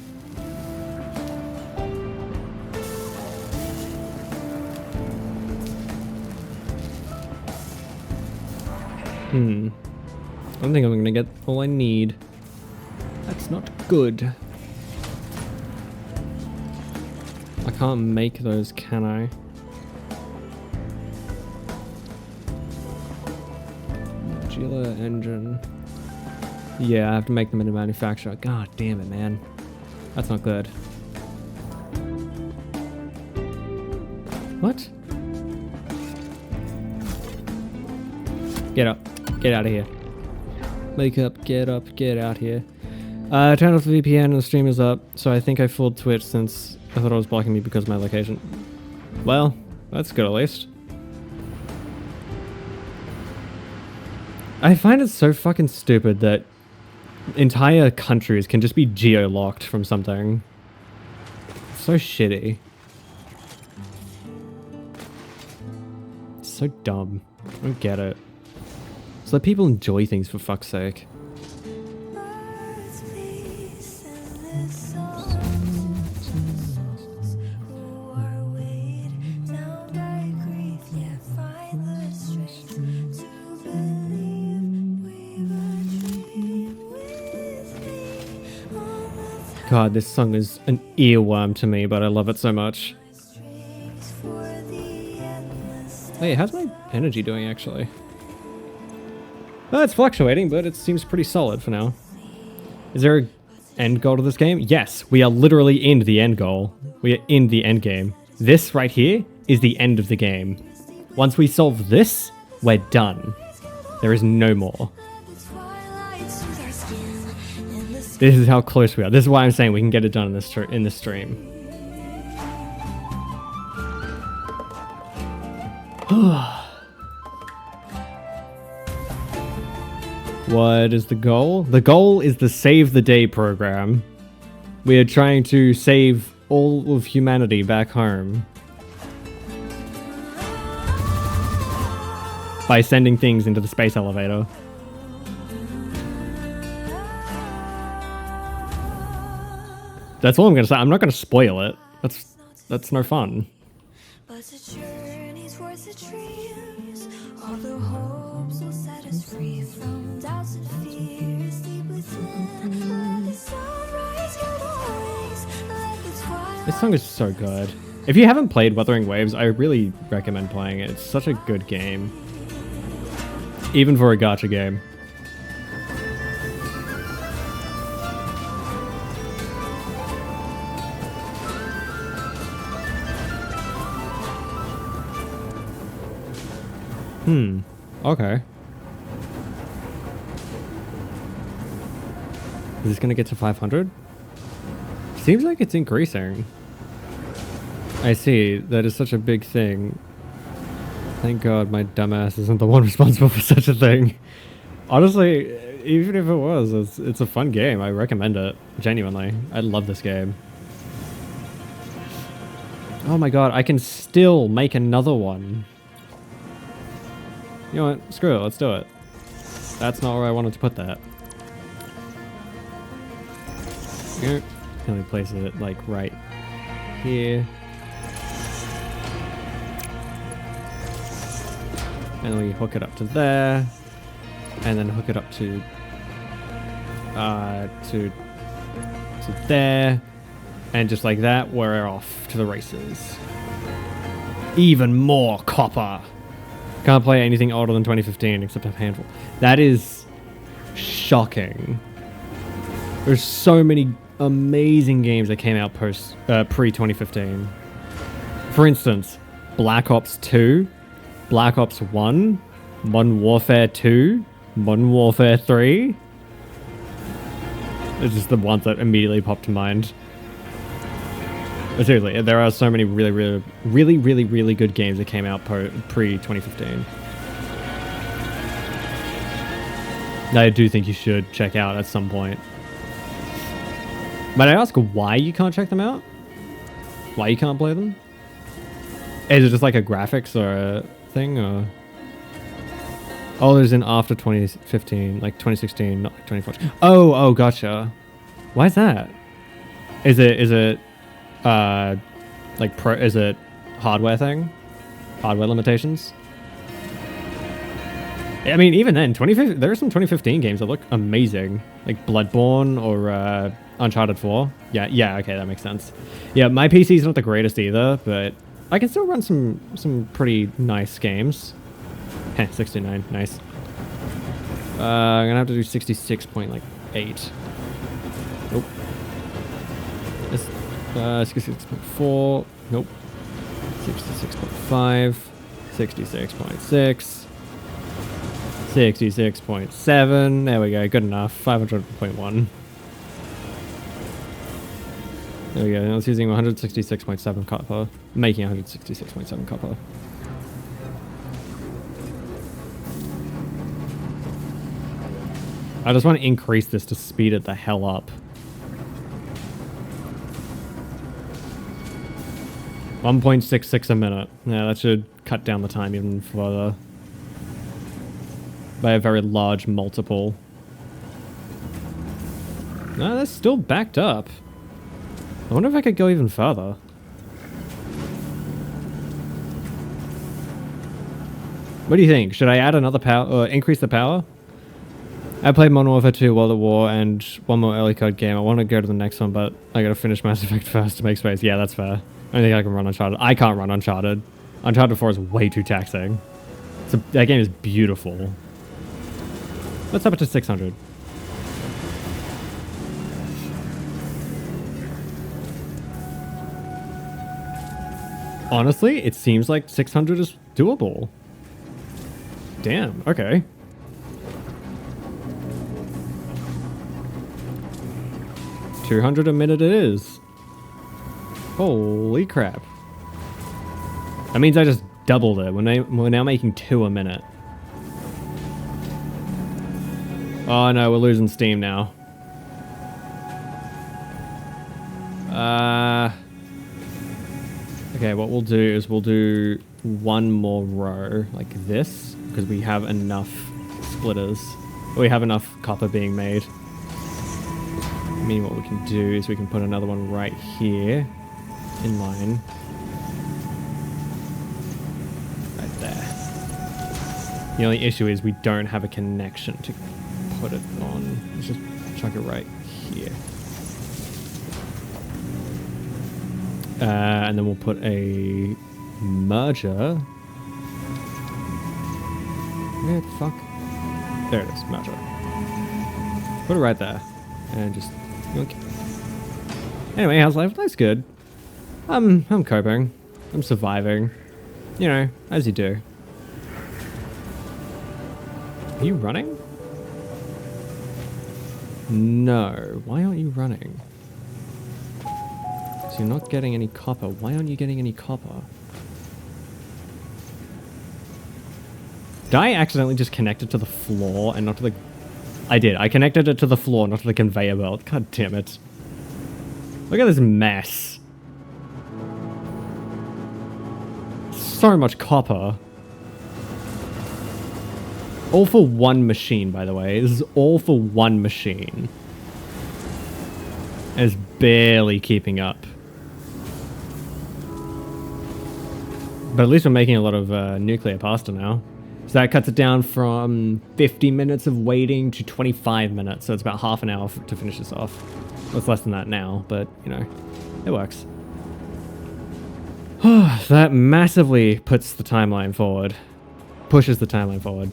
I don't think I'm gonna get all I need. That's not good. I can't make those, can I? Modular engine. Yeah, I have to make them in a manufacturer. God damn it, man. That's not good. What? Get up. Get out of here. Wake up, get out here. Turn off the VPN and the stream is up, so I think I fooled Twitch since I thought it was blocking me because of my location. Well, that's good at least. I find it so fucking stupid that entire countries can just be geo-locked from something. So shitty. So dumb. I don't get it. Just let people enjoy things for fuck's sake. God, this song is an earworm to me, but I love it so much. Hey, how's my energy doing, actually? Well, it's fluctuating, but it seems pretty solid for now. Is there an end goal to this game? Yes, we are literally in the end goal. We are in the end game. This right here is the end of the game. Once we solve this, we're done. There is no more. This is how close we are. This is why I'm saying we can get it done in this stream. What is the goal? The goal is the Save the Day program. We are trying to save all of humanity back home by sending things into the space elevator. That's all I'm gonna say. I'm not gonna spoil it. That's no fun. But the journey's worth the dreams. All the hopes will set us free from doubts and fears deep within. Let the sunrise get always. Let the twilight. This song is so good. If you haven't played Wuthering Waves, I really recommend playing it. It's such a good game. Even for a gacha game. Okay. Is this gonna get to 500? Seems like it's increasing. I see. That is such a big thing. Thank God my dumbass isn't the one responsible for such a thing. Honestly, even if it was, it's a fun game. I recommend it. Genuinely. I love this game. Oh my God, I can still make another one. You know what? Screw it. Let's do it. That's not where I wanted to put that. Here. Let me place it like right here. And we hook it up to there. And then hook it up to there. And just like that, we're off to the races. Even more copper. Can't play anything older than 2015 except a handful. That is shocking. There's so many amazing games that came out pre-2015. For instance, Black Ops 2, Black Ops 1, Modern Warfare 2, Modern Warfare 3. It's just the ones that immediately popped to mind. But seriously, there are so many really good games that came out pre-2015. That I do think you should check out at some point. But I ask why you can't check them out? Why you can't play them? Is it just like a graphics or a thing, or? Oh, there's an after 2015, like 2016, not like 2014. Oh, gotcha. Why is that? Is it, like is it hardware thing? Hardware limitations? I mean, even then, 2015, there are some 2015 games that look amazing, like Bloodborne or Uncharted 4. Yeah, okay, that makes sense. Yeah, my PC's not the greatest either, but I can still run some pretty nice games. Heh, 69, nice. I'm gonna have to do 66.8. Nope. 66.4. Nope. 66.5. 66.6. 66.7. There we go. Good enough. 500.1. There we go. I was using 166.7 copper. Making 166.7 copper. I just want to increase this to speed it the hell up. 1.66 a minute. Yeah, that should cut down the time even further. By a very large multiple. No, that's still backed up. I wonder if I could go even further. What do you think? Should I add another power or increase the power? I played Modern Warfare 2, World at War, and one more early code game. I want to go to the next one, but I gotta finish Mass Effect first to make space. Yeah, that's fair. I don't think I can run Uncharted. I can't run Uncharted. Uncharted 4 is way too taxing. That game is beautiful. Let's up it to 600. Honestly, it seems like 600 is doable. Damn, okay. $200 a minute it is. Holy crap. That means I just doubled it. We're now making 2 a minute. Oh no, we're losing steam now. Okay, what we'll do is we'll do one more row like this, because we have enough splitters. We have enough copper being made. Meaning what we can do is we can put another one right here in line. Right there. The only issue is we don't have a connection to put it on. Let's just chuck it right here. And then we'll put a merger. Where the fuck? There it is, merger. Put it right there. And just... Okay. Anyway, how's life? Life's good. I'm coping. I'm surviving. You know, as you do. Are you running? No. Why aren't you running? So you're not getting any copper. Why aren't you getting any copper? Did I accidentally just connect it to the floor and not to the... I did. I connected it to the floor, not to the conveyor belt. God damn it. Look at this mess. So much copper. All for one machine, by the way. This is all for one machine. And it's barely keeping up. But at least we're making a lot of nuclear pasta now. So that cuts it down from 50 minutes of waiting to 25 minutes. So it's about half an hour to finish this off. Well, it's less than that now, but, you know, it works. That massively puts the timeline forward. Pushes the timeline forward.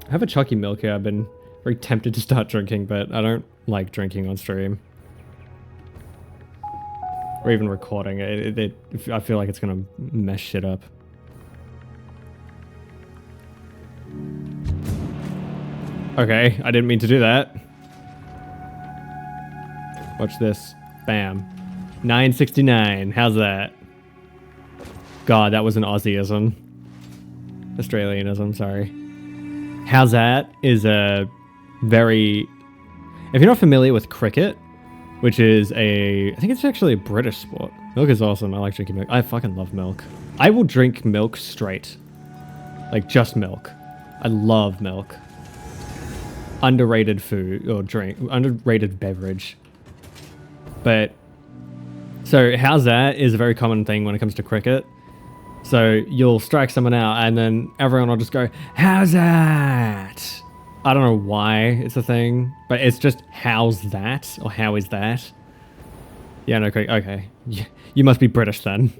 I have a chalky milk here. I've been very tempted to start drinking, but I don't like drinking on stream. Or even recording it. I feel like it's gonna mess shit up. Okay, I didn't mean to do that. Watch this. Bam. 969. How's that? God, that was an Aussieism. Australianism, sorry. How's that is a very... If you're not familiar with cricket, which is I think it's actually a British sport. Milk is awesome. I like drinking milk. I fucking love milk. I will drink milk straight. Like, just milk. I love milk. Underrated food, or drink. Underrated beverage. But, so how's that is a very common thing when it comes to cricket. So you'll strike someone out and then everyone will just go, how's that? I don't know why it's a thing, but it's just, how's that? Or how is that? Yeah, no, okay. You must be British then.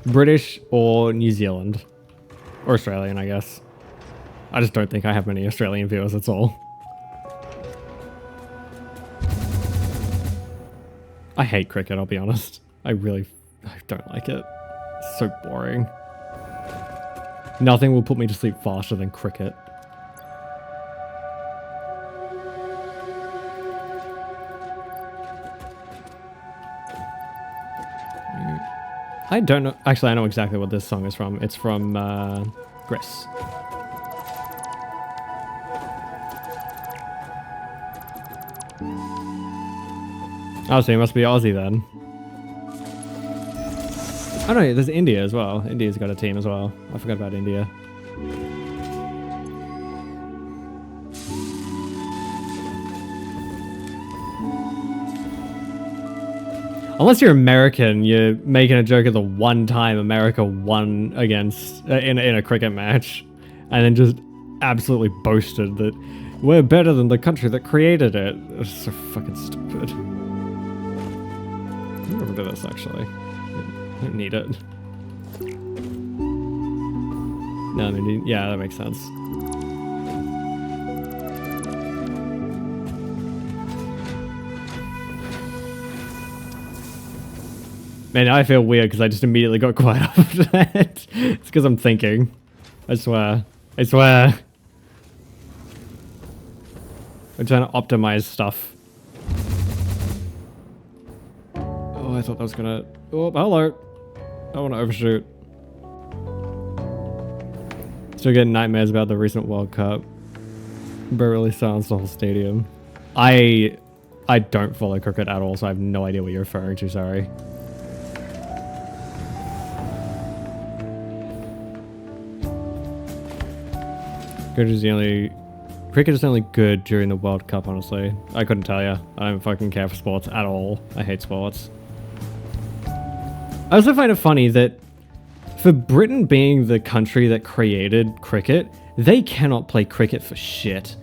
British or New Zealand. Or Australian, I guess. I just don't think I have many Australian viewers, that's all. I hate cricket, I'll be honest. I don't like it. It's so boring. Nothing will put me to sleep faster than cricket. I don't know. Actually, I know exactly what this song is from. It's from Gris. Oh, so he must be Aussie then. Oh no, there's India as well. India's got a team as well. I forgot about India. Unless you're American, you're making a joke of the one time America won against in a cricket match, and then just absolutely boasted that we're better than the country that created it. It's so fucking stupid. I remember this actually. I don't need it. No, I mean, yeah, that makes sense. Man, I feel weird because I just immediately got quiet after that. It's because I'm thinking. I swear. I swear. I'm trying to optimize stuff. Oh, I thought that was gonna... Oh, hello. I don't want to overshoot. Still getting nightmares about the recent World Cup. Barely silenced the whole stadium. I don't follow cricket at all, so I have no idea what you're referring to, sorry. Cricket is only good during the World Cup, honestly. I couldn't tell you. I don't fucking care for sports at all. I hate sports. I also find it funny that for Britain being the country that created cricket, they cannot play cricket for shit.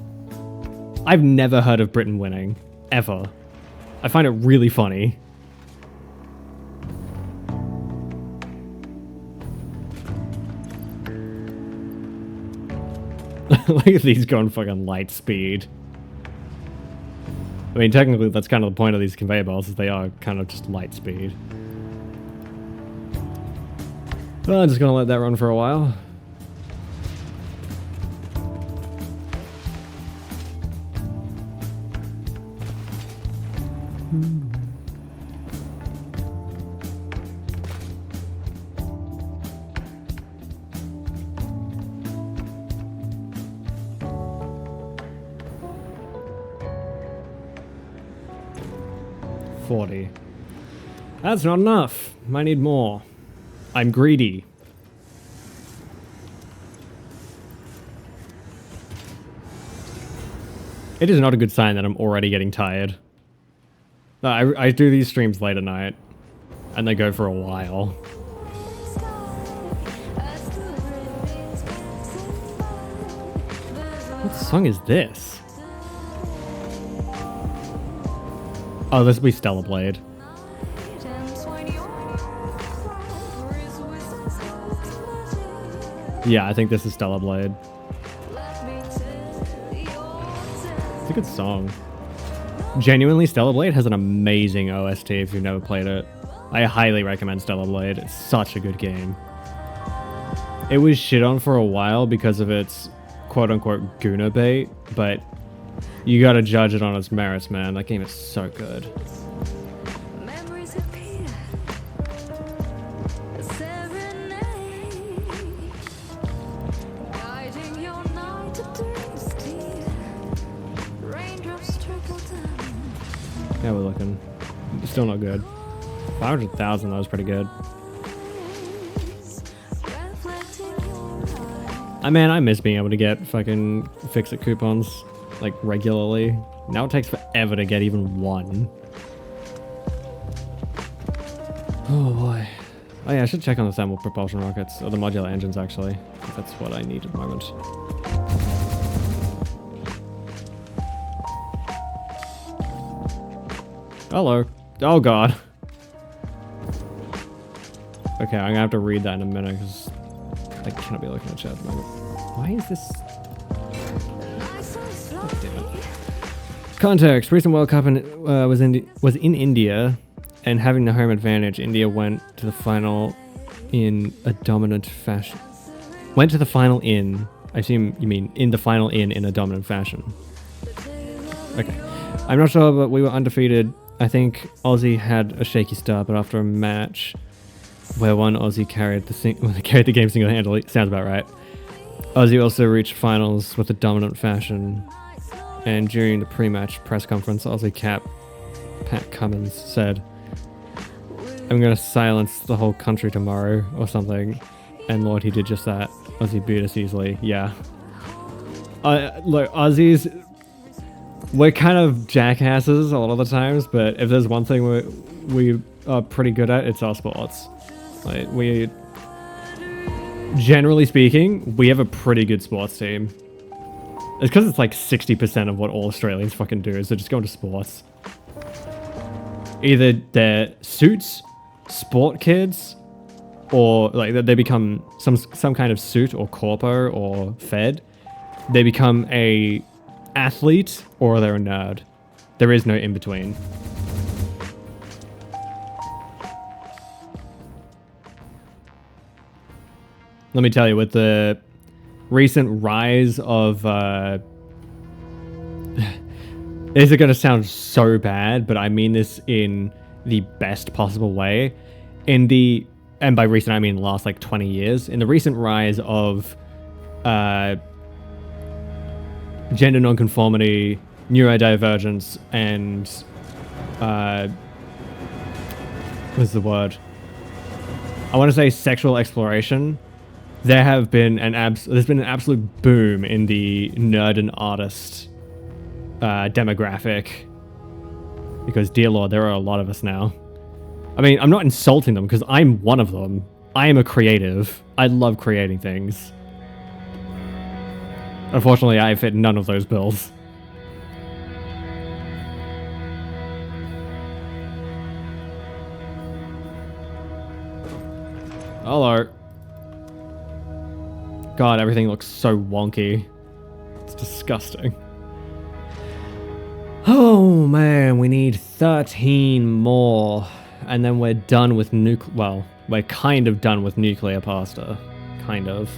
I've never heard of Britain winning. Ever. I find it really funny. Look at these going fucking light speed. I mean, technically that's kind of the point of these conveyor belts, is they are kind of just light speed. Well, I'm just gonna let that run for a while. $40. That's not enough. I need more. I'm greedy. It is not a good sign that I'm already getting tired. I do these streams late at night, and they go for a while. What song is this? Oh, this will be Stellar Blade. Yeah, I think this is Stellar Blade. It's a good song. Genuinely, Stellar Blade has an amazing OST if you've never played it. I highly recommend Stellar Blade. It's such a good game. It was shit on for a while because of its quote-unquote Guna bait, but you gotta judge it on its merits, man. That game is so good. Yeah, we're looking. Still not good. 500,000, that was pretty good. I mean, I miss being able to get fucking fix-it coupons, like, regularly. Now it takes forever to get even one. Oh boy. Oh yeah, I should check on the thermal propulsion rockets, or the modular engines actually. That's what I need at the moment. Hello. Oh god. Okay, I'm gonna have to read that in a minute because I cannot be looking at chat at the moment. Why is this? Oh, damn it. Context: recent World Cup was in India, and having the home advantage, India went to the final in a dominant fashion. Went to the final in. I assume you mean in the final in a dominant fashion. Okay. I'm not sure, but we were undefeated. I think Aussie had a shaky start, but after a match where one Aussie carried the game single-handedly, sounds about right. Aussie also reached finals with a dominant fashion, and during the pre-match press conference, Aussie cap Pat Cummins said, "I'm gonna silence the whole country tomorrow," or something. And Lord, he did just that. Aussie beat us easily. Yeah. Look, Aussies, we're kind of jackasses a lot of the times, but if there's one thing we are pretty good at, it's our sports. Like, we, generally speaking, we have a pretty good sports team. It's because it's like 60% of what all Australians fucking do is they just go into sports. Either they're suits, sport kids, or like they become some kind of suit or corpo or fed. They become a athlete or they're a nerd. There is no in between. Let me tell you, with the recent rise of this is going to sound so bad, but I mean this in the best possible way. And by recent I mean the last like 20 years. In the recent rise of gender nonconformity, neurodivergence, and what's the word? I want to say sexual exploration. There's been an absolute boom in the nerd and artist demographic. Because, dear Lord, there are a lot of us now. I mean, I'm not insulting them because I'm one of them. I am a creative. I love creating things. Unfortunately, I fit none of those bills. Hello. God, everything looks so wonky. It's disgusting. Oh man, we need 13 more. And then we're done with well, we're kind of done with nuclear pasta. Kind of.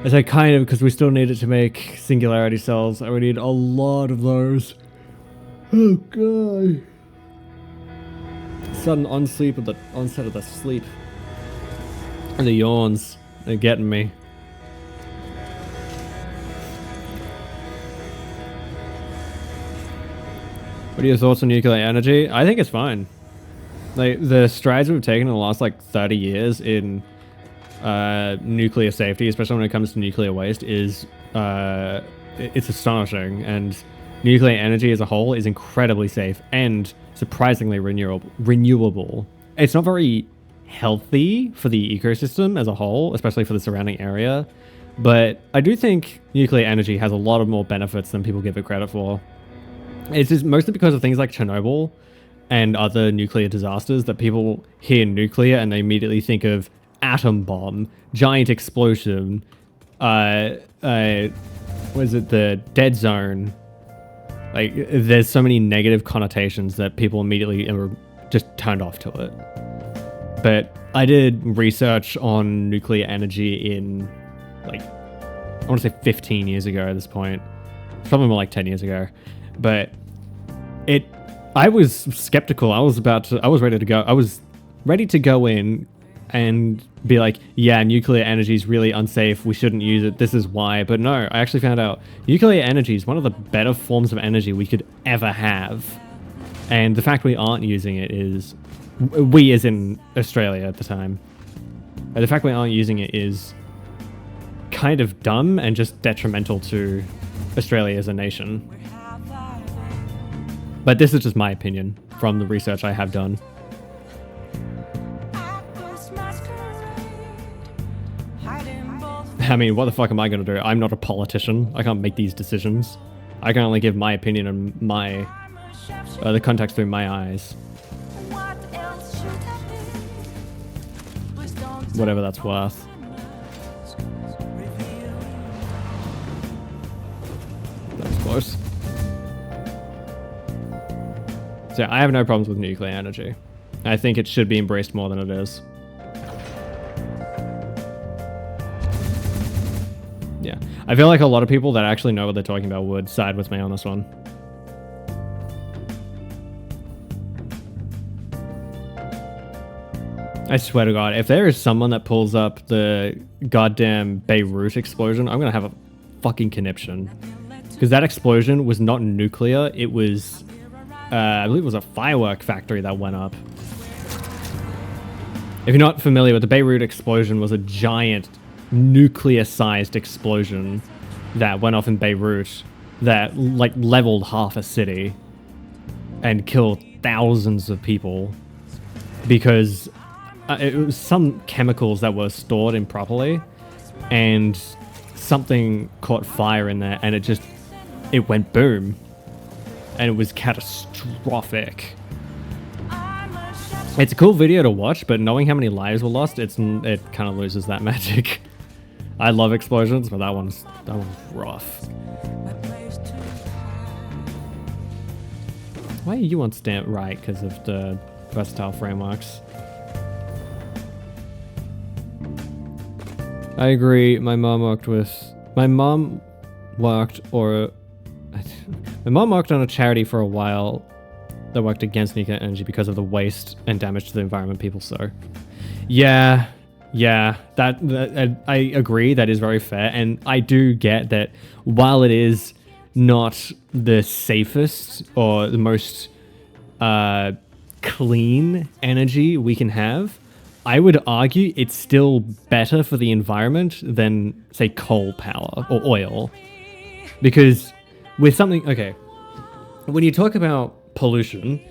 I say kind of because we still need it to make singularity cells, and we need a lot of those. Oh god. Sudden onset of the sleep. And the yawns, they're getting me. What are your thoughts on nuclear energy? I think it's fine. Like, the strides we've taken in the last, like, 30 years in nuclear safety, especially when it comes to nuclear waste, is it's astonishing. And nuclear energy as a whole is incredibly safe and surprisingly renewable. It's not very healthy for the ecosystem as a whole, especially for the surrounding area, but I do think nuclear energy has a lot of more benefits than people give it credit for. It's just mostly because of things like Chernobyl and other nuclear disasters that people hear nuclear and they immediately think of atom bomb, giant explosion, what is it, the dead zone. Like, there's so many negative connotations that people immediately are just turned off to it. But I did research on nuclear energy in, like, I want to say 15 years ago at this point. Probably more like 10 years ago. But I was skeptical. I was ready to go. I was ready to go in and be like, yeah, nuclear energy is really unsafe, we shouldn't use it, this is why. But no, I actually found out nuclear energy is one of the better forms of energy we could ever have. And the fact we aren't using it is, we as in Australia at the time, the fact we aren't using it is kind of dumb and just detrimental to Australia as a nation. But this is just my opinion from the research I have done. I mean, what the fuck am I going to do? I'm not a politician. I can't make these decisions. I can only give my opinion and my the context through my eyes. Whatever that's worth. That was close. So yeah, I have no problems with nuclear energy. I think it should be embraced more than it is. Yeah, I feel like a lot of people that actually know what they're talking about would side with me on this one. I swear to God, if there is someone that pulls up the goddamn Beirut explosion, I'm gonna have a fucking conniption. Because that explosion was not nuclear, it was, I believe it was a firework factory that went up. If you're not familiar with the Beirut explosion, was a giant nuclear-sized explosion that went off in Beirut that like leveled half a city and killed thousands of people because it was some chemicals that were stored improperly and something caught fire in there and it went boom and it was catastrophic. It's a cool video to watch, but knowing how many lives were lost, it kind of loses that magic. I love explosions, but that one's rough. Why are you on stamp right? Because of the versatile frameworks. I agree. My mom worked on a charity for a while that worked against nuclear energy because of the waste and damage to the environment people sow. Yeah, that I agree. That is very fair, and I do get that while it is not the safest or the most clean energy we can have, I would argue it's still better for the environment than, say, coal power or oil. Because with something, okay, when you talk about pollution,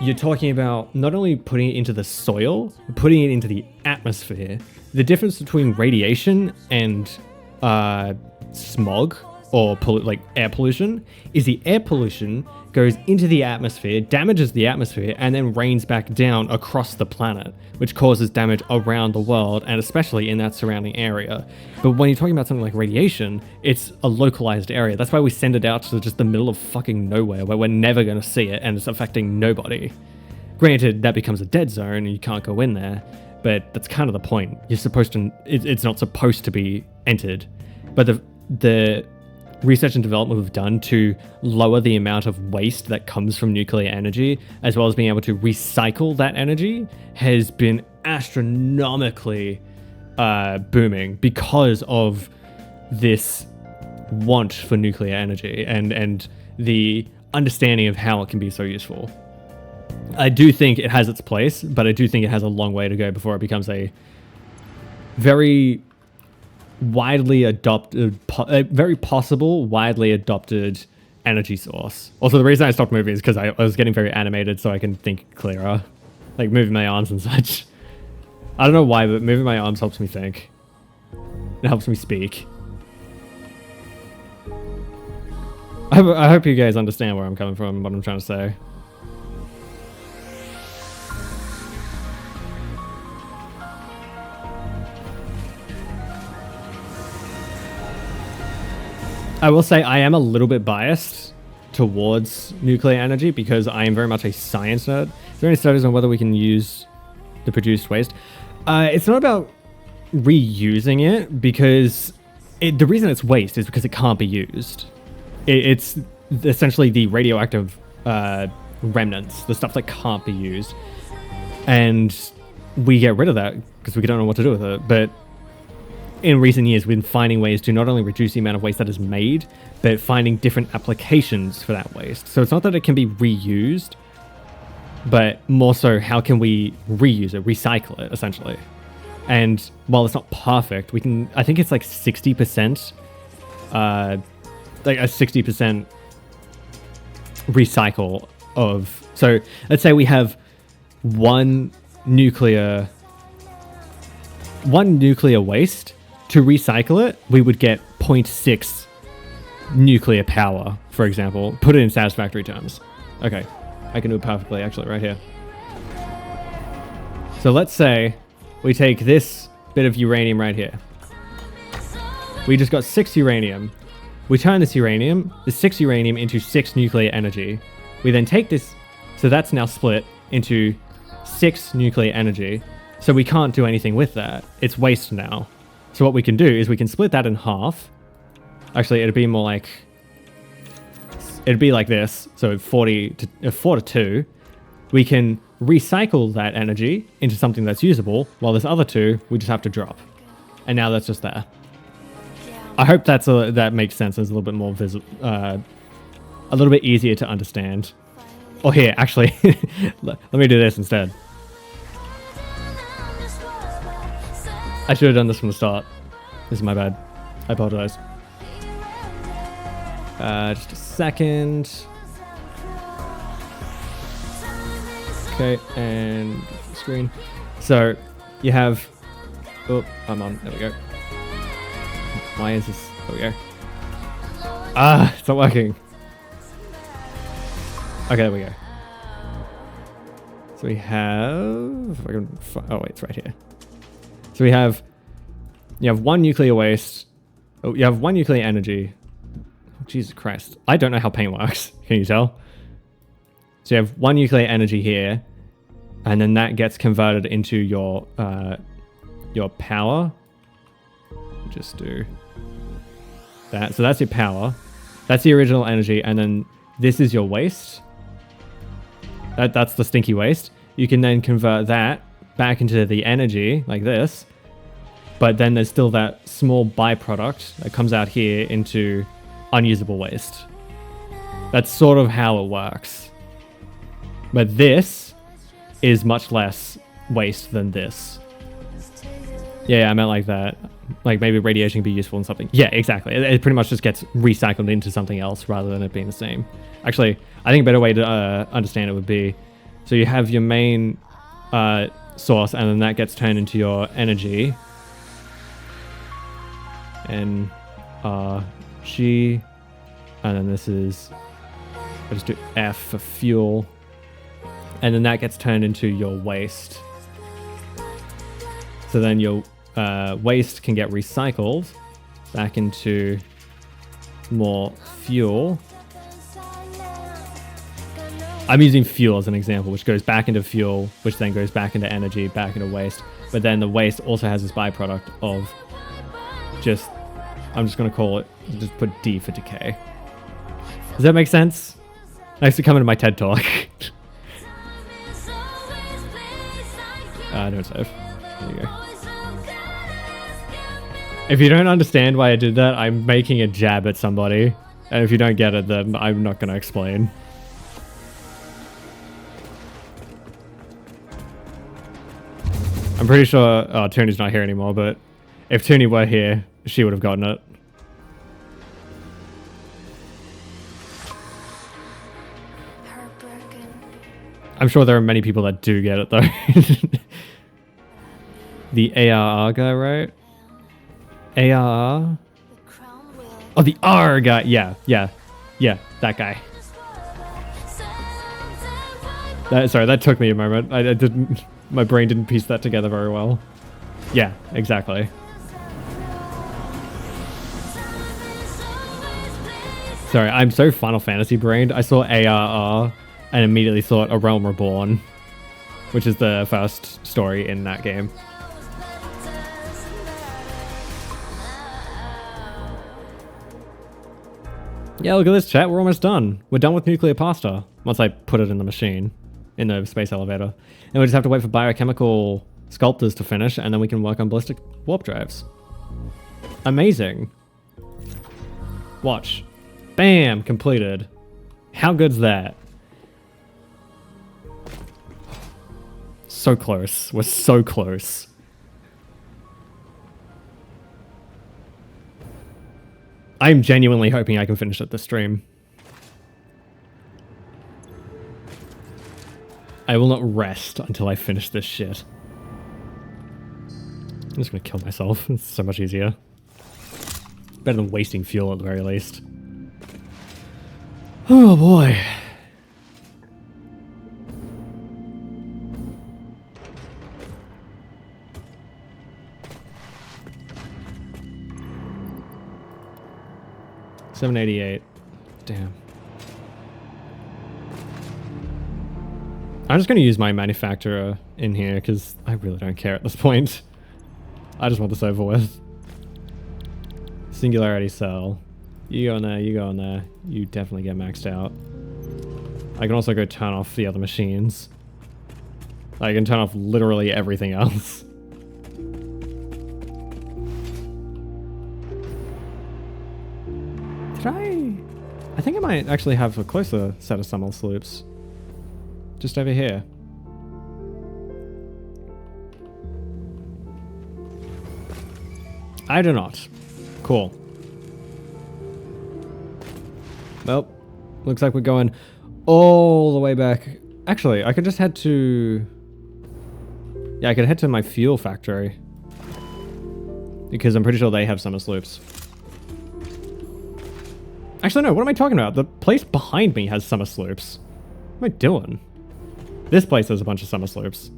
you're talking about not only putting it into the soil, putting it into the atmosphere. The difference between radiation and smog or like air pollution is the air pollution goes into the atmosphere, damages the atmosphere, and then rains back down across the planet, which causes damage around the world and especially in that surrounding area. But when you're talking about something like radiation, it's a localized area. That's why we send it out to just the middle of fucking nowhere where we're never going to see it and it's affecting nobody. Granted, that becomes a dead zone and you can't go in there, but that's kind of the point. You're supposed to, it's not supposed to be entered. But the research and development we've done to lower the amount of waste that comes from nuclear energy, as well as being able to recycle that energy, has been astronomically booming because of this want for nuclear energy and the understanding of how it can be so useful. I do think it has its place, but I do think it has a long way to go before it becomes a very widely adopted, very possible, widely adopted energy source. Also, the reason I stopped moving is because I was getting very animated so I can think clearer. Like moving my arms and such. I don't know why, but moving my arms helps me think. It helps me speak. I hope you guys understand where I'm coming from and what I'm trying to say. I will say I am a little bit biased towards nuclear energy because I am very much a science nerd. Is there any studies on whether we can use the produced waste? It's not about reusing it because the reason it's waste is because it can't be used. It's essentially the radioactive remnants, the stuff that can't be used. And we get rid of that because we don't know what to do with it. But in recent years, we've been finding ways to not only reduce the amount of waste that is made, but finding different applications for that waste. So it's not that it can be reused, but more so how can we reuse it, recycle it, essentially. And while it's not perfect, we can, I think it's like 60%, like a 60% recycle of, so let's say we have one nuclear waste. To recycle it, we would get 0.6 nuclear power, for example. Put it in satisfactory terms. Okay, I can do it perfectly, actually, right here. So let's say we take this bit of uranium right here. We just got 6 uranium. We turn this 6 uranium into 6 nuclear energy. We then take this, so that's now split into 6 nuclear energy. So we can't do anything with that. It's waste now. So what we can do is we can split that in half. Actually, it'd be more like, it'd be like this. So 4 to 2. We can recycle that energy into something that's usable, while this other 2 we just have to drop. And now that's just there. I hope that makes sense. It's a little bit more a little bit easier to understand. Oh, here, actually, let me do this instead. I should have done this from the start. This is my bad. I apologize. Just a second. Okay, and screen. So you have. Oh, I'm on. There we go. Why is this? There we go. Ah, it's not working. Okay, there we go. So we have. If I can, oh wait, it's right here. So you have one nuclear waste. Oh, you have one nuclear energy. Oh, Jesus Christ. I don't know how paint works. Can you tell? So you have one nuclear energy here, and then that gets converted into your power. Just do that. So that's your power. That's the original energy, and then this is your waste. That's the stinky waste. You can then convert that back into the energy like this, but then there's still that small byproduct that comes out here into unusable waste. That's sort of how it works. But this is much less waste than this. Yeah, I meant like that. Like maybe radiation can be useful in something. Yeah, exactly. It pretty much just gets recycled into something else rather than it being the same. Actually, I think a better way to understand it would be, so you have your main source, and then that gets turned into your energy. And G, and then this is, I'll just do F for fuel, and then that gets turned into your waste. So then your waste can get recycled back into more fuel. I'm using fuel as an example, which goes back into fuel, which then goes back into energy, back into waste. But then the waste also has this byproduct of just, I'm just going to call it, just put D for decay. Does that make sense? Nice to come into my TED Talk. Don't save. There you go. If you don't understand why I did that, I'm making a jab at somebody. And if you don't get it, then I'm not going to explain. I'm pretty sure Tony's not here anymore, but if Tony were here, she would have gotten it. I'm sure there are many people that do get it, though. The ARR guy, right? ARR? Oh, the R guy. Yeah, that guy. Sorry, that took me a moment. I didn't... My brain didn't piece that together very well. Yeah, exactly. Sorry, I'm so Final Fantasy brained. I saw ARR and immediately thought A Realm Reborn, which is the first story in that game. Yeah, look at this, chat. We're almost done. We're done with nuclear pasta once I put it in the machine, in the space elevator. And we just have to wait for biochemical sculptors to finish, and then we can work on ballistic warp drives. Amazing. Watch. Bam! Completed. How good's that? So close. We're so close. I'm genuinely hoping I can finish it this stream. I will not rest until I finish this shit. I'm just gonna kill myself. It's so much easier. Better than wasting fuel at the very least. Oh boy. $788. Damn. I'm just going to use my manufacturer in here because I really don't care at this point. I just want this over with. Singularity cell. You go in there, you go in there. You definitely get maxed out. I can also go turn off the other machines. I can turn off literally everything else. I think I might actually have a closer set of summer sloops. Just over here. I do not. Cool. Well, looks like we're going all the way back. Actually, I could just head to... Yeah, I could head to my fuel factory. Because I'm pretty sure they have summer sloops. Actually, no, what am I talking about? The place behind me has summer sloops. What am I doing? This place has a bunch of summer sloops.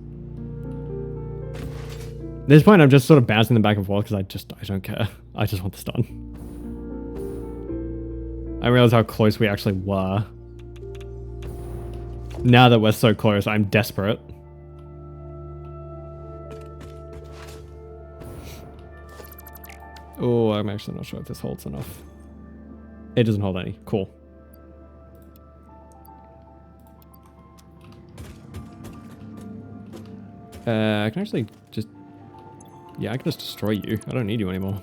At this point, I'm just sort of bouncing them back and forth because I don't care. I just want this done. I realize how close we actually were. Now that we're so close, I'm desperate. Oh, I'm actually not sure if this holds enough. It doesn't hold any. Cool. I can actually just... Yeah, I can just destroy you. I don't need you anymore.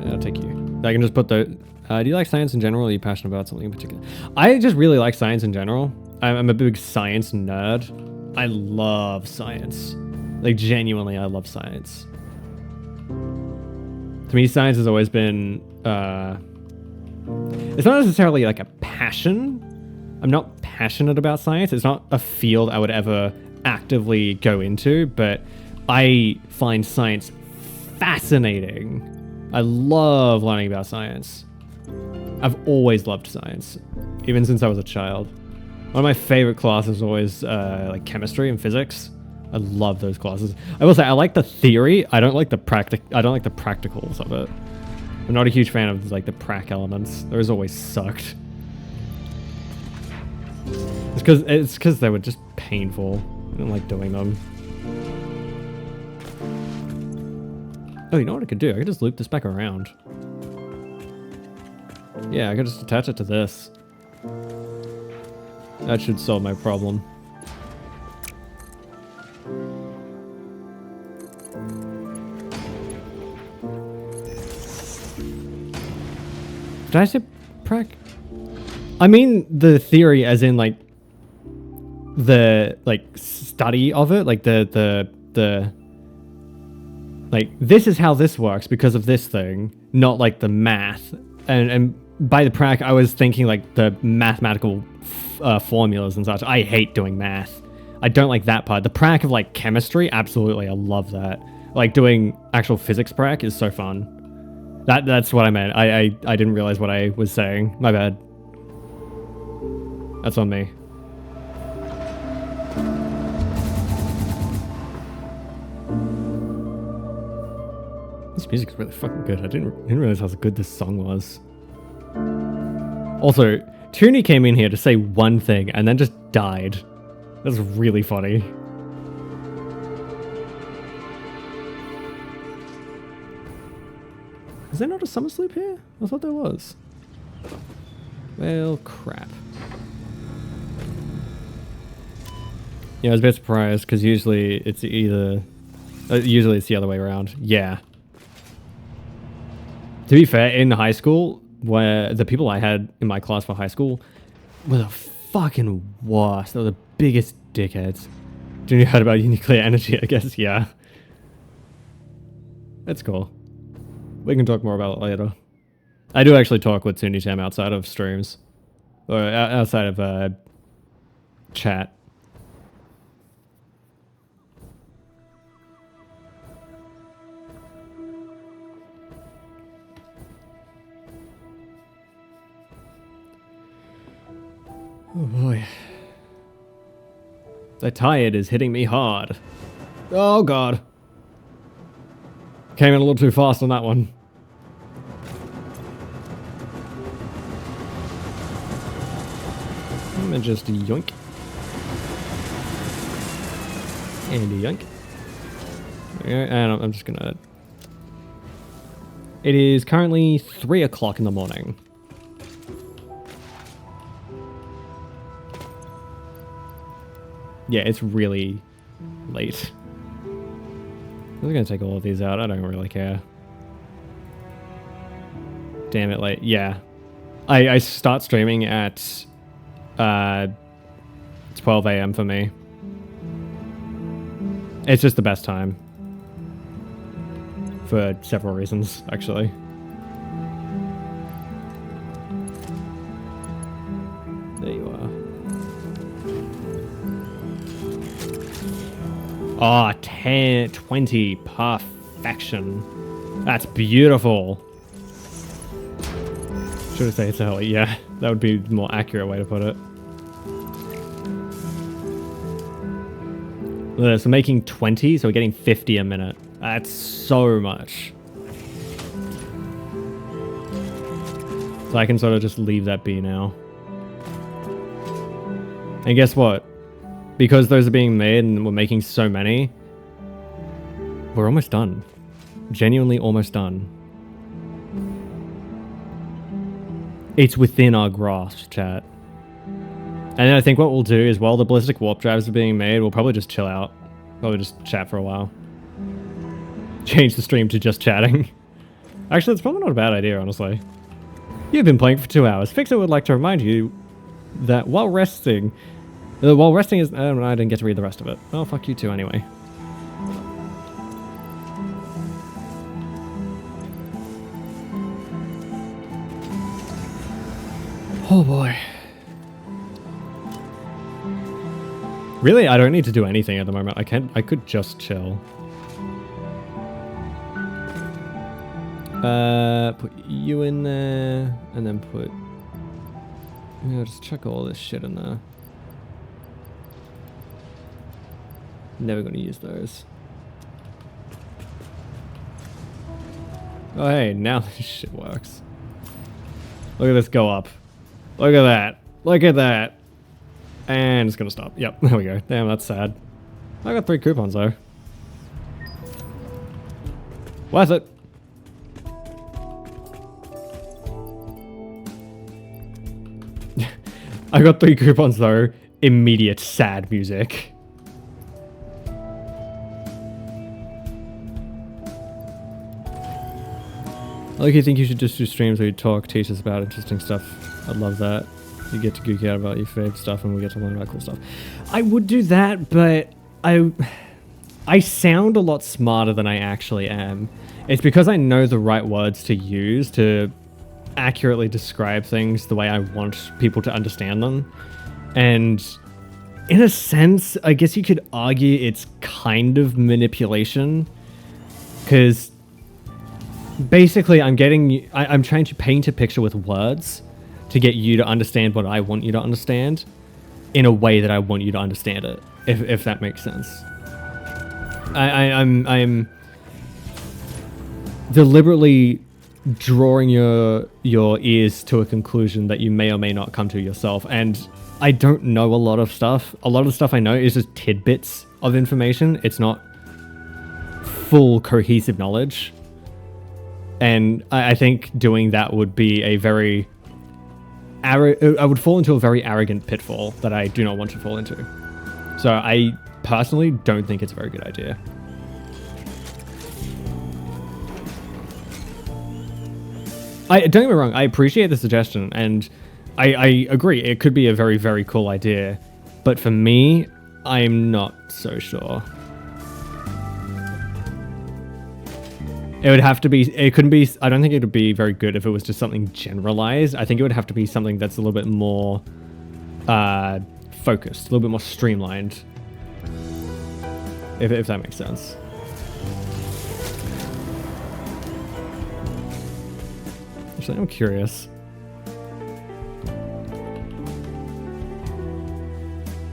I'll take you. I can just put the... do you like science in general, or are you passionate about something in particular? I just really like science in general. I'm a big science nerd. I love science. Like, genuinely, I love science. To me, science has always been... it's not necessarily like a passion. I'm not passionate about science. It's not a field I would ever actively go into, but I find science fascinating. I love learning about science. I've always loved science, even since I was a child. One of my favorite classes is always like chemistry and physics. I love those classes. I will say I like the theory. I don't like the practicals of it. I'm not a huge fan of like the prac elements. Those always sucked. It's because they were just painful. I didn't like doing them. Oh, you know what I could do? I could just loop this back around. Yeah, I could just attach it to this. That should solve my problem. Did I say prac? I mean the theory as in like the study of it, like the like this is how this works because of this thing, not like the math. And by the prac I was thinking like the mathematical formulas and such. I hate doing math. I don't like that part. The prac of like chemistry, absolutely, I love that. Like doing actual physics prac is so fun. That's what I meant. I didn't realize what I was saying. My bad. That's on me. This music is really fucking good. I didn't realize how good this song was. Also, Tooney came in here to say one thing and then just died. That's really funny. Is there not a summer sleep here? I thought there was. Well, crap. Yeah, I was a bit surprised because usually it's either... usually it's the other way around. Yeah. To be fair, in high school, where the people I had in my class for high school were the fucking worst. They were the biggest dickheads. Do you heard about nuclear energy? I guess, yeah. That's cool. We can talk more about it later. I do actually talk with Tunitam outside of streams. Or outside of chat. Oh boy. The tired is hitting me hard. Oh god. Came in a little too fast on that one. And just a yoink. And a yoink. And I'm just gonna... It is currently 3 o'clock in the morning. Yeah, it's really late. I'm gonna take all of these out. I don't really care. Damn it, late. Yeah. I start streaming at 12 a.m. for me. It's just the best time. For several reasons, actually. There you are. Oh, 10, 20, perfection. That's beautiful. Should I say it's early? Yeah, that would be the more accurate way to put it. So making 20, so we're getting 50 a minute. That's so much. So I can sort of just leave that be now. And guess what? Because those are being made and we're making so many, we're almost done. Genuinely almost done. It's within our grasp, chat. And then I think what we'll do is while the ballistic warp drives are being made, we'll probably just chill out. Probably just chat for a while. Change the stream to just chatting. Actually, it's probably not a bad idea, honestly. You've been playing for 2 hours. Fixit would like to remind you that while resting is... Oh, I didn't get to read the rest of it. Oh, fuck you too, anyway. Oh, boy. Really, I don't need to do anything at the moment. I could just chill. Put you in there, and then put... Yeah, just chuck all this shit in there. Never gonna use those. Oh hey, now this shit works. Look at this go up. Look at that. Look at that. And it's gonna stop. Yep, there we go. Damn, that's sad. I got 3 coupons though. Worth it. I got 3 coupons though. Immediate sad music. Like, you think you should just do streams where you talk, teach us about interesting stuff. I'd love that. You get to geek out about your fave stuff and we get to learn about cool stuff. I would do that, but I sound a lot smarter than I actually am. It's because I know the right words to use to accurately describe things the way I want people to understand them. And in a sense, I guess you could argue it's kind of manipulation. Because basically I'm trying to paint a picture with words to get you to understand what I want you to understand in a way that I want you to understand it, if that makes sense. I'm deliberately drawing your ears to a conclusion that you may or may not come to yourself, and I don't know a lot of stuff. A lot of the stuff I know is just tidbits of information. It's not full cohesive knowledge. And I think doing that would be a very... I would fall into a very arrogant pitfall that I do not want to fall into. So I personally don't think it's a very good idea. Don't get me wrong, I appreciate the suggestion, and I agree, it could be a very, very cool idea. But for me, I'm not so sure. It would have to be, it couldn't be, I don't think it would be very good if it was just something generalized. I think it would have to be something that's a little bit more focused, a little bit more streamlined. If that makes sense. Actually, I'm curious.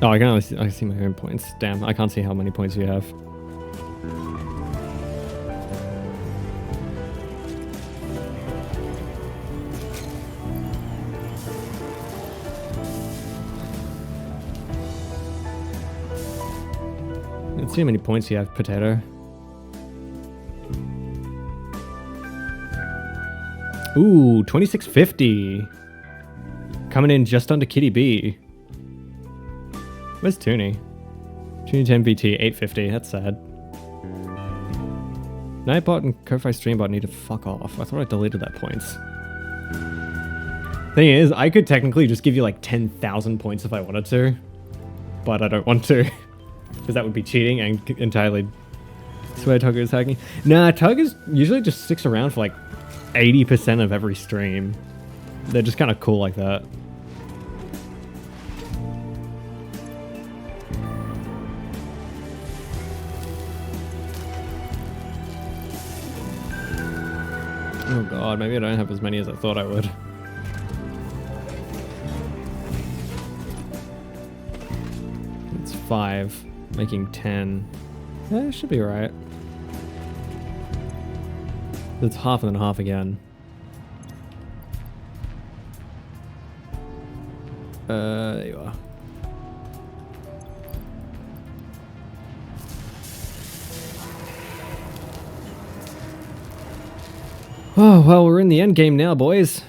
Oh, I can only see, I see my own points. Damn, I can't see how many points you have. Let's see how many points you have, Potato. Ooh, 2650. Coming in just under Kitty B. Where's Toonie? Toonie 10 VT, 850. That's sad. Nightbot and Ko-Fi Streambot need to fuck off. I thought I deleted that points. Thing is, I could technically just give you like 10,000 points if I wanted to. But I don't want to. Because that would be cheating and entirely... Swear Tugger is hacking. Nah, Tugger's usually just sticks around for like 80% of every stream. They're just kind of cool like that. Oh god, maybe I don't have as many as I thought I would. It's 5, making 10. Yeah, it should be right. It's half and then half again. There you are. Oh, well, we're in the end game now, boys.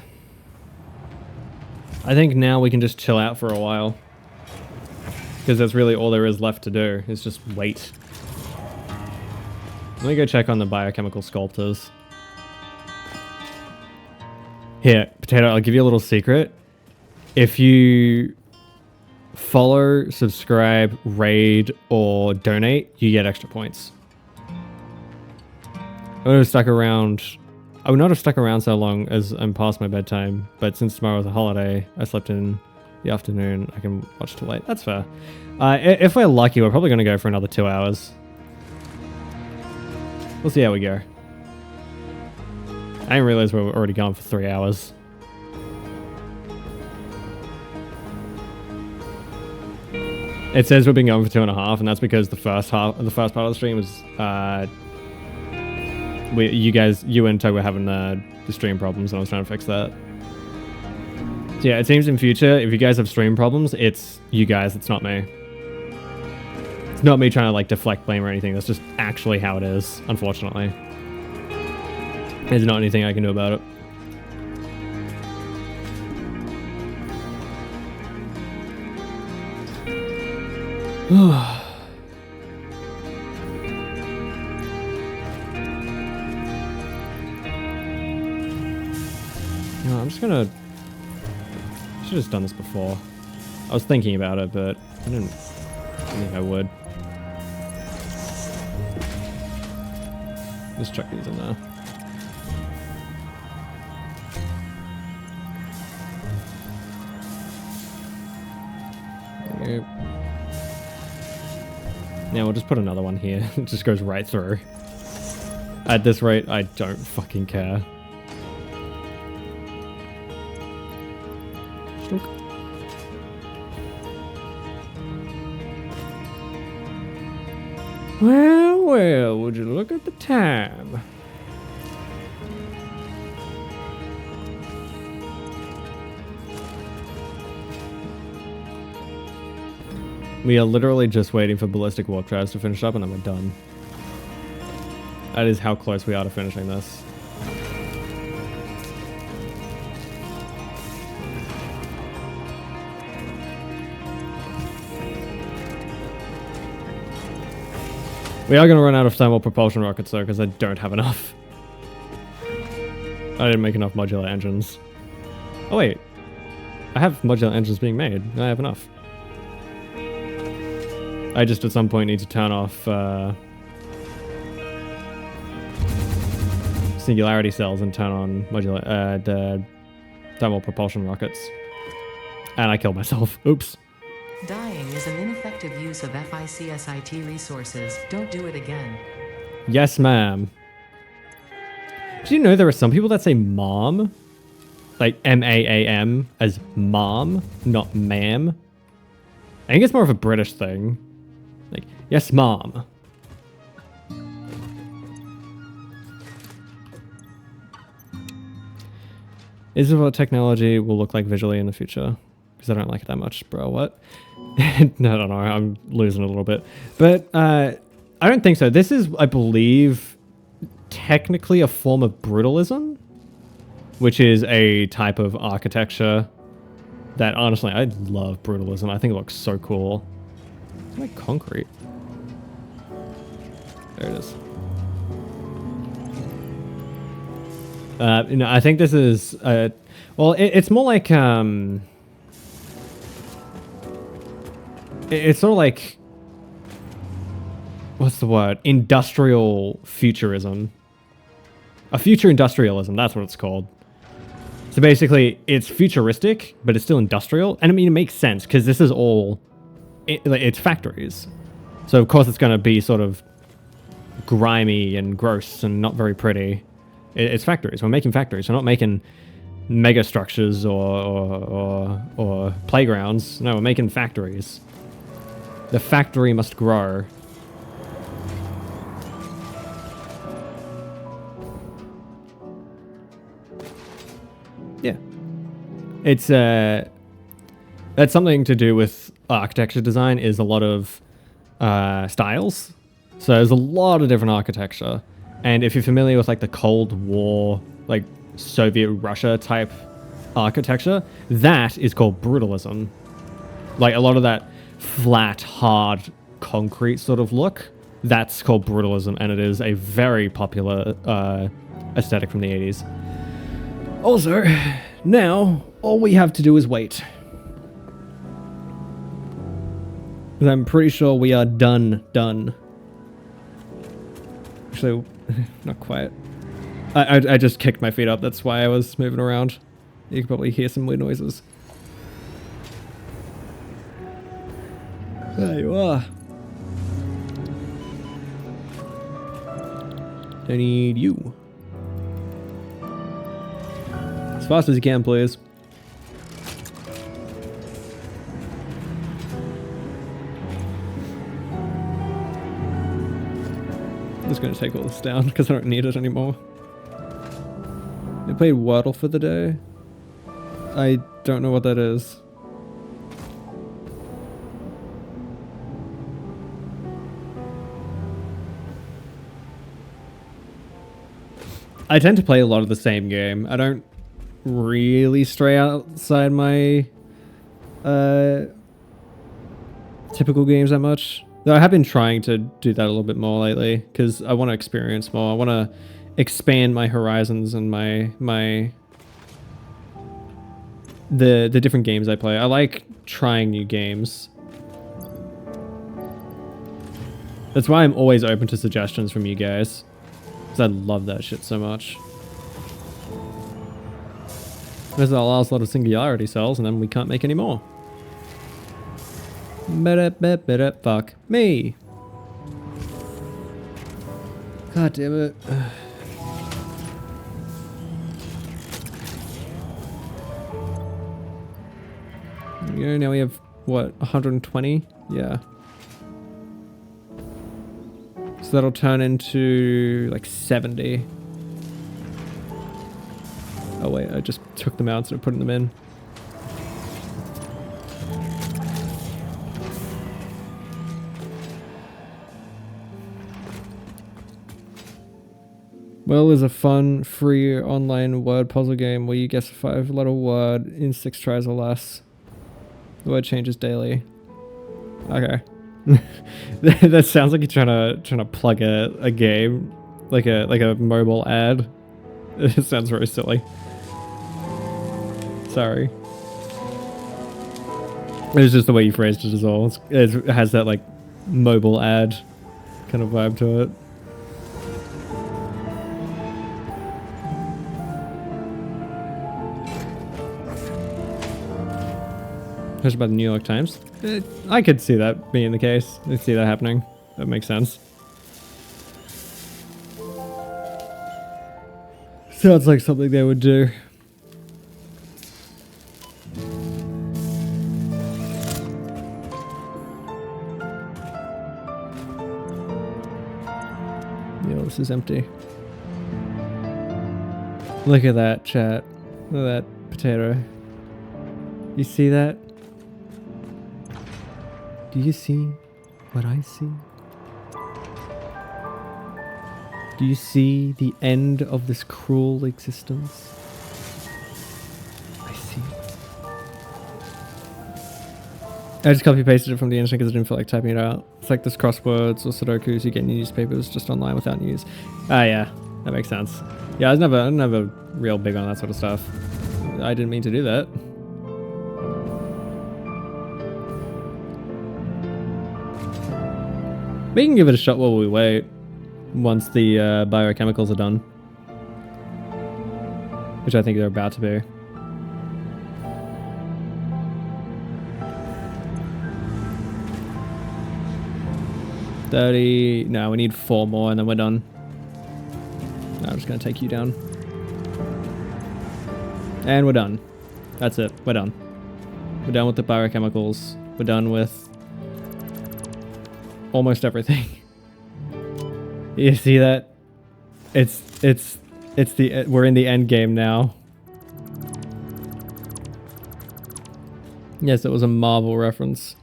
I think now we can just chill out for a while. Because that's really all there is left to do, is just wait. Let me go check on the biochemical sculptors. Here, Potato, I'll give you a little secret. If you follow, subscribe, raid, or donate, you get extra points. I would have stuck around... I would not have stuck around so long as I'm past my bedtime, but since tomorrow's a holiday, I slept in the afternoon. I can watch till late. That's fair. If we're lucky, we're probably going to go for another 2 hours. We'll see how we go. I didn't realize we were already gone for 3 hours. It says we've been going for 2.5, and that's because the first part of the stream was you and Tug were having the stream problems, and I was trying to fix that. So yeah, it seems in future, if you guys have stream problems, it's you guys, it's not me. It's not me trying to like deflect blame or anything. That's just actually how it is, unfortunately. There's not anything I can do about it. No, I'm just gonna... I should have just done this before. I was thinking about it, but I didn't think I would. Just chuck these in there. There you go. Yeah, we'll just put another one here. It just goes right through. At this rate, I don't fucking care. Well, well, would you look at the time? We are literally just waiting for ballistic warp drives to finish up and then we're done. That is how close we are to finishing this. We are going to run out of thermal propulsion rockets though, because I don't have enough. I didn't make enough modular engines. Oh wait, I have modular engines being made. I have enough. I just at some point need to turn off singularity cells and turn on modular the thermal propulsion rockets. And I killed myself. Oops. Dying is an ineffective use of FICSIT resources. Don't do it again. Yes, ma'am. Did you know there are some people that say mom? Like M-A-A-M as mom, not ma'am? I think it's more of a British thing. Like, yes, mom. Is it what technology will look like visually in the future? Because I don't like it that much, bro. What? No, I don't know. I'm losing a little bit. But I don't think so. This is, I believe, technically a form of brutalism, which is a type of architecture that, honestly, I love brutalism. I think it looks so cool. It's like concrete. There it is. You know, I think this is, well, it's more like, it's sort of like, what's the word? Industrial futurism. A future industrialism, that's what it's called. So basically, it's futuristic, but it's still industrial. And I mean, it makes sense, because this is all, it's factories. So of course it's going to be sort of grimy and gross and not very pretty. It's factories. We're making factories. We're not making mega structures or playgrounds. No, we're making factories. The factory must grow. Yeah. It's that's something to do with architecture design, is a lot of styles. So there's a lot of different architecture. And if you're familiar with like the Cold War, like Soviet Russia type architecture, that is called brutalism. Like a lot of that flat, hard, concrete sort of look, that's called brutalism, and it is a very popular aesthetic from the 80s. Also, now, all we have to do is wait. Because I'm pretty sure we are done. Actually, not quite. I just kicked my feet up, that's why I was moving around. You can probably hear some weird noises. There you are. I need you. As fast as you can, please. I'm just going to take all this down because I don't need it anymore. I played Wordle for the day. I don't know what that is. I tend to play a lot of the same game. I don't really stray outside my typical games that much. Though I have been trying to do that a little bit more lately because I want to experience more. I want to expand my horizons and the different games I play. I like trying new games. That's why I'm always open to suggestions from you guys. Because I love that shit so much. Because it allows a lot of singularity cells and then we can't make any more. Fuck me. God damn it. Yeah, now we have, what, 120? Yeah. So that'll turn into like 70. Oh wait, I just took them out instead of putting them in. Well is a fun, free online word puzzle game where you guess a 5-letter word in 6 tries or less. The word changes daily. Okay. That sounds like you're trying to plug a game, like a mobile ad. It sounds very silly. Sorry. It's just the way you phrased it as well. It has that like mobile ad kind of vibe to it. Especially by the New York Times. I could see that being the case. I see that happening. That makes sense. Sounds like something they would do. Yo, this is empty. Look at that, chat. Look at that potato. You see that? Do you see what I see? Do you see the end of this cruel existence? I see. I just copy pasted it from the internet because I didn't feel like typing it out. It's like this crosswords or Sudokus you get in newspapers just online without news. Ah, yeah, that makes sense. Yeah, I was never real big on that sort of stuff. I didn't mean to do that. We can give it a shot while we wait. Once the biochemicals are done. Which I think they're about to be. No, we need 4 more and then we're done. No, I'm just gonna take you down. And we're done. That's it, we're done. We're done with the biochemicals. We're done with almost everything. You see that? We're in the end game now. Yes, it was a Marvel reference.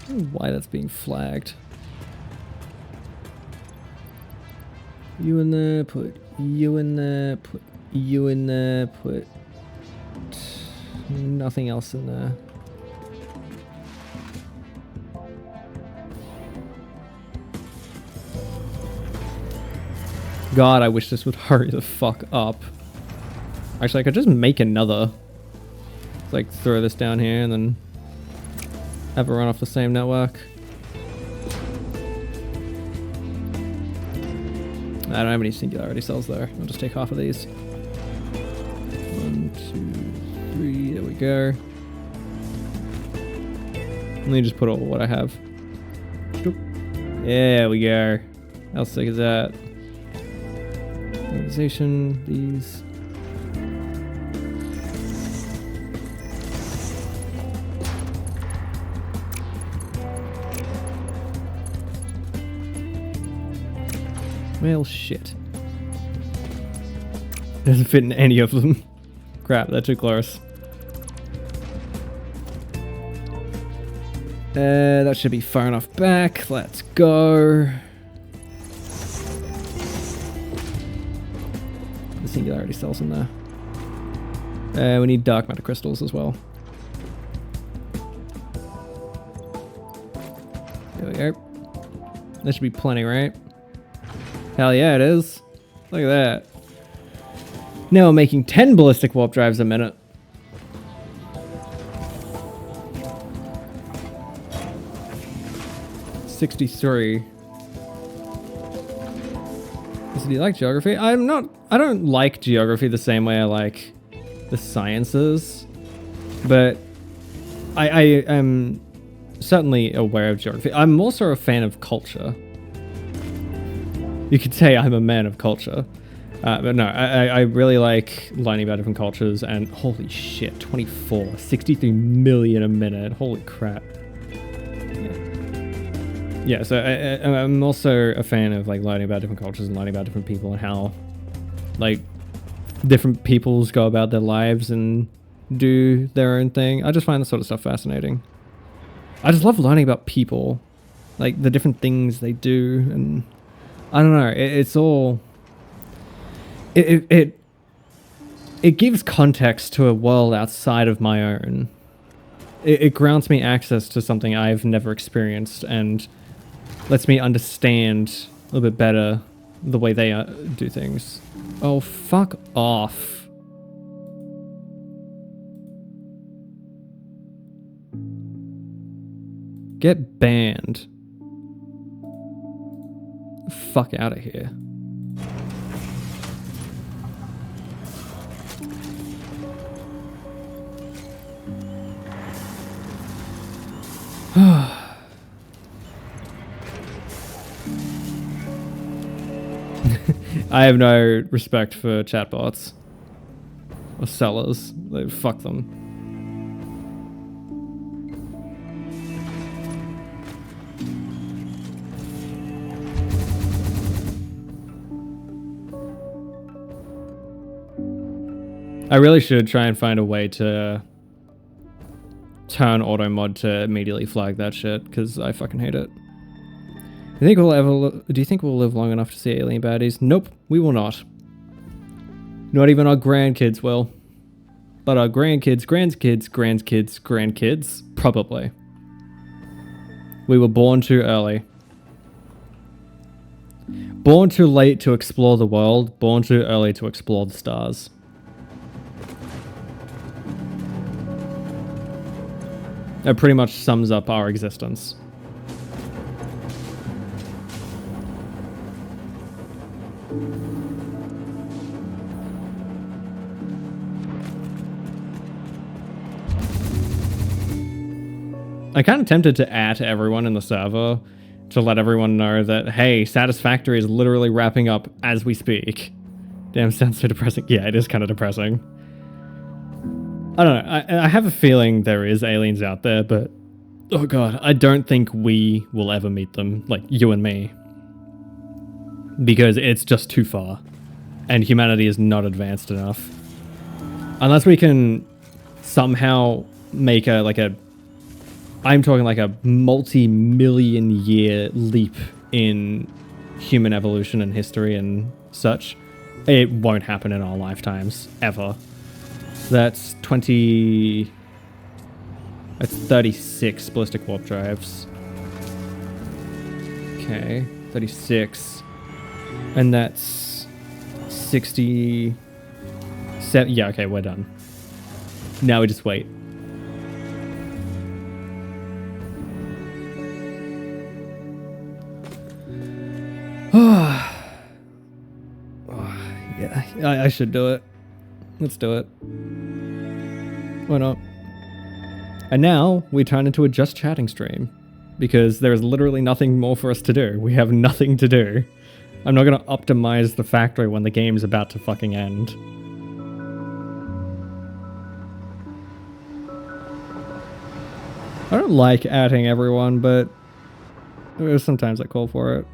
I don't know why that's being flagged. You in there, put you in there, put you in there, put nothing else in there. God, I wish this would hurry the fuck up. Actually, I could just make another. Like, throw this down here and then have it run off the same network. I don't have any singularity cells there. I'll just take half of these. 1, 2, 3, there we go. Let me just put all what I have. There we go. How sick is that? Organization, these. Well, shit. Doesn't fit in any of them. Crap, they're too close. That should be far enough back. Let's go. The singularity cells in there. We need dark matter crystals as well. There we go. That should be plenty, right? Hell yeah, it is. Look at that. Now we're making 10 ballistic warp drives a minute. $63. Do you like geography? I don't like geography the same way I like the sciences, but I am certainly aware of geography. I'm also a fan of culture. You could say I'm a man of culture. But no, I really like learning about different cultures, and holy shit, 24, 63 million a minute. Holy crap. Yeah, so I'm also a fan of like learning about different cultures and learning about different people and how like different peoples go about their lives and do their own thing. I just find this sort of stuff fascinating. I just love learning about people, like the different things they do, and I don't know, it's all it gives context to a world outside of my own. it grants me access to something I've never experienced and lets me understand a little bit better the way they do things. Oh, fuck off. Get banned. Fuck out of here. I have no respect for chatbots or sellers. Like, fuck them. I really should try and find a way to turn auto mod to immediately flag that shit, because I fucking hate it. Do you think we'll live long enough to see alien baddies? Nope, we will not. Not even our grandkids will. But our grandkids, grandkids, probably. We were born too early. Born too late to explore the world, born too early to explore the stars. That pretty much sums up our existence. I'm kind of tempted to at everyone in the server to let everyone know that, hey, Satisfactory is literally wrapping up as we speak. Damn, sounds so depressing. Yeah, it is kind of depressing. I don't know. I have a feeling there is aliens out there, but oh god, I don't think we will ever meet them, like you and me. Because it's just too far. And humanity is not advanced enough. Unless we can somehow make I'm talking like a multi-million year leap in human evolution and history and such. It won't happen in our lifetimes, ever. That's 36 ballistic warp drives. Okay, 36. And that's 67. Yeah, okay, we're done. Now we just wait. Yeah, I should do it. Let's do it. Why not? And now we turn into a just chatting stream because there is literally nothing more for us to do. We have nothing to do. I'm not going to optimize the factory when the game's about to fucking end. I don't like adding everyone, but sometimes I call for it.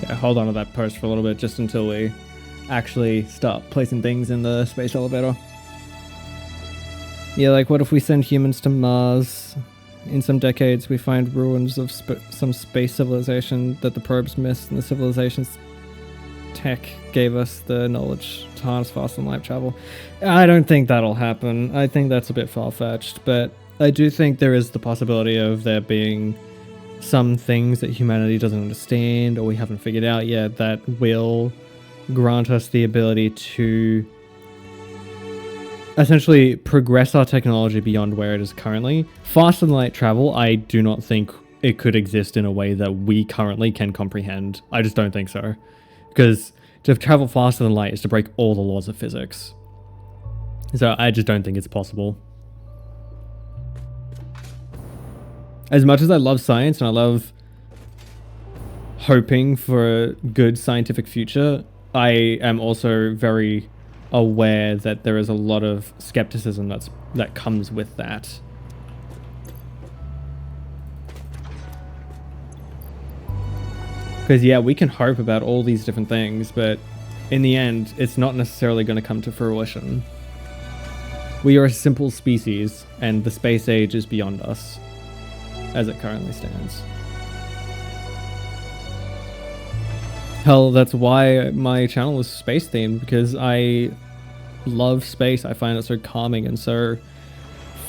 Yeah, hold on to that post for a little bit just until we actually start placing things in the space elevator. Yeah, like what if we send humans to Mars? In some decades, we find ruins of some space civilization that the probes missed, and the civilization's tech gave us the knowledge to harness faster than light travel. I don't think that'll happen. I think that's a bit far-fetched, but I do think there is the possibility of there being some things that humanity doesn't understand or we haven't figured out yet that will grant us the ability to essentially progress our technology beyond where it is currently. Faster than light travel, I do not think it could exist in a way that we currently can comprehend. I just don't think so. Because to travel faster than light is to break all the laws of physics. So I just don't think it's possible. As much as I love science and I love hoping for a good scientific future, I am also very aware that there is a lot of skepticism that comes with that. Because yeah, we can hope about all these different things, but in the end, it's not necessarily going to come to fruition. We are a simple species, and the space age is beyond us, as it currently stands. Hell, that's why my channel is space themed, because I love space. I find it so calming and so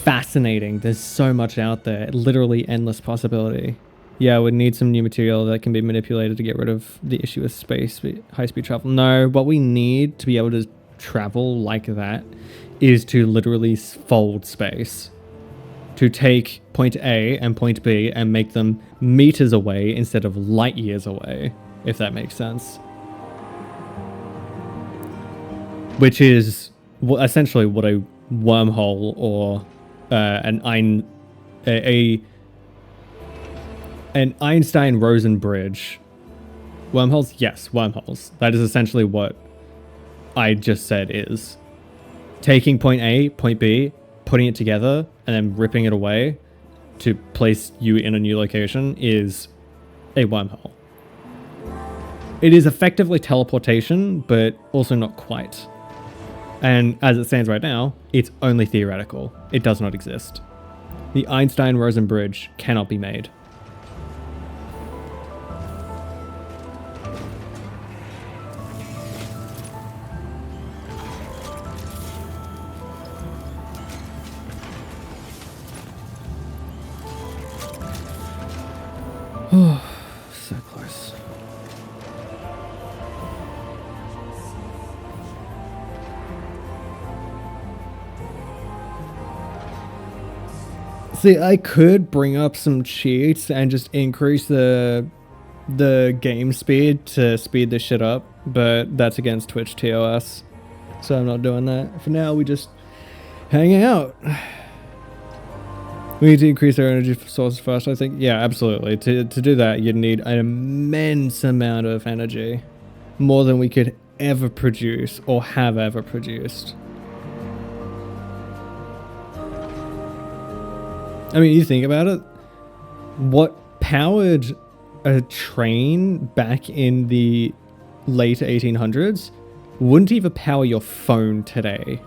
fascinating. There's so much out there, literally endless possibility. Yeah, I would need some new material that can be manipulated to get rid of the issue with space, high-speed travel. No, what we need to be able to travel like that is to literally fold space. To take point A and point B and make them meters away instead of light years away, if that makes sense. Which is essentially what a wormhole or an Einstein-Rosen bridge. Wormholes? Yes, wormholes. That is essentially what I just said is. Taking point A, point B, putting it together, and then ripping it away to place you in a new location is a wormhole. It is effectively teleportation, but also not quite. And as it stands right now, it's only theoretical. It does not exist. The Einstein-Rosen bridge cannot be made. Oh, so close. See, I could bring up some cheats and just increase the game speed to speed this shit up, but that's against Twitch TOS, so I'm not doing that. For now, we just hang out. We need to increase our energy sources first, I think. Yeah, absolutely. To do that, you'd need an immense amount of energy. More than we could ever produce or have ever produced. I mean, you think about it. What powered a train back in the late 1800s wouldn't even power your phone today.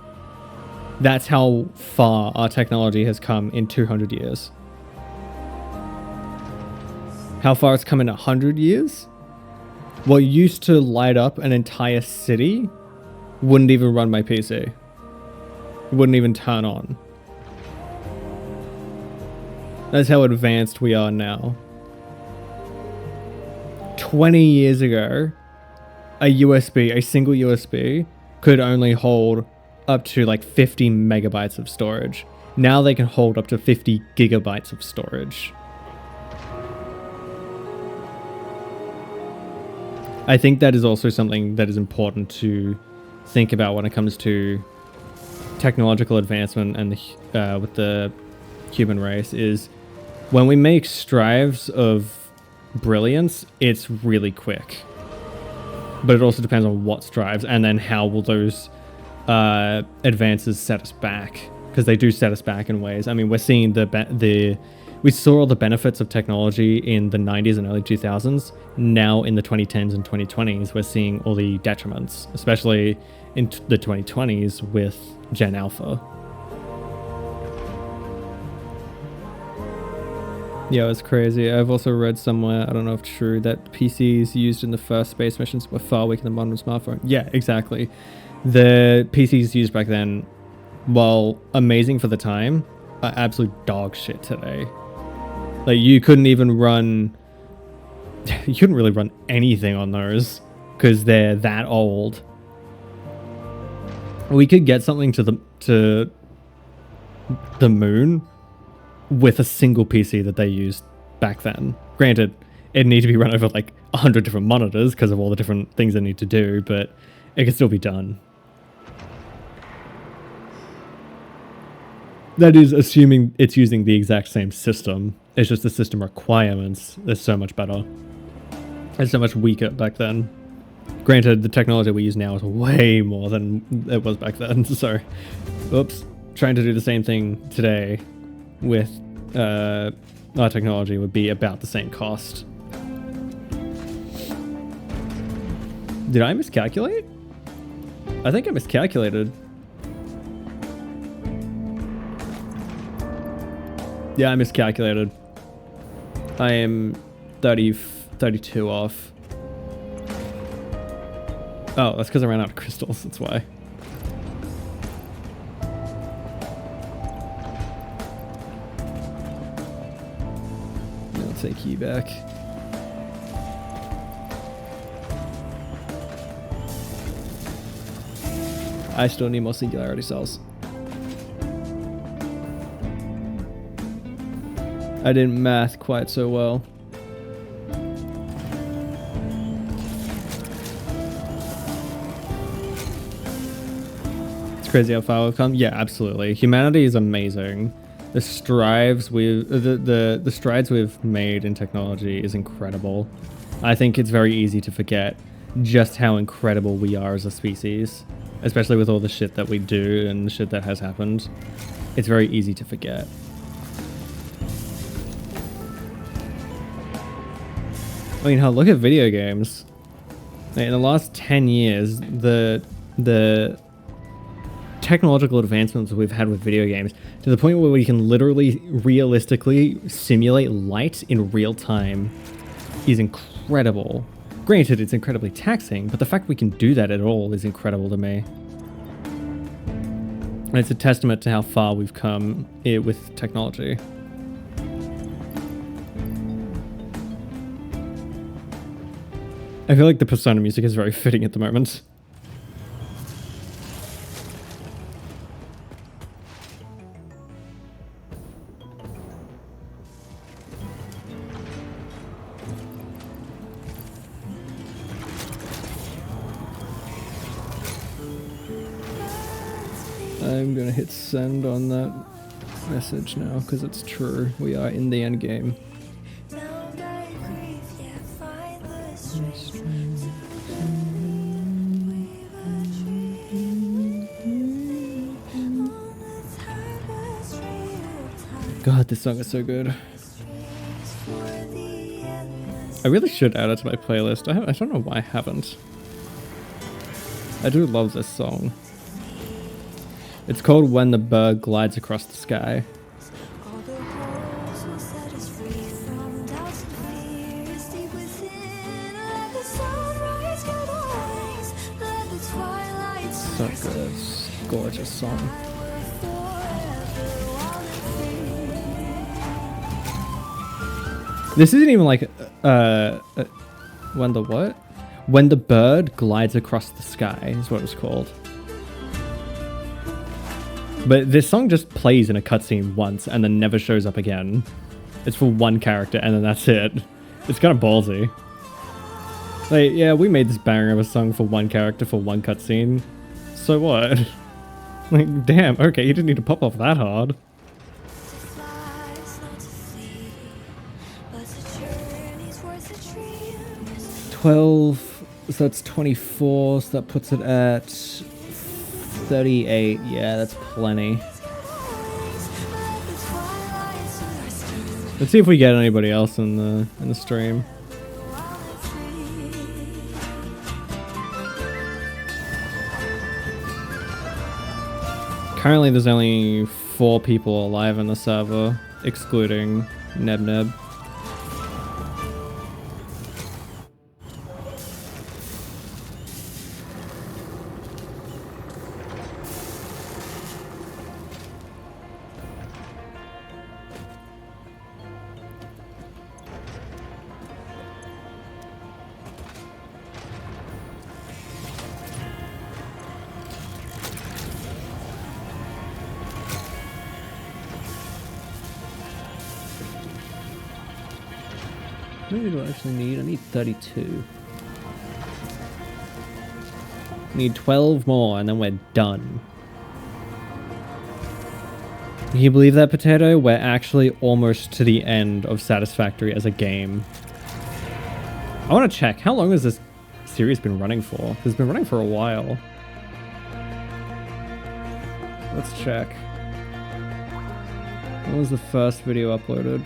That's how far our technology has come in 200 years. How far it's come in 100 years? What used to light up an entire city wouldn't even run my PC. It wouldn't even turn on. That's how advanced we are now. 20 years ago, a single USB, could only hold up to like 50 megabytes of storage. Now they can hold up to 50 gigabytes of storage. I think that is also something that is important to think about when it comes to technological advancement and with the human race, is when we make strives of brilliance, it's really quick. But it also depends on what strives, and then how will those advances set us back, because they do set us back in ways. I mean, we're seeing we saw all the benefits of technology in the 90s and early 2000s. Now in the 2010s and 2020s, we're seeing all the detriments, especially in the 2020s with Gen Alpha. Yeah, it's crazy. I've also read somewhere, I don't know if it's true, that PCs used in the first space missions were far weaker than modern smartphone. Yeah, exactly. The PCs used back then, while amazing for the time, are absolute dog shit today. Like, you couldn't even run... You couldn't really run anything on those, because they're that old. We could get something to the moon with a single PC that they used back then. Granted, it needed to be run over like 100 different monitors because of all the different things they need to do, but it can still be done. That is assuming it's using the exact same system. It's just the system requirements is so much better. It's so much weaker back then. Granted, the technology we use now is way more than it was back then, so oops. Trying to do the same thing today with our technology would be about the same cost. Did I miscalculate? I think I miscalculated. Yeah, I miscalculated. I am 32 off. Oh, that's because I ran out of crystals, that's why. I'll take you back. I still need more singularity cells. I didn't math quite so well. It's crazy how far we've come. Yeah, absolutely. Humanity is amazing. The strides the strides we've made in technology is incredible. I think it's very easy to forget just how incredible we are as a species, especially with all the shit that we do and the shit that has happened. It's very easy to forget. I mean, hell, look at video games. In the last 10 years, the technological advancements we've had with video games to the point where we can literally realistically simulate light in real time is incredible. Granted, it's incredibly taxing, but the fact we can do that at all is incredible to me. And it's a testament to how far we've come with technology. I feel like the Persona music is very fitting at the moment. I'm gonna hit send on that message now because it's true. We are in the end game. God, this song is so good. I really should add it to my playlist. I don't know why I haven't. I do love this song. It's called When the Bird Glides Across the Sky. So good. Gorgeous song. This isn't even like when the what? When the Bird Glides Across the Sky is what it's called. But this song just plays in a cutscene once and then never shows up again. It's for one character and then that's it. It's kind of ballsy. Like, yeah, we made this banger of a song for one character for one cutscene. So what? Like, damn, okay, you didn't need to pop off that hard. 12, so that's 24, so that puts it at 38. Yeah, that's plenty. Let's see if we get anybody else in the stream. Currently there's only 4 people alive in the server, excluding Neb. How many do I actually need? I need 32. Need 12 more and then we're done. Can you believe that, Potato? We're actually almost to the end of Satisfactory as a game. I want to check. How long is this series been running for? It's been running for a while. Let's check. When was the first video uploaded?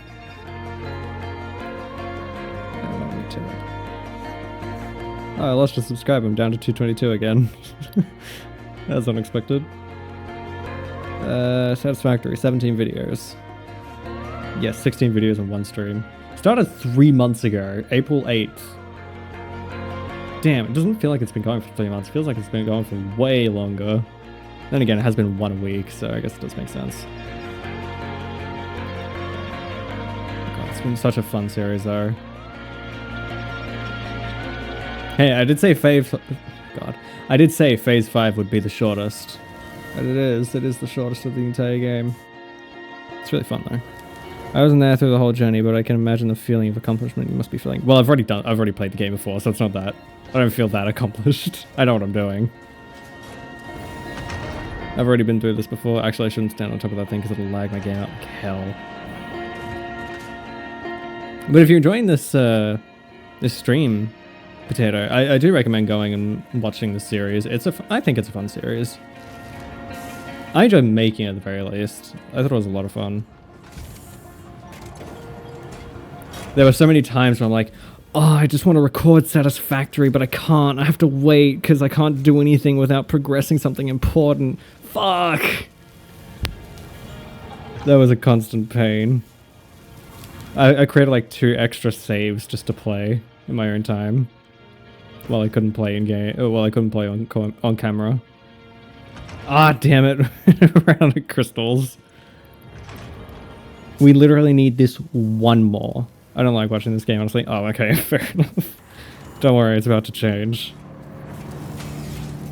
Oh, I lost a subscriber. I'm down to 222 again. That's unexpected. Satisfactory, 17 videos. Yes, 16 videos on one stream. Started 3 months ago, April 8th. Damn, it doesn't feel like it's been going for 3 months. It feels like it's been going for way longer. Then again, it has been 1 week, so I guess it does make sense. God, it's been such a fun series, though. Hey, I did say phase 5 would be the shortest. And it is the shortest of the entire game. It's really fun though. I wasn't there through the whole journey, but I can imagine the feeling of accomplishment you must be feeling. Well, I've already played the game before, so it's not that. I don't feel that accomplished. I know what I'm doing. I've already been through this before. Actually, I shouldn't stand on top of that thing because it'll lag my game out like hell. But if you're enjoying this this stream, Potato, I do recommend going and watching this series. I think it's a fun series. I enjoyed making it at the very least. I thought it was a lot of fun. There were so many times where I'm like, oh, I just want to record Satisfactory, but I can't. I have to wait because I can't do anything without progressing something important. Fuck! That was a constant pain. I created like 2 extra saves just to play in my own time. While I couldn't play in game. Oh, well, I couldn't play on camera. Ah, damn it. Ran out of crystals. We literally need this one more. I don't like watching this game, honestly. Oh, okay, fair enough. Don't worry, it's about to change.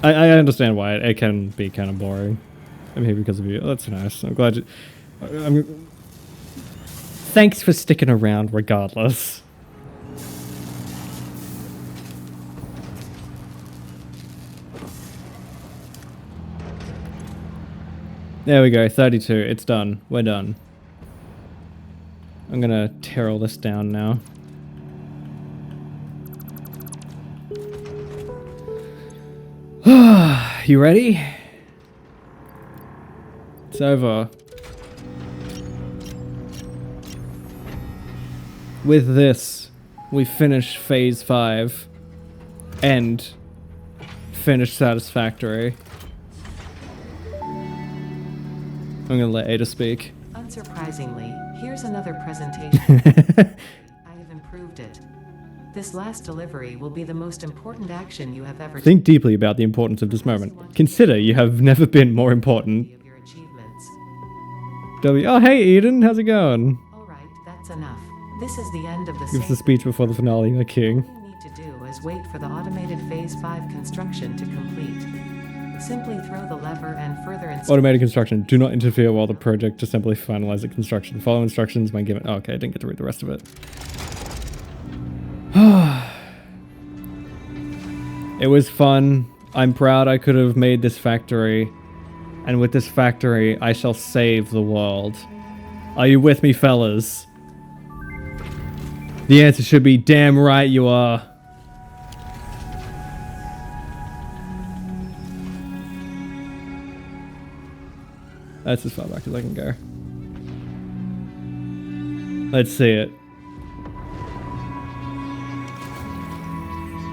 I understand why it can be kind of boring. I'm here because of you. Oh, that's nice. I'm glad you... Thanks for sticking around regardless. There we go, 32. It's done. We're done. I'm gonna tear all this down now. You ready? It's over. With this, we finish phase 5 and finish Satisfactory. I'm gonna let Ada speak. Unsurprisingly, here's another presentation. I have improved it. This last delivery will be the most important action you have ever Think deeply about the importance of this moment. Consider you have never been more important. of your achievements. Oh, hey Eden, how's it going? Alright, that's enough. This is the end of the Gives the speech before the finale, the king. All you need to do is wait for the automated Phase 5 construction to complete. Simply throw the lever and further Automated construction. Do not interfere while the project to simply finalize the construction. Follow instructions when given. Oh, okay, I didn't get to read the rest of it. It was fun. I'm proud I could have made this factory. And with this factory, I shall save the world. Are you with me, fellas? The answer should be damn right you are. That's as far back as I can go. Let's see it.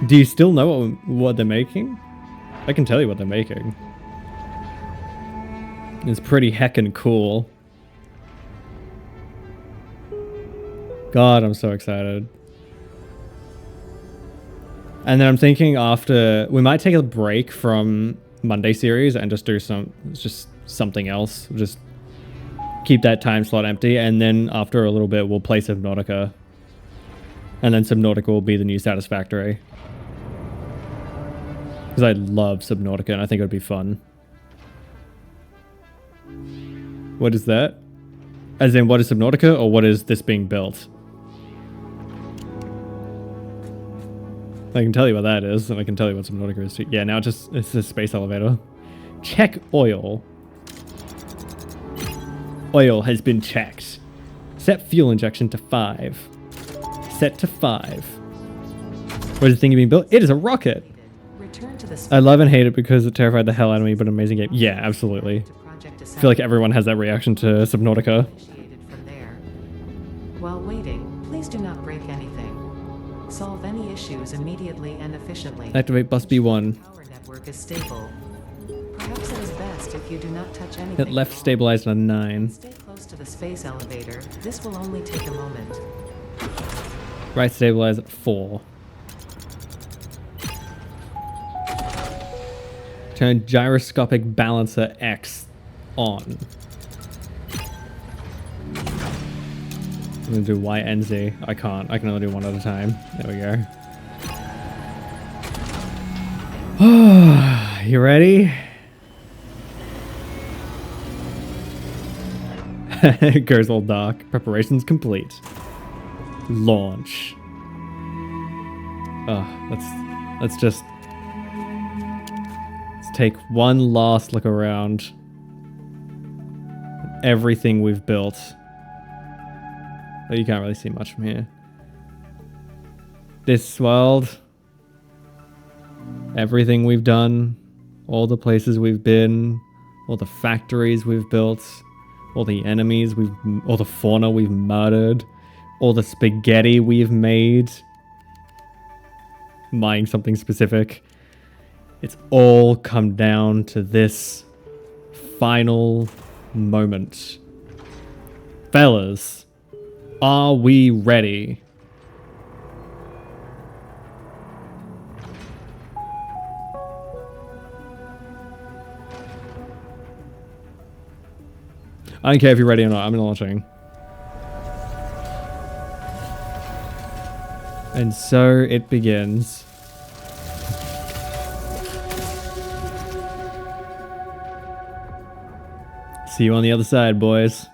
Do you still know what they're making? I can tell you what they're making. It's pretty heckin' cool. God, I'm so excited. And then I'm thinking after... We might take a break from Monday series and just do something else. Just keep that time slot empty, and then after a little bit we'll play Subnautica. And then Subnautica will be the new Satisfactory. Because I love Subnautica and I think it would be fun. What is that? As in, what is Subnautica, or what is this being built? I can tell you what that is, and I can tell you what Subnautica is too. Yeah, now it's a space elevator. Check oil. Oil has been checked. Set fuel injection to 5. Set to 5. What is the thing being built? It is a rocket. Return to the I love and hate it because it terrified the hell out of me, but an amazing game. Yeah, absolutely. Project I feel like everyone has that reaction to Subnautica. initiated from there. While waiting, please do not break anything. Solve any issues immediately and efficiently. Activate bus B1. Power network is stable. Perhaps it is best if you do not touch anything. It left stabilized on a 9. Stay close to the space elevator. This will only take a moment. Right stabilize at 4. Turn gyroscopic balancer X on. I'm gonna do Y and Z. I can't. I can only do one at a time. There we go. You ready? It goes all dark. Preparations complete. Launch. Oh, let's take one last look around. Everything we've built. Oh, you can't really see much from here. This world. Everything we've done. All the places we've been. All the factories we've built. All the enemies all the fauna we've murdered. All the spaghetti we've made. Mining something specific. It's all come down to this final moment. Fellas, are we ready? I don't care if you're ready or not, I'm launching. And so it begins. See you on the other side, boys.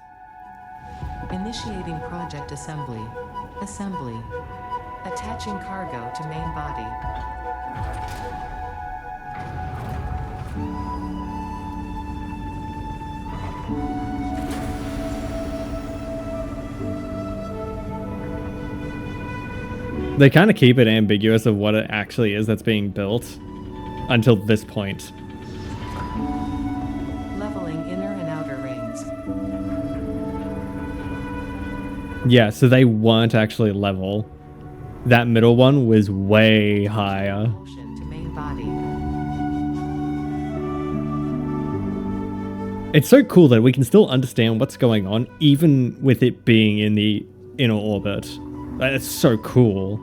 Initiating project assembly. Assembly. Attaching cargo to main body. They kind of keep it ambiguous of what it actually is that's being built until this point. Leveling inner and outer rings. Yeah, so they weren't actually level. That middle one was way higher. Motion to main body. It's so cool that we can still understand what's going on even with it being in the inner orbit. That's so cool.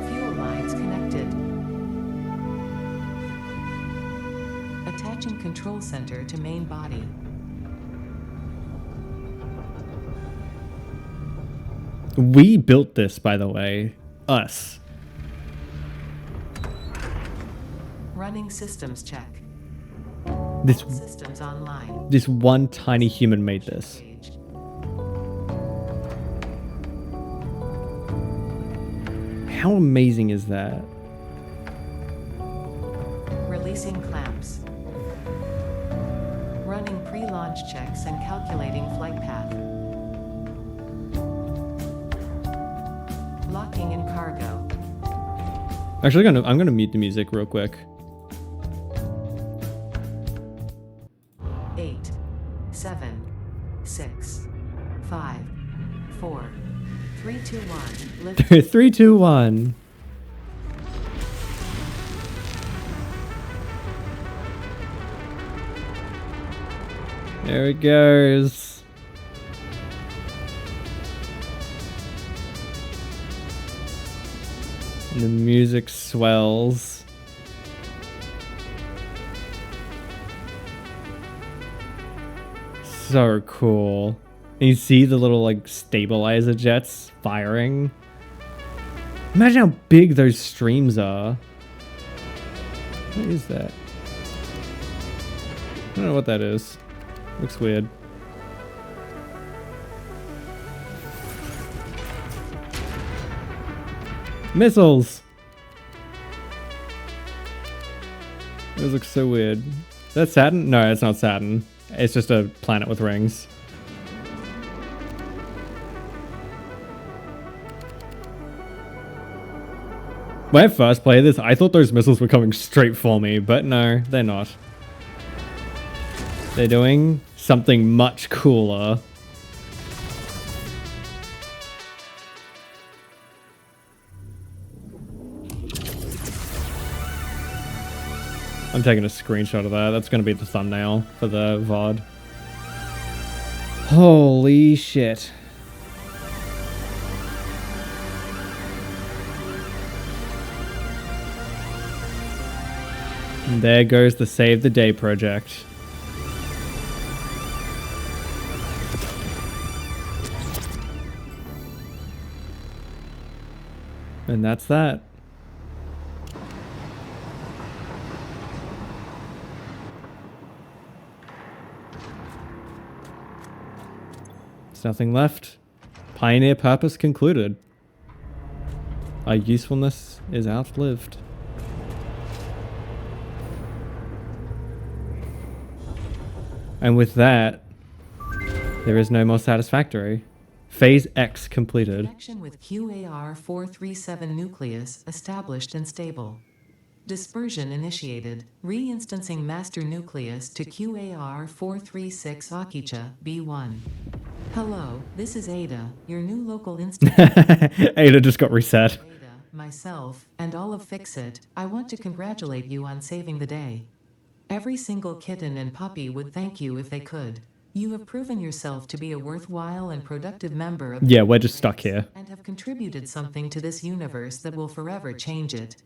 Fuel lines connected. Attaching control center to main body. We built this, by the way. Us. Running systems check. This Systems online. this one tiny human made this. Page. How amazing is that? Releasing clamps. Running pre-launch checks and calculating flight path. Locking in cargo. Actually, I'm gonna mute the music real quick. 8, 7, 6, 5, 4, 3, 2, 1. Lift. 3, 2, 1. There it goes. And the music swells. So cool. And you see the little like stabilizer jets firing. Imagine how big those streams are. What is that? I don't know what that is. Looks weird. Missiles! Those look so weird. Is that Saturn? No, it's not Saturn. It's just a planet with rings. When I first played this, I thought those missiles were coming straight for me, but no, they're not. They're doing something much cooler. I'm taking a screenshot of that. That's going to be the thumbnail for the VOD. Holy shit. And there goes the Save the Day project. And that's that. There's nothing left. Pioneer purpose concluded. Our usefulness is outlived. And with that, there is no more Satisfactory. Phase X completed. Connection with QAR-437 nucleus established and stable. Dispersion initiated. Reinstancing master nucleus to QAR-436 Akicha, B1. Hello, this is Ada, your new local instance. Ada just got reset. Ada, myself, and all of Fixit, I want to congratulate you on saving the day. Every single kitten and puppy would thank you if they could. You have proven yourself to be a worthwhile and productive member of Yeah, we're just stuck here. and have contributed something to this universe that will forever change it.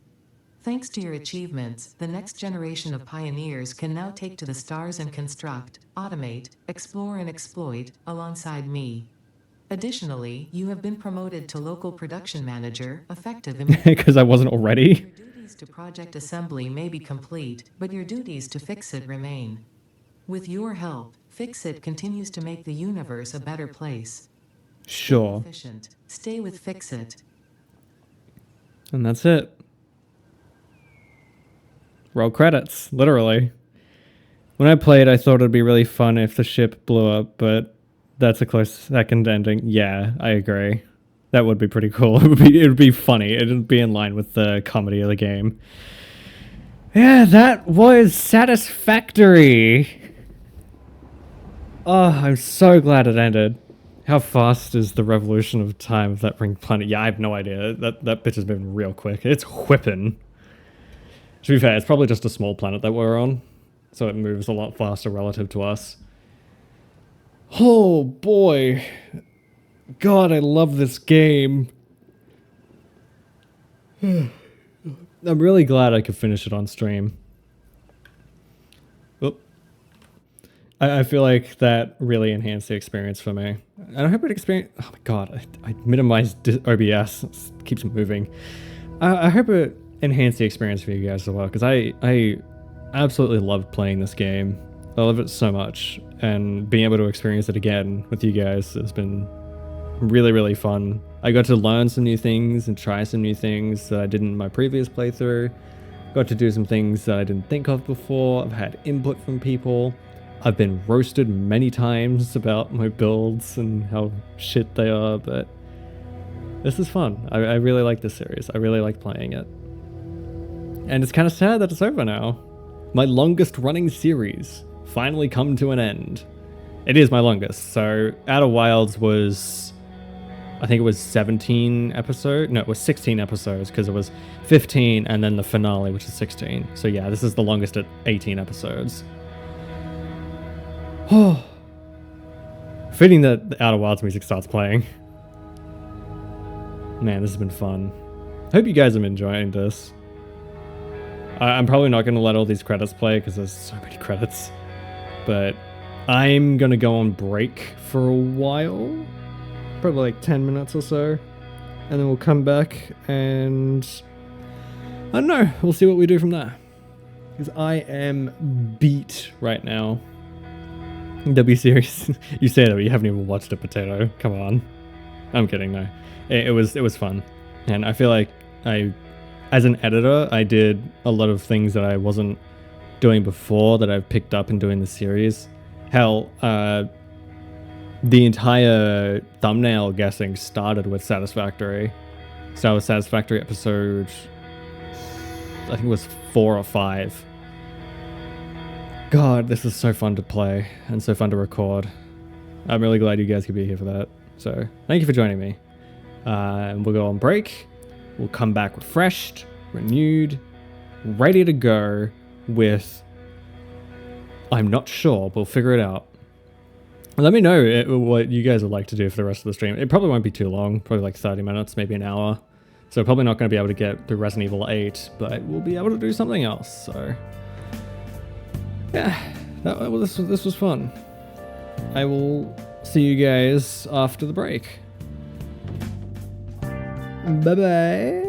Thanks to your achievements, the next generation of pioneers can now take to the stars and construct, automate, explore and exploit, alongside me. Additionally, you have been promoted to local production manager, effective immediately. Because I wasn't already. Your duties to project assembly may be complete, but your duties to fix it remain. With your help, Fixit continues to make the universe a better place. Sure. Efficient. Stay with Fixit. And that's it. Roll credits, literally. When I played, I thought it'd be really fun if the ship blew up, but that's a close second ending. Yeah, I agree. That would be pretty cool. It would be funny. It would be in line with the comedy of the game. Yeah, that was Satisfactory. Oh, I'm so glad it ended. How fast is the revolution of time of that ring planet? Yeah, I have no idea. That bitch has been real quick. It's whipping. To be fair, it's probably just a small planet that we're on, so it moves a lot faster relative to us. Oh boy. God, I love this game. I'm really glad I could finish it on stream. Oop. I feel like that really enhanced the experience for me. And I hope it experience. Oh my god, I minimized OBS. It keeps moving. I hope it enhanced the experience for you guys as well, because I absolutely loved playing this game. I love it so much, and being able to experience it again with you guys has been really, really fun. I got to learn some new things and try some new things that I didn't in my previous playthrough. Got to do some things that I didn't think of before. I've had input from people. I've been roasted many times about my builds and how shit they are, but this is fun. I really like this series. I really like playing it. And it's kind of sad that it's over now. My longest running series finally come to an end. It is my longest. So Outer Wilds was, I think it was 17 episodes. No, it was 16 episodes because it was 15 and then the finale, which is 16. So yeah, this is the longest at 18 episodes. Oh, fitting that the Outer Wilds music starts playing. Man, this has been fun. Hope you guys have been enjoying this. I'm probably not going to let all these credits play because there's so many credits. But I'm going to go on break for a while. Probably like 10 minutes or so. And then we'll come back and I don't know. We'll see what we do from there. Because I am beat right now. W series. You say that, but you haven't even watched a potato. Come on. I'm kidding, no. It was fun. And I feel like as an editor, I did a lot of things that I wasn't doing before that I've picked up in doing the series. Hell, the entire thumbnail guessing started with Satisfactory. Started with Satisfactory episode I think it was 4 or 5. God, this is so fun to play and so fun to record. I'm really glad you guys could be here for that. So thank you for joining me. We'll go on break. We'll come back refreshed, renewed, ready to go with... I'm not sure. We'll figure it out. Let me know what you guys would like to do for the rest of the stream. It probably won't be too long. Probably like 30 minutes, maybe an hour. So probably not going to be able to get through Resident Evil 8, but we'll be able to do something else. So yeah, this was fun. I will see you guys after the break. Bye-bye.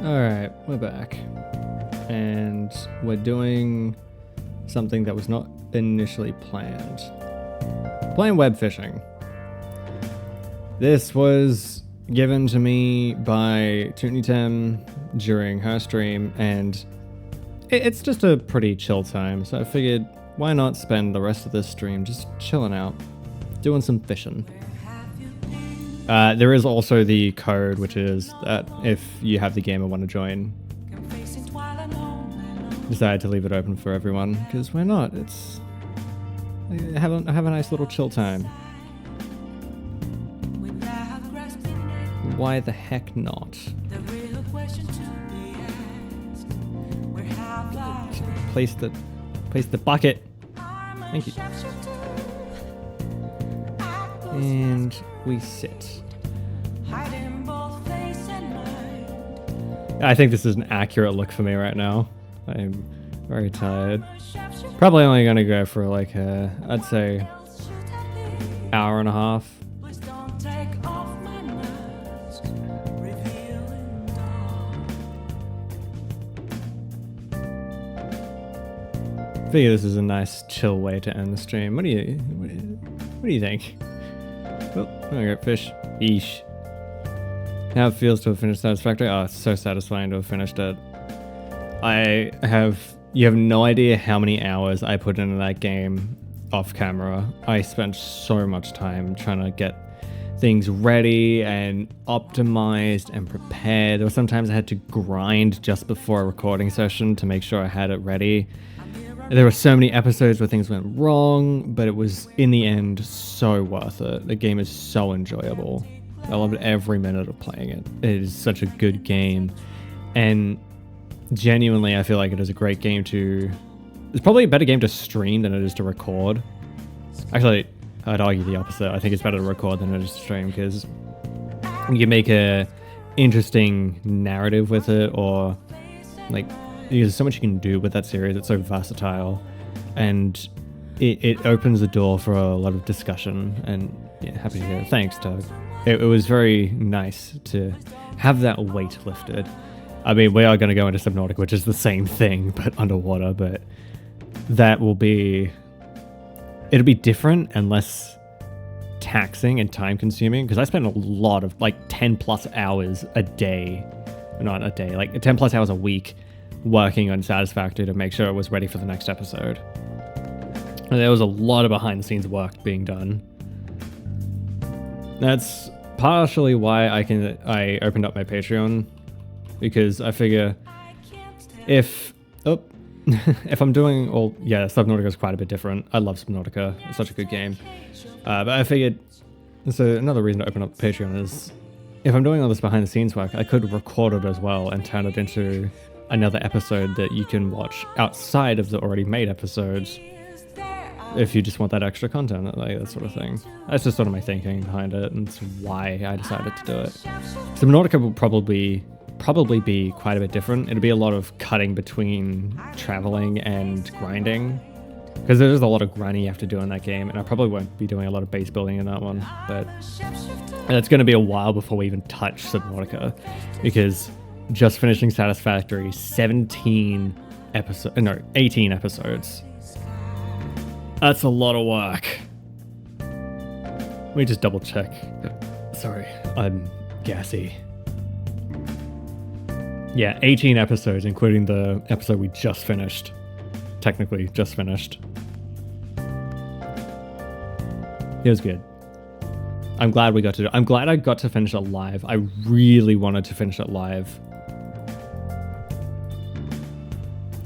Alright, we're back. And we're doing something that was not initially planned. Playing web fishing. This was given to me by Toonitem during her stream, and it's just a pretty chill time, so I figured why not spend the rest of this stream just chilling out, doing some fishing. There is also the code, which is that if you have the game and want to join, decided to leave it open for everyone, because why not? It's have a nice little chill time. Why the heck not? Place the bucket. Thank you. And we sit. I think this is an accurate look for me right now. I'm very tired. Probably only gonna go for like I'd say hour and a half. I figure this is a nice chill way to end the stream. What do you think? Oh, I got fish. Eesh. How it feels to have finished Satisfactory? Oh, it's so satisfying to have finished it. You have no idea how many hours I put into that game off camera. I spent so much time trying to get things ready and optimized and prepared. Or sometimes I had to grind just before a recording session to make sure I had it ready. There were so many episodes where things went wrong, but it was, in the end, so worth it. The game is so enjoyable. I loved every minute of playing it. It is such a good game. And genuinely, I feel like it is a great game to... It's probably a better game to stream than it is to record. Actually, I'd argue the opposite. I think it's better to record than it is to stream, because you can make a interesting narrative with it, or like... There's so much you can do with that series. It's so versatile, and it opens the door for a lot of discussion. And yeah, happy to hear it. Thanks, Doug. It was very nice to have that weight lifted. I mean, we are going to go into Subnautica, which is the same thing but underwater. But that will be it'll be different and less taxing and time consuming, because I spent a lot of like 10 plus hours a day, not a day, like 10 plus hours a week working on Satisfactory to make sure it was ready for the next episode. And there was a lot of behind the scenes work being done. That's partially why I opened up my Patreon, because I figure if I'm doing all, yeah, Subnautica is quite a bit different. I love Subnautica. It's such a good game. But I figured, so another reason to open up Patreon is if I'm doing all this behind the scenes work, I could record it as well and turn it into another episode that you can watch outside of the already made episodes if you just want that extra content, like that sort of thing. That's just sort of my thinking behind it, and it's why I decided to do it. Subnautica will probably be quite a bit different. It'll be a lot of cutting between traveling and grinding, because there's a lot of grinding you have to do in that game, and I probably won't be doing a lot of base building in that one, but it's going to be a while before we even touch Subnautica, because just finishing Satisfactory, 18 episodes. That's a lot of work. Let me just double check. Sorry, I'm gassy. Yeah, 18 episodes, including the episode we just finished. Technically, just finished. It was good. I'm glad we got to do it. I'm glad I got to finish it live. I really wanted to finish it live.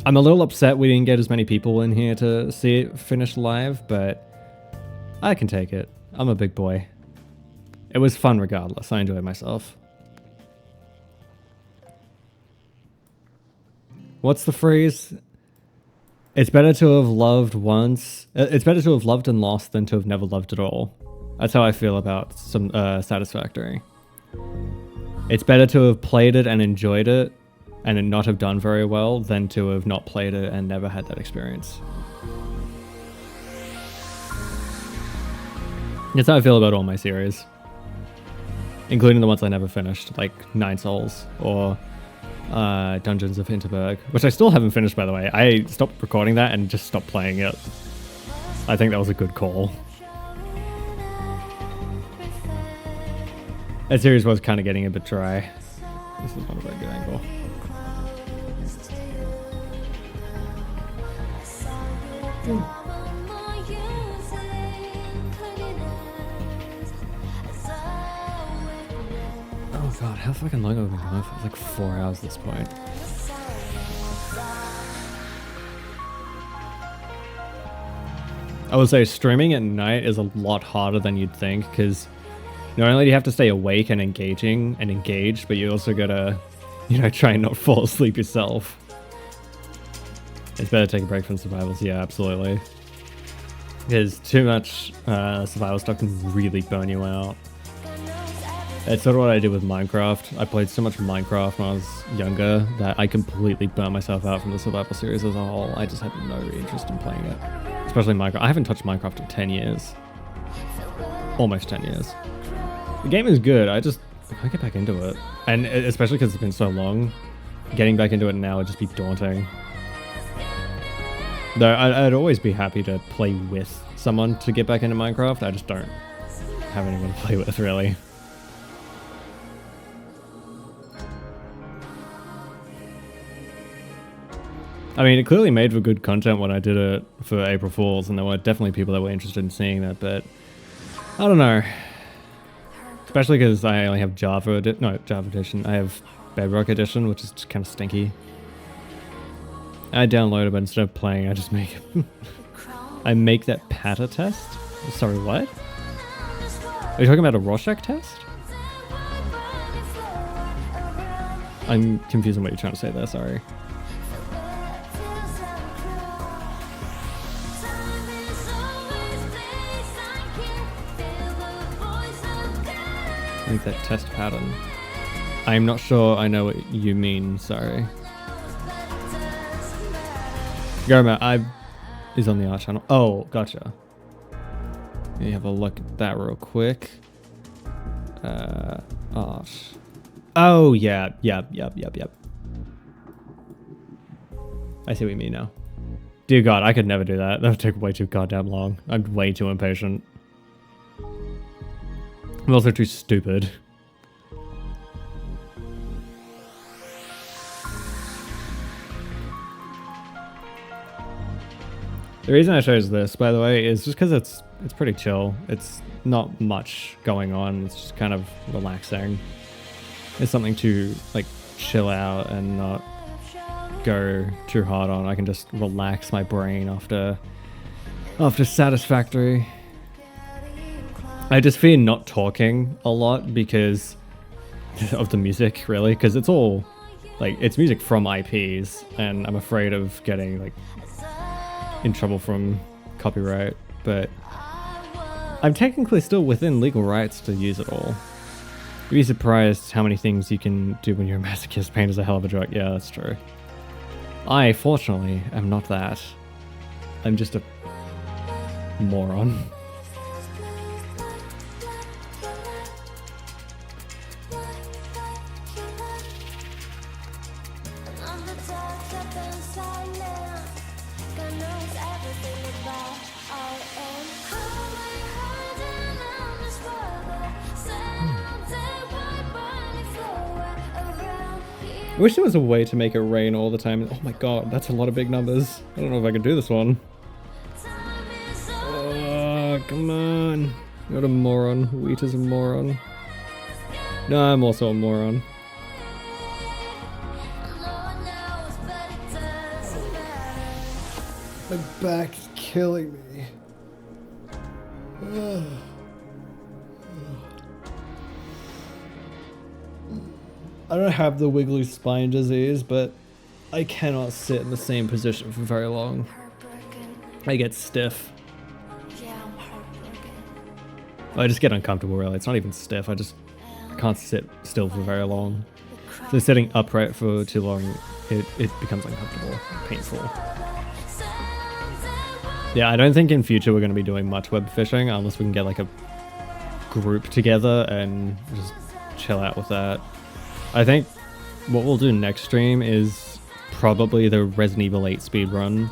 I'm a little upset we didn't get as many people in here to see it finish live, but I can take it. I'm a big boy. It was fun regardless. I enjoyed myself. What's the phrase? It's better to have loved once. It's better to have loved and lost than to have never loved at all. That's how I feel about some Satisfactory. It's better to have played it and enjoyed it and it not have done very well than to have not played it and never had that experience. That's how I feel about all my series, including the ones I never finished, like Nine Souls or Dungeons of Hinterberg, which I still haven't finished, by the way. I stopped recording that and just stopped playing it. I think that was a good call. That series was kind of getting a bit dry. This is not a very good angle. Oh god, how fucking long have we been going for? It's like 4 hours at this point. I would say streaming at night is a lot harder than you'd think, because not only do you have to stay awake and engaging and engaged, but you also gotta, you know, try and not fall asleep yourself. It's better to take a break from survivals, yeah, absolutely. Because too much survival stuff can really burn you out. It's sort of what I did with Minecraft. I played so much Minecraft when I was younger that I completely burnt myself out from the survival series as a whole. I just had no interest in playing it. Especially Minecraft. I haven't touched Minecraft in 10 years. Almost 10 years. The game is good, I can't get back into it. And especially because it's been so long, getting back into it now would just be daunting. Though I'd always be happy to play with someone to get back into Minecraft, I just don't have anyone to play with, really. I mean, it clearly made for good content when I did it for April Fools, and there were definitely people that were interested in seeing that, but I don't know. Especially because I only have Java Edition. I have Bedrock Edition, which is just kind of stinky. I download it, but instead of playing, I just make I make that patter test. Sorry, what? Are you talking about a Rorschach test? I'm confused on what you're trying to say there, sorry. Make that test pattern. I'm not sure I know what you mean, sorry. Garma, is on the art channel. Oh, gotcha. Let me have a look at that real quick. Art. Oh, yeah. Yep. I see what you mean now. Dear God, I could never do that. That would take way too goddamn long. I'm way too impatient. I'm also too stupid. The reason I chose this, by the way, is just because it's pretty chill. It's not much going on. It's just kind of relaxing. It's something to like chill out and not go too hard on. I can just relax my brain after Satisfactory. I just fear not talking a lot because of the music, really, because it's all like it's music from IPs, and I'm afraid of getting like in trouble from copyright, but I'm technically still within legal rights to use it all. You'd be surprised how many things you can do when you're a masochist. Pain is a hell of a drug. Yeah, that's true. I, fortunately, am not that. I'm just a moron. I wish there was a way to make it rain all the time. Oh my god, that's a lot of big numbers. I don't know if I can do this one. Oh, come on. You're a moron. Wheat is a moron. No, I'm also a moron. My back's killing me. I don't have the wiggly spine disease, but I cannot sit in the same position for very long. I get stiff. I just get uncomfortable, really. It's not even stiff. I can't sit still for very long. So sitting upright for too long, it becomes uncomfortable, painful. Yeah, I don't think in future we're going to be doing much web fishing unless we can get like a group together and just chill out with that. I think what we'll do next stream is probably the Resident Evil 8 speedrun.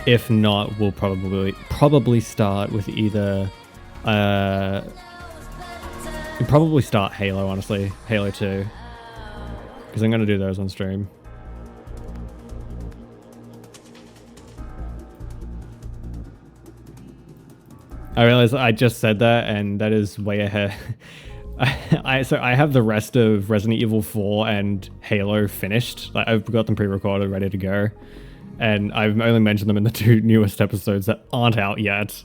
If not, we'll probably start with either probably start Halo, honestly. Halo 2. Because I'm gonna do those on stream. I realize I just said that, and that is way ahead. So I have the rest of Resident Evil 4 and Halo finished. Like, I've got them pre-recorded, ready to go. And I've only mentioned them in the 2 newest episodes that aren't out yet.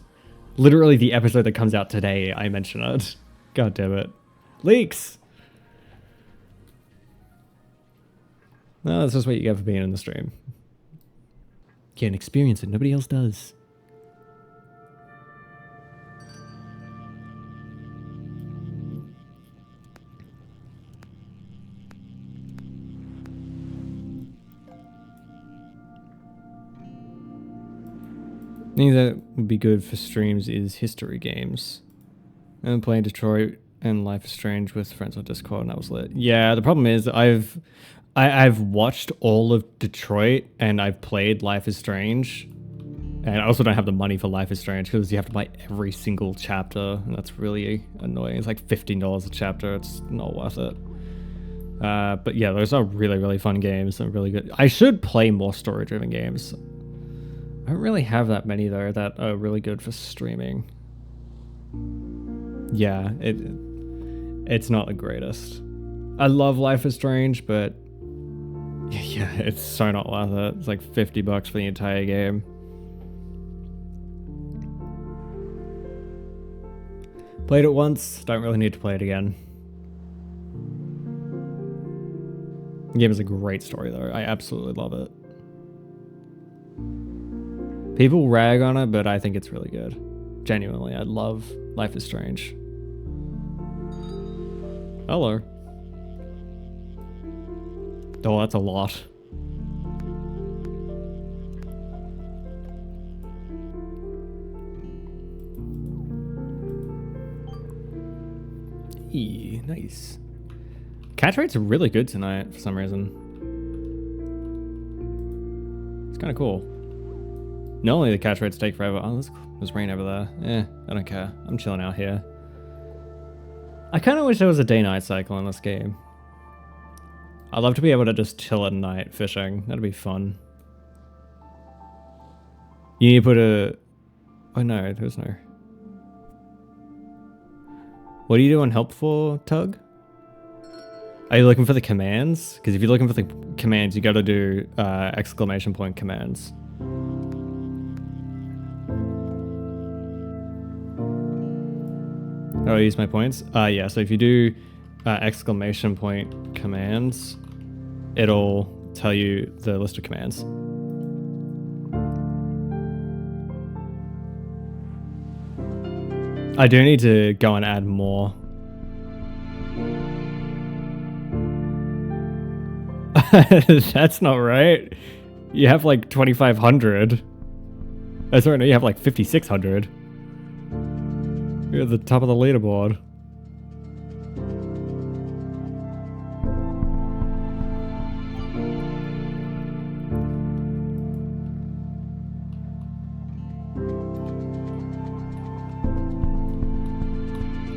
Literally the episode that comes out today, I mention it. God damn it. Leaks! No, that's just what you get for being in the stream. You can't experience it, nobody else does. Things that would be good for streams is history games. I'm playing Detroit and Life is Strange with friends on Discord, and that was lit. Yeah, the problem is I've watched all of Detroit and I've played Life is Strange, and I also don't have the money for Life is Strange because you have to buy every single chapter, and that's really annoying. It's like $15 a chapter. It's not worth it. But yeah, those are really, really fun games. They're really good. I should play more story-driven games. I don't really have that many though that are really good for streaming. Yeah, it's not the greatest. I love Life is Strange, but yeah, it's so not worth it. It's like $50 for the entire game. Played it once, don't really need to play it again. The game is a great story though. I absolutely love it. People rag on it, but I think it's really good. Genuinely, I love Life is Strange. Hello. Oh, that's a lot. Eee, nice. Catch rates are really good tonight for some reason. It's kind of cool. Normally the catch rates take forever. Oh, there's rain over there. I don't care. I'm chilling out here. I kind of wish there was a day-night cycle in this game. I'd love to be able to just chill at night fishing. That'd be fun. You need to put a... Oh no, there's no... What are you doing help for, Tug? Are you looking for the commands? Because if you're looking for the commands, you gotta do exclamation point commands. Oh, I use my points? Yeah, so if you do exclamation point commands, it'll tell you the list of commands. I do need to go and add more. That's not right. You have like 2,500. Sorry, no, you have like 5,600. You're at the top of the leaderboard.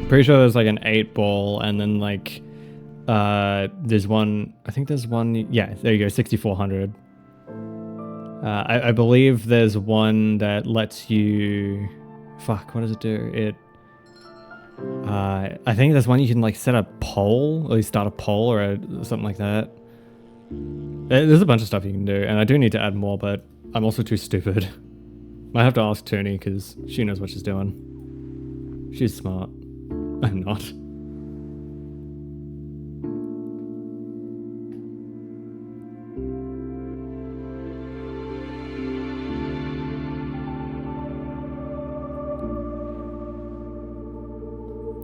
Pretty sure there's like an 8-ball and then like there's one, I think there's one, yeah, there you go, 6,400. I believe there's one that lets you, fuck, what does it do? I think there's one you can like set a poll, or you start a poll or something like that. There's a bunch of stuff you can do, and I do need to add more, but I'm also too stupid. Might have to ask Toonie, because she knows what she's doing. She's smart. I'm not.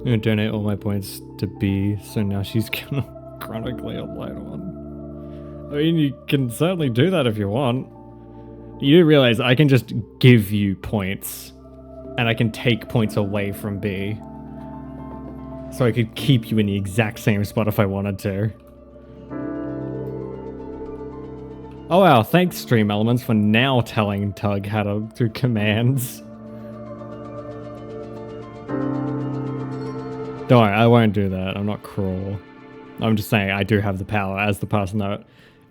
I'm gonna donate all my points to B, so now she's gonna chronically a light on. I mean, you can certainly do that if you want. You do realize I can just give you points, and I can take points away from B. So I could keep you in the exact same spot if I wanted to. Oh wow, thanks Stream Elements for now telling Tug how to do commands. Don't worry, I won't do that. I'm not cruel. I'm just saying I do have the power as the person that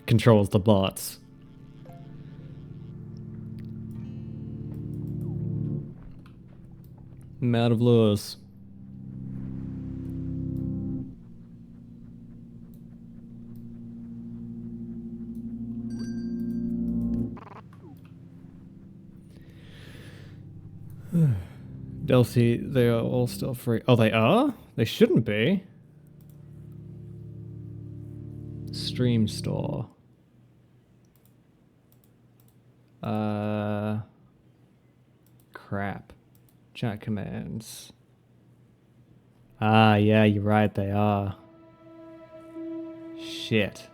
controls the bots. I'm out of lures. Delcy, they are all still free. Oh, they are? They shouldn't be. Stream store. Crap. Chat commands. Ah, yeah, you're right, they are. Shit.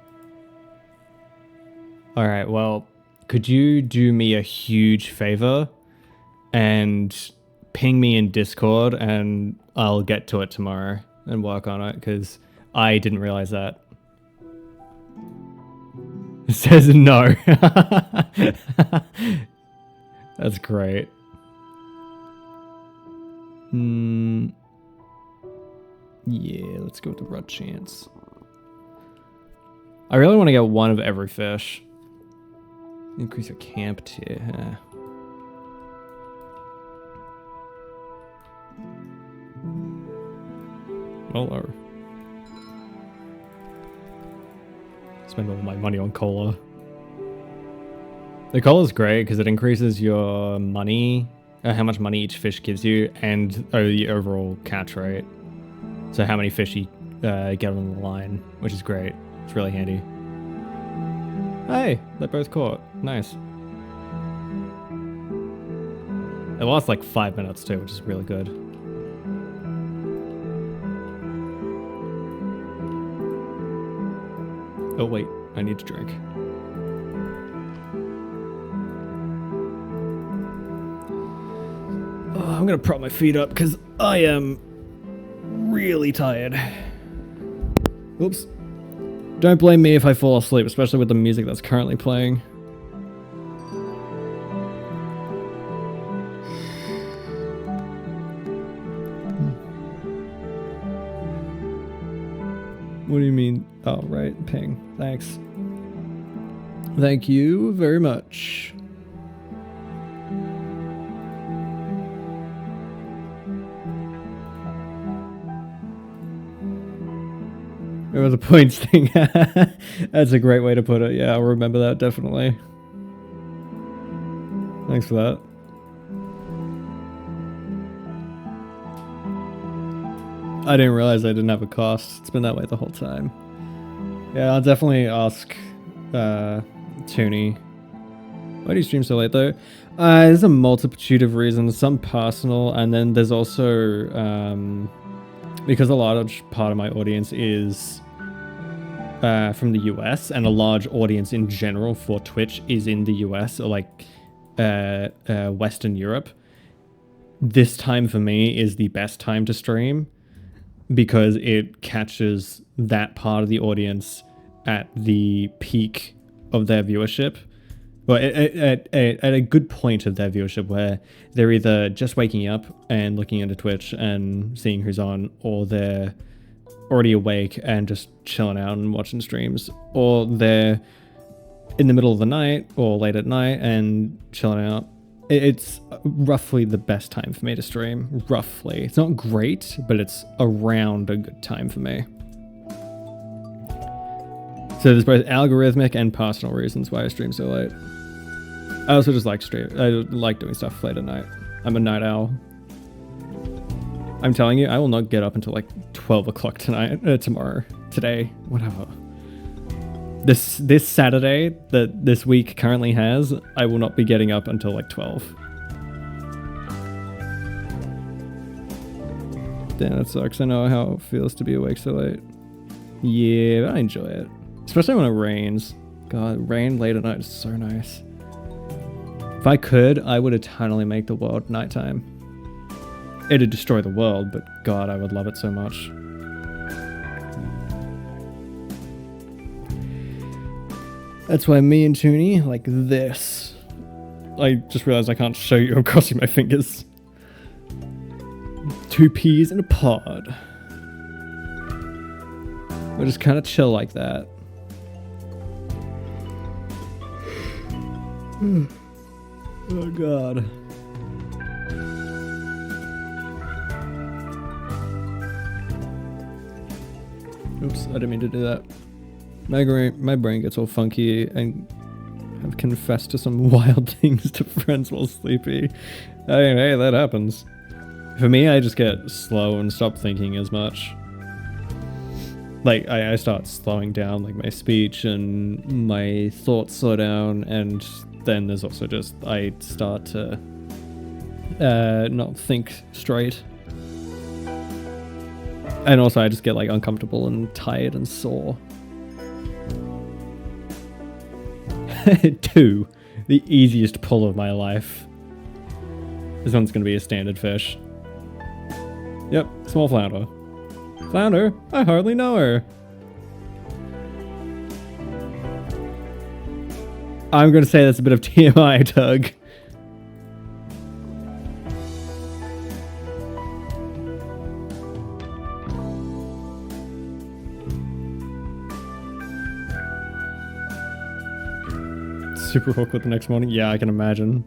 Alright, well, could you do me a huge favor and ping me in Discord and I'll get to it tomorrow and work on it, because I didn't realize that. It says no. That's great. Yeah, let's go with the rut chance. I really want to get one of every fish. Increase your camp tier. Yeah. Well, spend all my money on cola. The cola is great because it increases your money, how much money each fish gives you, and the overall catch rate. So how many fish you get on the line, which is great. It's really handy. Hey, they're both caught. Nice. It lasts like 5 minutes too, which is really good. Oh wait, I need to drink. Oh, I'm gonna prop my feet up because I am really tired. Oops. Don't blame me if I fall asleep, especially with the music that's currently playing. What do you mean? Oh, right, ping. Thanks. Thank you very much. Remember the points thing. That's a great way to put it. Yeah, I'll remember that definitely. Thanks for that. I didn't realize I didn't have a cost. It's been that way the whole time. Yeah, I'll definitely ask Toonie. Why do you stream so late though? There's a multitude of reasons, some personal, and then there's also because a large part of my audience is from the US, and a large audience in general for Twitch is in the US or like Western Europe. This time for me is the best time to stream because it catches that part of the audience at the peak of their viewership. Well, at a good point of their viewership where they're either just waking up and looking into Twitch and seeing who's on, or they're already awake and just chilling out and watching streams, or they're in the middle of the night or late at night and chilling out. It's roughly the best time for me to stream. Roughly. It's not great, but it's around a good time for me. So there's both algorithmic and personal reasons why I stream so late. I also just like I like doing stuff late at night. I'm a night owl. I'm telling you, I will not get up until like 12 o'clock tonight, tomorrow, today, whatever. This Saturday that this week currently has, I will not be getting up until like 12. Damn, that sucks. I know how it feels to be awake so late. Yeah, but I enjoy it. Especially when it rains. God, rain late at night is so nice. If I could, I would eternally make the world nighttime. It'd destroy the world, but God, I would love it so much. That's why me and Toonie like this. I just realized I can't show you. I'm crossing my fingers. 2 peas in a pod. We'll just kind of chill like that. Oh god. Oops, I didn't mean to do that. My brain gets all funky and I've confessed to some wild things to friends while sleepy. I mean, hey, that happens. For me, I just get slow and stop thinking as much. Like, I start slowing down, like, my speech and my thoughts slow down, and then there's also just, I start to not think straight. And also I just get, like, uncomfortable and tired and sore. 2, the easiest pull of my life. This one's gonna be a standard fish. Yep, small flounder. Flounder? I hardly know her. I'm gonna say that's a bit of TMI, Tug. Super awkward the next morning? Yeah, I can imagine.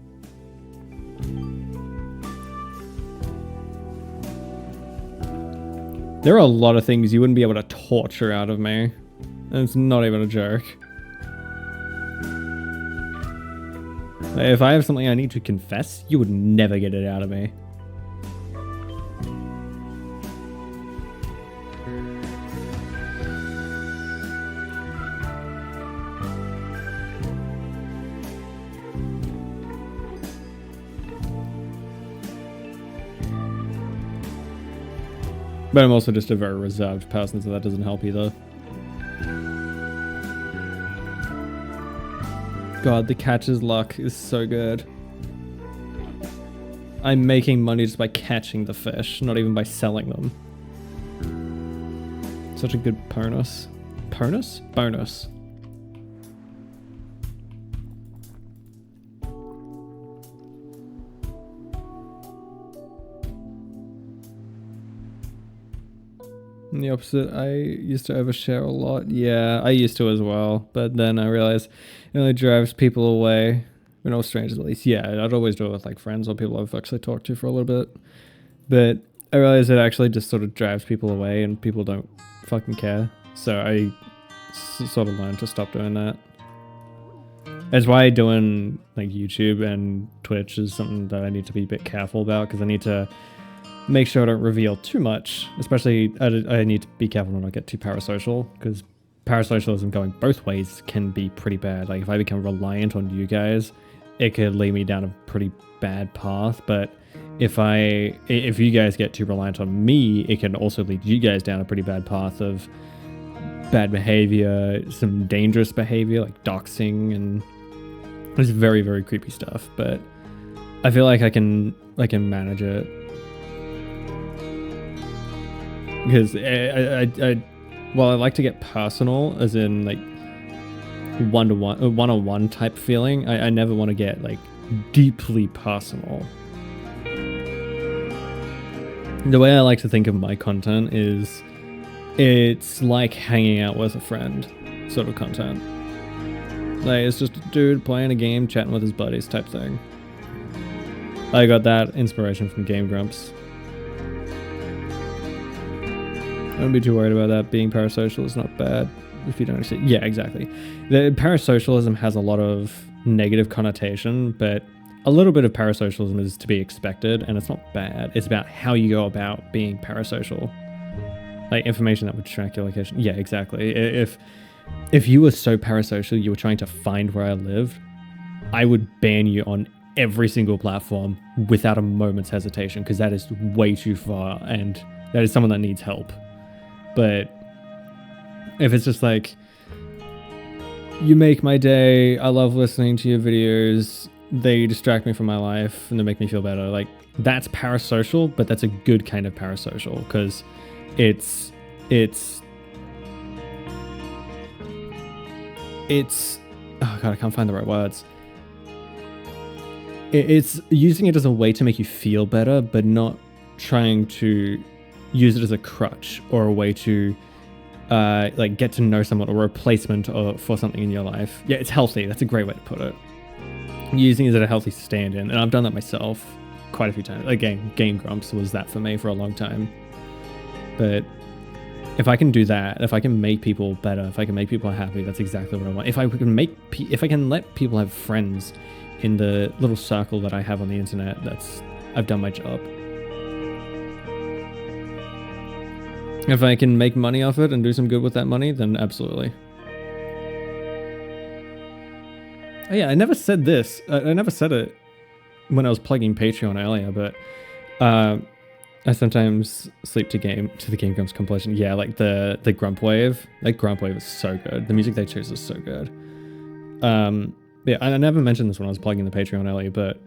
There are a lot of things you wouldn't be able to torture out of me. And it's not even a joke. If I have something I need to confess, you would never get it out of me. But I'm also just a very reserved person, so that doesn't help either. God, the catcher's luck is so good. I'm making money just by catching the fish, not even by selling them. Such a good bonus. Bonus? Bonus. The opposite, I used to overshare a lot. Yeah, I used to as well. But then I realized it only drives people away. We're no strangers, at least. Yeah, I'd always do it with like friends or people I've actually talked to for a little bit. But I realized it actually just sort of drives people away and people don't fucking care. So I sort of learned to stop doing that. That's why doing like YouTube and Twitch is something that I need to be a bit careful about, because I need to make sure I don't reveal too much. Especially, I need to be careful not to get too parasocial, because parasocialism going both ways can be pretty bad. Like, if I become reliant on you guys, it could lead me down a pretty bad path. But if you guys get too reliant on me, it can also lead you guys down a pretty bad path of bad behavior, some dangerous behavior, like doxing, and it's very, very creepy stuff. But I feel like I can manage it. Because I like to get personal, as in like one-on-one type feeling. I never want to get like deeply personal. The way I like to think of my content is it's like hanging out with a friend sort of content. Like, it's just a dude playing a game, chatting with his buddies type thing. I got that inspiration from Game Grumps. Don't be too worried about that. Being parasocial is not bad if you don't understand. Yeah, exactly. The parasocialism has a lot of negative connotation, but a little bit of parasocialism is to be expected, and it's not bad. It's about how you go about being parasocial. Like, information that would track your location. Yeah, exactly. If you were so parasocial, you were trying to find where I lived, I would ban you on every single platform without a moment's hesitation, because that is way too far, and that is someone that needs help. But if it's just like, you make my day, I love listening to your videos, they distract me from my life and they make me feel better, like, that's parasocial, but that's a good kind of parasocial, because it's oh god, I can't find the right words. It's using it as a way to make you feel better, but not trying to use it as a crutch or a way to like get to know someone or a replacement for something in your life. Yeah, it's healthy. That's a great way to put it. Using it as a healthy stand-in, and I've done that myself quite a few times. Again, Game Grumps was that for me for a long time. But if I can do that, if I can make people better, if I can make people happy, that's exactly what I want. If I can let people have friends in the little circle that I have on the internet, I've done my job. If I can make money off it and do some good with that money, then absolutely. Oh yeah, I never said this. I never said it when I was plugging Patreon earlier, but I sometimes sleep to the Game Grumps compilation. Yeah, like the Grump Wave. Like Grump Wave is so good. The music they chose is so good. Yeah, I never mentioned this when I was plugging the Patreon earlier, but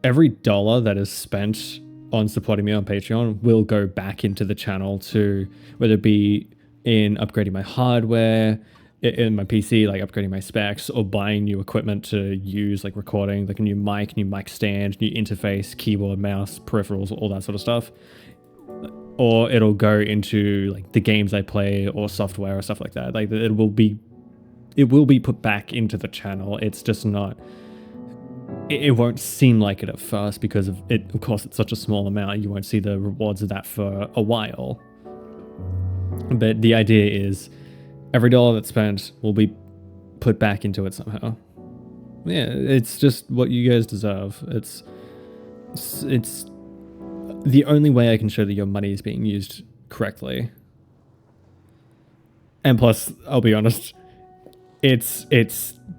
every dollar that is spent on supporting me on Patreon will go back into the channel to, whether it be in upgrading my hardware, in my PC, like upgrading my specs, or buying new equipment to use, like recording, like a new mic stand, new interface, keyboard, mouse, peripherals, all that sort of stuff. Or it'll go into like the games I play or software or stuff like that. Like it will be put back into the channel. It's just not, it won't seem like it at first because of it. Of course, it's such a small amount. You won't see the rewards of that for a while. But the idea is every dollar that's spent will be put back into it somehow. Yeah, it's just what you guys deserve. It's the only way I can show that your money is being used correctly. And plus, I'll be honest, it's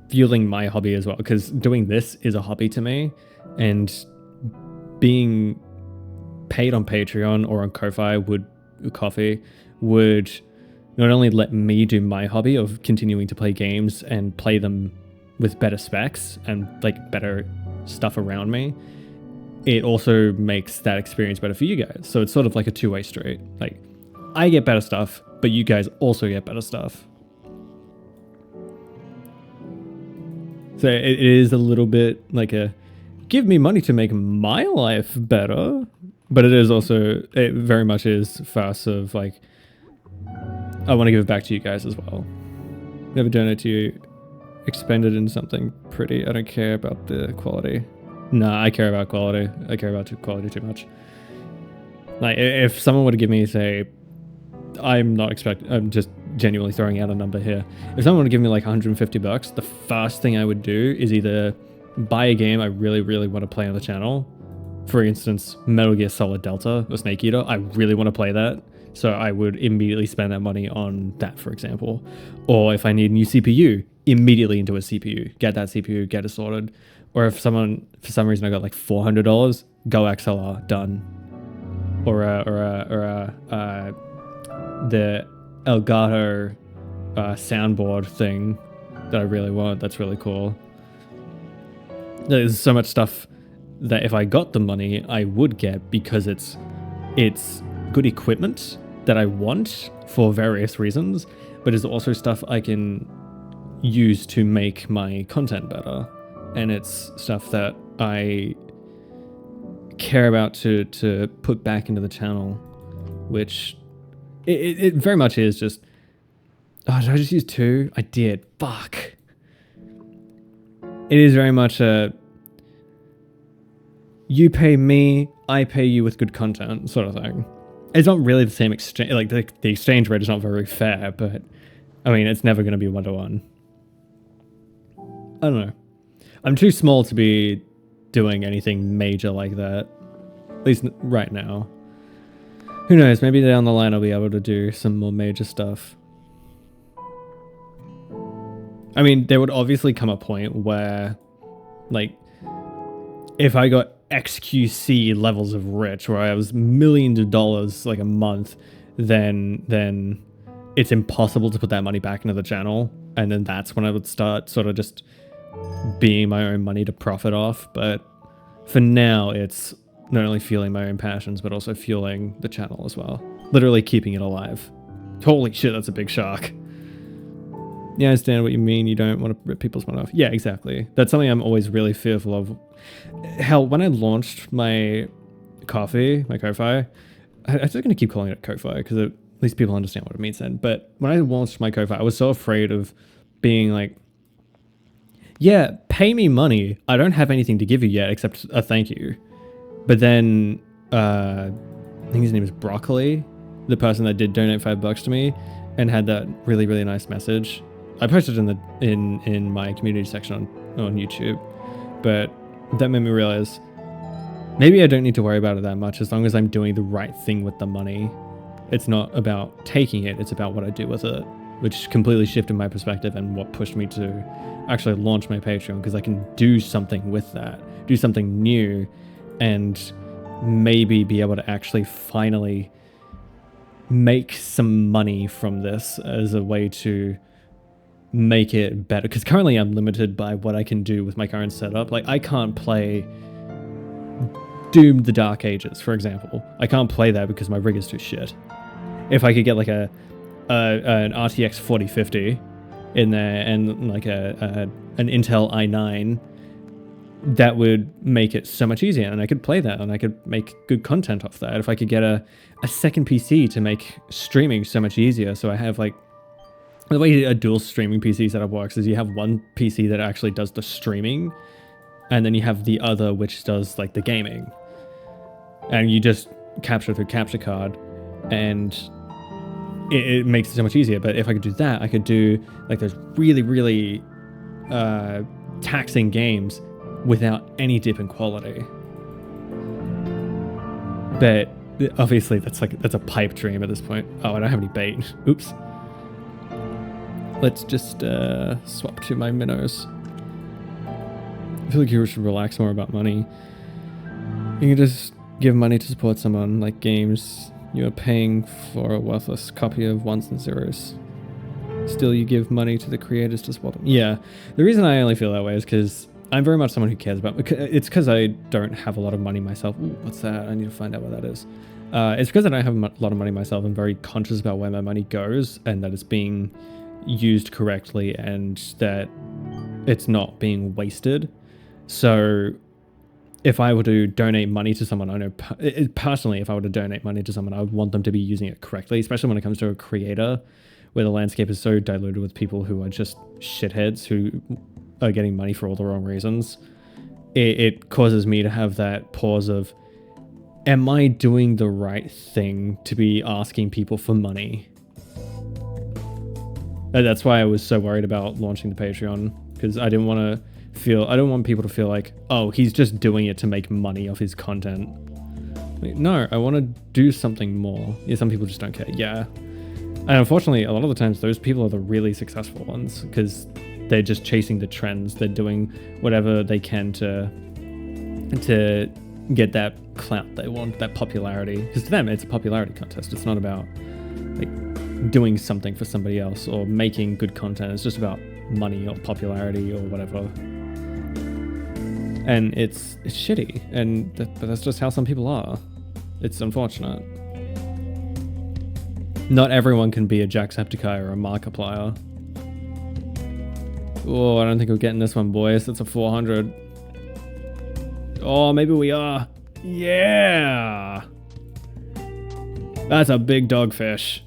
fueling my hobby as well, because doing this is a hobby to me, and being paid on Patreon or on Ko-fi would not only let me do my hobby of continuing to play games and play them with better specs and like better stuff around me, it also makes that experience better for you guys. So it's sort of like a two-way street. Like, I get better stuff, but you guys also get better stuff. So it is a little bit like a give me money to make my life better, but it is also, it very much is first of like, I want to give it back to you guys as well. Never donate to you, expend it in something pretty. I don't care about the quality. Nah, I care about quality. I care about quality too much. Like, if someone were to give me, say, I'm just genuinely throwing out a number here. If someone were to give me like $150, the first thing I would do is either buy a game I really, really want to play on the channel. For instance, Metal Gear Solid Delta or Snake Eater. I really want to play that. So I would immediately spend that money on that, for example. Or if I need a new CPU, immediately into a CPU. Get that CPU, get it sorted. Or if someone, for some reason, I got like $400, go XLR, done. Or the Elgato soundboard thing that I really want. That's really cool. There's so much stuff that if I got the money, I would get, because it's good equipment that I want for various reasons, but it's also stuff I can use to make my content better. And it's stuff that I care about to put back into the channel, which it very much is just, oh, did I just use 2? I did. Fuck. It is very much a, you pay me, I pay you with good content sort of thing. It's not really the same exchange, like the exchange rate is not very fair, but I mean, it's never going to be 1-to-1. I don't know. I'm too small to be doing anything major like that, at least right now. Who knows, maybe down the line I'll be able to do some more major stuff. I mean, there would obviously come a point where, like, if I got XQC levels of rich, where I was millions of dollars like a month, then it's impossible to put that money back into the channel, and then that's when I would start sort of just being my own money to profit off. But for now, it's not only fueling my own passions, but also fueling the channel as well. Literally keeping it alive. Holy shit, that's a big shark. Yeah, I understand what you mean. You don't want to rip people's money off. Yeah, exactly. That's something I'm always really fearful of. Hell, when I launched my Ko-fi, I'm still going to keep calling it Ko-fi because at least people understand what it means then. But when I launched my Ko-fi, I was so afraid of being like, yeah, pay me money. I don't have anything to give you yet except a thank you. But then, I think his name is Broccoli, the person that did donate $5 to me and had that really, really nice message. I posted in my community section on YouTube, but that made me realize maybe I don't need to worry about it that much as long as I'm doing the right thing with the money. It's not about taking it, it's about what I do with it, which completely shifted my perspective and what pushed me to actually launch my Patreon, because I can do something with that, do something new, and maybe be able to actually finally make some money from this as a way to make it better. Because currently I'm limited by what I can do with my current setup. Like, I can't play Doom the Dark Ages, for example. I can't play that because my rig is too shit. If I could get like an RTX 4050 in there and like an Intel i9, that would make it so much easier, and I could play that and I could make good content off that. If I could get a second PC to make streaming so much easier, so I have like, the way a dual streaming PC setup works is you have one PC that actually does the streaming, and then you have the other which does like the gaming, and you just capture through capture card, and it makes it so much easier. But if I could do that, I could do like those really, really taxing games without any dip in quality. But obviously that's a pipe dream at this point. Oh, I don't have any bait. Oops. Let's just swap to my minnows. I feel like you should relax more about money. You can just give money to support someone, like games. You are paying for a worthless copy of ones and zeros. Still, you give money to the creators to support them. Yeah, the reason I only feel that way is because I'm very much someone who cares about... It's because I don't have a lot of money myself. Ooh, what's that? I need to find out what that is. It's because I don't have a lot of money myself. I'm very conscious about where my money goes and that it's being used correctly and that it's not being wasted. So if I were to donate money to someone, I know personally, if I were to donate money to someone, I would want them to be using it correctly, especially when it comes to a creator where the landscape is so diluted with people who are just shitheads who are getting money for all the wrong reasons. It causes me to have that pause of, am I doing the right thing to be asking people for money? And that's why I was so worried about launching the Patreon, because I don't want people to feel like, oh, he's just doing it to make money off his content. Like, no, I want to do something more. Yeah, some people just don't care. Yeah. And unfortunately, a lot of the times, those people are the really successful ones because they're just chasing the trends. They're doing whatever they can to get that clout they want, that popularity. Because to them, it's a popularity contest. It's not about like doing something for somebody else or making good content. It's just about money or popularity or whatever. And it's shitty. And but that's just how some people are. It's unfortunate. Not everyone can be a Jacksepticeye or a Markiplier. Oh, I don't think we're getting this one, boys. That's a 400. Oh, maybe we are. Yeah! That's a big dogfish.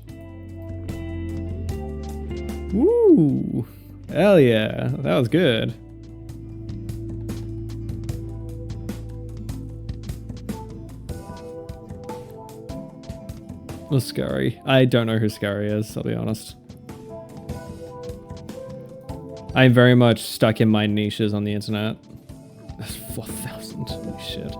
Woo! Hell yeah. That was good. Was Scurry. I don't know who Scurry is, I'll be honest. I'm very much stuck in my niches on the internet. That's 4,000. Holy shit.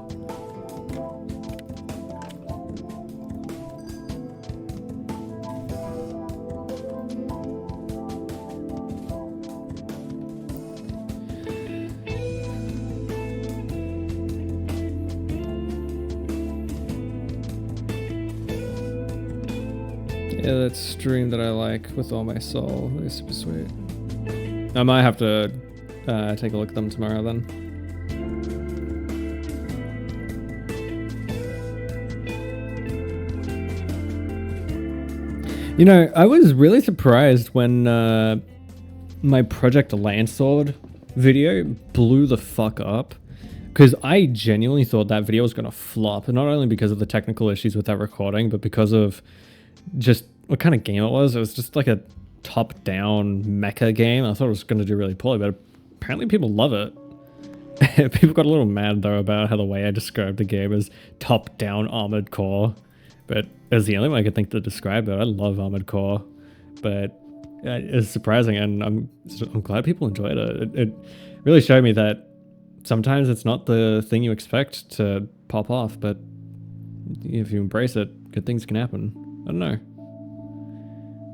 Yeah, that stream that I like with all my soul. It's super sweet. I might have to take a look at them tomorrow then. You know, I was really surprised when my Project Landsword video blew the fuck up. Because I genuinely thought that video was going to flop. Not only because of the technical issues with that recording, but because of just what kind of game it was. It was just like a top-down mecha game. I thought it was going to do really poorly, but apparently people love it. People got a little mad, though, about how the way I described the game as top-down Armored Core. But it was the only way I could think to describe it. I love Armored Core. But it's surprising, and I'm glad people enjoyed it. It really showed me that sometimes it's not the thing you expect to pop off, but if you embrace it, good things can happen. I don't know.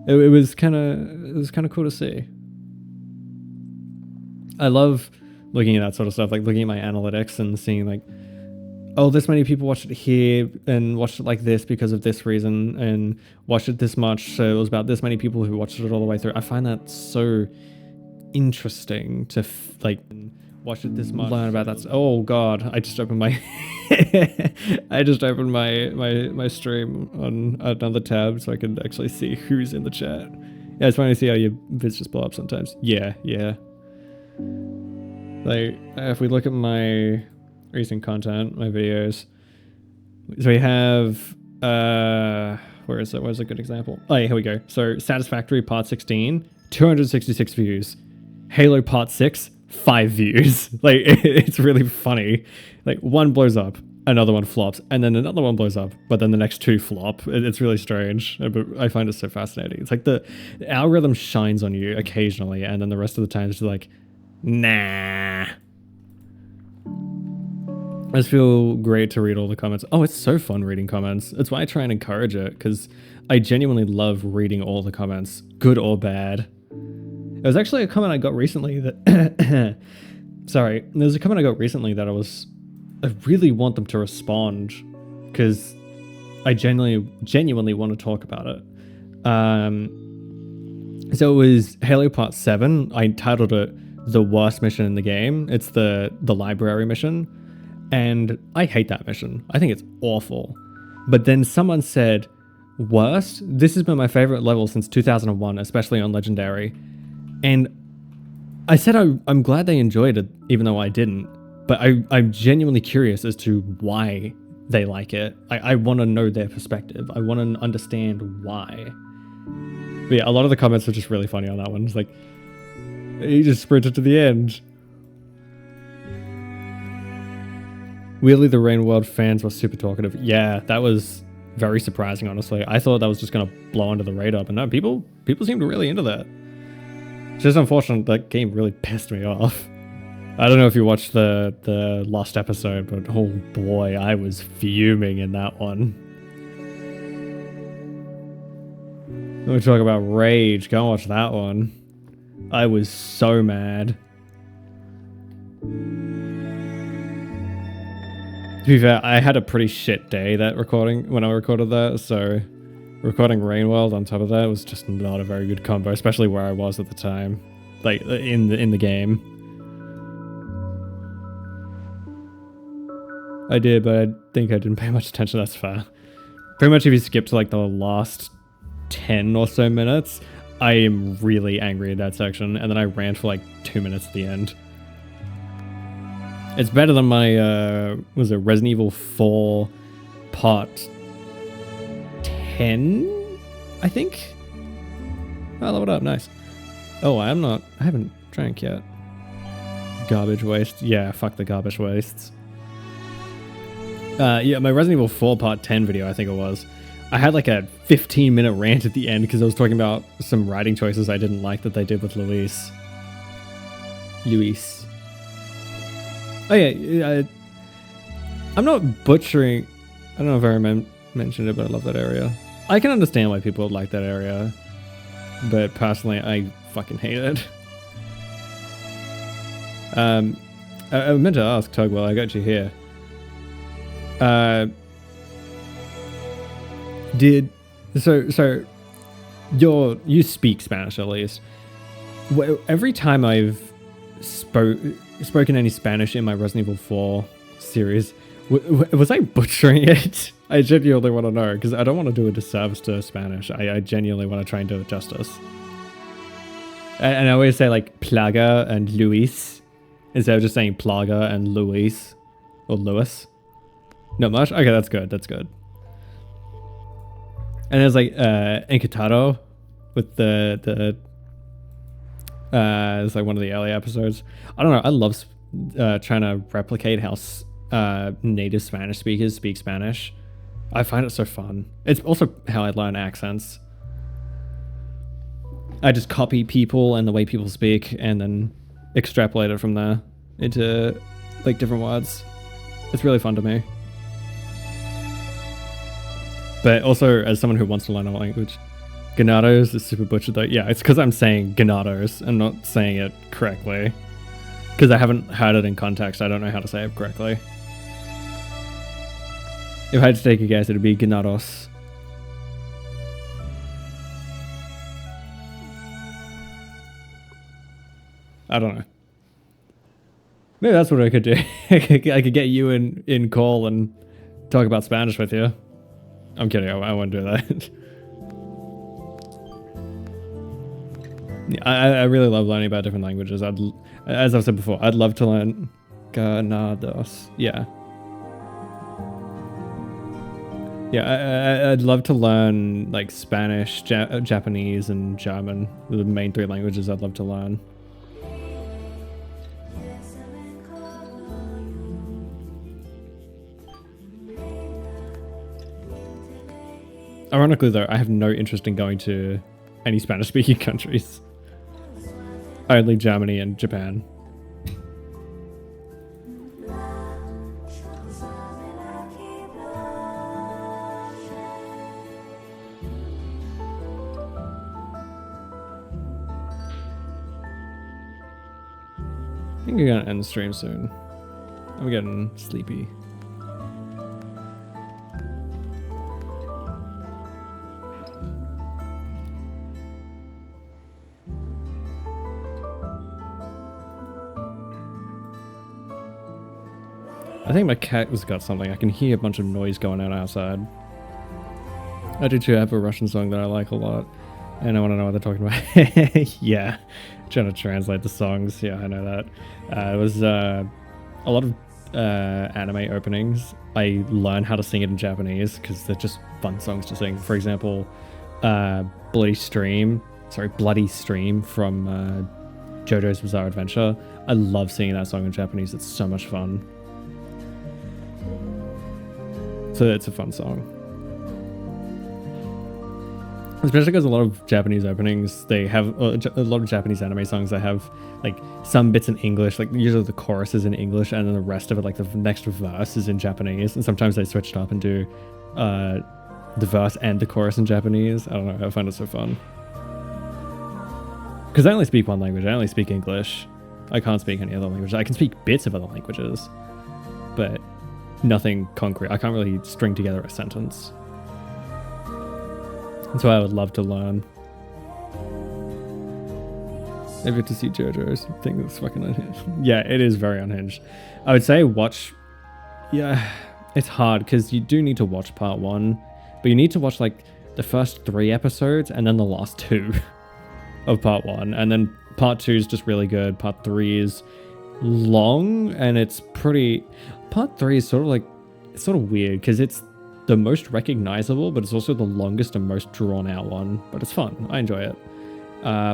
It was kind of cool to see. I love looking at that sort of stuff, like looking at my analytics and seeing like, oh, this many people watched it here and watched it like this because of this reason and watched it this much. So it was about this many people who watched it all the way through. I find that so interesting to watch it this much. Learn about that. Oh God, I just opened my my stream on another tab so I can actually see who's in the chat. Yeah, it's funny to see how your vids just blow up sometimes. Yeah. Like if we look at my recent content, my videos, so we have where is it? Where's a good example? Oh yeah, here we go. So Satisfactory Part 16, 266 views. Halo Part 6, 5 views. Like it's really funny. Like one blows up, another one flops, and then another one blows up, but then the next two flop. It's really strange, but I find it so fascinating. It's like the algorithm shines on you occasionally, and then the rest of the time it's like, nah. I just feel great to read all the comments. Oh, it's so fun reading comments. That's why I try and encourage it, because I genuinely love reading all the comments, good or bad. It was actually a comment I got recently that sorry, there's a comment I got recently that I really want them to respond because I genuinely want to talk about it. So it was Halo Part 7. I titled it the worst mission in the game. It's the library mission, and I hate that mission. I think it's awful. But then someone said, worst? This has been my favorite level since 2001, especially on Legendary. And I said I'm glad they enjoyed it, even though I didn't. But I'm genuinely curious as to why they like it. I want to know their perspective. I want to understand why. But yeah, a lot of the comments are just really funny on that one. It's like, he just sprinted to the end. Weirdly, the Rain World fans were super talkative. Yeah, that was very surprising, honestly. I thought that was just going to blow under the radar, but no, people seemed really into that. It's just unfortunate that game really pissed me off. I don't know if you watched the last episode, but oh boy, I was fuming in that one. Let me talk about rage. Go and watch that one. I was so mad. To be fair, I had a pretty shit day when I recorded that, so recording Rainworld on top of that was just not a very good combo, especially where I was at the time, like in the game. I did, but I think I didn't pay much attention. That's fair. Pretty much if you skip to like the last 10 or so minutes, I am really angry at that section, and then I ran for like 2 minutes at the end. It's better than my, was it Resident Evil 4 Part 10, I think? Oh, leveled up, nice. Oh, I haven't drank yet. Garbage waste. Yeah, fuck the garbage wastes. Yeah, my Resident Evil 4 Part 10 video, I think it was. I had like a 15-minute rant at the end because I was talking about some writing choices I didn't like that they did with Luis. Oh yeah, I'm not butchering. I don't know if I mentioned it, but I love that area. I can understand why people would like that area, but personally, I fucking hate it. I meant to ask Tug while I got you here. You speak Spanish at least. Every time I've spoken any Spanish in my Resident Evil 4 series, was I butchering it? I genuinely want to know, because I don't want to do a disservice to Spanish. I genuinely want to try and do it justice. And I always say like Plaga and Luis instead of just saying Plaga and Luis or Lewis. Not much? Okay, that's good. That's good. And there's like Encantado with the it's like one of the early episodes. I don't know. I love trying to replicate how native Spanish speakers speak Spanish. I find it so fun. It's also how I learn accents. I just copy people and the way people speak and then extrapolate it from there into like different words. It's really fun to me. But also, as someone who wants to learn a language, Ganados is super butchered though. Yeah, it's because I'm saying Ganados and not saying it correctly. Because I haven't heard it in context, I don't know how to say it correctly. If I had to take a guess, it'd be Ganados. I don't know. Maybe that's what I could do. I could get you in call and talk about Spanish with you. I'm kidding, I won't do that. I really love learning about different languages. As I've said before, I'd love to learn Ganados. Yeah. Yeah, I'd love to learn like Spanish, Japanese, and German. The main 3 languages I'd love to learn. Ironically though, I have no interest in going to any Spanish-speaking countries. Only Germany and Japan. I think we're gonna end the stream soon. I'm getting sleepy. I think my cat has got something. I can hear a bunch of noise going on outside. I do too have a Russian song that I like a lot. And I want to know what they're talking about. Yeah. Trying to translate the songs. Yeah, I know that. It was a lot of anime openings. I learn how to sing it in Japanese because they're just fun songs to sing. For example, Bloody Stream from JoJo's Bizarre Adventure. I love singing that song in Japanese. It's so much fun. So it's a fun song. Especially because a lot of Japanese openings, they have a lot of Japanese anime songs that have like some bits in English, like usually the chorus is in English and then the rest of it, like the next verse is in Japanese. And sometimes they switch it up and do the verse and the chorus in Japanese. I don't know, I find it so fun. Because I only speak one language, I only speak English. I can't speak any other language. I can speak bits of other languages, but nothing concrete. I can't really string together a sentence. That's why I would love to learn. Maybe to see JoJo's thing that's fucking unhinged. Yeah, it is very unhinged. I would say watch... Yeah, it's hard because you do need to watch part 1, but you need to watch like the first 3 episodes and then the last 2 of part 1. And then part 2 is just really good. Part 3 is long and it's pretty... Part 3 is sort of like... It's sort of weird because it's the most recognizable, but it's also the longest and most drawn out one. But it's fun. I enjoy it.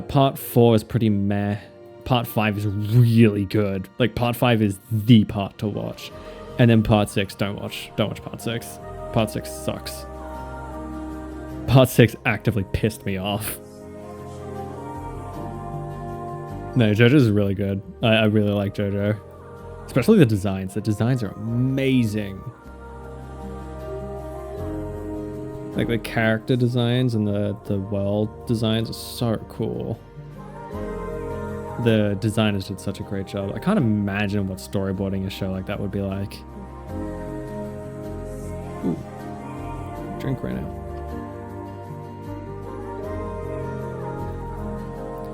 Part 4 is pretty meh. Part 5 is really good. Like, part 5 is the part to watch. And then part 6, don't watch part 6. Part 6 sucks. Part 6 actively pissed me off. No, JoJo's really good. I really like JoJo. Especially the designs. The designs are amazing. Like the character designs and the world designs are so cool. The designers did such a great job. I can't imagine what storyboarding a show like that would be like. Ooh. Drink right now.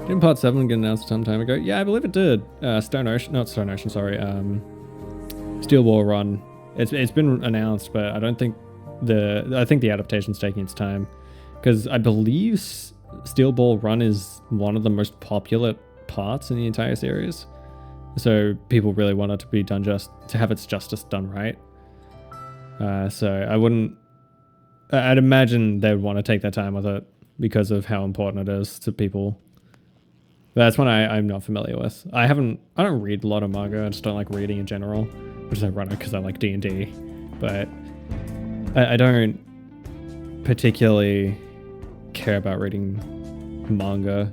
Didn't part 7 get announced some time ago? Yeah, I believe it did. Stone Ocean, sorry. Steel Wall Run. It's been announced, but I don't think I think the adaptation's taking its time, because I believe Steel Ball Run is one of the most popular parts in the entire series. So people really want it to be done to have its justice done right. So I'd imagine they'd want to take their time with it because of how important it is to people. But that's one I'm not familiar with. I don't read a lot of manga. I just don't like reading in general, which is ironic because I like D&D. But I don't particularly care about reading manga.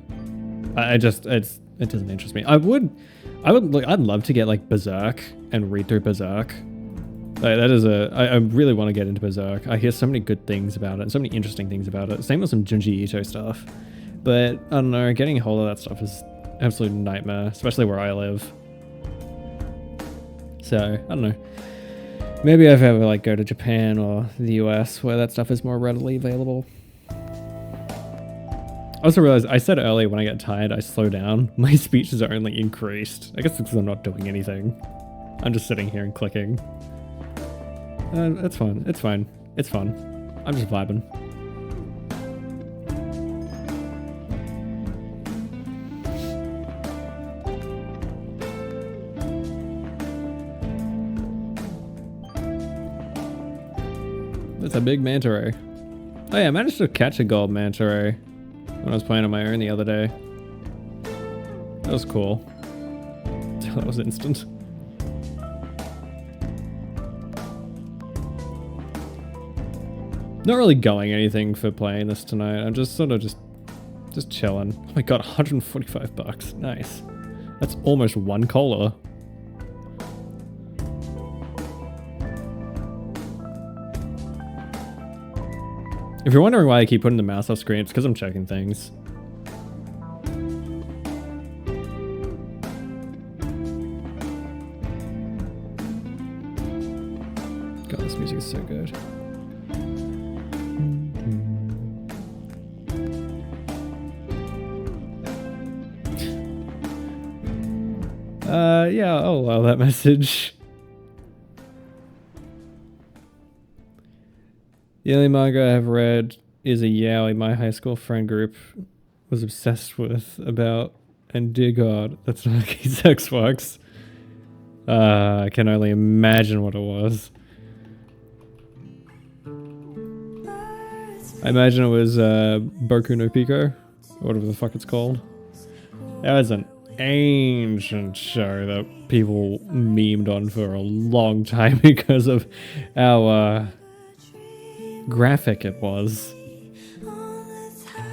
It doesn't interest me. I'd love to get like Berserk and read through Berserk. I really want to get into Berserk. I hear so many good things about it and so many interesting things about it. Same with some Junji Ito stuff. But I don't know, getting a hold of that stuff is an absolute nightmare, especially where I live. So, I don't know. Maybe if I ever like go to Japan or the US where that stuff is more readily available. I also realized I said earlier when I get tired, I slow down. My speeches are only increased. I guess it's because I'm not doing anything. I'm just sitting here and clicking. It's fun. It's fine. It's fun. I'm just vibing. That's a big manta ray. Oh yeah, I managed to catch a gold manta ray when I was playing on my own the other day. That was cool. That was instant. Not really going anything for playing this tonight. I'm just sort of just chilling. Oh my god, 145 bucks. Nice. That's almost one cola. If you're wondering why I keep putting the mouse off screen, it's because I'm checking things. God, this music is so good. Yeah, I'll allow that message. The only manga I have read is a yaoi my high school friend group was obsessed with about, and dear God, that's not like sex works. I can only imagine what it was. I imagine it was Boku no Pico, or whatever the fuck it's called. That was an ancient show that people memed on for a long time because of how graphic it was.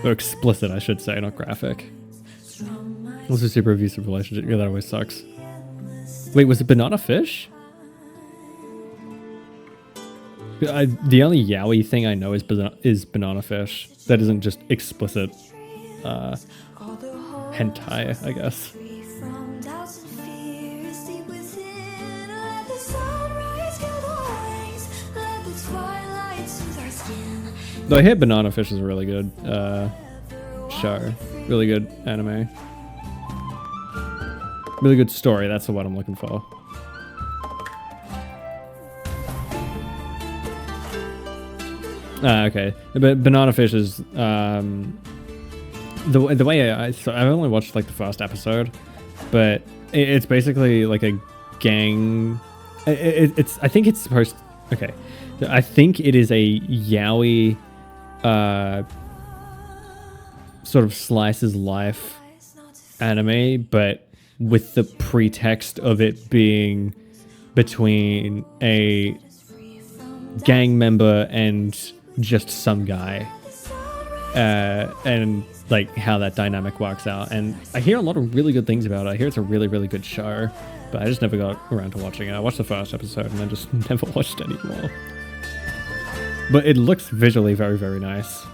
Or explicit, I should say, not graphic. It was a super abusive relationship. Yeah, that always sucks. Wait, was it Banana Fish? The only yaoi thing I know is Banana Fish. That isn't just explicit hentai, I guess. Though I hear Banana Fish is a really good show. Really good anime. Really good story, that's the word I'm looking for. Okay. But Banana Fish is the way I've only watched like the first episode, but it's basically like a gang. It's I think it's supposed. Okay, I think it is a yaoi, sort of slices life anime, but with the pretext of it being between a gang member and just some guy, and like how that dynamic works out. And I hear a lot of really good things about it. I hear it's a really, really good show, but I just never got around to watching it. I watched the first episode and I just never watched anymore. But it looks visually very, very nice.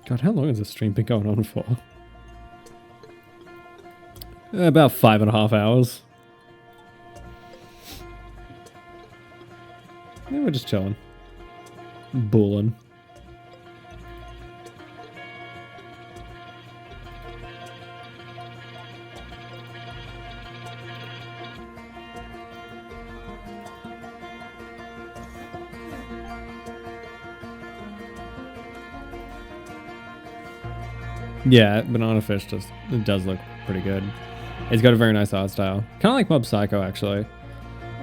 God, how long has this stream been going on for? About 5.5 hours. Yeah, we're just chilling. Bulling. Yeah, Banana Fish it does look pretty good. It's got a very nice art style. Kind of like Mob Psycho, actually.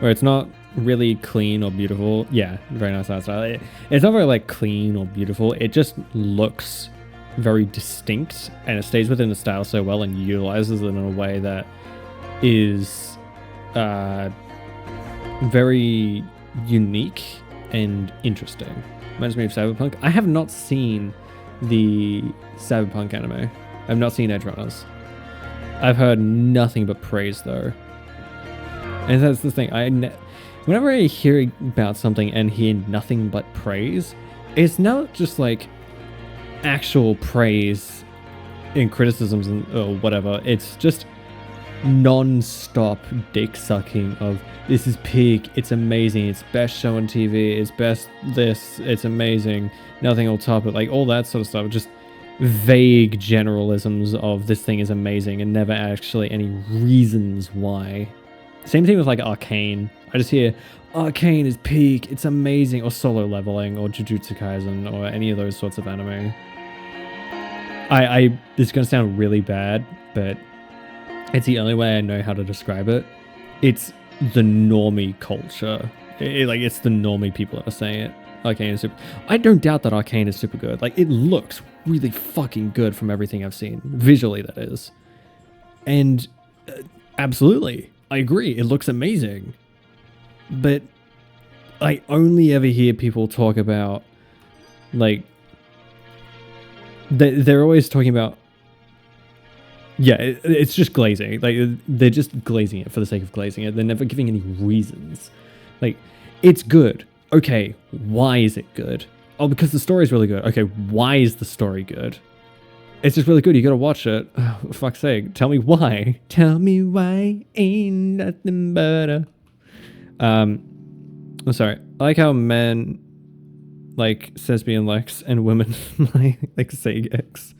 Where it's not really clean or beautiful. Yeah, very nice art style. It's not very, like, clean or beautiful. It just looks very distinct, and it stays within the style so well and utilizes it in a way that is very unique and interesting. Reminds me of Cyberpunk. I have not seen the Cyberpunk anime. I've not seen Edge Runners. I've heard nothing but praise, though. And that's the thing. Whenever I hear about something and hear nothing but praise, it's not just like actual praise in criticisms or whatever. It's just non-stop dick sucking of this is peak, it's amazing, it's best show on TV, it's best this, it's amazing, nothing will top it, like all that sort of stuff. Just vague generalisms of this thing is amazing and never actually any reasons why. Same thing with like Arcane. I just hear Arcane is peak, it's amazing, or Solo Leveling, or Jujutsu Kaisen, or any of those sorts of anime. This is gonna sound really bad, but it's the only way I know how to describe it. It's the normie culture. It's the normie people that are saying it. Arcane is super. I don't doubt that Arcane is super good. Like, it looks really fucking good from everything I've seen. Visually, that is. And absolutely, I agree. It looks amazing. But I only ever hear people talk about, like, they're always talking about, yeah, it's just glazing. Like, they're just glazing it for the sake of glazing it. They're never giving any reasons. Like, it's good. Okay, why is it good? Oh, because the story's really good. Okay, why is the story good? It's just really good. You gotta watch it. Oh, for fuck's sake. Tell me why. Tell me why ain't nothing better. I'm sorry. I like how men like Lesbian Lex and women like Sagex.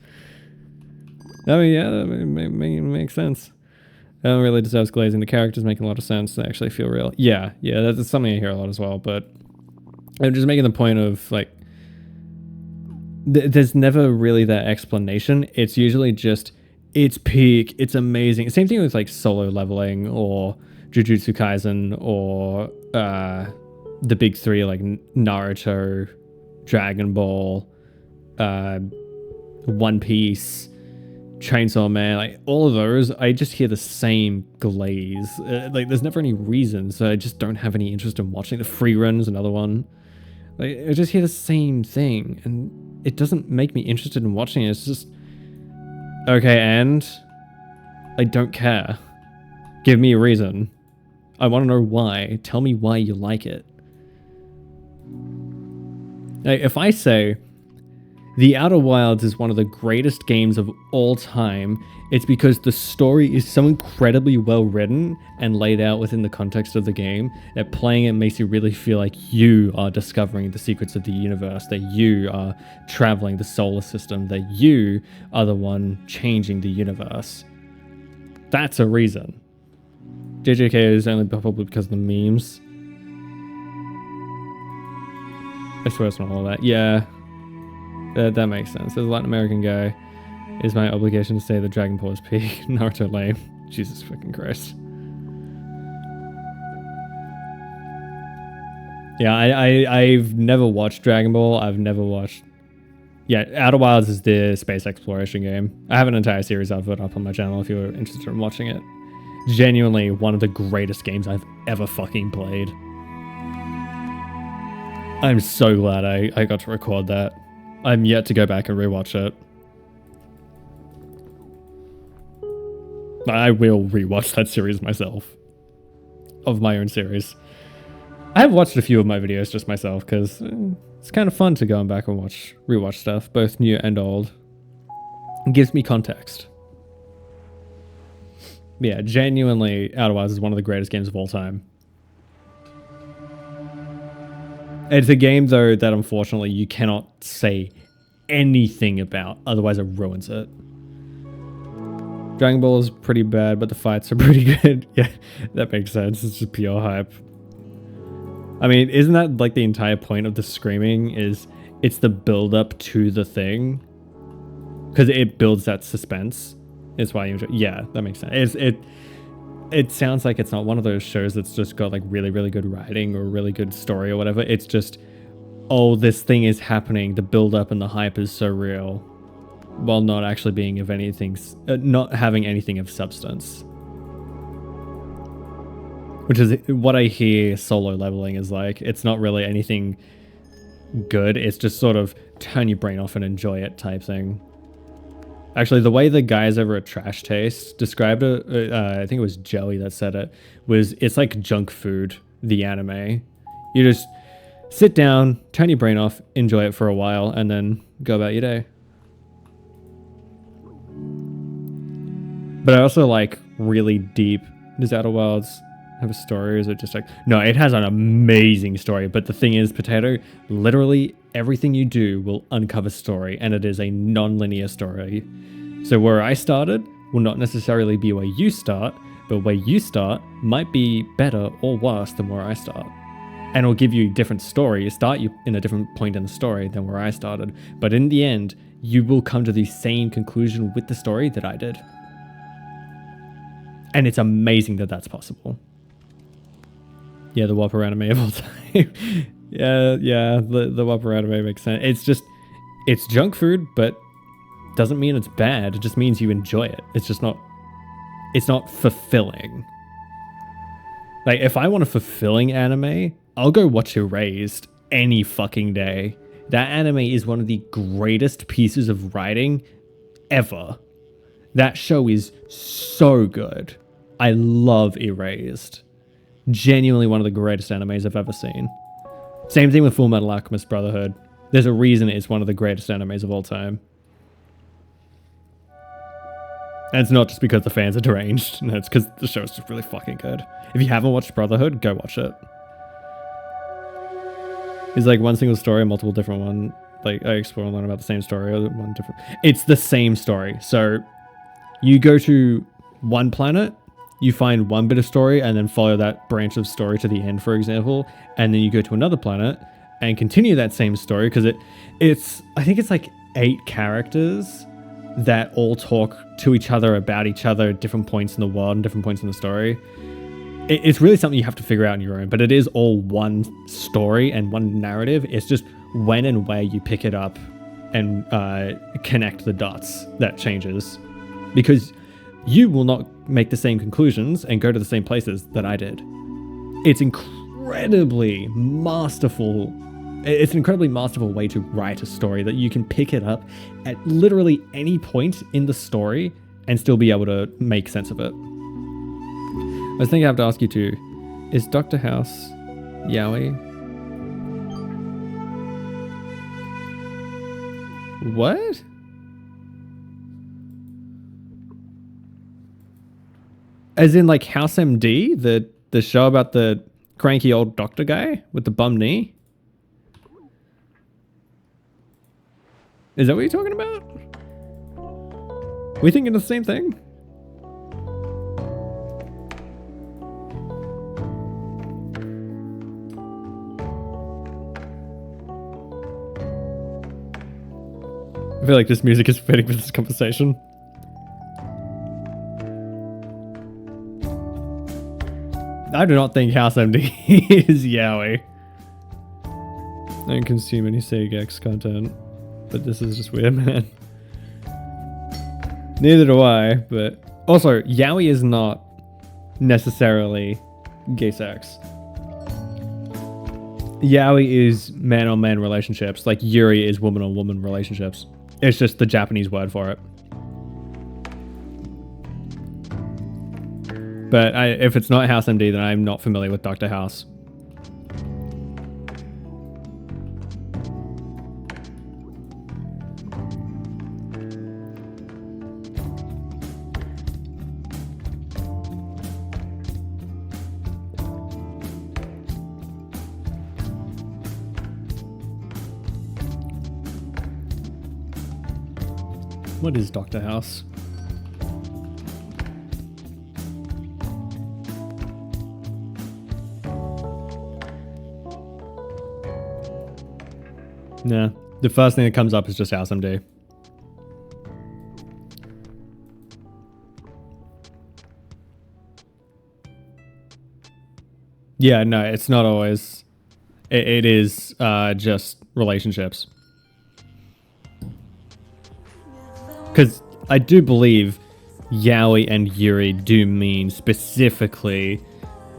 I mean, yeah, that makes sense. That one really deserves glazing. The characters make a lot of sense. They actually feel real. Yeah, that's something I hear a lot as well. But I'm just making the point of, like, there's never really that explanation. It's usually just, it's peak, it's amazing. Same thing with, like, Solo Leveling or Jujutsu Kaisen or the big three, like Naruto, Dragon Ball, One Piece, Chainsaw Man, like all of those, I just hear the same glaze. Like, there's never any reason, so I just don't have any interest in watching. The Free Run's another one. Like, I just hear the same thing, and it doesn't make me interested in watching it. It's just, okay, and I don't care. Give me a reason. I want to know why. Tell me why you like it. Like, if I say The Outer Wilds is one of the greatest games of all time, it's because the story is so incredibly well written and laid out within the context of the game that playing it makes you really feel like you are discovering the secrets of the universe, that you are traveling the solar system, that you are the one changing the universe. That's a reason. JJK is only probably because of the memes. I swear it's not all that. Yeah. That makes sense. As a Latin American guy, it is my obligation to say that Dragon Ball is peak. Naruto lame. Jesus fucking Christ. Yeah, I've never watched Dragon Ball. I've never watched... Yeah, Outer Wilds is the space exploration game. I have an entire series of it up on my channel if you're interested in watching it. Genuinely one of the greatest games I've ever fucking played. I'm so glad I got to record that. I'm yet to go back and rewatch it. I will rewatch that series myself. Of my own series. I have watched a few of my videos just myself because it's kind of fun to go back and rewatch stuff, both new and old. It gives me context. Yeah, genuinely, Outer Wilds is one of the greatest games of all time. It's a game, though, that unfortunately you cannot say anything about, otherwise it ruins it. Dragon Ball is pretty bad, but the fights are pretty good. Yeah, that makes sense. It's just pure hype. I mean, isn't that like the entire point of the screaming? Is it's the build-up to the thing? because it builds that suspense. It's why you enjoy. Yeah, that makes sense. It sounds like it's not one of those shows that's just got like really, really good writing or really good story or whatever. It's just, oh, this thing is happening. The build up and the hype is so real, while not actually being of anything, not having anything of substance. Which is what I hear solo leveling is like. It's not really anything good. It's just sort of turn your brain off and enjoy it type thing. Actually, the way the guys over at Trash Taste described it, I think it was Joey that said it, was it's like junk food, the anime. You just sit down, turn your brain off, enjoy it for a while, and then go about your day. But I also like really deep. Does Outer Wilds have a story, or is it just like... No, it has an amazing story, but the thing is, Potato, literally everything you do will uncover story, and it is a non-linear story. So where I started will not necessarily be where you start, but where you start might be better or worse than where I start. And it'll give you a different story. Start you in a different point in the story than where I started. But in the end, you will come to the same conclusion with the story that I did. And it's amazing that that's possible. Yeah, the Whopper anime of all time. yeah, the Whopper anime makes sense. It's just, it's junk food, but doesn't mean it's bad. It just means you enjoy it. It's just not, it's not fulfilling. Like, if I want a fulfilling anime, I'll go watch Erased any fucking day. That anime is one of the greatest pieces of writing ever. That show is so good. I love Erased. Genuinely one of the greatest animes I've ever seen. Same thing with Full Metal Alchemist Brotherhood. There's a reason it's one of the greatest animes of all time. And it's not just because the fans are deranged. No, it's because the show's just really fucking good. If you haven't watched Brotherhood, go watch it. It's like one single story, multiple different one. Like, I explore and learn about the same story or one different... It's the same story. So you go to one planet, you find one bit of story and then follow that branch of story to the end, for example. And then you go to another planet and continue that same story because it's, I think it's like 8 characters that all talk to each other about each other at different points in the world and different points in the story. It's really something you have to figure out on your own, but it is all one story and one narrative. It's just when and where you pick it up and connect the dots that changes. Because you will not make the same conclusions and go to the same places that I did. It's incredibly masterful. It's an incredibly masterful way to write a story that you can pick it up at literally any point in the story and still be able to make sense of it. I was thinking I have to ask you too, is Dr. House yaoi? What? As in like House MD, the show about the cranky old doctor guy with the bum knee? Is that what you're talking about? Are we thinking of the same thing? I feel like this music is fitting for this conversation. I do not think House MD is yaoi. I don't consume any Segex content, but this is just weird, man. Neither do I, but also yaoi is not necessarily gay sex. Yaoi is man-on-man relationships, like Yuri is woman-on-woman relationships. It's just the Japanese word for it. But if it's not House MD, then I'm not familiar with Dr. House. What is Dr. House? Nah, the first thing that comes up is just House MD. Yeah, no, it's not always. It is just relationships. Because I do believe yaoi and yuri do mean specifically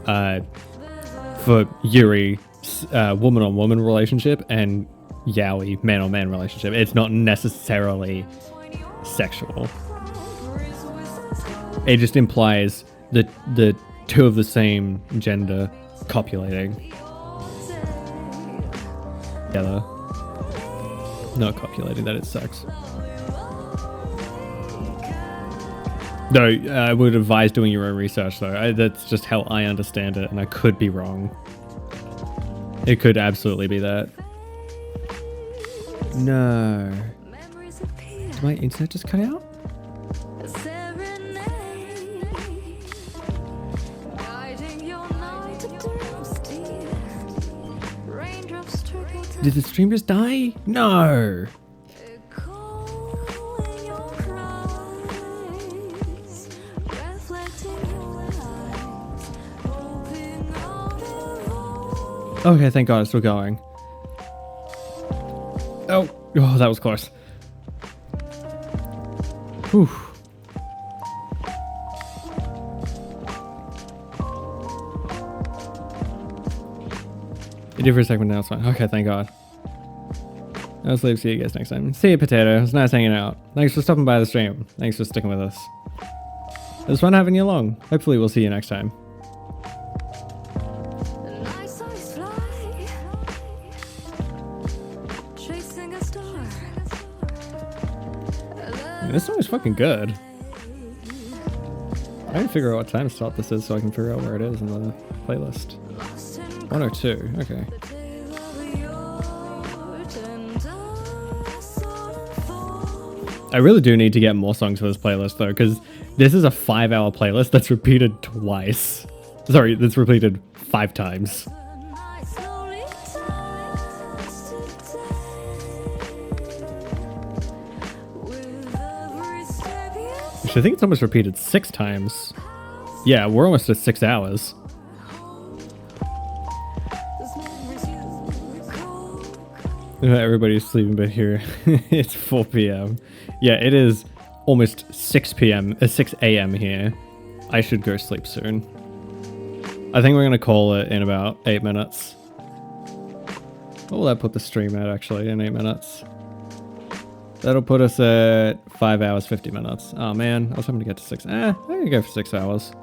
for yuri woman-on-woman relationship and yaoi man-on-man relationship. It's not necessarily sexual. It just implies the two of the same gender copulating together. Not copulating, that is sex. No, I would advise doing your own research though. That's just how I understand it, and I could be wrong. It could absolutely be that. No. Did my internet just cut out? Did the stream just die? No. Okay, thank God it's still going. Oh, that was close. Whew. You did for a second, now it's fine. Okay, thank God. I'll sleep. See you guys next time. See you, Potato. It was nice hanging out. Thanks for stopping by the stream. Thanks for sticking with us. It was fun having you along. Hopefully we'll see you next time. This song is fucking good. I can figure out what time slot this is so I can figure out where it is in the playlist. 102, okay. I really do need to get more songs for this playlist though, because this is a 5-hour playlist that's repeated twice. Sorry, that's repeated 5 times. I think it's almost repeated 6 times. Yeah, we're almost at 6 hours. Everybody's sleeping, but here it's 4 p.m. Yeah, it is almost 6 p.m. 6 a.m. here. I should go sleep soon. I think we're gonna call it in about 8 minutes. What will that put the stream at actually in 8 minutes? That'll put us at 5 hours, 50 minutes. Oh man, I was hoping to get to 6. I can go for 6 hours.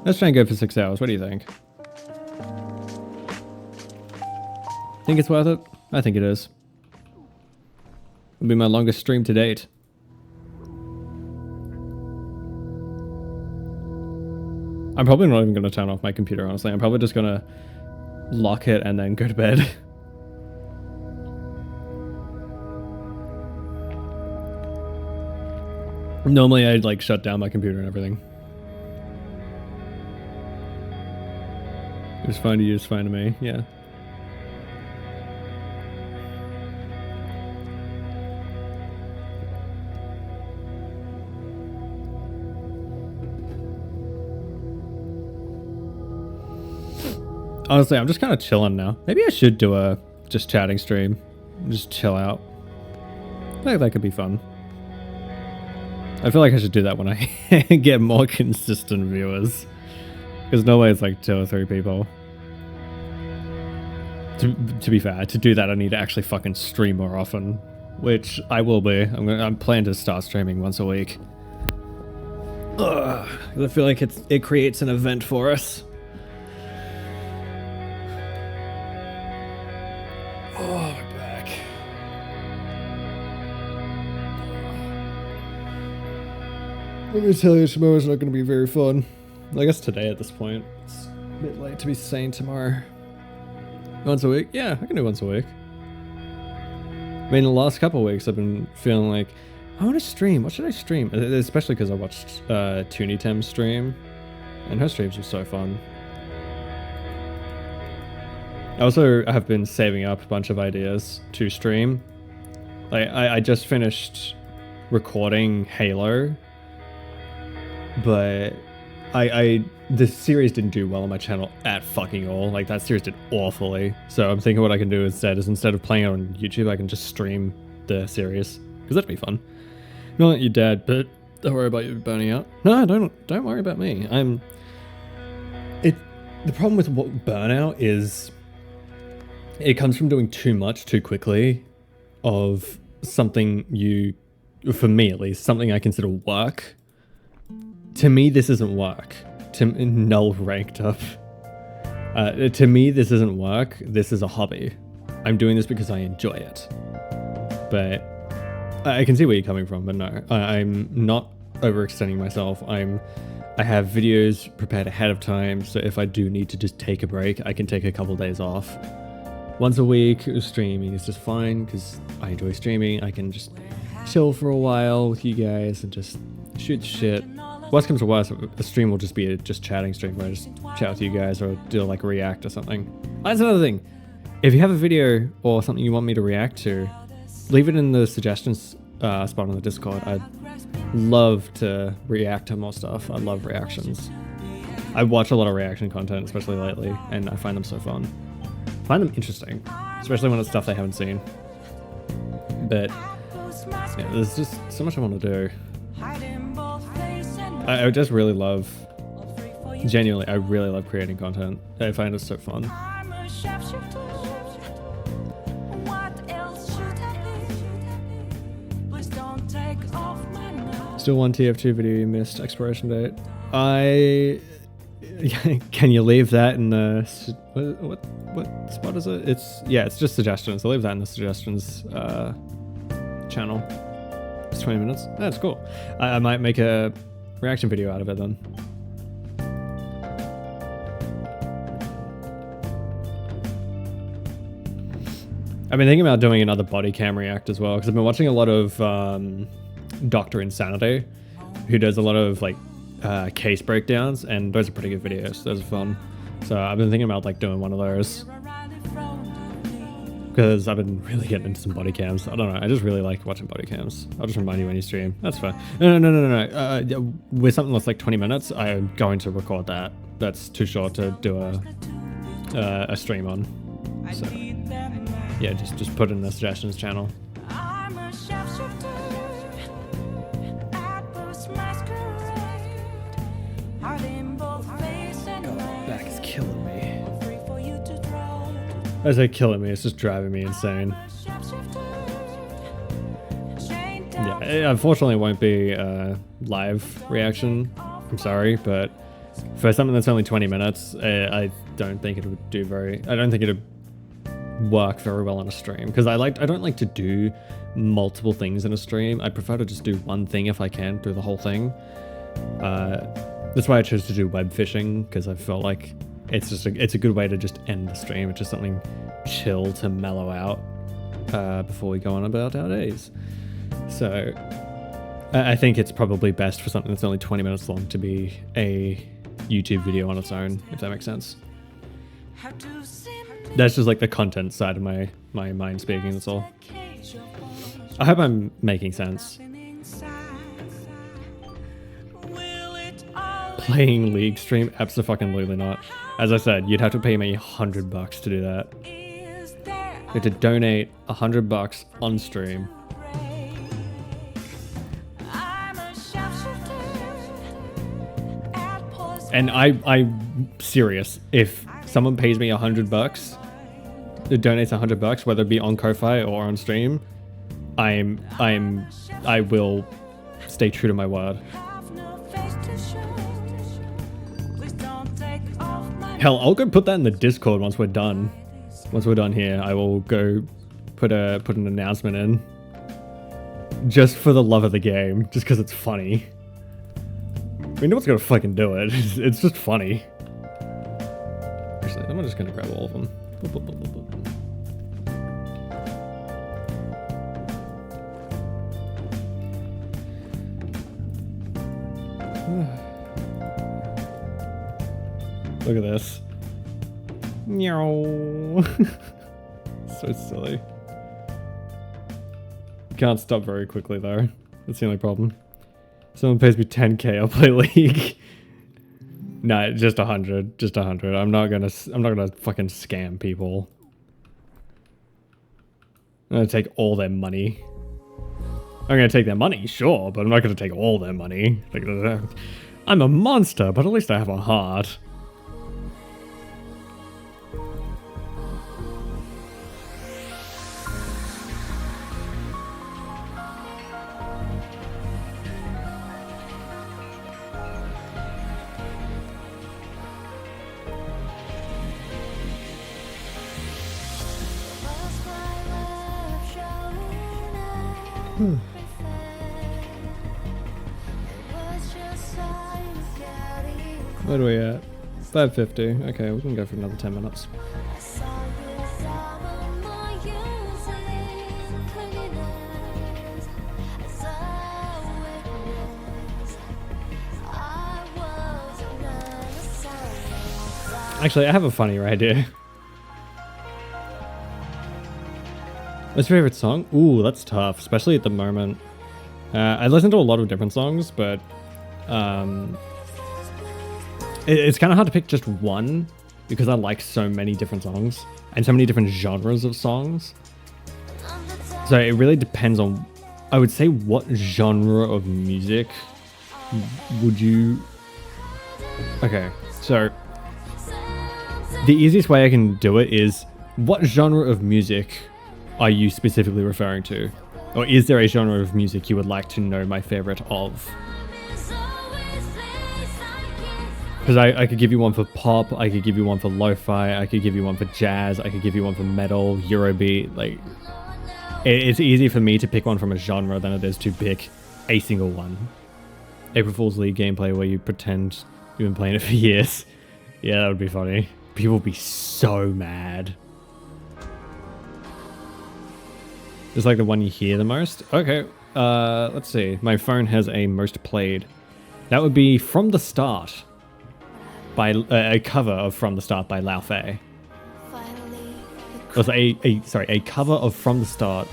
Let's try and go for 6 hours. What do you think? Think it's worth it? I think it is. It'll be my longest stream to date. I'm probably not even going to turn off my computer, honestly. I'm probably just going to lock it and then go to bed. Normally I'd like shut down my computer and everything. It's fine to you, it's fine to me, yeah. Honestly, I'm just kind of chilling now. Maybe I should do a just chatting stream. Just chill out. I think that could be fun. I feel like I should do that when I get more consistent viewers. Because normally it's like 2 or 3 people. To be fair, to do that I need to actually fucking stream more often. Which I will be. I'm planning to start streaming once a week. Ugh, I feel like it creates an event for us. Oh, my back. Let me tell you, tomorrow's not going to be very fun. I guess today at this point. It's a bit late to be saying tomorrow. Once a week? Yeah, I can do once a week. I mean, the last couple of weeks I've been feeling like, I want to stream. What should I stream? Especially because I watched Tunitem's stream. And her streams were so fun. I also have been saving up a bunch of ideas to stream. Like, I just finished recording Halo. but this series didn't do well on my channel at fucking all. Like, that series did awfully. So I'm thinking what I can do instead of playing it on YouTube, I can just stream the series, because that'd be fun. Not that you're dead, but don't worry about you burning out. No, don't worry about me. The problem with burnout is it comes from doing too much too quickly of something for me at least, something I consider work. To me, this isn't work. Null ranked up. To me, this isn't work. This is a hobby. I'm doing this because I enjoy it. But I can see where you're coming from, but no, I'm not overextending myself. I have videos prepared ahead of time, so if I do need to just take a break, I can take a couple days off. Once a week, streaming is just fine, because I enjoy streaming. I can just chill for a while with you guys and just shoot the shit. Worst comes to worst, a stream will just be a just chatting stream where I just chat with you guys or do like a react or something. That's another thing. If you have a video or something you want me to react to, leave it in the suggestions spot on the Discord. I'd love to react to more stuff. I love reactions. I watch a lot of reaction content, especially lately, and I find them so fun. I find them interesting, especially when it's stuff they haven't seen. But yeah, there's just so much I want to do. I just really love, genuinely, I really love creating content. I find it so fun. Still one TF2 video you missed, expiration date. Can you leave that in the, what spot is it? It's just suggestions. I'll leave that in the suggestions channel. It's 20 minutes. That's cool. I might make a reaction video out of it then. I've been thinking about doing another body cam react as well, because I've been watching a lot of Dr. Insanity, who does a lot of like case breakdowns, and those are pretty good videos. Those are fun. So I've been thinking about like doing one of those, because I've been really getting into some body cams. I don't know, I just really like watching body cams. I'll just remind you when you stream. That's fine. No. With something that's like 20 minutes, I'm going to record that. That's too short to do a stream on. So yeah, just put it in the suggestions channel. Back is killing me. I say killing me, it's just driving me insane. Yeah, it unfortunately won't be a live reaction. I'm sorry, but for something that's only 20 minutes, I don't think it would do I don't think it would work very well on a stream, because I don't like to do multiple things in a stream. I prefer to just do one thing if I can through the whole thing. That's why I chose to do web fishing, because I felt like it's a good way to just end the stream. It's just something chill to mellow out before we go on about our days. So I think it's probably best for something that's only 20 minutes long to be a YouTube video on its own, if that makes sense. That's just like the content side of my mind speaking, that's all. I hope I'm making sense. Playing League stream? Abso-fucking-lutely not. As I said, you'd have to pay me $100 to do that. You have to donate $100 on stream. And I'm serious. If someone pays me $100, donates $100, whether it be on Ko-Fi or on stream, I will stay true to my word. Hell, I'll go put that in the Discord once we're done. Once we're done here, I will go put an announcement in. Just for the love of the game, just because it's funny. I mean, no one's gonna fucking do it. It's just funny. Actually, I'm just gonna grab all of them. Look at this. Meow. So silly. Can't stop very quickly though. That's the only problem. Someone pays me 10k, I'll play League. No, just 100. Just 100. I'm not gonna fucking scam people. I'm gonna take all their money. I'm gonna take their money, sure, but I'm not gonna take all their money. Like, I'm a monster, but at least I have a heart. Where are we at? 5:50. Okay, we can go for another 10 minutes. Actually, I have a funnier idea. What's your favorite song? Ooh, that's tough, especially at the moment. I listen to a lot of different songs, but it's kind of hard to pick just one because I like so many different songs and so many different genres of songs. So it really depends on, I would say, what genre of music would you... Okay, so the easiest way I can do it is, what genre of music are you specifically referring to? Or is there a genre of music you would like to know my favorite of? Because I could give you one for pop, I could give you one for lo-fi, I could give you one for jazz, I could give you one for metal, Eurobeat. Like, it's easy for me to pick one from a genre than it is to pick a single one. April Fool's League gameplay where you pretend you've been playing it for years. Yeah, that would be funny. People would be so mad. It's like the one you hear the most. Okay, let's see. My phone has a most played. That would be From the Start, by a cover of From the Start by Lao Fei. Was a cover of From the Start.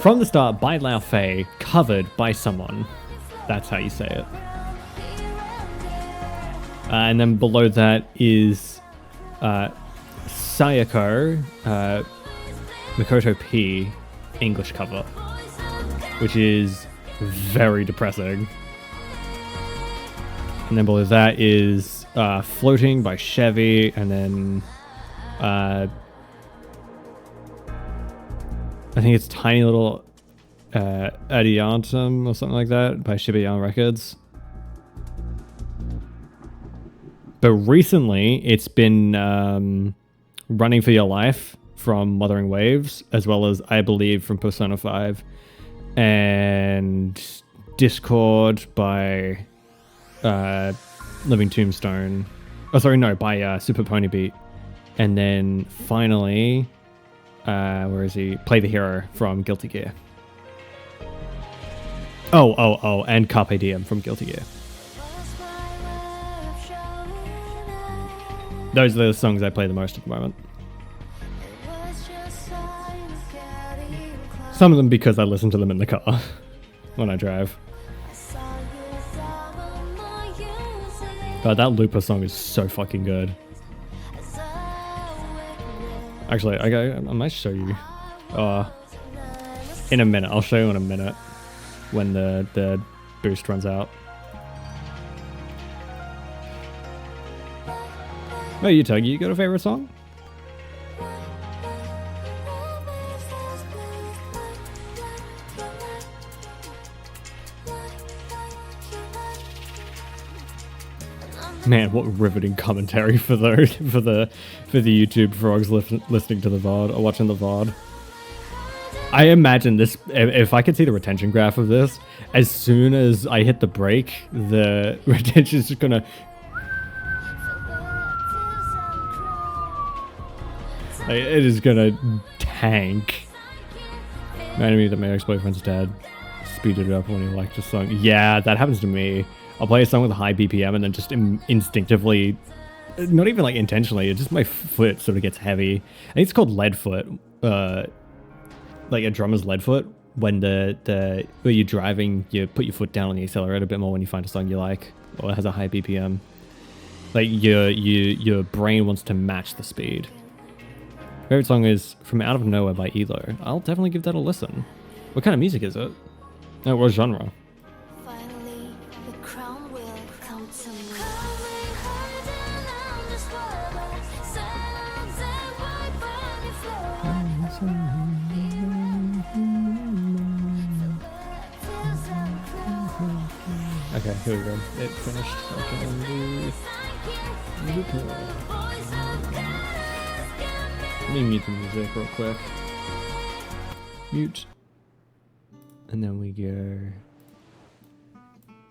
From the Start by Lao Fei, covered by someone. That's how you say it. And then below that is Sayako, Makoto P, English cover, which is very depressing. And then below that is Floating by Chevy, and then I think it's Tiny Little Adiantum or something like that by Shiba Young Records. But recently it's been Running for Your Life from Wuthering Waves, as well as I Believe from Persona 5, and Discord by Living Tombstone. Oh, sorry, no, by Super Pony Beat. And then finally, where is he? Play the Hero from Guilty Gear. Oh, and Carpe Diem from Guilty Gear. Those are the songs I play the most at the moment. Some of them because I listen to them in the car when I drive. God, that Looper song is so fucking good. Actually, I might show you. In a minute. I'll show you in a minute when the boost runs out. Oh, you Tuggy, you got a favorite song? Man, what riveting commentary for the YouTube frogs listening to the VOD or watching the VOD. I imagine this, if I could see the retention graph of this, as soon as I hit the brake, the retention is just gonna... It is gonna tank. Reminded me that my ex-boyfriend's dad speeded it up when he liked a song. Yeah, that happens to me. I'll play a song with a high BPM and then just instinctively, not even like intentionally, it's just my foot sort of gets heavy. I think it's called lead foot, like a drummer's lead foot, when when you're driving, you put your foot down on the accelerator a bit more when you find a song you like, or it has a high BPM. Like your brain wants to match the speed. Favorite song is From Out of Nowhere by ELO. I'll definitely give that a listen. What kind of music is it? No, what genre? Finally, the crown will come to me. Okay, here we go. It finished. Let me mute the music real quick. Mute. And then we go.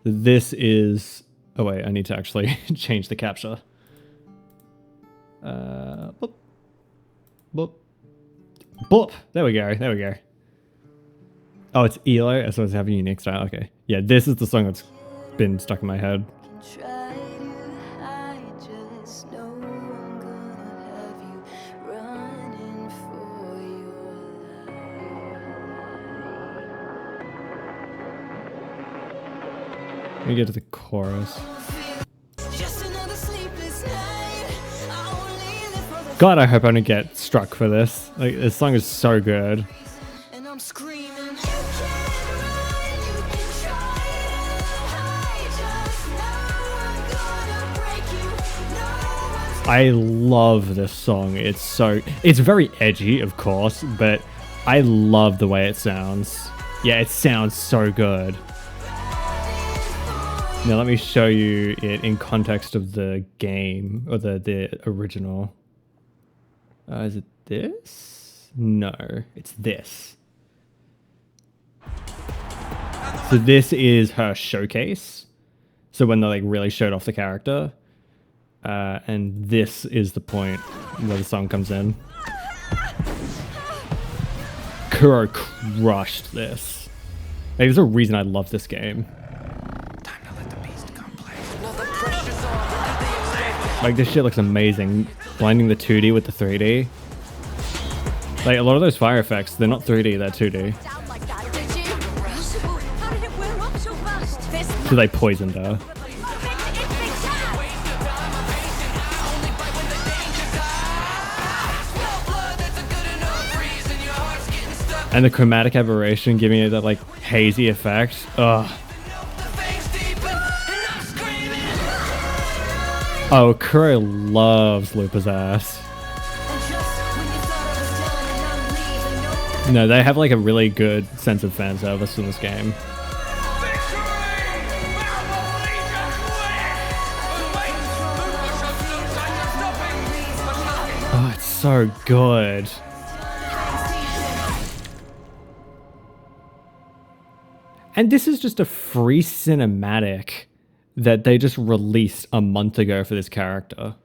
This is. Oh wait, I need to actually change the capture. Boop. Boop. Boop. There we go. There we go. Oh, it's ELO, so it's having a unique style. Okay. Yeah, this is the song that's been stuck in my head. Let me get to the chorus. God, I hope I don't get struck for this. Like, this song is so good. I love this song. It's very edgy, of course, but I love the way it sounds. Yeah, it sounds so good. Now let me show you it in context of the game, or the original. Is it this? No, it's this. So this is her showcase. So when they like really showed off the character. And this is the point where the song comes in. Kuro crushed this. Like, there's a reason I love this game. Like, this shit looks amazing. Blending the 2D with the 3D. Like, a lot of those fire effects, they're not 3D, they're 2D. So they poisoned her. And the chromatic aberration giving it that like hazy effect. Ugh. Oh, Kuro loves Looper's ass. No, they have like a really good sense of fan service in this game. Oh, it's so good. And this is just a free cinematic that they just released a month ago for this character.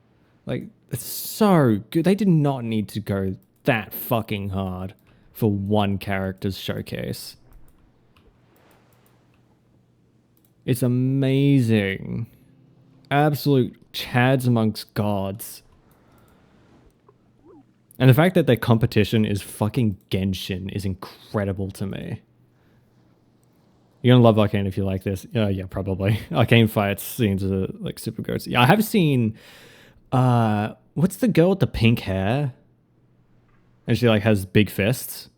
Like, it's so good. They did not need to go that fucking hard for one character's showcase. It's amazing. Absolute chads amongst gods. And the fact that their competition is fucking Genshin is incredible to me. You're gonna love Arcane if you like this. Yeah, probably. Arcane fights scenes are like super good. Yeah, I have seen what's the girl with the pink hair? And she like has big fists.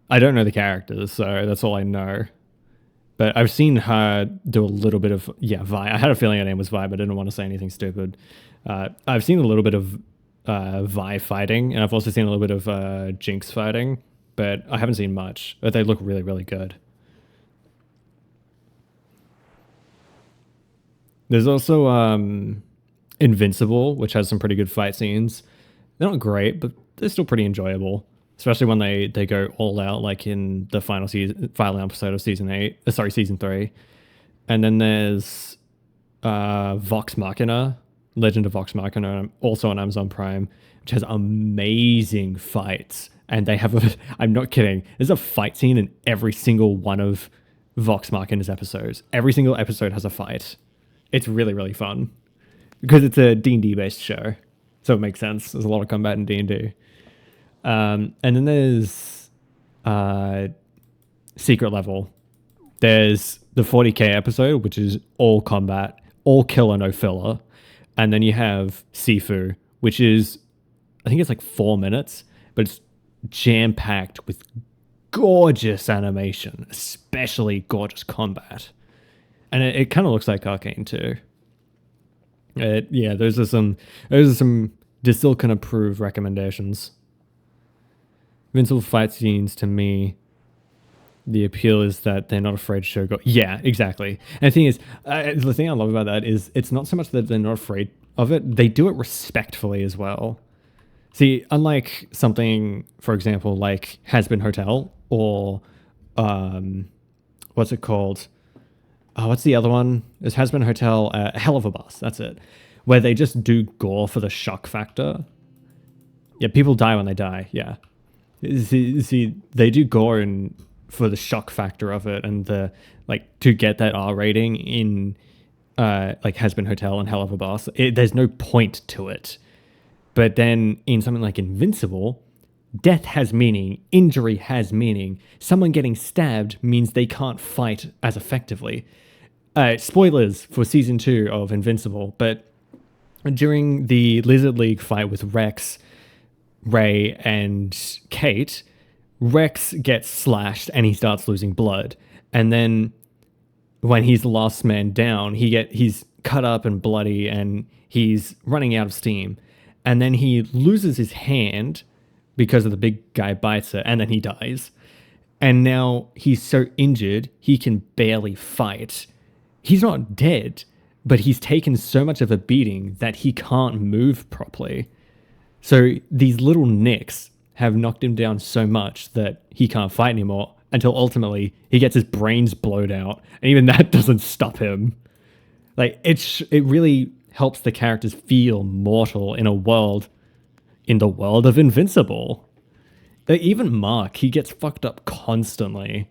I don't know the characters, so that's all I know. But I've seen her do a little bit of Vi. I had a feeling her name was Vi, but I didn't want to say anything stupid. I've seen a little bit of Vi fighting, and I've also seen a little bit of Jinx fighting. But I haven't seen much. But they look really, really good. There's also Invincible, which has some pretty good fight scenes. They're not great, but they're still pretty enjoyable. Especially when they go all out, like in the final episode of season 3. And then there's Vox Machina, Legend of Vox Machina, also on Amazon Prime, which has amazing fights. And they have I'm not kidding, there's a fight scene in every single one of Vox Machina's episodes. Every single episode has a fight. It's really, really fun. Because it's a D&D based show. So it makes sense. There's a lot of combat in D&D. And then there's secret level. There's the 40k episode, which is all combat, all killer, no filler. And then you have Sifu, which is, I think it's like 4 minutes, but it's jam-packed with gorgeous animation, especially gorgeous combat. And it kind of looks like Arcane too. Yeah, those are some still can approve recommendations. Invincible fight scenes, to me, the appeal is that they're not afraid to show gore. Yeah, exactly. And the thing is, the thing I love about that is it's not so much that they're not afraid of it, they do it respectfully as well. See, unlike something, for example, like Has Been Hotel or what's it called? Oh, what's the other one? It Has Been Hotel, Hell of a Bus, that's it. Where they just do gore for the shock factor. Yeah, people die when they die, yeah. See, they do gore and for the shock factor of it and the like to get that R rating in like Has Been Hotel and Hell of a Boss. There's no point to it. But then in something like Invincible, death has meaning, injury has meaning. Someone getting stabbed means they can't fight as effectively. Spoilers for season 2 of Invincible, but during the Lizard League fight with Rex, Ray, and Kate, Rex gets slashed and he starts losing blood. And then when he's the last man down, he's cut up and bloody and he's running out of steam. And then he loses his hand because of the big guy bites it, and then he dies. And now he's so injured, he can barely fight. He's not dead, but he's taken so much of a beating that he can't move properly. So these little nicks have knocked him down so much that he can't fight anymore until ultimately he gets his brains blowed out. And even that doesn't stop him. Like, it really helps the characters feel mortal in the world of Invincible. Even Mark, he gets fucked up constantly.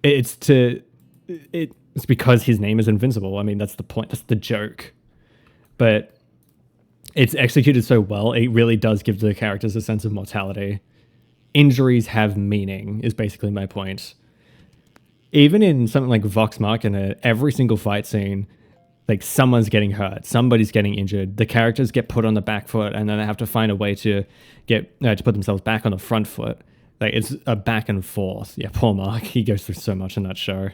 It's because his name is Invincible. I mean, that's the point. That's the joke. But it's executed so well, it really does give the characters a sense of mortality. Injuries have meaning, is basically my point. Even in something like Vox Machina, every single fight scene, like someone's getting hurt, somebody's getting injured, the characters get put on the back foot, and then they have to find a way to get to put themselves back on the front foot. Like, it's a back and forth. Yeah, poor Mark, he goes through so much in that show,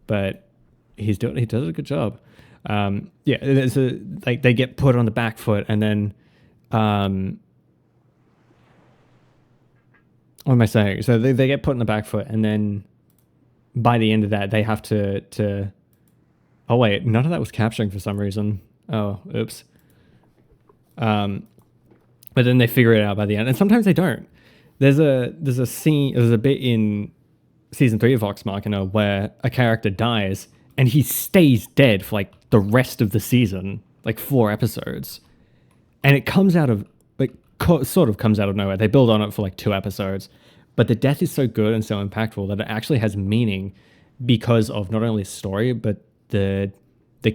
but he does a good job. Yeah, they get put on the back foot, and then what am I saying? So they get put on the back foot, and then by the end of that, they have to. Oh wait, none of that was capturing for some reason. Oh, oops. But then they figure it out by the end, and sometimes they don't. There's a bit in season 3 of Vox Machina where a character dies and he stays dead for like the rest of the season, like 4 episodes, and it comes out of sort of comes out of nowhere. They build on it for like 2 episodes, but the death is so good and so impactful that it actually has meaning because of not only the story but the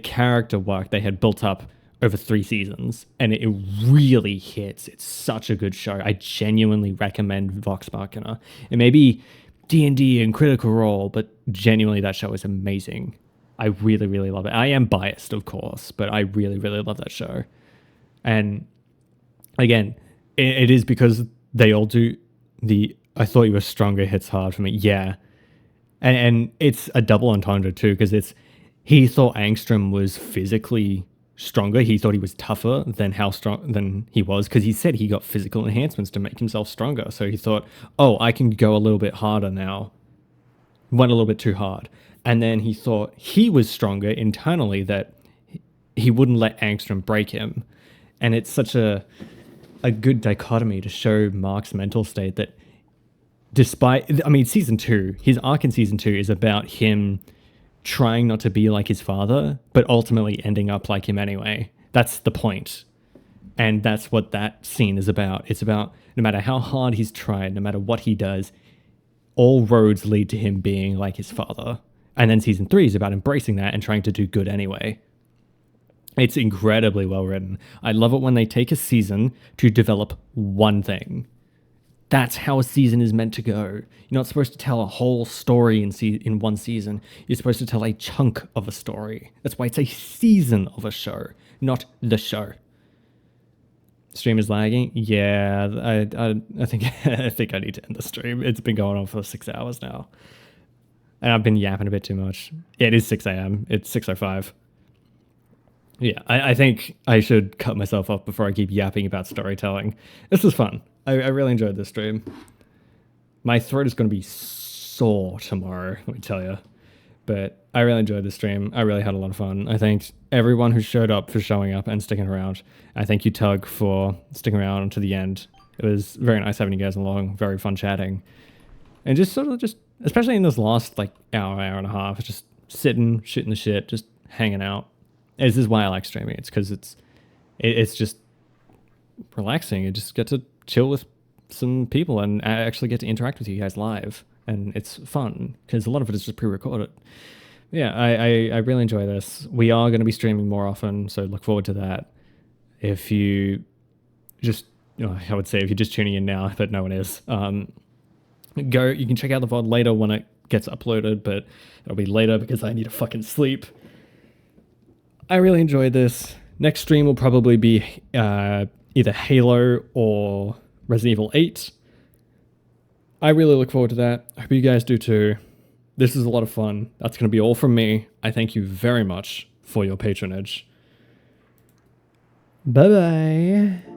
character work they had built up over 3 seasons, and it really hits. It's such a good show. I genuinely recommend Vox Machina. It may be D&D and Critical Role, but genuinely that show is amazing. I really, really love it. I am biased, of course, but I really, really love that show. And again, it is because they all do I thought you were stronger hits hard for me. Yeah. And it's a double entendre too, because he thought Angstrom was physically stronger. He thought he was tougher than he was, because he said he got physical enhancements to make himself stronger. So he thought, oh, I can go a little bit harder now. Went a little bit too hard. And then he thought he was stronger internally, that he wouldn't let Angstrom break him. And it's such a good dichotomy to show Mark's mental state, that season 2, his arc in season 2 is about him trying not to be like his father, but ultimately ending up like him anyway. That's the point. And that's what that scene is about. It's about no matter how hard he's tried, no matter what he does, all roads lead to him being like his father. And then season 3 is about embracing that and trying to do good anyway. It's incredibly well written. I love it when they take a season to develop one thing. That's how a season is meant to go. You're not supposed to tell a whole story in one season. You're supposed to tell a chunk of a story. That's why it's a season of a show, not the show. Stream is lagging. Yeah, I think I think I need to end the stream. It's been going on for 6 hours now, and I've been yapping a bit too much. Yeah, it is 6 a.m. It's 6:05. Yeah, I think I should cut myself off before I keep yapping about storytelling. This was fun. I really enjoyed this stream. My throat is going to be sore tomorrow, let me tell you. But I really enjoyed this stream. I really had a lot of fun. I thanked everyone who showed up for showing up and sticking around. I thank you, Tug, for sticking around to the end. It was very nice having you guys along. Very fun chatting. And just sort of especially in this last like hour and a half, just sitting, shooting the shit, just hanging out. This is why I like streaming. It's because it's just relaxing. You just get to chill with some people and actually get to interact with you guys live, and it's fun because a lot of it is just pre-recorded. Yeah, I really enjoy this. We are going to be streaming more often, so look forward to that. If you just, I would say if you're just tuning in now, but no one is, you can check out the VOD later when it gets uploaded, but it'll be later because I need to fucking sleep. I really enjoyed this. Next stream will probably be either Halo or Resident Evil 8. I really look forward to that. I hope you guys do too. This is a lot of fun. That's going to be all from me. I thank you very much for your patronage. Bye-bye.